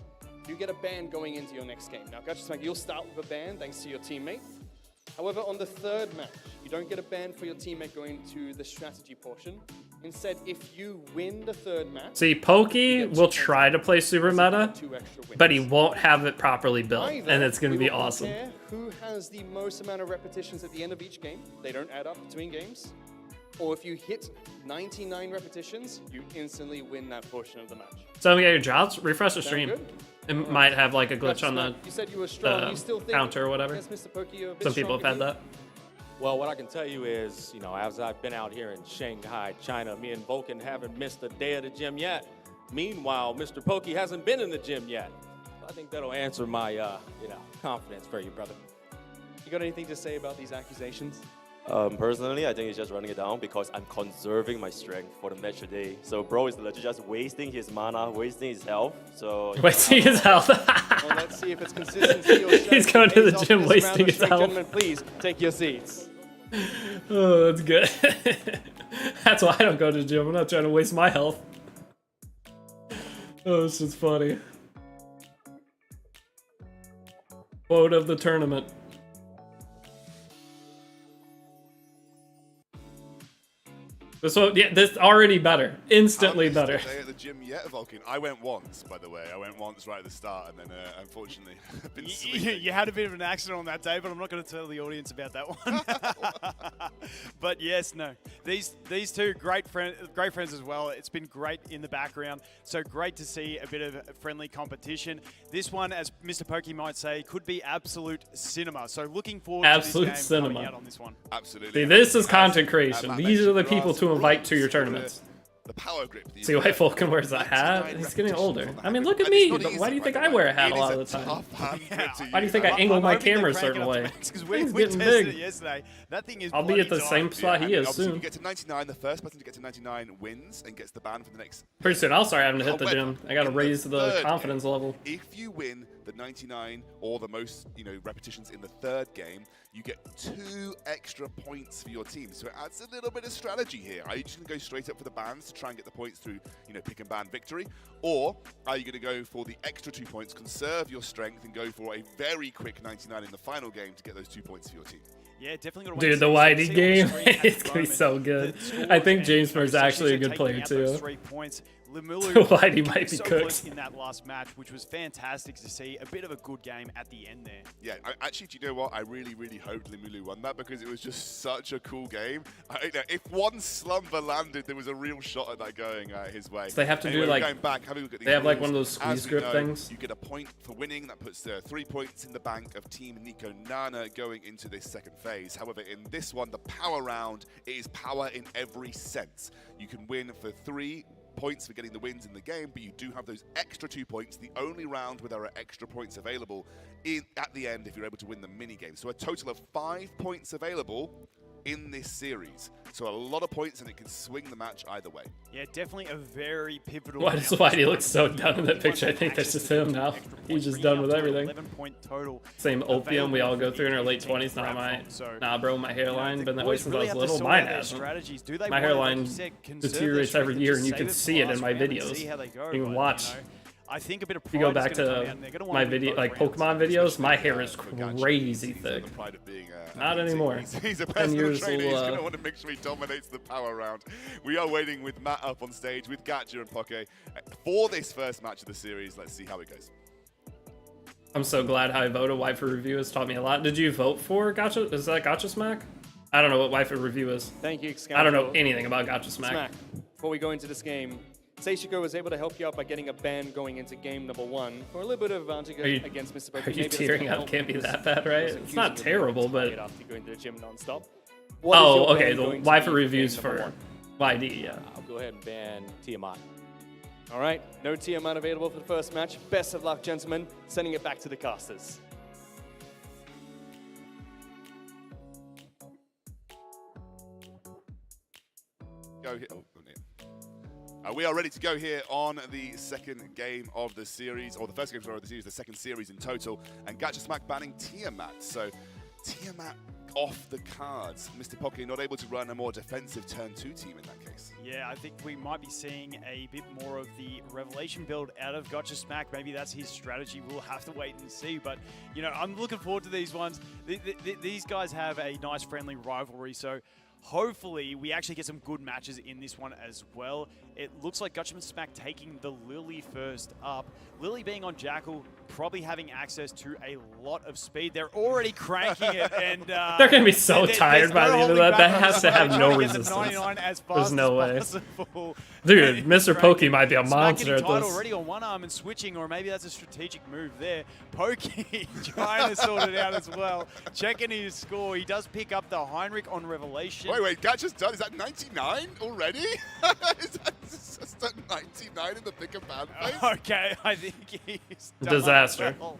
Speaker 14: you get a ban going into your next game. Now, Gotcha Smack, you'll start with a ban thanks to your teammate. However, on the 3rd match, you don't get a ban for your teammate going to the strategy portion. Instead, if you win the 3rd match,
Speaker 1: See, Pokey will try to play super meta, but he won't have it properly built,
Speaker 14: either
Speaker 1: and it's going to
Speaker 14: we
Speaker 1: be
Speaker 14: will
Speaker 1: awesome.
Speaker 14: compare who has the most amount of repetitions at the end of each game. They don't add up between games. Or if you hit 99 repetitions, you instantly win that portion of the match.
Speaker 1: So we got your jobs. Refresh the
Speaker 14: Sound
Speaker 1: stream.
Speaker 14: good?
Speaker 1: It might have like a glitch
Speaker 14: Gotcha
Speaker 1: on the
Speaker 14: Smack, you said you were strong. You still think
Speaker 1: counter or whatever.
Speaker 14: against Mr. Pokey, you're a bit
Speaker 1: Some people have
Speaker 14: stronger
Speaker 1: had
Speaker 14: than
Speaker 1: that.
Speaker 5: Well, what I can tell you is, as I've been out here in Shanghai, China, me and Vulcan haven't missed a day at the gym yet. Meanwhile, Mr. Pokey hasn't been in the gym yet. I think that'll answer my, confidence for you, brother.
Speaker 14: You got anything to say about these accusations?
Speaker 6: Personally, I think he's just running it down because I'm conserving my strength for the match today. So bro is legit just wasting his mana, wasting his health. So
Speaker 1: Wasting his health.
Speaker 14: Well, let's see if it's consistency or
Speaker 1: He's going to the
Speaker 14: pays off
Speaker 1: gym
Speaker 14: this
Speaker 1: wasting
Speaker 14: round of
Speaker 1: his
Speaker 14: strength.
Speaker 1: health.
Speaker 14: Gentlemen, please take your seats.
Speaker 1: Oh, that's good. That's why I don't go to the gym. I'm not trying to waste my health. Oh, this is funny. Quote of the tournament. This one, yeah, this already better. Instantly better.
Speaker 15: Day at the gym yet, Vulcan? I went once, by the way. I went once right at the start, and then unfortunately, I've been sleeping.
Speaker 16: You had a bit of an accident on that day, but I'm not going to tell the audience about that one. But yes, no, these two great friends as well. It's been great in the background, so great to see a bit of friendly competition. This one, as Mr. Pokey might say, could be absolute cinema. So looking forward to this game
Speaker 1: cinema.
Speaker 16: coming out on this one.
Speaker 15: Absolutely.
Speaker 1: See, this is content creation. These are the people to invite to your tournaments.
Speaker 15: The power grip.
Speaker 1: See why Vulcan wears a hat? He's getting older. I mean, look at me. Why do you think I wear a hat a lot of the time? Why do you think I angle my camera a certain way?
Speaker 16: Because
Speaker 1: Thing's
Speaker 16: we
Speaker 1: getting
Speaker 16: tested
Speaker 1: big.
Speaker 16: it yesterday. That thing is
Speaker 1: I'll be at the same spot he is
Speaker 15: Obviously,
Speaker 1: soon.
Speaker 15: you get to 99. The first person to get to 99 wins and gets the ban for the next.
Speaker 1: Pretty soon, I'll start having to hit the
Speaker 15: However,
Speaker 1: gym. I gotta
Speaker 15: in
Speaker 1: raise the
Speaker 15: third
Speaker 1: confidence
Speaker 15: game,
Speaker 1: level.
Speaker 15: If you win the 99 or the most, repetitions in the third game, you get 2 extra points for your team. So it adds a little bit of strategy here. Are you just going to go straight up for the bans to try and get the points through, pick and ban victory? Or are you going to go for the extra 2 points, conserve your strength, and go for a very quick 99 in the final game to get those 2 points for your team?
Speaker 16: Yeah, definitely got to
Speaker 1: Dude, the YD game, it's gonna be so good. I think James Murray's actually a good player too. YD might be
Speaker 16: so
Speaker 1: cooked.
Speaker 16: close in that last match, which was fantastic to see. A bit of a good game at the end there.
Speaker 15: Yeah, actually, do you know what? I really, really hoped Limulu won that because it was just such a cool game. If one slumber landed, there was a real shot at that going his way.
Speaker 1: So they have to
Speaker 15: anyway,
Speaker 1: do like,
Speaker 15: going back, having a look at
Speaker 1: they have like
Speaker 15: rules.
Speaker 1: one of those squeeze
Speaker 15: As we
Speaker 1: grip
Speaker 15: know,
Speaker 1: things.
Speaker 15: You get a point for winning. That puts 3 points in the bank of Team Nico Nana going into this second phase. However, in this one, the power round is power in every sense. You can win for 3 points for getting the wins in the game, but you do have those extra 2 points, the only round where there are extra points available at the end if you're able to win the mini game. So a total of 5 points available in this series. So a lot of points, and it can swing the match either way.
Speaker 16: Yeah, definitely a very pivotal.
Speaker 1: Why does Whitey look so done in that picture? I think that's just him now. He's just done with everything.
Speaker 16: 11-point total.
Speaker 1: Same opium we all go through in our late 20s. Nah, bro, my hairline been that way since I was little. Mine hasn't. My hairline deteriorates every year, and you can see it in my videos. You can watch.
Speaker 16: I think a bit of
Speaker 1: if you go back to my video, like Pokemon videos, my hair is crazy thick. Not anymore.
Speaker 15: He's a
Speaker 1: 10
Speaker 15: personal
Speaker 1: years
Speaker 15: trainer. He's going to
Speaker 1: will,
Speaker 15: want to make sure he dominates the power round. We are waiting with Matt up on stage with Gacha and Poke for this first match of the series. Let's see how it goes.
Speaker 1: I'm so glad how I voted. Waifu Review has taught me a lot. Did you vote for Gacha? Is that Gacha Smack? I don't know what Waifu Review is.
Speaker 20: Thank you,
Speaker 1: I don't know anything about Gacha Smack.
Speaker 20: Smack. Before we go into this game, Seishiko was able to help you out by getting a ban going into game number 1 for a little bit of advantage against Mr. Pokey.
Speaker 1: Are you tearing up? Can't be that bad, right? It's not terrible, but...
Speaker 20: After going to the gym non-stop.
Speaker 1: Oh, okay, the Waifu Reviews for YD, yeah.
Speaker 20: I'll go ahead and ban Tiamat. All right, no Tiamat available for the first match. Best of luck, gentlemen. Sending it back to the casters.
Speaker 15: Go here. We are ready to go here on the second game of the series, or the first game of the series, the second series in total. And Gacha Smack banning Tiamat. So Tiamat off the cards. Mr. Pocky not able to run a more defensive turn 2 team in that case.
Speaker 16: Yeah, I think we might be seeing a bit more of the Revelation build out of Gacha Smack. Maybe that's his strategy. We'll have to wait and see. But, I'm looking forward to these ones. These guys have a nice friendly rivalry. So hopefully we actually get some good matches in this one as well. It looks like Gacha Smack taking the Lily first up. Lily being on Jackal, probably having access to a lot of speed. They're already cranking it, and
Speaker 1: they're going to be so tired by the end of that. That has to have no resistance. There's no way. Dude, Mr. Pokey might be a monster at this.
Speaker 16: Already on one arm and switching, or maybe that's a strategic move there. Pokey trying to sort it out as well. Checking his score. He does pick up the Heinrich on Revelation.
Speaker 15: Wait, Gacha's done. Is that 99 already? Is that just at 99 in the pick and ban phase?
Speaker 16: Okay, I think he's done
Speaker 1: disaster.
Speaker 16: Well.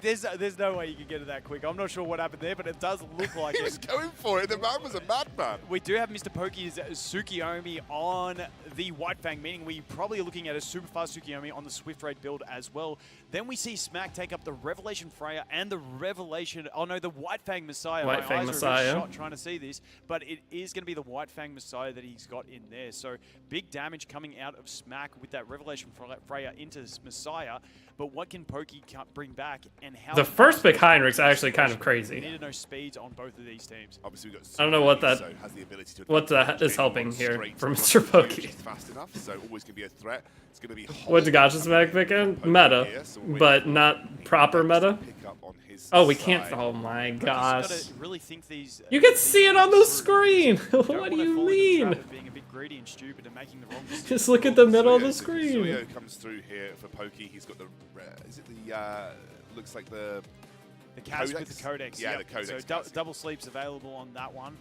Speaker 16: There's no way you can get it that quick. I'm not sure what happened there, but it does look like
Speaker 15: he was going for it. The man was a madman.
Speaker 16: We do have Mr. Pokey's Tsukiyomi on the White Fang, meaning we're probably looking at a super fast Tsukiyomi on the Swift Raid build as well. Then we see Smack take up the Revelation Freya and the Revelation, the White Fang Messiah.
Speaker 1: White Fang Messiah.
Speaker 16: Shot trying to see this, but it is going to be the White Fang Messiah that he's got in there. So big damage coming out of Smack with that Revelation Freya into Messiah. But what can Pokey bring back? attack and how
Speaker 1: The first pick Heinrich's actually kind of crazy.
Speaker 16: We need to know speeds on both of these teams.
Speaker 15: Obviously, we've got
Speaker 1: I don't know what that is helping here for Mr. Pokey.
Speaker 15: Fast enough, so always can be a threat. It's going to be
Speaker 1: What did Gotcha Smack picking? Meta, but not proper meta. Oh, we can't. Oh my gosh.
Speaker 16: Really think these,
Speaker 1: You can see it on the screen. What do you mean?
Speaker 16: being a bit greedy and stupid and making the wrong
Speaker 1: Just look at the middle of the screen.
Speaker 15: Zuyo comes through here for Pokey. He's got the. Is it the? Looks like the.
Speaker 16: The Kaz with the Codex.
Speaker 15: Yeah,
Speaker 16: yep.
Speaker 15: the Codex.
Speaker 16: So double sleeps available on that one.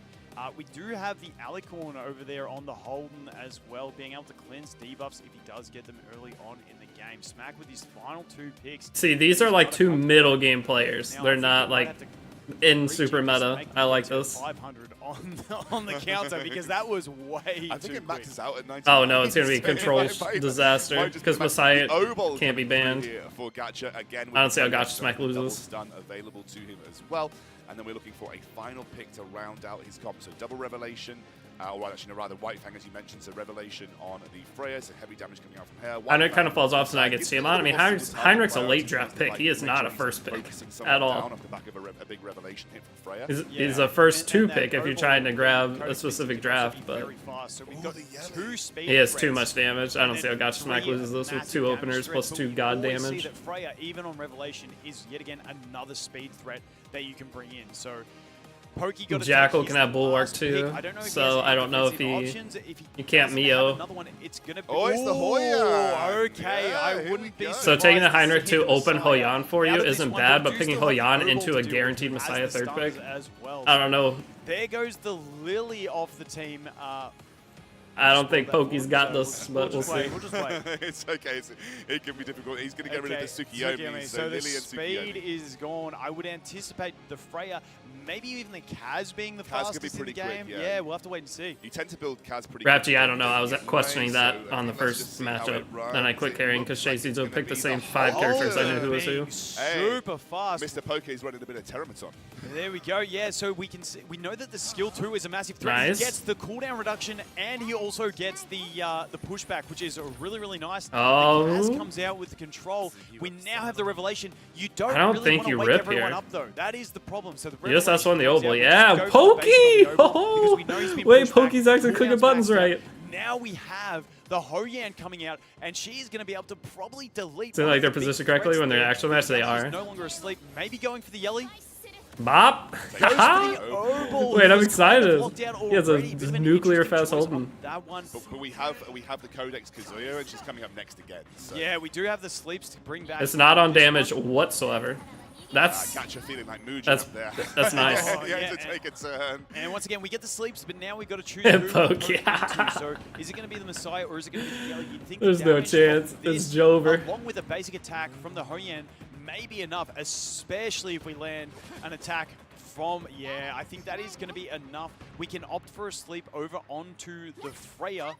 Speaker 16: We do have the Alicorn over there on the Holden as well, being able to cleanse debuffs if he does get them early on in the game. Smack with his final 2 picks.
Speaker 1: See, these are like 2 middle game players. They're not like in super meta. I like this.
Speaker 16: 500 on the counter because that was way
Speaker 15: I think it maxes out at 90.
Speaker 1: Oh no, it's gonna be control disaster because Messiah can't be banned.
Speaker 15: For Gacha again.
Speaker 1: I don't see how Gacha Smack loses.
Speaker 15: Stun available to him as well. And then we're looking for a final pick to round out his comp. So double Revelation, or actually, no, rather White Fang, as you mentioned. So Revelation on the Freya, so heavy damage coming out from here.
Speaker 1: Heinrich kind of falls off, so I get Tiamat. I mean, Heinrich's a late draft pick. He is not a first pick at all.
Speaker 15: Off the back of a big Revelation hit from Freya.
Speaker 1: He's a first 2 pick if you're trying to grab a specific draft, but he has too much damage. I don't see how Gotcha Smack loses this with 2 openers plus 2 god
Speaker 16: See
Speaker 1: damage.
Speaker 16: that Freya, even on Revelation, is yet again another speed threat that you can bring in. So Pokey got
Speaker 1: Jackal can have Bulwark too, so I don't know if he can't Mio.
Speaker 16: It's gonna be,
Speaker 15: it's the Hoya.
Speaker 16: Okay, I wouldn't be
Speaker 1: So taking the Heinrich to open Hoyan for you isn't bad, but picking Hoyan into a guaranteed Messiah 3rd pick, I don't know.
Speaker 16: There goes the Lily of the team.
Speaker 1: I don't think Pokey's got this, but we'll see.
Speaker 16: We'll just wait.
Speaker 15: It's okay. It can be difficult. He's going to get rid of the Tsukiyomi.
Speaker 16: So the speed is gone. I would anticipate the Freya, maybe even the Kaz being the fastest in the game.
Speaker 15: Quick,
Speaker 16: yeah, we'll have to wait and see.
Speaker 15: You tend to build Kaz pretty
Speaker 1: Rapchi, I don't know. I was questioning that on the first matchup. Then I quit carrying because Shayce's picked the same 5 characters I knew who was who.
Speaker 16: Super fast.
Speaker 15: Mr. Poke is running a bit of Terramaton.
Speaker 16: There we go. Yeah, so we can see, we know that the skill 2 is a massive threat.
Speaker 1: Nice.
Speaker 16: He gets the cooldown reduction and he also gets the pushback, which is really, really nice.
Speaker 1: Oh.
Speaker 16: The Kaz comes out with the control. We now have the Revelation. You don't
Speaker 1: I don't
Speaker 16: really
Speaker 1: think
Speaker 16: want to
Speaker 1: you
Speaker 16: wake
Speaker 1: rip
Speaker 16: everyone
Speaker 1: here.
Speaker 16: up, though. That is the problem. So the
Speaker 1: Yes, that's one the
Speaker 16: Revelation
Speaker 1: Oval.
Speaker 16: comes out,
Speaker 1: Yeah,
Speaker 16: just goes
Speaker 1: Pokey!
Speaker 16: based on the Oval, because we know he's been
Speaker 1: Wait,
Speaker 16: pushed back,
Speaker 1: Pokey's actually clicking
Speaker 16: cooldowns
Speaker 1: buttons
Speaker 16: maxed out.
Speaker 1: right.
Speaker 16: Now we have the Hoyan coming out, and she's going to be able to probably delete.
Speaker 1: So like they're positioned correctly when they're actual match, they are.
Speaker 16: No longer asleep. Maybe going for the Yelly.
Speaker 1: Bop! Wait, I'm excited. He has a nuclear fast Holden.
Speaker 16: That one.
Speaker 15: But we have the Codex Kazuya, and she's coming up next again. So.
Speaker 16: Yeah, we do have the sleeps to bring back.
Speaker 1: It's not on damage whatsoever. That's
Speaker 15: catch a feeling like Muji
Speaker 1: that's
Speaker 15: up there.
Speaker 1: that's nice.
Speaker 15: To take a turn.
Speaker 16: And once again, we get the sleeps, but now we've got to choose
Speaker 1: Yeah,
Speaker 16: who
Speaker 1: Poke,
Speaker 16: we're going
Speaker 1: yeah.
Speaker 16: into. So is it going to be the Messiah or is it going to be the Yelly? You'd think
Speaker 1: There's
Speaker 16: the
Speaker 1: no
Speaker 16: damage
Speaker 1: chance.
Speaker 16: from this,
Speaker 1: It's Jover.
Speaker 16: along with a basic attack from the Hoyan, may be enough, especially if we land an attack from, yeah, I think that is going to be enough. We can opt for a sleep over onto the Freya.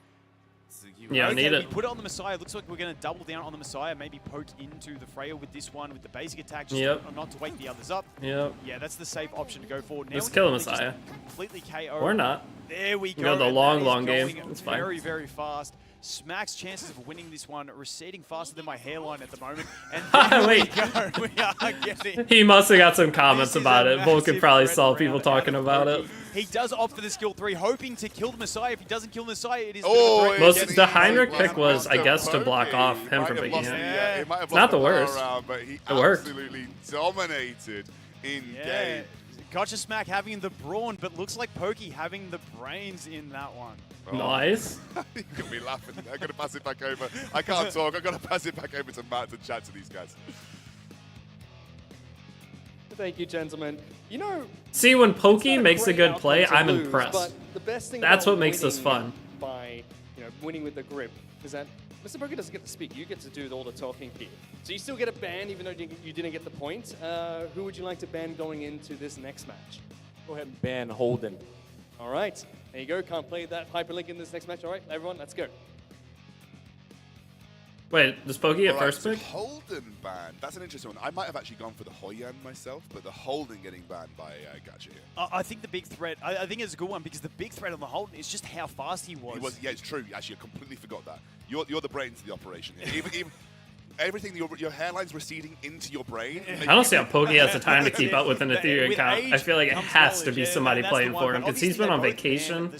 Speaker 1: Yeah, I need
Speaker 16: we
Speaker 1: it.
Speaker 16: put it on the Messiah. Looks like we're going to double down on the Messiah, maybe poke into the Freya with this one, with the basic attack, just not to wake the others up.
Speaker 1: Yep.
Speaker 16: Yeah, that's the safe option to go forward. Now
Speaker 1: Let's
Speaker 16: we
Speaker 1: kill
Speaker 16: can
Speaker 1: the Messiah.
Speaker 16: completely KO.
Speaker 1: Or not.
Speaker 16: There we
Speaker 1: We
Speaker 16: go.
Speaker 1: go the
Speaker 16: and
Speaker 1: long,
Speaker 16: that is
Speaker 1: long game.
Speaker 16: going
Speaker 1: That's fine.
Speaker 16: Very, very fast. Smack's chances of winning this one receding faster than my hairline at the moment. And there
Speaker 1: Wait.
Speaker 16: we go. We are getting...
Speaker 1: He must have got some comments
Speaker 16: This is
Speaker 1: about
Speaker 16: a
Speaker 1: it. Vulcan
Speaker 16: massive
Speaker 1: probably
Speaker 16: red
Speaker 1: saw
Speaker 16: round
Speaker 1: people
Speaker 16: out
Speaker 1: talking
Speaker 16: of
Speaker 1: about
Speaker 16: Pokey.
Speaker 1: it.
Speaker 16: He does opt for the skill 3, hoping to kill the Messiah. If he doesn't kill the Messiah, it is
Speaker 1: Most the Heinrich pick was, I guess, to block off him from picking it. It's not the worst.
Speaker 15: But he
Speaker 1: It worked.
Speaker 15: absolutely dominated in game.
Speaker 16: Gotcha Smack having the brawn, but looks like Pokey having the brains in that one.
Speaker 1: Nice.
Speaker 15: You got me laughing. I've got to pass it back over. I can't talk. I've got to pass it back over to Matt to chat to these guys.
Speaker 20: Thank you, gentlemen. You know,
Speaker 1: See, when Pokey
Speaker 20: it's not
Speaker 1: makes a
Speaker 20: great
Speaker 1: good
Speaker 20: outcome
Speaker 1: play,
Speaker 20: to
Speaker 1: I'm
Speaker 20: lose,
Speaker 1: impressed.
Speaker 20: But the best thing
Speaker 1: That's
Speaker 20: about
Speaker 1: what makes this
Speaker 20: winning
Speaker 1: fun.
Speaker 20: By winning with the grip is that Mr. Pokey doesn't get to speak. You get to do all the talking here. So you still get a ban even though you didn't get the point. Who would you like to ban going into this next match?
Speaker 5: Go ahead and ban Holden.
Speaker 20: All right, there you go. Can't play that hyperlink in this next match. All right, everyone, let's go.
Speaker 1: Wait, does Pokey get
Speaker 15: All right,
Speaker 1: first
Speaker 15: so
Speaker 1: pick?
Speaker 15: Holden banned. That's an interesting one. I might have actually gone for the Hoyan myself, but the Holden getting banned by Gacha here.
Speaker 16: I think the big threat, I think it's a good one because the big threat on the Holden is just how fast he was.
Speaker 15: Yeah, it's true. Actually, I completely forgot that. You're the brains of the operation here. everything, your hairline's receding into your brain.
Speaker 1: I don't see how Pokey has the time to keep up with an Etheria account. I feel like it has to be somebody playing for him because he's been on vacation.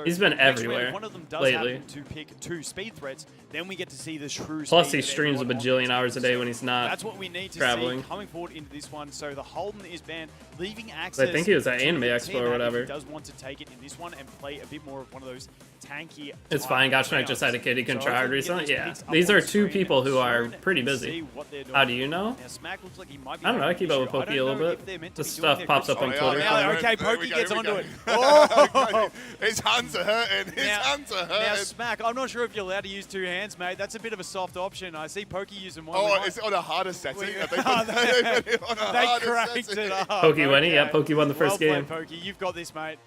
Speaker 1: He's been everywhere lately.
Speaker 16: To pick 2 speed threats, then we get to see the true.
Speaker 1: Plus, he streams a bajillion hours a day when he's not
Speaker 16: That's what we need to
Speaker 1: traveling.
Speaker 16: see coming forward into this one. So the Holden is banned, leaving access.
Speaker 1: I think he was at
Speaker 16: to
Speaker 1: Anime
Speaker 16: the
Speaker 1: Expo or
Speaker 16: T-Mac
Speaker 1: whatever.
Speaker 16: if he does want to take it in this one and play a bit more of one of those tanky.
Speaker 1: It's fine. Gotcha just had a kid he can try hard recently. Yeah, these are 2 people who are pretty busy. How do you know? I don't know. I keep up with Pokey a little bit. This stuff pops up on Twitter.
Speaker 16: Okay, Pokey gets onto it.
Speaker 15: His hands are hurting. His hands are hurting.
Speaker 16: Now, Smack, I'm not sure if you're allowed to use 2 hands, mate. That's a bit of a soft option. I see Pokey using one.
Speaker 15: Oh, is it on a harder setting?
Speaker 16: They cranked it up.
Speaker 1: Pokey winning. Yeah, Pokey won the first game.
Speaker 16: Well played, Pokey. You've got this, mate.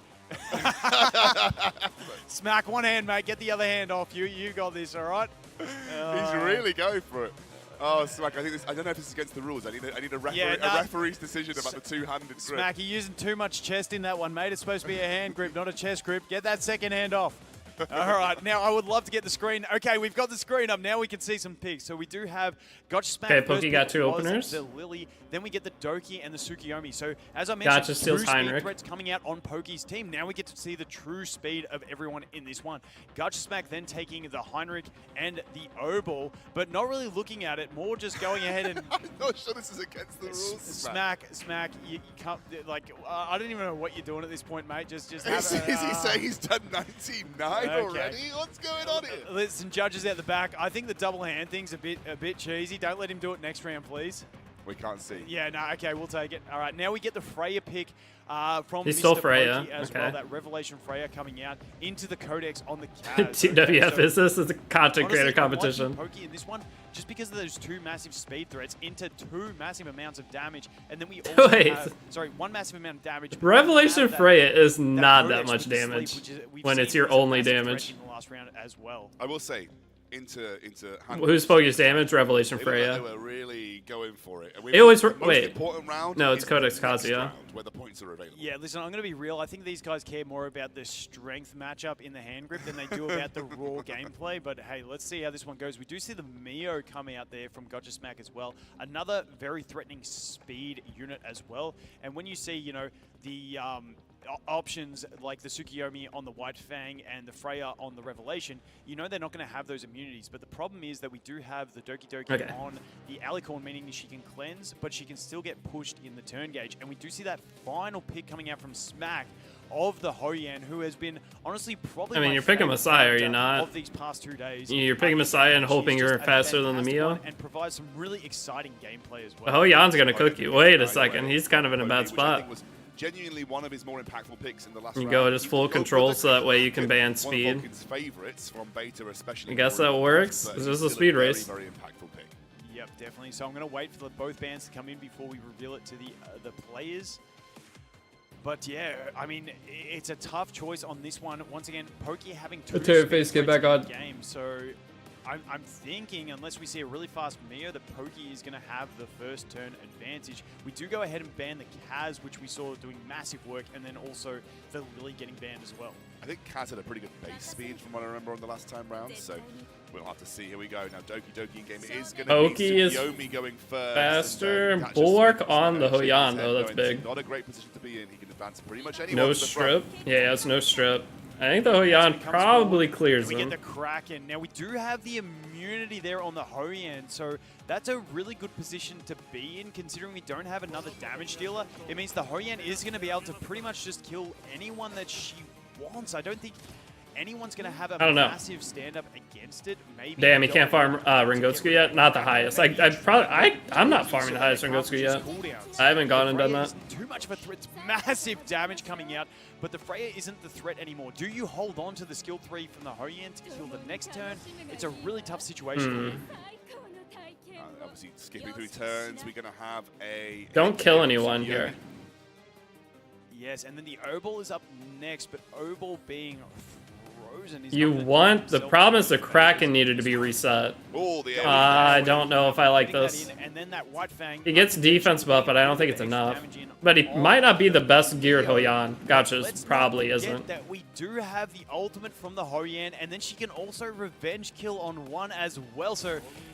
Speaker 16: Smack, one hand, mate. Get the other hand off you. You got this, all right?
Speaker 15: He's really going for it. Oh, Smack, I don't know if this is against the rules. I need a referee's decision about the 2-handed grip.
Speaker 16: Smack, you're using too much chest in that one, mate. It's supposed to be a hand grip, not a chest grip. Get that second hand off. All right, now I would love to get the screen. Okay, we've got the screen up. Now we can see some picks. So we do have Gotcha Smack.
Speaker 1: Okay, Pokey got 2 openers.
Speaker 16: The Lily, then we get the Doki and the Tsukiyomi. So as I mentioned,
Speaker 1: Gotcha steals
Speaker 16: 2 speed
Speaker 1: Heinrich.
Speaker 16: threats coming out on Pokey's team. Now we get to see the true speed of everyone in this one. Gotcha Smack then taking the Heinrich and the O-Ball, but not really looking at it, more just going ahead and...
Speaker 15: I'm not sure this is against the rules,
Speaker 16: Smack, you can't, like, I don't even know what you're doing at this point, mate. Just have
Speaker 15: Is he saying he's done 99 already? What's going on here?
Speaker 16: Listen, judges out the back. I think the double hand thing's a bit cheesy. Don't let him do it next round, please.
Speaker 15: We can't see.
Speaker 16: Yeah, no, okay, we'll take it. All right, now we get the Freya pick from
Speaker 1: He
Speaker 16: Mr.
Speaker 1: stole Freya.
Speaker 16: Pokey as
Speaker 1: Okay.
Speaker 16: well. That Revelation Freya coming out into the Codex on the Kaz.
Speaker 1: TWF is this? It's a content creator
Speaker 16: Honestly, I'm
Speaker 1: competition.
Speaker 16: watching Pokey in this one, just because of those 2 massive speed threats into 2 massive amounts of damage, and then we also have, sorry, 1 massive amount of damage. but we
Speaker 1: Revelation
Speaker 16: have that-
Speaker 1: Freya is not that
Speaker 16: Codex
Speaker 1: much
Speaker 16: with the sleep,
Speaker 1: damage
Speaker 16: which is- we've
Speaker 1: when
Speaker 16: seen
Speaker 1: it's your
Speaker 16: was a
Speaker 1: only
Speaker 16: massive threat
Speaker 1: damage.
Speaker 16: in the last round as well.
Speaker 15: I will say, into
Speaker 1: Who's Pokey's damage? Revelation
Speaker 15: they
Speaker 1: Freya.
Speaker 15: were really going for it.
Speaker 1: It always
Speaker 15: the most
Speaker 1: wait.
Speaker 15: important round
Speaker 1: No, it's
Speaker 15: is
Speaker 1: Codex
Speaker 15: the next
Speaker 1: Kazuya.
Speaker 15: round, where the points are available.
Speaker 16: Yeah, listen, I'm going to be real. I think these guys care more about the strength matchup in the hand grip than they do about the raw gameplay. But hey, let's see how this one goes. We do see the Mio come out there from Gotcha Smack as well. Another very threatening speed unit as well. And when you see, you know, the options like the Tsukiyomi on the White Fang and the Freya on the Revelation, you know they're not going to have those immunities. But the problem is that we do have the Doki Doki on the Alicorn, meaning she can cleanse, but she can still get pushed in the turn gauge. And we do see that final pick coming out from Smack of the Hoyan, who has been honestly probably.
Speaker 1: I mean,
Speaker 16: my
Speaker 1: you're picking
Speaker 16: favorite
Speaker 1: Messiah, are you
Speaker 16: character
Speaker 1: not?
Speaker 16: Of these past 2 days,
Speaker 1: You're picking Messiah and hoping
Speaker 16: she's
Speaker 1: you're
Speaker 16: just a
Speaker 1: faster than the
Speaker 16: fantastic
Speaker 1: Mio?
Speaker 16: one and provides some really exciting gameplay as well.
Speaker 1: Hoyan's gonna cook you. Wait a second, he's kind of in a bad spot.
Speaker 15: Genuinely one of his more impactful picks in the last
Speaker 1: You
Speaker 15: round.
Speaker 1: go just full control so that way you can ban
Speaker 15: One of
Speaker 1: speed.
Speaker 15: Vulcan's favorites from beta, especially.
Speaker 1: I guess that works. It's just a speed race.
Speaker 15: Very impactful pick.
Speaker 16: Yep, definitely. So I'm going to wait for both bands to come in before we reveal it to the players. But yeah, I mean, it's a tough choice on this one. Once again, Pokey having 2
Speaker 1: Etheria face, get back on.
Speaker 16: game, so I'm thinking, unless we see a really fast Mio, that Pokey is going to have the first turn advantage. We do go ahead and ban the Kaz, which we saw doing massive work, and then also the Lily getting banned as well.
Speaker 15: I think Kaz had a pretty good base speed from what I remember on the last time round, so we'll have to see. Here we go. Now Doki Doki in game is going to
Speaker 1: Pokey is
Speaker 15: Tsukiyomi going first.
Speaker 1: faster.
Speaker 15: And,
Speaker 1: Bulwark on the Hoyan, though. That's big.
Speaker 15: Not a great position to be in. He can advance pretty much anyone.
Speaker 1: No
Speaker 15: to the front.
Speaker 1: strip. Yeah, it's no strip. I think the Hoyan probably clears
Speaker 16: We
Speaker 1: him.
Speaker 16: get the Kraken. Now we do have the immunity there on the Hoyan, so that's a really good position to be in, considering we don't have another damage dealer. It means the Hoyan is going to be able to pretty much just kill anyone that she wants. I don't think anyone's going to have a
Speaker 1: I don't know.
Speaker 16: massive stand-up against it. Maybe
Speaker 1: Damn, he can't farm Ringotsuku yet. Not the highest. I'm not farming the highest Ringotsuku yet. I haven't gone and done that.
Speaker 16: Too much of a threat. It's massive damage coming out, but the Freya isn't the threat anymore. Do you hold on to the skill 3 from the Hoyan to kill the next turn? It's a really tough situation.
Speaker 15: Obviously, skipping through turns, we're going to have a...
Speaker 1: Don't kill anyone here.
Speaker 16: Yes, and then the O-Ball is up next, but O-Ball being frozen is
Speaker 1: You
Speaker 16: not
Speaker 1: want... The problem is the Kraken needed to be reset. I don't know if I like this.
Speaker 16: And then that White Fang.
Speaker 1: He gets defense buff, but I don't think it's enough. But he might not be the best geared Hoyan. Gotcha's probably isn't.
Speaker 16: That we do have the ultimate from the Hoyan, and then she can also revenge kill on one as well. So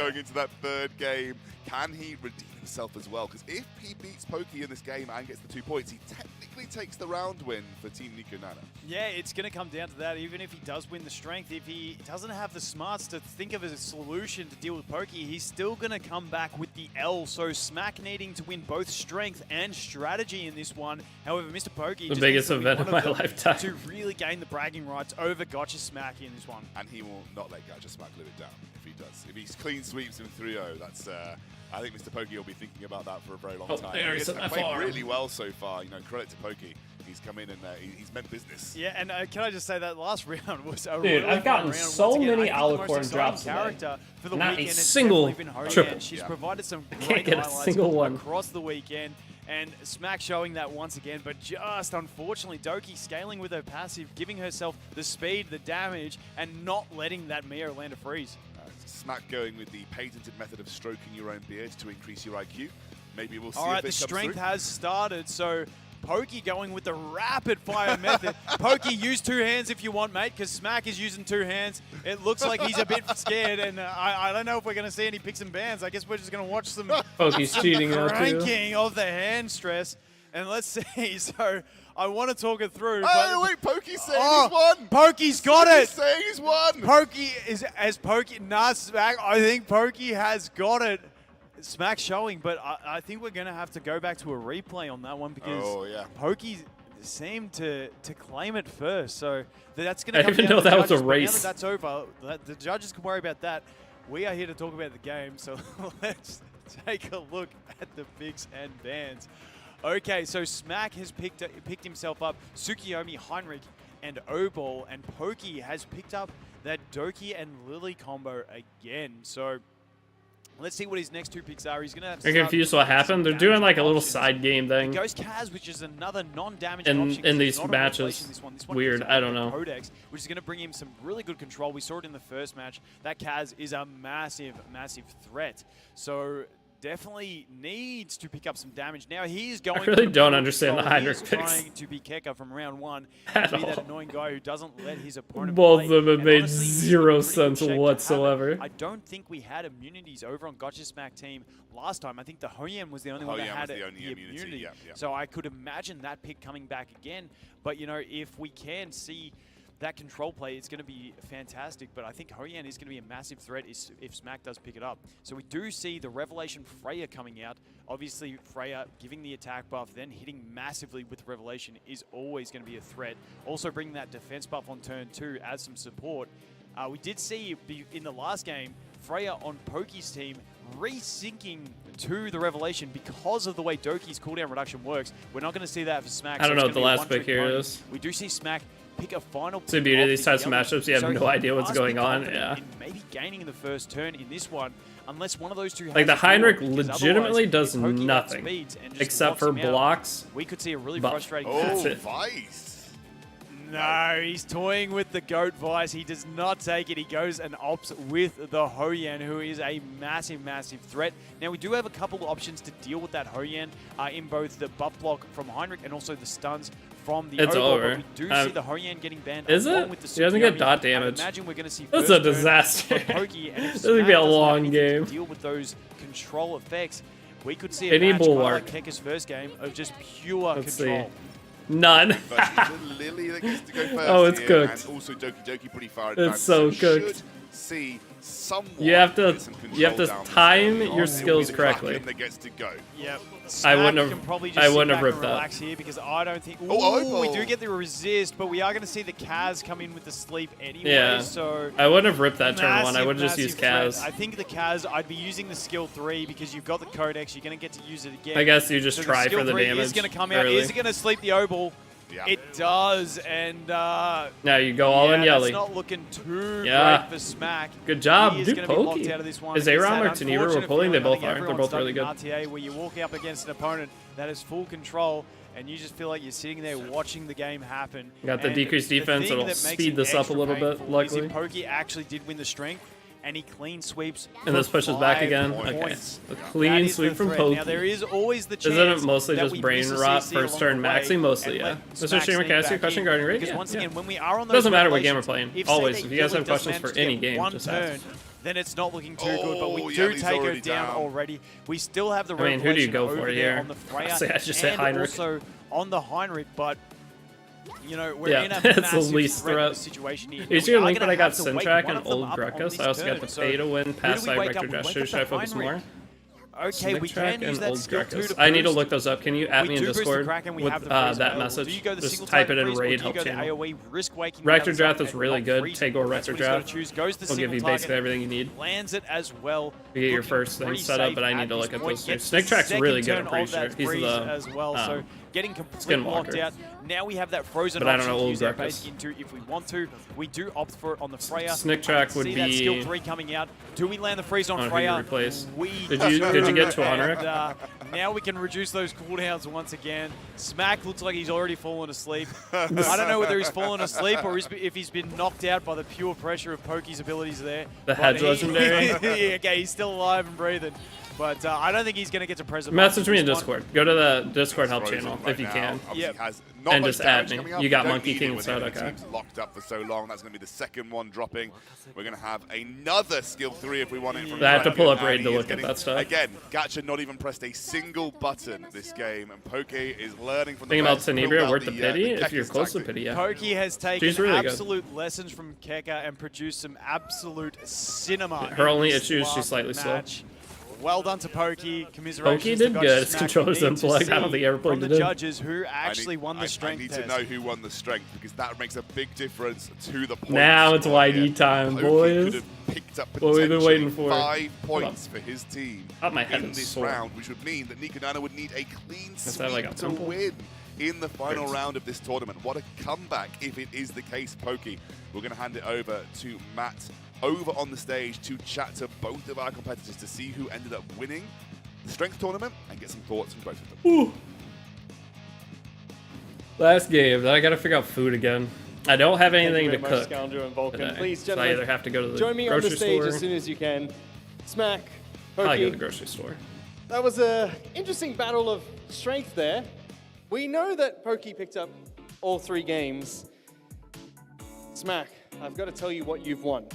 Speaker 15: going into that third game. Can he redeem himself as well, because if he beats Pokey in this game and gets the 2 points, he technically takes the round win for Team Nico Nana.
Speaker 16: Yeah, it's going to come down to that. Even if he does win the strength, if he doesn't have the smarts to think of a solution to deal with Pokey, he's still going to come back with the L. So Smack needing to win both strength and strategy in this one. However, Mr. Pokey
Speaker 1: The
Speaker 16: just
Speaker 1: biggest
Speaker 16: needs to be
Speaker 1: event of
Speaker 16: one
Speaker 1: my
Speaker 16: them
Speaker 1: lifetime.
Speaker 16: to really gain the bragging rights over Gotcha Smack in this one.
Speaker 15: And he will not let Gotcha Smack live it down if he does. If he clean sweeps in 3-0, that's I think Mr. Pokey will be thinking about that for a very long time.
Speaker 1: He's
Speaker 15: played really well so far. You know, credit to Pokey. He's come in and he's meant business.
Speaker 16: Yeah, and can I just say that last round was a
Speaker 1: Dude,
Speaker 16: really
Speaker 1: I've gotten
Speaker 16: fun round.
Speaker 1: so
Speaker 16: Once again,
Speaker 1: many
Speaker 16: I think the most
Speaker 1: alicorn
Speaker 16: exciting
Speaker 1: drops
Speaker 16: character for the
Speaker 1: Not a
Speaker 16: weekend has
Speaker 1: single
Speaker 16: definitely been Hoyan.
Speaker 1: triple.
Speaker 16: She's provided some
Speaker 1: Can't
Speaker 16: great
Speaker 1: get a
Speaker 16: highlights
Speaker 1: single one.
Speaker 16: across the weekend. And Smack showing that once again, but just unfortunately, Doki scaling with her passive, giving herself the speed, the damage, and not letting that Mio land a freeze.
Speaker 15: Smack going with the patented method of stroking your own beard to increase your IQ. Maybe we'll see
Speaker 16: All
Speaker 15: if
Speaker 16: right,
Speaker 15: it
Speaker 16: the
Speaker 15: comes
Speaker 16: strength
Speaker 15: through.
Speaker 16: has started, so Pokey going with the rapid fire method. Pokey, use 2 hands if you want, mate, because Smack is using 2 hands. It looks like he's a bit scared, and I don't know if we're going to see any picks and bans. I guess we're just going to watch some,
Speaker 1: Pokey's
Speaker 16: some
Speaker 1: cheating now, too.
Speaker 16: cranking of the hand stress. And let's see, so I want to talk it through.
Speaker 15: Oh,
Speaker 16: but
Speaker 15: wait, Pokey's saying he's won.
Speaker 16: Pokey's got
Speaker 15: Pokey's
Speaker 16: it.
Speaker 15: saying he's won.
Speaker 16: Pokey is Pokey. Nah, Smack. I think Pokey has got it. Smack showing, but I think we're going to have to go back to a replay on that one because Pokey seemed to claim it first. So that's going to come
Speaker 1: I didn't
Speaker 16: down
Speaker 1: know
Speaker 16: to
Speaker 1: that was a
Speaker 16: judges, but now
Speaker 1: race.
Speaker 16: that that's over. The judges can worry about that. We are here to talk about the game, so let's take a look at the picks and bans. Okay, so Smack has picked himself up Tsukiyomi, Heinrich, and O-Ball, and Pokey has picked up that Doki and Lily combo again. So let's see what his next 2 picks are. He's going to have to
Speaker 1: I'm confused what happened. They're doing like a little side game thing.
Speaker 16: Ghost Kaz, which is another non-damage option.
Speaker 1: in these
Speaker 16: Not a
Speaker 1: matches.
Speaker 16: revelation, this one
Speaker 1: Weird,
Speaker 16: is
Speaker 1: I don't know.
Speaker 16: Codex, which is going to bring him some really good control. We saw it in the first match. That Kaz is a massive, massive threat. So definitely needs to pick up some damage. Now he's going.
Speaker 1: I really
Speaker 16: for
Speaker 1: don't
Speaker 16: full
Speaker 1: understand the
Speaker 16: control.
Speaker 1: Heinrich
Speaker 16: He's
Speaker 1: picks.
Speaker 16: trying to be Keka from round 1
Speaker 1: At
Speaker 16: and be that
Speaker 1: all.
Speaker 16: annoying guy who doesn't let his opponent
Speaker 1: Both
Speaker 16: play.
Speaker 1: of them have
Speaker 16: And
Speaker 1: made
Speaker 16: honestly, he's in
Speaker 1: zero
Speaker 16: really good
Speaker 1: sense
Speaker 16: shape to have it.
Speaker 1: whatsoever.
Speaker 16: I don't think we had immunities over on Gotcha Smack team last time. I think the Hoyan was the only one that
Speaker 15: Hoyan
Speaker 16: had
Speaker 15: was the
Speaker 16: the
Speaker 15: only immunity, yeah.
Speaker 16: So I could imagine that pick coming back again. But, you know, if we can see that control play, it's going to be fantastic. But I think Hoyan is going to be a massive threat if Smack does pick it up. So we do see the Revelation Freya coming out. Obviously, Freya giving the attack buff, then hitting massively with Revelation is always going to be a threat. Also bringing that defense buff on turn 2 as some support. We did see in the last game, Freya on Pokey's team resyncing to the Revelation because of the way Doki's cooldown reduction works. We're not going to see that for Smack.
Speaker 1: I don't know
Speaker 16: it's
Speaker 1: what the
Speaker 16: gonna be a
Speaker 1: last pick
Speaker 16: one-trick
Speaker 1: here
Speaker 16: pony.
Speaker 1: is.
Speaker 16: We do see Smack pick a final
Speaker 1: It's the
Speaker 16: pick
Speaker 1: beauty of
Speaker 16: off
Speaker 1: these types of
Speaker 16: yellow.
Speaker 1: matchups. You have
Speaker 16: So
Speaker 1: no
Speaker 16: he
Speaker 1: idea what's
Speaker 16: must be
Speaker 1: going on.
Speaker 16: confident
Speaker 1: Yeah.
Speaker 16: in maybe gaining in the first turn in this one, unless one of those two
Speaker 1: Like
Speaker 16: has
Speaker 1: the
Speaker 16: a
Speaker 1: Heinrich
Speaker 16: duel, because
Speaker 1: legitimately
Speaker 16: otherwise,
Speaker 1: does
Speaker 16: if Pokey
Speaker 1: nothing
Speaker 16: outspeeds and just
Speaker 1: except
Speaker 16: locks
Speaker 1: for
Speaker 16: him out,
Speaker 1: blocks.
Speaker 16: we could see a really
Speaker 1: Buff.
Speaker 16: frustrating.
Speaker 1: That's it.
Speaker 15: Vice.
Speaker 16: No, he's toying with the Goat Vice. He does not take it. He goes and opts with the Hoyan, who is a massive, massive threat. Now, we do have a couple of options to deal with that Hoyan in both the buff block from Heinrich and also the stuns from the
Speaker 1: It's
Speaker 16: O-Ball,
Speaker 1: over.
Speaker 16: But we do see the Hoyan getting banned.
Speaker 1: Is
Speaker 16: along
Speaker 1: it?
Speaker 16: With the
Speaker 1: He doesn't get
Speaker 16: Tsukiyomi.
Speaker 1: dot
Speaker 16: I
Speaker 1: damage.
Speaker 16: imagine we're going to see
Speaker 1: That's
Speaker 16: first
Speaker 1: a
Speaker 16: turn
Speaker 1: disaster.
Speaker 16: from Pokey, and if
Speaker 1: This is gonna be a
Speaker 16: Smack doesn't have
Speaker 1: long
Speaker 16: anything
Speaker 1: game.
Speaker 16: to deal with those control effects, we could see
Speaker 1: They
Speaker 16: a
Speaker 1: need
Speaker 16: match kind of
Speaker 1: bulwark.
Speaker 16: like Keka's first game of just pure
Speaker 1: Let's
Speaker 16: control.
Speaker 1: see. None.
Speaker 15: But it's Lily that gets to go first.
Speaker 1: Oh, it's
Speaker 15: here,
Speaker 1: cooked.
Speaker 15: And also Doki Doki pretty far
Speaker 1: It's
Speaker 15: advanced.
Speaker 1: so
Speaker 15: should
Speaker 1: cooked.
Speaker 15: see someone
Speaker 1: You have to
Speaker 15: get some
Speaker 1: you have
Speaker 15: control
Speaker 1: to
Speaker 15: down this
Speaker 1: time
Speaker 15: early
Speaker 1: your
Speaker 15: on.
Speaker 1: skills
Speaker 15: It'll be the
Speaker 1: correctly.
Speaker 15: Kraken that gets to go.
Speaker 16: Yep.
Speaker 1: I wouldn't
Speaker 16: Smack
Speaker 1: have-
Speaker 16: can probably just
Speaker 1: I
Speaker 16: sit
Speaker 1: wouldn't
Speaker 16: back
Speaker 1: have ripped
Speaker 16: and
Speaker 1: that.
Speaker 16: relax here because I don't think. Ooh,
Speaker 15: Oh,
Speaker 16: we
Speaker 15: O-Ball.
Speaker 16: do get the resist, but we are going to see the Kaz come in with the sleep anyway.
Speaker 1: Yeah.
Speaker 16: So
Speaker 1: I wouldn't have ripped that turn 1. I
Speaker 16: massive,
Speaker 1: would have just
Speaker 16: massive
Speaker 1: used
Speaker 16: threat.
Speaker 1: Kaz.
Speaker 16: I think the Kaz, I'd be using the skill 3 because you've got the Codex. You're going to get to use it again.
Speaker 1: I guess you just
Speaker 16: So
Speaker 1: try
Speaker 16: skill
Speaker 1: for the
Speaker 16: 3
Speaker 1: damage
Speaker 16: is going to come out.
Speaker 1: early.
Speaker 16: Is it going to sleep the O-Ball?
Speaker 15: Yeah.
Speaker 16: It does, and
Speaker 1: Now you go all in
Speaker 16: yeah,
Speaker 1: Yelly.
Speaker 16: that's not looking too
Speaker 1: Yeah.
Speaker 16: great for Smack.
Speaker 1: Good job.
Speaker 16: He is
Speaker 1: Dude,
Speaker 16: gonna be locked
Speaker 1: Pokey.
Speaker 16: out of this one.
Speaker 1: Is
Speaker 16: It's
Speaker 1: Aram
Speaker 16: that
Speaker 1: or Tenebra? We're
Speaker 16: unfortunate
Speaker 1: pulling. They
Speaker 16: feeling I
Speaker 1: both
Speaker 16: think
Speaker 1: are. They're
Speaker 16: everyone's
Speaker 1: both
Speaker 16: done
Speaker 1: really
Speaker 16: in
Speaker 1: good.
Speaker 16: RTA, where you walk up against an opponent that has full control, and you just feel like you're sitting there watching the game happen.
Speaker 1: Got the
Speaker 16: And
Speaker 1: decreased
Speaker 16: the
Speaker 1: defense,
Speaker 16: thing
Speaker 1: it'll
Speaker 16: that makes
Speaker 1: speed
Speaker 16: it
Speaker 1: this up a
Speaker 16: extra
Speaker 1: little bit,
Speaker 16: painful is
Speaker 1: luckily.
Speaker 16: if Pokey actually did win the strength, and he clean sweeps.
Speaker 1: And this
Speaker 16: for
Speaker 1: pushes back
Speaker 16: 5
Speaker 1: again.
Speaker 16: points.
Speaker 1: Okay. A
Speaker 16: That
Speaker 1: clean
Speaker 16: is
Speaker 1: sweep
Speaker 16: the
Speaker 1: from
Speaker 16: threat.
Speaker 1: Pokey.
Speaker 16: Now there is always the chance
Speaker 1: Isn't it mostly
Speaker 16: that
Speaker 1: just
Speaker 16: we
Speaker 1: brain
Speaker 16: miss a
Speaker 1: rot
Speaker 16: CC
Speaker 1: first
Speaker 16: along
Speaker 1: turn
Speaker 16: the
Speaker 1: maxing?
Speaker 16: way
Speaker 1: Mostly,
Speaker 16: and
Speaker 1: yeah.
Speaker 16: let
Speaker 1: Mr.
Speaker 16: Smack
Speaker 1: Streamer
Speaker 16: sneak
Speaker 1: Cassie,
Speaker 16: back
Speaker 1: question
Speaker 16: in.
Speaker 1: guarding rate?
Speaker 16: Because
Speaker 1: Yeah,
Speaker 16: once
Speaker 1: yeah.
Speaker 16: again, when we are on those
Speaker 1: Doesn't matter what game we're
Speaker 16: revelations,
Speaker 1: playing.
Speaker 16: if, say,
Speaker 1: Always.
Speaker 16: that
Speaker 1: If you guys
Speaker 16: Yelly
Speaker 1: have
Speaker 16: does
Speaker 1: questions
Speaker 16: manage
Speaker 1: for
Speaker 16: to
Speaker 1: any
Speaker 16: get
Speaker 1: game,
Speaker 16: one
Speaker 1: just
Speaker 16: turn
Speaker 1: ask.
Speaker 16: then it's not looking too good. But we
Speaker 15: Oh,
Speaker 16: do
Speaker 15: yeah, he's
Speaker 16: take her
Speaker 15: already
Speaker 16: down
Speaker 15: down.
Speaker 16: already. We still have the
Speaker 1: I mean, who do you
Speaker 16: Revelation
Speaker 1: go
Speaker 16: over
Speaker 1: for
Speaker 16: there
Speaker 1: here?
Speaker 16: on the Freya,
Speaker 1: Honestly, I just say
Speaker 16: and
Speaker 1: Heinrich.
Speaker 16: also on the Heinrich, but you know, we're
Speaker 1: Yeah,
Speaker 16: in a
Speaker 1: it's the
Speaker 16: massive
Speaker 1: least
Speaker 16: threat
Speaker 1: threat.
Speaker 16: situation here.
Speaker 1: Is
Speaker 16: We
Speaker 1: your
Speaker 16: are
Speaker 1: link
Speaker 16: gonna
Speaker 1: when I got
Speaker 16: have to wake
Speaker 1: Syntrack
Speaker 16: one
Speaker 1: and
Speaker 16: of them
Speaker 1: Old
Speaker 16: up on
Speaker 1: Gruckus?
Speaker 16: this
Speaker 1: I also got
Speaker 16: turn.
Speaker 1: the
Speaker 16: So
Speaker 1: pay to win
Speaker 16: who do
Speaker 1: past
Speaker 16: we
Speaker 1: side
Speaker 16: wake
Speaker 1: Vector
Speaker 16: up? We
Speaker 1: Dash.
Speaker 16: wake
Speaker 1: Should I
Speaker 16: up the
Speaker 1: focus more?
Speaker 16: Heinrich. Okay, we
Speaker 1: Syntrack
Speaker 16: can use
Speaker 1: and
Speaker 16: that
Speaker 1: Old
Speaker 16: skill 2
Speaker 1: Gruckus.
Speaker 16: to
Speaker 1: I need to
Speaker 16: boost.
Speaker 1: look those up. Can you add
Speaker 16: We
Speaker 1: me in
Speaker 16: do boost the
Speaker 1: Discord
Speaker 16: Kraken, we
Speaker 1: with
Speaker 16: have the freeze
Speaker 1: that
Speaker 16: available.
Speaker 1: message?
Speaker 16: Do you go the
Speaker 1: Just
Speaker 16: single
Speaker 1: type
Speaker 16: target
Speaker 1: it in
Speaker 16: freeze, or
Speaker 1: raid
Speaker 16: do you
Speaker 1: help
Speaker 16: go the
Speaker 1: channel.
Speaker 16: AoE risk waking?
Speaker 1: Rector
Speaker 16: without
Speaker 1: Draft
Speaker 16: the
Speaker 1: is really
Speaker 16: not
Speaker 1: good.
Speaker 16: freezing?
Speaker 1: Take over
Speaker 16: That's
Speaker 1: Rector
Speaker 16: what he's gotta
Speaker 1: Draft.
Speaker 16: choose. Goes the
Speaker 1: Will give
Speaker 16: single
Speaker 1: you
Speaker 16: target,
Speaker 1: basically everything you need.
Speaker 16: lands it as well.
Speaker 1: You get your
Speaker 16: Looking
Speaker 1: first thing
Speaker 16: pretty
Speaker 1: set up,
Speaker 16: safe
Speaker 1: but I need to
Speaker 16: this
Speaker 1: look at
Speaker 16: point.
Speaker 1: those two.
Speaker 16: Gets
Speaker 1: Snake
Speaker 16: the
Speaker 1: Track's really
Speaker 16: second
Speaker 1: good, I'm
Speaker 16: turn
Speaker 1: pretty
Speaker 16: of
Speaker 1: sure.
Speaker 16: that
Speaker 1: He's
Speaker 16: freeze
Speaker 1: the
Speaker 16: as well. So getting completely
Speaker 1: Skinwalker.
Speaker 16: locked out. Now we have that frozen
Speaker 1: But I don't
Speaker 16: option
Speaker 1: know
Speaker 16: to
Speaker 1: Old
Speaker 16: use our
Speaker 1: Gruckus.
Speaker 16: basic into if we want to. We do opt for it on the Freya.
Speaker 1: Snick Track would
Speaker 16: See that skill
Speaker 1: be-
Speaker 16: 3 coming out. Do we land the freeze on
Speaker 1: I don't know who you
Speaker 16: Freya?
Speaker 1: replace.
Speaker 16: We
Speaker 1: Did you
Speaker 16: do.
Speaker 1: get to Honoric?
Speaker 16: And, now we can reduce those cooldowns once again. Smack looks like he's already fallen asleep. I don't know whether he's fallen asleep or if he's been knocked out by the pure pressure of Pokey's abilities there.
Speaker 1: The
Speaker 16: But
Speaker 1: Hedge Legendary?
Speaker 16: yeah, okay, he's still alive and breathing. But I don't think he's going to get to present.
Speaker 1: Message me in Discord. Go to the Discord help channel if you can.
Speaker 15: Obviously has not
Speaker 1: And
Speaker 15: much
Speaker 1: just add
Speaker 15: damage
Speaker 1: me.
Speaker 15: coming up.
Speaker 1: You got
Speaker 15: don't
Speaker 1: Monkey
Speaker 15: need
Speaker 1: King
Speaker 15: it when
Speaker 1: inside,
Speaker 15: the
Speaker 1: okay.
Speaker 15: team's locked up for so long. That's going to be the second one dropping. We're going to have another skill 3 if we want it. From
Speaker 1: I have to pull up
Speaker 15: Dragon,
Speaker 1: raid
Speaker 15: and
Speaker 1: to
Speaker 15: he is
Speaker 1: look at
Speaker 15: getting-
Speaker 1: that stuff.
Speaker 15: Again, Gacha not even pressed a single button this game, and Poke is learning from the
Speaker 1: Thing about
Speaker 15: best. Pulled
Speaker 1: Tenebria,
Speaker 15: out
Speaker 1: worth the pity if
Speaker 15: Keka's
Speaker 1: you're close to
Speaker 15: tactic.
Speaker 1: pity, yeah.
Speaker 16: Pokey has taken
Speaker 1: She's really good.
Speaker 16: absolute lessons from Keka and produced some absolute cinema.
Speaker 1: Her
Speaker 16: in
Speaker 1: only
Speaker 16: this
Speaker 1: issue is she's
Speaker 16: last
Speaker 1: slightly slow.
Speaker 16: match. Well done to Pokey. Commiserations
Speaker 1: Pokey
Speaker 16: to
Speaker 1: did
Speaker 16: Gotcha
Speaker 1: good. His
Speaker 16: Smack.
Speaker 1: controller's
Speaker 16: We need to
Speaker 1: unplugged. I don't
Speaker 16: see
Speaker 1: think he ever
Speaker 16: from
Speaker 1: plugged
Speaker 16: the
Speaker 1: it in.
Speaker 16: judges who actually won the
Speaker 15: I
Speaker 16: strength
Speaker 15: need
Speaker 16: test.
Speaker 15: to know who won the strength because that makes a big difference to the points.
Speaker 1: Now it's
Speaker 15: score
Speaker 1: YD
Speaker 15: here.
Speaker 1: time,
Speaker 15: Poke
Speaker 1: boys.
Speaker 15: could have picked up
Speaker 1: What we've been waiting
Speaker 15: potentially
Speaker 1: for.
Speaker 15: 5 points for his team
Speaker 1: my head
Speaker 15: in
Speaker 1: is
Speaker 15: this
Speaker 1: sore.
Speaker 15: round, which would mean that Nikonana would need a clean
Speaker 1: Is that like a
Speaker 15: sweep to
Speaker 1: temple?
Speaker 15: win in the final
Speaker 1: Great.
Speaker 15: round of this tournament. What a comeback if it is the case, Pokey. We're going to hand it over to Matt over on the stage to chat to both of our competitors to see who ended up winning the strength tournament and get some thoughts from both of them.
Speaker 1: Ooh. Last game, then I gotta figure out food again. I don't have anything to
Speaker 20: Thank you very
Speaker 1: cook.
Speaker 20: much, Scoundrel and Vulcan.
Speaker 1: today.
Speaker 20: Please,
Speaker 1: So I
Speaker 20: gentlemen,
Speaker 1: either have to go to the
Speaker 20: join me on the
Speaker 1: grocery
Speaker 20: stage
Speaker 1: store.
Speaker 20: as soon as you can. Smack,
Speaker 1: I'll go to
Speaker 20: Pokey.
Speaker 1: the grocery store.
Speaker 20: That was a interesting battle of strength there. We know that Pokey picked up all 3 games. Smack, I've got to tell you what you've won.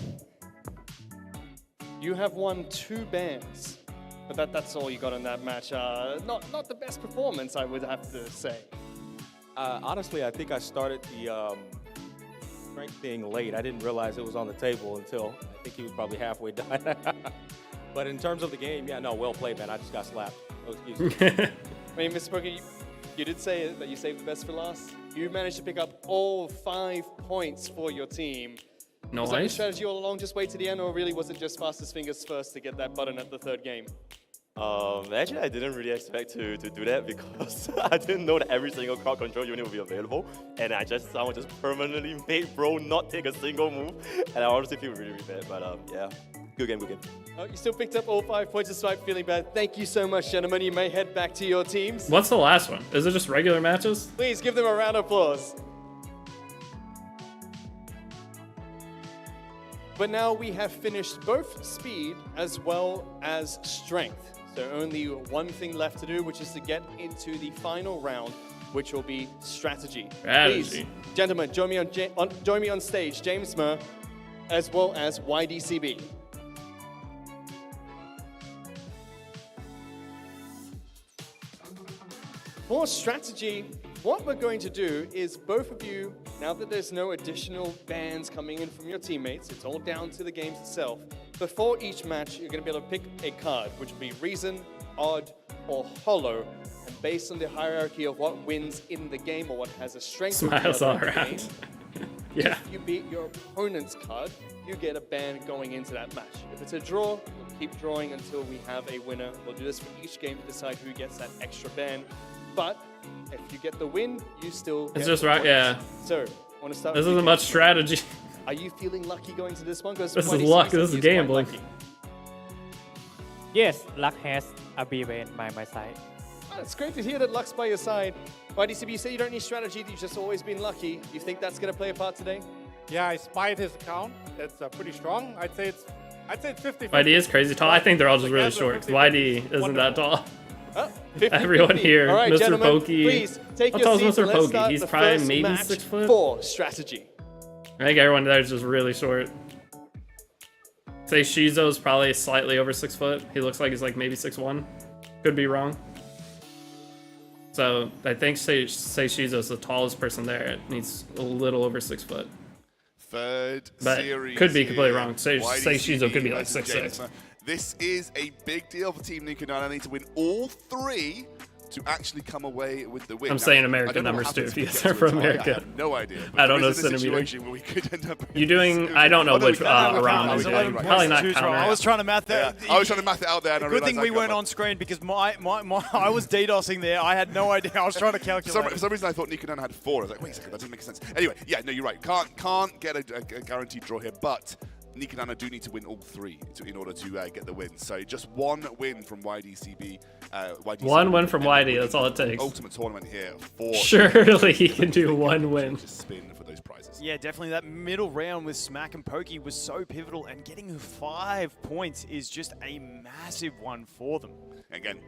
Speaker 20: You have won 2 bans, but that's all you got in that match. Not the best performance, I would have to say.
Speaker 5: Honestly, I think I started the strength thing late. I didn't realize it was on the table until I think he was probably halfway done. But in terms of the game, yeah, no, well played, man. I just got slapped. No excuses.
Speaker 20: I mean, Mr. Pokey, you did say that you saved the best for last. You managed to pick up all 5 points for your team. Was that your
Speaker 1: Nice.
Speaker 20: strategy all along? Just wait to the end, or really was it just fastest fingers first to get that button at the 3rd game?
Speaker 6: Actually, I didn't really expect to do that because I didn't know that every single crowd control unit would be available, and someone just permanently made bro not take a single move, and I honestly feel really, really bad. But yeah, good game, good game.
Speaker 20: You still picked up all 5 points despite feeling bad. Thank you so much, gentlemen. You may head back to your teams.
Speaker 1: What's the last one? Is it just regular matches?
Speaker 20: Please give them a round of applause. But now we have finished both speed as well as strength. So only one thing left to do, which is to get into the final round, which will be strategy. Please,
Speaker 1: Strategy.
Speaker 20: gentlemen, join me on stage, James Murr, as well as YDCB. For strategy, what we're going to do is both of you, now that there's no additional bans coming in from your teammates, it's all down to the games itself. Before each match, you're going to be able to pick a card, which will be Reason, Odd, or Hollow. And based on the hierarchy of what wins in the game or what has a strength
Speaker 1: Smiles
Speaker 20: in
Speaker 1: all
Speaker 20: the
Speaker 1: around.
Speaker 20: game,
Speaker 1: Yeah.
Speaker 20: if you beat your opponent's card, you get a ban going into that match. If it's a draw, we'll keep drawing until we have a winner. We'll do this for each game to decide who gets that extra ban. But if you get the win, you still get
Speaker 1: It's just
Speaker 20: the
Speaker 1: right,
Speaker 20: points.
Speaker 1: yeah.
Speaker 20: So, I want to start
Speaker 1: This
Speaker 20: with you,
Speaker 1: isn't much
Speaker 20: James.
Speaker 1: strategy.
Speaker 20: Are you feeling lucky going to this one? 'Cause
Speaker 1: This is
Speaker 20: YDCB
Speaker 1: luck,
Speaker 20: said
Speaker 1: this is
Speaker 20: he's quite
Speaker 1: gambling.
Speaker 20: lucky.
Speaker 8: Yes, luck has been by my side.
Speaker 20: Oh, it's great to hear that luck's by your side. YDCB, you say you don't need strategy, you've just always been lucky. You think that's going to play a part today?
Speaker 19: Yeah, I spied his account. It's pretty strong. I'd say it's 50.
Speaker 1: YD is crazy tall. I think they're all just really short. 'Cause YD isn't that tall.
Speaker 20: Oh, 50,
Speaker 1: Everyone
Speaker 20: 50.
Speaker 1: here,
Speaker 20: All right,
Speaker 1: Mr.
Speaker 20: gentlemen,
Speaker 1: Pokey.
Speaker 20: please take
Speaker 1: How
Speaker 20: your
Speaker 1: tall is
Speaker 20: seats
Speaker 1: Mr.
Speaker 20: and let's
Speaker 1: Pokey?
Speaker 20: start
Speaker 1: He's
Speaker 20: the
Speaker 1: probably
Speaker 20: first
Speaker 1: maybe
Speaker 20: match
Speaker 1: 6 foot.
Speaker 20: for strategy.
Speaker 1: I think everyone there is just really short. Say Shizo's probably slightly over 6 foot. He looks like he's like maybe 6'1". Could be wrong. So I think say Shizo's the tallest person there. And he's a little over 6 foot.
Speaker 15: Third
Speaker 1: but
Speaker 15: series.
Speaker 1: Could be completely
Speaker 15: here.
Speaker 1: wrong. Say Shizo could be like 6'6".
Speaker 15: This is a big deal for Team Nikonana. They need to win all 3 to actually come away with the win.
Speaker 1: I'm
Speaker 15: now,
Speaker 1: saying American numbers too, if you guys are from America.
Speaker 15: I have no idea.
Speaker 1: I don't know
Speaker 15: centimeter. Where we could end up
Speaker 1: You're doing, I don't know which round you're doing. Probably not counter.
Speaker 16: I was trying to math that.
Speaker 15: I was trying to math it out there. And
Speaker 16: Good thing we weren't on screen because I was DDoSing there. I had no idea. I was trying to calculate.
Speaker 15: For some reason, I thought Nikonana had 4. I was like, wait a second, that doesn't make sense. Anyway, yeah, no, you're right. Can't get a guaranteed draw here, but Nikonana do need to win all 3 in order to get the win. So just 1 win from YDCB.
Speaker 1: One win from YD, that's all it takes.
Speaker 15: Ultimate tournament here for...
Speaker 1: Surely he can do 1 win.
Speaker 15: To spin for those prizes.
Speaker 16: Yeah, definitely. That middle round with Smack and Pokey was so pivotal, and getting 5 points is just a massive one for them.
Speaker 15: Again,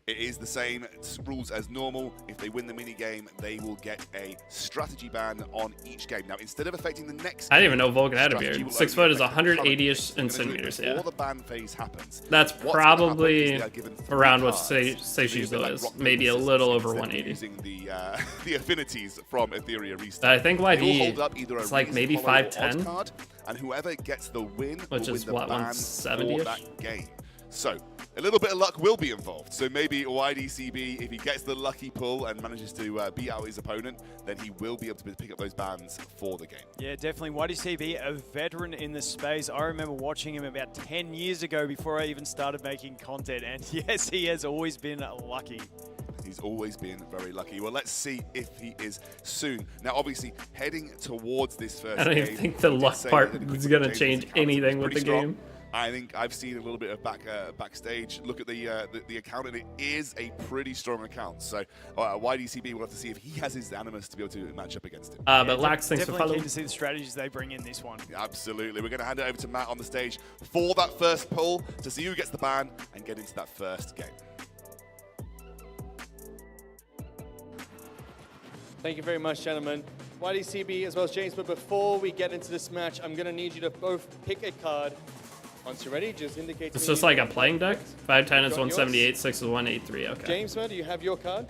Speaker 15: it is the same rules as normal. If they win the mini game, they will get a strategy ban on each game. Now, instead of affecting the next,
Speaker 1: I didn't even know Vulcan had a beard. 6 foot is 180-ish in centimeters. Yeah.
Speaker 15: Before the ban phase happens.
Speaker 1: That's probably around what Seishizo is. Maybe a little over 180.
Speaker 15: Using the affinities from Etheria restart.
Speaker 1: I think YD is like maybe 5'10",
Speaker 15: card, and whoever gets the win,
Speaker 1: which is what, 170-ish
Speaker 15: for that game. So, a little bit of luck will be involved. So maybe YDCB, if he gets the lucky pull and manages to beat out his opponent, then he will be able to pick up those bans for the game.
Speaker 16: Yeah, definitely. YDCB, a veteran in the space. I remember watching him about 10 years ago before I even started making content. And yes, he has always been lucky.
Speaker 15: He's always been very lucky. Well, let's see if he is soon. Now, obviously, heading towards this first game.
Speaker 1: I don't even think the luck part is going to change anything with the game.
Speaker 15: I think I've seen a little bit of backstage. Look at the account, and it is a pretty strong account. So YDCB will have to see if he has his animus to be able to match up against him.
Speaker 1: But Lax thinks to follow.
Speaker 16: Definitely keen to see the strategies they bring in this one.
Speaker 15: Absolutely. We're going to hand it over to Matt on the stage for that first pull to see who gets the ban and get into that first game.
Speaker 20: Thank you very much, gentlemen. YDCB as well as James, but before we get into this match, I'm going to need you to both pick a card. Once you're ready, just indicate to me.
Speaker 1: It's just like a playing deck? 5'10" is 178, 6 is 183, okay.
Speaker 20: James, do you have your card?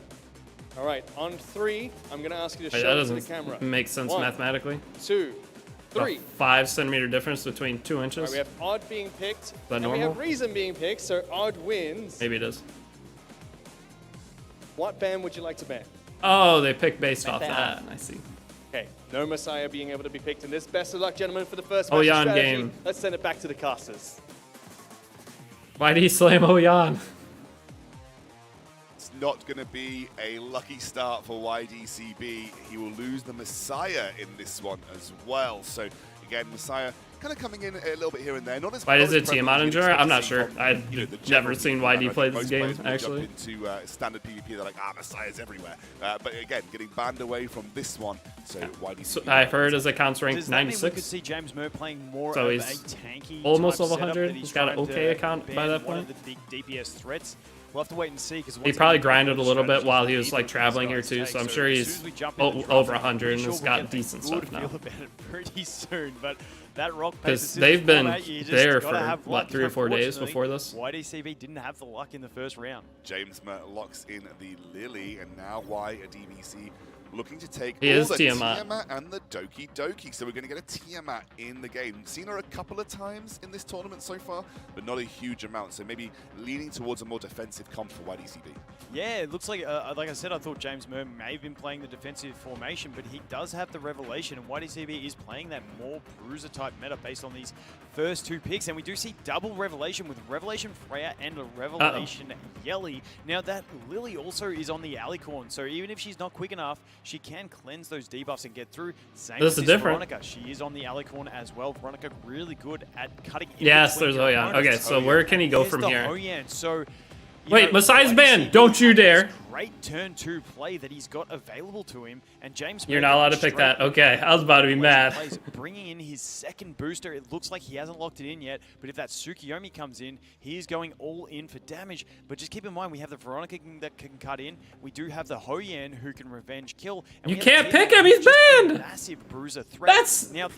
Speaker 20: All right, on 3, I'm going to ask you to show it to the camera.
Speaker 1: That doesn't make sense mathematically.
Speaker 20: 2, 3.
Speaker 1: 5 centimeter difference between 2 inches.
Speaker 20: Right, we have Odd being picked,
Speaker 1: is that
Speaker 20: and
Speaker 1: normal?
Speaker 20: we have Reason being picked, so Odd wins.
Speaker 1: Maybe it is.
Speaker 20: What ban would you like to ban?
Speaker 1: Oh, they picked based off that. I see.
Speaker 20: Okay, no Messiah being able to be picked in this. Best of luck, gentlemen, for the first match
Speaker 1: Oyan
Speaker 20: strategy.
Speaker 1: game.
Speaker 20: Let's send it back to the casters.
Speaker 1: Why did he slam Oyan?
Speaker 15: It's not going to be a lucky start for YDCB. He will lose the Messiah in this one as well. So, again, Messiah kind of coming in a little bit here and there. Not as
Speaker 1: Why is it
Speaker 15: prevalent
Speaker 1: Tiamat
Speaker 15: as
Speaker 1: Endure?
Speaker 15: you'd
Speaker 1: I'm not
Speaker 15: expect
Speaker 1: sure.
Speaker 15: from,
Speaker 1: I've never seen YD play this game, actually.
Speaker 15: Into standard PvP, they're like, Messiah's everywhere. But again, getting banned away from this one. So YDCB.
Speaker 1: So I've heard his account's ranked 96.
Speaker 16: We could see James Mer playing more
Speaker 1: so
Speaker 16: of
Speaker 1: he's
Speaker 16: a tanky
Speaker 1: almost
Speaker 16: type
Speaker 1: level
Speaker 16: setup
Speaker 1: 100.
Speaker 16: that
Speaker 1: He's got an okay account by that
Speaker 16: one
Speaker 1: point.
Speaker 16: of the big DPS threats. We'll have to wait and see because
Speaker 1: he probably grinded a little bit while he was like traveling here too, so I'm sure he's over 100 and has got decent stuff now.
Speaker 16: Feel about it pretty soon, but that rock
Speaker 1: because they've been there for what 3 or 4 days before this.
Speaker 16: YDCB didn't have the luck in the first round.
Speaker 15: James locks in the Lily, and now YDBC looking to take
Speaker 1: he
Speaker 15: all
Speaker 1: is
Speaker 15: the
Speaker 1: Tiamat
Speaker 15: and the Doki Doki. So we're going to get a Tiamat in the game. Seen her a couple of times in this tournament so far, but not a huge amount. So maybe leaning towards a more defensive comp for YDCB.
Speaker 16: Yeah, it looks like I said, I thought James Mer may have been playing the defensive formation, but he does have the Revelation, and YDCB is playing that more bruiser type meta based on these first 2 picks. And we do see double Revelation with Revelation Freya and a Revelation Yelly. Now that Lily also is on the Alicorn, so even if she's not quick enough, she can cleanse those debuffs and get through. Same
Speaker 1: this
Speaker 16: with
Speaker 1: is different.
Speaker 16: Veronica. She is on the Alicorn as well. Veronica really good at cutting in.
Speaker 1: Yes, there's Oyan. Okay, so where can he go from here?
Speaker 16: Oyan. So,
Speaker 1: wait, Messiah's banned. Don't you dare.
Speaker 16: Great turn 2 play that he's got available to him, and James.
Speaker 1: You're not allowed to pick that. Okay, I was about to be mad.
Speaker 16: Bringing in his second booster. It looks like he hasn't locked it in yet, but if that Tsukiyomi comes in, he is going all in for damage. But just keep in mind, we have the Veronica that can cut in. We do have the Hoyan who can revenge kill. And
Speaker 1: you can't pick him. He's banned.
Speaker 16: Massive bruiser threat.
Speaker 1: That's
Speaker 16: now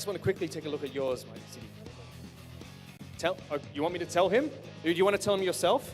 Speaker 20: just want to quickly take a look at yours, my city. You want me to tell him? Or do you want to tell him yourself?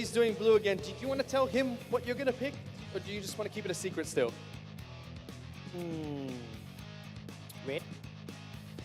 Speaker 20: he's doing blue again, do you want to tell him what you're going to pick? Or do you just want to keep it a secret still?
Speaker 21: Red.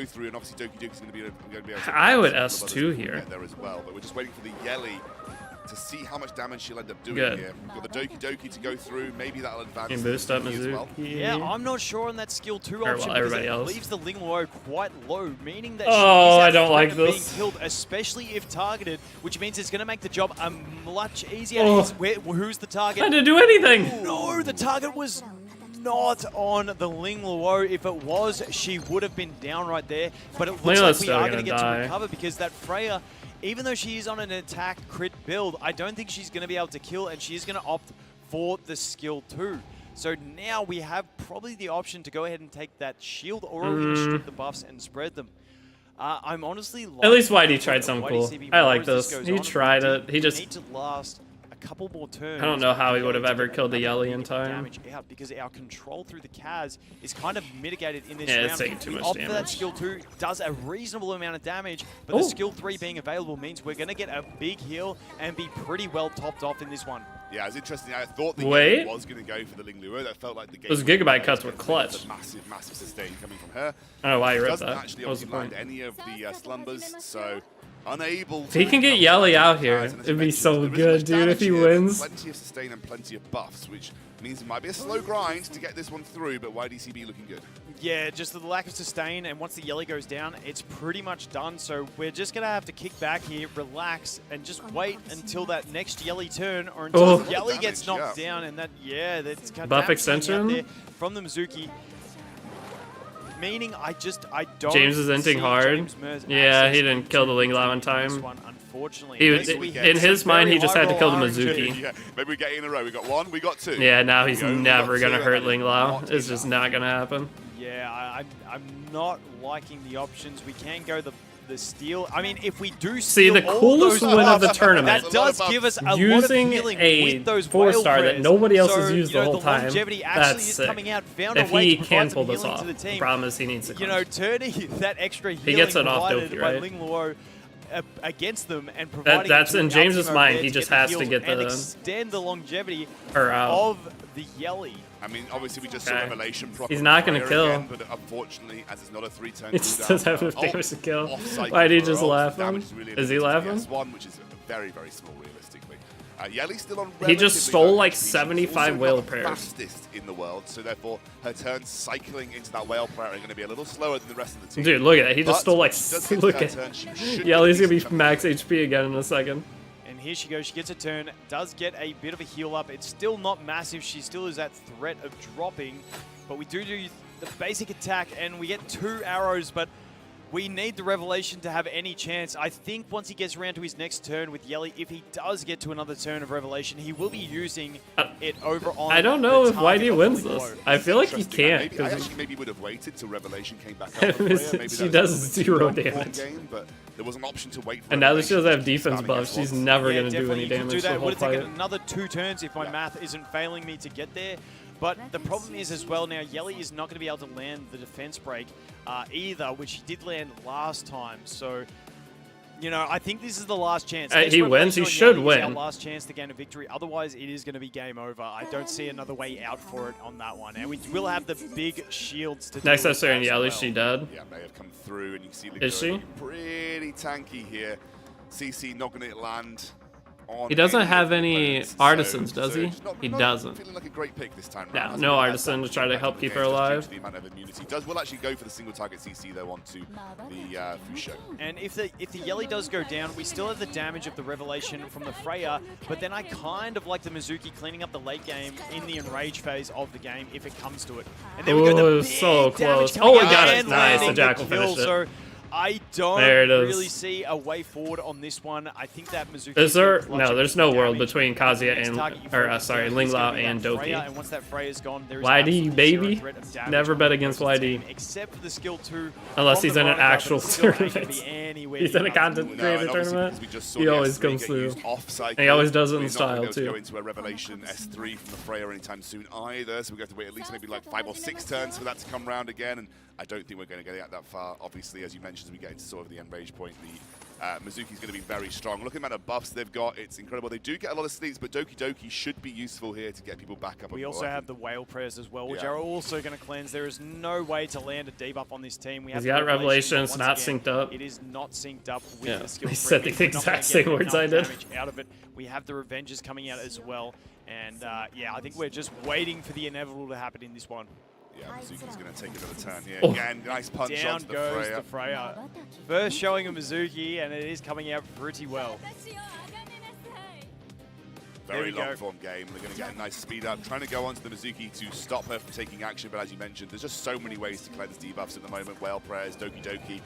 Speaker 15: go through, and obviously Doki Doki's going to be able to
Speaker 1: I would
Speaker 15: couple of others
Speaker 1: S2
Speaker 15: before we
Speaker 1: here.
Speaker 15: get there as well. But we're just waiting for the Yelly to see how much damage she'll end up doing
Speaker 1: Good.
Speaker 15: here. Got the Doki Doki to go through. Maybe that'll advance.
Speaker 1: Can boost up
Speaker 15: as well.
Speaker 1: Mizuki.
Speaker 16: Yeah, I'm not sure on that skill 2
Speaker 1: Or,
Speaker 16: option
Speaker 1: well,
Speaker 16: because
Speaker 1: everybody
Speaker 16: it
Speaker 1: else.
Speaker 16: leaves the Ling Luo quite low, meaning that
Speaker 1: Oh,
Speaker 16: she's
Speaker 1: I don't like
Speaker 16: being
Speaker 1: this.
Speaker 16: killed, especially if targeted, which means it's going to make the job much easier.
Speaker 1: Oh.
Speaker 16: Who's the target?
Speaker 1: I didn't do anything.
Speaker 16: No, the target was not on the Ling Luo. If it was, she would have been down right there. But it looks
Speaker 1: Layla's
Speaker 16: like we
Speaker 1: still
Speaker 16: are
Speaker 1: gonna
Speaker 16: going to get
Speaker 1: die.
Speaker 16: to recover because that Freya, even though she is on an attack crit build, I don't think she's going to be able to kill, and she is going to opt for the skill 2. So now we have probably the option to go ahead and take that shield, or are we going to strip the buffs and spread them? I'm honestly
Speaker 1: At least Whitey tried something cool. I like this. He tried it. He just.
Speaker 16: need to last a couple more turns.
Speaker 1: I don't know how he
Speaker 16: for
Speaker 1: would have
Speaker 16: Yelly to
Speaker 1: ever
Speaker 16: get
Speaker 1: killed the
Speaker 16: another
Speaker 1: Yelly in
Speaker 16: bit of
Speaker 1: time.
Speaker 16: damage out because our control through the Kaz is kind of mitigated in this
Speaker 1: Yeah,
Speaker 16: round.
Speaker 1: it's taking too
Speaker 16: We
Speaker 1: much
Speaker 16: opt for that
Speaker 1: damage.
Speaker 16: skill 2, does a reasonable amount of damage, but
Speaker 1: Oh.
Speaker 16: the skill 3 being available means we're going to get a big heal and be pretty well topped off in this one.
Speaker 15: Yeah, it's interesting. I thought the
Speaker 1: Wait.
Speaker 15: Yellow was going to go for the Ling Luo. That felt like the game.
Speaker 1: Those Gigabyte cuts were clutch.
Speaker 15: Massive, massive sustain coming from her.
Speaker 1: I don't know why you ripped
Speaker 15: Doesn't
Speaker 1: that.
Speaker 15: actually
Speaker 1: What was the
Speaker 15: obviously land
Speaker 1: point?
Speaker 15: any of the slumbers, so unable.
Speaker 1: If he can get Yelly out here, it'd be so good, dude, if he wins.
Speaker 15: Plenty of sustain and plenty of buffs, which means it might be a slow grind to get this one through, but YDCB looking good.
Speaker 16: Yeah, just the lack of sustain, and once the Yelly goes down, it's pretty much done. So we're just going to have to kick back here, relax, and just wait until that next Yelly turn, or until
Speaker 1: Oh.
Speaker 16: the Yelly gets knocked down, and that's kind of
Speaker 1: Buff
Speaker 16: damage coming out
Speaker 1: extension?
Speaker 16: there from the Mizuki. Meaning, I don't.
Speaker 1: James is inting
Speaker 16: see
Speaker 1: hard.
Speaker 16: James Mers
Speaker 1: Yeah,
Speaker 16: access
Speaker 1: he didn't kill the Ling Lao in
Speaker 16: this
Speaker 1: time.
Speaker 16: one, unfortunately.
Speaker 1: He
Speaker 16: Unless
Speaker 1: was,
Speaker 16: we
Speaker 1: in
Speaker 16: get
Speaker 1: his
Speaker 16: some
Speaker 1: mind,
Speaker 16: very
Speaker 1: he just had to kill the
Speaker 16: high roll
Speaker 1: Mizuki.
Speaker 15: Yeah, maybe we get in a row. We got one, we got two.
Speaker 1: Yeah, now he's
Speaker 15: We only
Speaker 1: never
Speaker 15: got
Speaker 1: gonna
Speaker 15: two,
Speaker 1: hurt
Speaker 15: and
Speaker 1: Ling
Speaker 15: that is
Speaker 1: Lao.
Speaker 15: not
Speaker 1: It's just not gonna happen.
Speaker 16: Yeah, I'm not liking the options. We can go the steal. I mean, if we do
Speaker 1: See,
Speaker 16: steal
Speaker 1: the
Speaker 16: all
Speaker 1: coolest
Speaker 16: those
Speaker 1: win of the
Speaker 16: buffs,
Speaker 1: tournament
Speaker 16: that does give us a lot of
Speaker 1: using
Speaker 16: healing
Speaker 1: a
Speaker 16: with those
Speaker 1: 4-star
Speaker 16: whale
Speaker 1: that
Speaker 16: prayers.
Speaker 1: nobody else
Speaker 16: So,
Speaker 1: has used
Speaker 16: you know,
Speaker 1: the whole time.
Speaker 16: longevity actually
Speaker 1: That's
Speaker 16: is
Speaker 1: sick.
Speaker 16: coming out. Found
Speaker 1: If
Speaker 16: a way
Speaker 1: he
Speaker 16: to
Speaker 1: can
Speaker 16: provide
Speaker 1: pull
Speaker 16: some
Speaker 1: this
Speaker 16: healing
Speaker 1: off,
Speaker 16: to the team.
Speaker 1: promise he needs to.
Speaker 16: You know, turning that extra healing
Speaker 1: gets it off
Speaker 16: provided
Speaker 1: Doki,
Speaker 16: by
Speaker 1: right?
Speaker 16: Ling Luo against them and providing
Speaker 1: that's
Speaker 16: it to
Speaker 1: in James's
Speaker 16: Ultimo
Speaker 1: mind.
Speaker 16: there
Speaker 1: He
Speaker 16: to
Speaker 1: just
Speaker 16: get the
Speaker 1: has to
Speaker 16: heals
Speaker 1: get
Speaker 16: and
Speaker 1: the-
Speaker 16: extend the longevity
Speaker 1: Or,
Speaker 16: of the Yelly.
Speaker 15: I mean, obviously we just saw
Speaker 1: Okay.
Speaker 15: Revelation proper.
Speaker 1: He's not gonna
Speaker 15: fire
Speaker 1: kill.
Speaker 15: again, but unfortunately, as it's not a 3-turn
Speaker 1: He just doesn't have enough damage to kill. Why did he just laugh at him? Is he laughing?
Speaker 15: One, which is very, very small realistically. Yelly's still on.
Speaker 1: He just
Speaker 15: relatively
Speaker 1: stole
Speaker 15: low
Speaker 1: like
Speaker 15: HP. She's
Speaker 1: 75
Speaker 15: also
Speaker 1: whale
Speaker 15: not the
Speaker 1: prayers.
Speaker 15: fastest in the world, so therefore her turns cycling into that whale prayer are going to be a little slower than the rest of the team.
Speaker 1: Dude, look at that. He
Speaker 15: But
Speaker 1: just stole like.
Speaker 15: when she does get
Speaker 1: Look
Speaker 15: to
Speaker 1: at.
Speaker 15: her turn, she should
Speaker 1: Yelly's
Speaker 15: get a
Speaker 1: gonna be
Speaker 15: decent
Speaker 1: max HP again in a second.
Speaker 16: And here she goes. She gets a turn, does get a bit of a heal up. It's still not massive. She still is at threat of dropping. But we do the basic attack, and we get 2 arrows, but we need the Revelation to have any chance. I think once he gets around to his next turn with Yelly, if he does get to another turn of Revelation, he will be using it over on
Speaker 1: I don't know
Speaker 16: the
Speaker 1: if
Speaker 16: target
Speaker 1: YD
Speaker 16: of
Speaker 1: wins
Speaker 16: the
Speaker 1: this.
Speaker 16: Luo.
Speaker 1: I feel like he
Speaker 15: Interesting.
Speaker 1: can't.
Speaker 15: I
Speaker 1: 'cause
Speaker 15: actually would have waited till Revelation came back out. Maybe
Speaker 1: She
Speaker 15: that was
Speaker 1: does
Speaker 15: a little bit too
Speaker 1: 0
Speaker 15: long for the
Speaker 1: damage.
Speaker 15: Game, but there was an option to wait for
Speaker 1: And now that she doesn't have
Speaker 15: Revelation
Speaker 1: defense
Speaker 15: starting
Speaker 1: buffs,
Speaker 15: against
Speaker 1: she's
Speaker 15: Watts.
Speaker 1: never
Speaker 16: Yeah,
Speaker 1: gonna do
Speaker 16: definitely
Speaker 1: any
Speaker 16: you can
Speaker 1: damage
Speaker 16: do
Speaker 1: the
Speaker 16: that. It
Speaker 1: whole
Speaker 16: would have taken
Speaker 1: fight.
Speaker 16: another 2 turns if my math isn't failing me to get there. But the problem is as well now, Yelly is not going to be able to land the defense break either, which he did land last time. So, you know, I think this is the last chance. This
Speaker 1: He wins.
Speaker 16: Revelation
Speaker 1: He
Speaker 16: on
Speaker 1: should
Speaker 16: Yelly is our
Speaker 1: win.
Speaker 16: last chance to gain a victory. Otherwise, it is going to be game over. I don't see another way out for it on that one. And we will have the big shields to
Speaker 1: Next
Speaker 16: deal
Speaker 1: I
Speaker 16: with
Speaker 1: saw in
Speaker 16: as
Speaker 1: Yelly,
Speaker 16: well.
Speaker 1: she dead.
Speaker 15: Yeah, may have come through, and you see
Speaker 1: Is she?
Speaker 15: pretty tanky here. CC not going to land on.
Speaker 1: He doesn't
Speaker 15: any
Speaker 1: have
Speaker 15: of the
Speaker 1: any
Speaker 15: opponents,
Speaker 1: artisans,
Speaker 15: so
Speaker 1: does he?
Speaker 15: it's not-
Speaker 1: He
Speaker 15: not
Speaker 1: doesn't.
Speaker 15: Feeling like a great pick this time.
Speaker 1: No,
Speaker 15: round. Hasn't
Speaker 1: no
Speaker 15: really had
Speaker 1: artisan
Speaker 15: that
Speaker 1: to try to
Speaker 15: much
Speaker 1: help
Speaker 15: impact
Speaker 1: keep
Speaker 15: on
Speaker 1: her
Speaker 15: the game, just due
Speaker 1: alive.
Speaker 15: to the amount of immunity. Will actually go for the single target CC though onto the Fusho.
Speaker 16: And if the Yelly does go down, we still have the damage of the Revelation from the Freya, but then I kind of like the Mizuki cleaning up the late game in the enrage phase of the game if it comes to it. And then we got the
Speaker 1: Ooh,
Speaker 16: big
Speaker 1: so
Speaker 16: damage
Speaker 1: close.
Speaker 16: coming
Speaker 1: Oh, we
Speaker 16: out
Speaker 1: got it.
Speaker 16: and
Speaker 1: Nice. The
Speaker 16: landing
Speaker 1: Jackal
Speaker 16: kill.
Speaker 1: finished it.
Speaker 16: So I don't
Speaker 1: There it is.
Speaker 16: really see a way forward on this one. I think that Mizuki
Speaker 1: Is there?
Speaker 16: will clutch
Speaker 1: No,
Speaker 16: it
Speaker 1: there's
Speaker 16: with
Speaker 1: no
Speaker 16: the
Speaker 1: world
Speaker 16: damage.
Speaker 1: between Kazuya
Speaker 16: Next
Speaker 1: and,
Speaker 16: target you
Speaker 1: or
Speaker 16: focus
Speaker 1: sorry,
Speaker 16: on
Speaker 1: Ling
Speaker 16: is
Speaker 1: Lao
Speaker 16: gonna be
Speaker 1: and
Speaker 16: that Freya,
Speaker 1: Doki.
Speaker 16: and once that Freya is gone, there is
Speaker 1: YD,
Speaker 16: absolutely
Speaker 1: baby.
Speaker 16: zero threat of damage
Speaker 1: Never
Speaker 16: on
Speaker 1: bet
Speaker 16: the
Speaker 1: against
Speaker 16: opposite
Speaker 1: YD.
Speaker 16: team, except for the skill 2.
Speaker 1: Unless
Speaker 16: from
Speaker 1: he's
Speaker 16: the
Speaker 1: in an
Speaker 16: Veronica, but
Speaker 1: actual
Speaker 16: the skill ain't gonna
Speaker 1: tournament.
Speaker 16: be anywhere
Speaker 1: He's in a
Speaker 16: near
Speaker 1: content
Speaker 16: that.
Speaker 1: creator
Speaker 15: and obviously
Speaker 1: tournament.
Speaker 15: because we just saw
Speaker 1: He
Speaker 15: the
Speaker 1: always
Speaker 15: S3
Speaker 1: comes
Speaker 15: get
Speaker 1: through.
Speaker 15: used off cycle,
Speaker 1: And he always does it in
Speaker 15: we're not gonna
Speaker 1: style
Speaker 15: be able to
Speaker 1: too.
Speaker 15: go into a Revelation S3 from the Freya anytime soon either, so we have to wait at least maybe like 5 or 6 turns for that to come round again, and I don't think we're going to get that far. Obviously, as you mentioned, as we get into sort of the enrage point, the Mizuki's going to be very strong. Look at the amount of buffs they've got. It's incredible. They do get a lot of sleeps, but Doki Doki should be useful here to get people back up.
Speaker 16: We also have the Whale Prayers as well, which are also going to cleanse. There is no way to land a debuff on this team. We have
Speaker 1: He's got Revelations, not synced up.
Speaker 16: It is not synced up with the skill
Speaker 1: He
Speaker 16: tree.
Speaker 1: said the exact same words I did.
Speaker 16: Out of it. We have the Revengers coming out as well. And yeah, I think we're just waiting for the inevitable to happen in this one.
Speaker 15: Yeah, Mizuki's going to take another turn here.
Speaker 1: Oh.
Speaker 15: Again, nice punch
Speaker 16: Down
Speaker 15: onto the
Speaker 16: goes
Speaker 15: Freya.
Speaker 16: the Freya. First showing of Mizuki, and it is coming out pretty well.
Speaker 15: Very long form game. They're going to get a nice speed up, trying to go onto the Mizuki to stop her from taking action. But as you mentioned, there's just so many ways to cleanse debuffs at the moment. Whale Prayers, Doki Doki.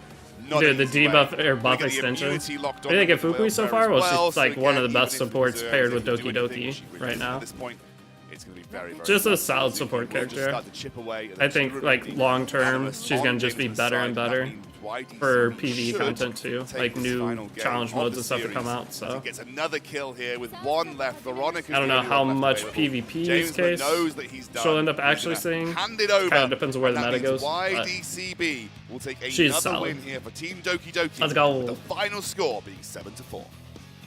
Speaker 1: Dude, the debuff or buff extension. I think at Fukui so far was just like one of the best supports paired with Doki Doki right now.
Speaker 15: At this point, it's going to be very, very
Speaker 1: just a solid support character. I think like long term, she's going to just be better and better for PvE content too, like new challenge modes and stuff to come out. So
Speaker 15: gets another kill here with one left. Veronica.
Speaker 1: I don't know how much PvP use case she'll end up actually seeing. Kind of depends on where the meta goes.
Speaker 15: YDCB will take another win here for Team Doki Doki.
Speaker 1: Let's go.
Speaker 15: With the final score being 7-4.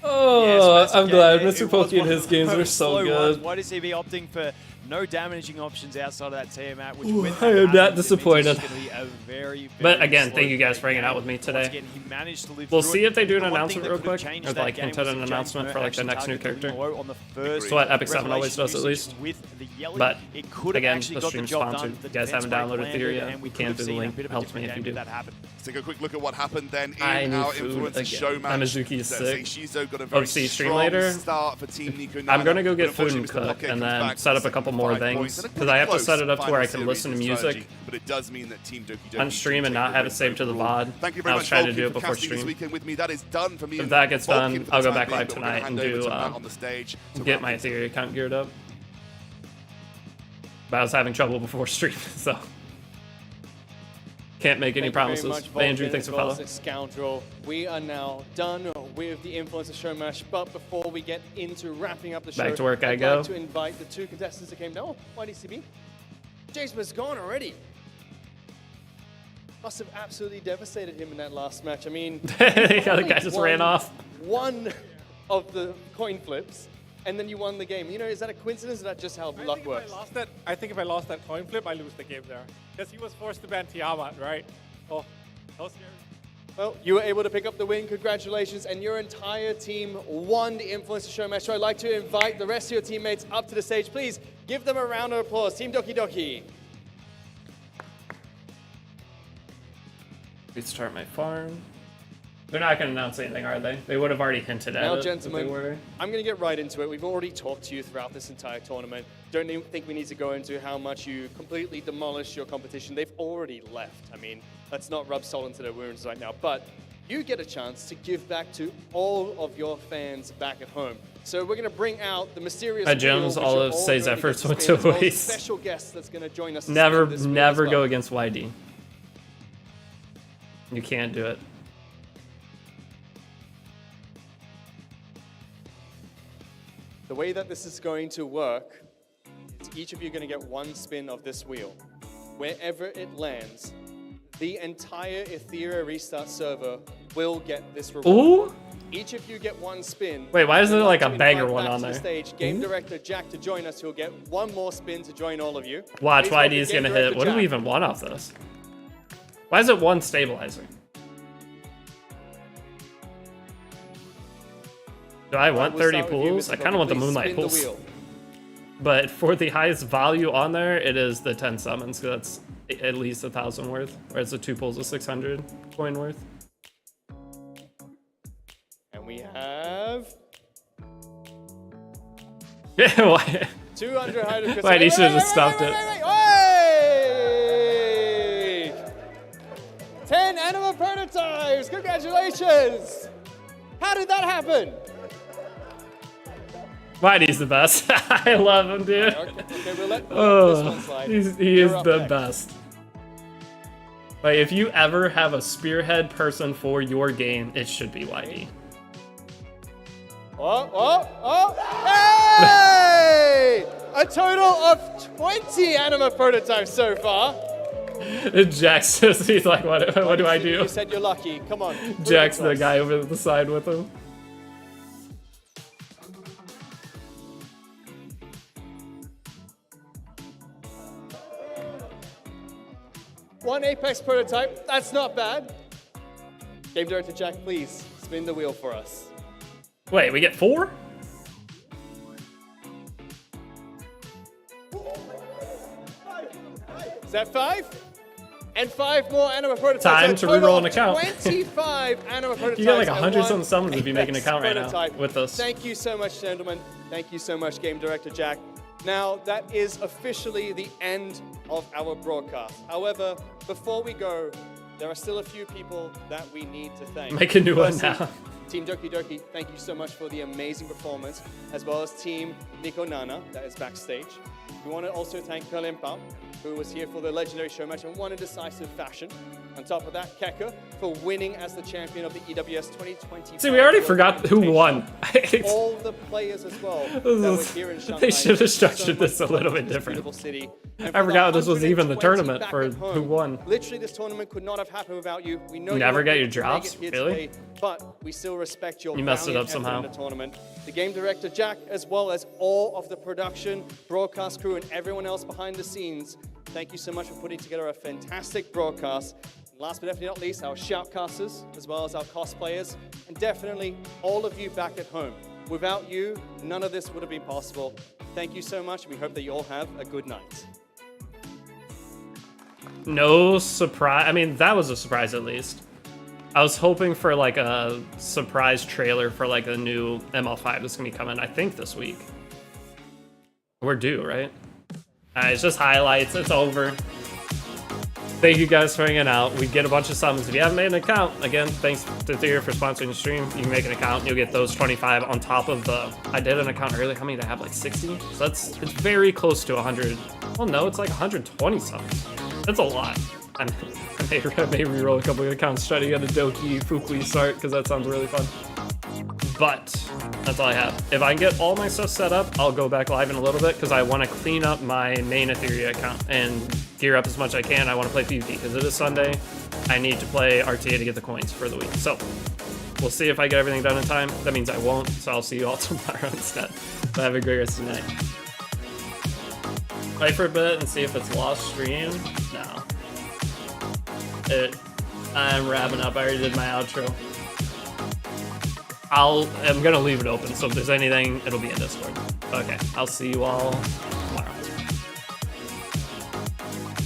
Speaker 1: Oh,
Speaker 16: yes,
Speaker 1: I'm glad Mr. Pokey and his games are so good.
Speaker 16: Why does he be opting for no damaging options outside of that Tiamat? Which
Speaker 1: Ooh,
Speaker 16: with
Speaker 1: I am not disappointed.
Speaker 16: Very,
Speaker 1: but again, thank you guys for hanging out with me today.
Speaker 16: Again, he managed to live
Speaker 1: we'll
Speaker 16: through
Speaker 1: see
Speaker 16: it.
Speaker 1: if they do an
Speaker 16: The one
Speaker 1: announcement
Speaker 16: thing
Speaker 1: real
Speaker 16: that could've
Speaker 1: quick,
Speaker 16: changed
Speaker 1: or
Speaker 16: that
Speaker 1: like
Speaker 16: game
Speaker 1: hinted
Speaker 16: was
Speaker 1: an
Speaker 16: if
Speaker 1: announcement for like the next new character.
Speaker 16: On the first
Speaker 1: So what Epic 7 always does at least.
Speaker 16: With the yelling,
Speaker 1: But
Speaker 16: it could have
Speaker 1: again,
Speaker 16: actually
Speaker 1: the
Speaker 16: got
Speaker 1: stream's
Speaker 16: job
Speaker 1: sponsored.
Speaker 16: done.
Speaker 1: If you guys haven't downloaded Etheria, we can't do the link. Helps me if you do.
Speaker 15: Let's take a quick look at what happened then in
Speaker 1: I need
Speaker 15: our
Speaker 1: food
Speaker 15: influencer show
Speaker 1: again.
Speaker 15: match.
Speaker 1: Mizuki is sick.
Speaker 15: Shizo got a very
Speaker 1: OC stream
Speaker 15: strong
Speaker 1: later.
Speaker 15: start for Team Nico
Speaker 1: I'm gonna go get
Speaker 15: but
Speaker 1: food and
Speaker 15: unfortunately,
Speaker 1: cook,
Speaker 15: Mr.
Speaker 1: and
Speaker 15: Hockey comes
Speaker 1: then
Speaker 15: back
Speaker 1: set up a
Speaker 15: with
Speaker 1: couple more
Speaker 15: 65
Speaker 1: things
Speaker 15: points.
Speaker 1: because I have to set it up to where I can
Speaker 15: Final
Speaker 1: listen to
Speaker 15: series
Speaker 1: music
Speaker 15: strategy, but it does mean that Team Doki Doki
Speaker 1: on stream and not have it saved to the VOD.
Speaker 15: Thank you very
Speaker 1: I
Speaker 15: much,
Speaker 1: was trying to do
Speaker 15: Volkin,
Speaker 1: it
Speaker 15: for
Speaker 1: before
Speaker 15: casting this
Speaker 1: stream.
Speaker 15: weekend with me. That is done for me.
Speaker 1: If
Speaker 15: and
Speaker 1: that gets
Speaker 15: Volkin
Speaker 1: done,
Speaker 15: for the
Speaker 1: I'll go
Speaker 15: time
Speaker 1: back
Speaker 15: being,
Speaker 1: live
Speaker 15: but we're gonna
Speaker 1: tonight and
Speaker 15: hand over
Speaker 1: do
Speaker 15: to Matt on the stage to
Speaker 1: get
Speaker 15: wrap
Speaker 1: my
Speaker 15: things
Speaker 1: Etheria account geared up. But I was having trouble before stream, so can't make any promises. But Andrew, thanks for following.
Speaker 20: Scoundrel. We are now done with the influencer show match, but before we get into wrapping up the show,
Speaker 1: Back to work I
Speaker 20: I'd
Speaker 1: go.
Speaker 20: like to invite the two contestants that came down. Oh, YDCB. Jason was gone already. Must have absolutely devastated him in that last match. I mean,
Speaker 1: The other guy just ran off.
Speaker 20: One of the coin flips, and then you won the game. You know, is that a coincidence or is that just how luck works?
Speaker 19: I think if I lost that coin flip, I lose the game there. Because he was forced to ban Tiamat, right? Oh, that was scary.
Speaker 20: Well, you were able to pick up the win. Congratulations. And your entire team won the influencer show match. So I'd like to invite the rest of your teammates up to the stage. Please give them a round of applause. Team Doki Doki.
Speaker 1: Restart my farm. They're not going to announce anything, are they? They would have already hinted at
Speaker 20: Now,
Speaker 1: it.
Speaker 20: gentlemen, I'm going to get right into it. We've already talked to you throughout this entire tournament. Don't even think we need to go into how much you completely demolished your competition. They've already left. I mean, let's not rub salt into their wounds right now. But you get a chance to give back to all of your fans back at home. So we're going to bring out the mysterious
Speaker 1: Gems,
Speaker 20: wheel,
Speaker 1: all
Speaker 20: which
Speaker 1: of
Speaker 20: you're
Speaker 1: Say's
Speaker 20: going to
Speaker 1: efforts
Speaker 20: get to
Speaker 1: went
Speaker 20: spin,
Speaker 1: to
Speaker 20: as well as a
Speaker 1: waste.
Speaker 20: special guest that's going to join us. to
Speaker 1: Never,
Speaker 20: spin this wheel
Speaker 1: never
Speaker 20: as
Speaker 1: go
Speaker 20: well.
Speaker 1: against YD. You can't do it.
Speaker 20: The way that this is going to work is each of you are going to get one spin of this wheel. Wherever it lands, the entire Etheria restart server will get this reward.
Speaker 1: Ooh?
Speaker 20: Each of you get one spin.
Speaker 1: Wait, why isn't there like a
Speaker 20: To
Speaker 1: banger
Speaker 20: invite
Speaker 1: one
Speaker 20: back
Speaker 1: on
Speaker 20: to the
Speaker 1: there?
Speaker 20: stage, Game Director Jack to join us, who'll get one more spin to join all of you.
Speaker 1: Watch,
Speaker 20: Please welcome
Speaker 1: YD is
Speaker 20: Game
Speaker 1: going to hit.
Speaker 20: Director
Speaker 1: What do we
Speaker 20: Jack.
Speaker 1: even want off this? Why is it one stabilizer? Do I want
Speaker 20: we'll
Speaker 1: 30
Speaker 20: start with you,
Speaker 1: pools?
Speaker 20: Mr.
Speaker 1: I kind of want the
Speaker 20: Please
Speaker 1: Moonlight
Speaker 20: spin the
Speaker 1: pools.
Speaker 20: wheel.
Speaker 1: But for the highest value on there, it is the 10 summons, because that's at least 1,000 worth. Whereas the 2 pulls is 600 coin worth.
Speaker 20: And we have
Speaker 1: Yeah, why?
Speaker 20: 200 Hydro
Speaker 1: Why, he should have just stopped it.
Speaker 20: Wait! 10 animal prototypes! Congratulations! How did that happen?
Speaker 1: YD's the best. I love him, dude.
Speaker 20: Okay, we'll let this
Speaker 1: Oh,
Speaker 20: one slide.
Speaker 1: he
Speaker 20: You're
Speaker 1: is
Speaker 20: up
Speaker 1: the
Speaker 20: next.
Speaker 1: best. Like, if you ever have a spearhead person for your game, it should be YD.
Speaker 20: Hey! A total of 20 anima prototypes so far.
Speaker 1: Jax just, he's like, what do I do?
Speaker 14: You said you're lucky. Come on.
Speaker 1: Jack's the guy over the side with him.
Speaker 14: One Apex prototype. That's not bad. Game Director Jack, please spin the wheel for us.
Speaker 1: Wait, we get 4?
Speaker 14: Is that 5? And 5 more anima prototypes.
Speaker 1: Time to reroll an account.
Speaker 14: 25 anima prototypes.
Speaker 1: You get like
Speaker 14: and
Speaker 1: 100
Speaker 14: one
Speaker 1: something summons if you make an
Speaker 14: Apex
Speaker 1: account right now
Speaker 14: prototype.
Speaker 1: with us.
Speaker 14: Thank you so much, gentlemen. Thank you so much, Game Director Jack. Now, that is officially the end of our broadcast. However, before we go, there are still a few people that we need to thank.
Speaker 1: Make a new one
Speaker 14: Firstly,
Speaker 1: now.
Speaker 14: Team Doki Doki, thank you so much for the amazing performance, as well as Team Nico Nana, that is backstage. We want to also thank Colin Pao, who was here for the legendary show match and won in decisive fashion. On top of that, Keka for winning as the champion of the EWS 2020.
Speaker 1: See, we already forgot who won.
Speaker 14: All the players as well that were here in Shanghai.
Speaker 1: They should have
Speaker 14: Thank you so
Speaker 1: structured this a
Speaker 14: much
Speaker 1: little
Speaker 14: for
Speaker 1: bit
Speaker 14: this
Speaker 1: different.
Speaker 14: beautiful city. And
Speaker 1: I
Speaker 14: for the
Speaker 1: forgot this was even the
Speaker 14: 120
Speaker 1: tournament
Speaker 14: back
Speaker 1: for
Speaker 14: at home,
Speaker 1: who won.
Speaker 14: Literally, this tournament could not have happened without you. We know
Speaker 1: You never
Speaker 14: weren't
Speaker 1: get your
Speaker 14: able to make
Speaker 1: drops?
Speaker 14: it here
Speaker 1: Really?
Speaker 14: today, but we still respect your
Speaker 1: You messed it
Speaker 14: valiant
Speaker 1: up somehow.
Speaker 14: effort in the tournament. The game director Jack, as well as all of the production, broadcast crew, and everyone else behind the scenes. Thank you so much for putting together a fantastic broadcast. And last but definitely not least, our shoutcasters, as well as our cosplayers, and definitely all of you back at home. Without you, none of this would have been possible. Thank you so much. We hope that you all have a good night.
Speaker 1: No surprise. I mean, that was a surprise at least. I was hoping for like a surprise trailer for like a new ML5 that's gonna be coming, I think, this week. We're due, right? It's just highlights. It's over. Thank you guys for hanging out. We get a bunch of summons. If you haven't made an account, again, thanks to Etheria for sponsoring the stream. You can make an account. You'll get those 25 on top of the... I did an account earlier. How many did I have? Like 60? So it's very close to 100. Well, no, it's like 120 summons. That's a lot. I may reroll a couple of accounts, try to get a Doki Fukui start, because that sounds really fun. But that's all I have. If I can get all my stuff set up, I'll go back live in a little bit, because I want to clean up my main Etheria account and gear up as much as I can. I want to play PvP, because it is Sunday. I need to play RTA to get the coins for the week. So we'll see if I get everything done in time. That means I won't, so I'll see you all tomorrow instead. But have a great rest of the night. Wait for a bit and see if it's lost stream. No. I'm wrapping up. I already did my outro. I'm gonna leave it open, so if there's anything, it'll be in Discord. Okay, I'll see you all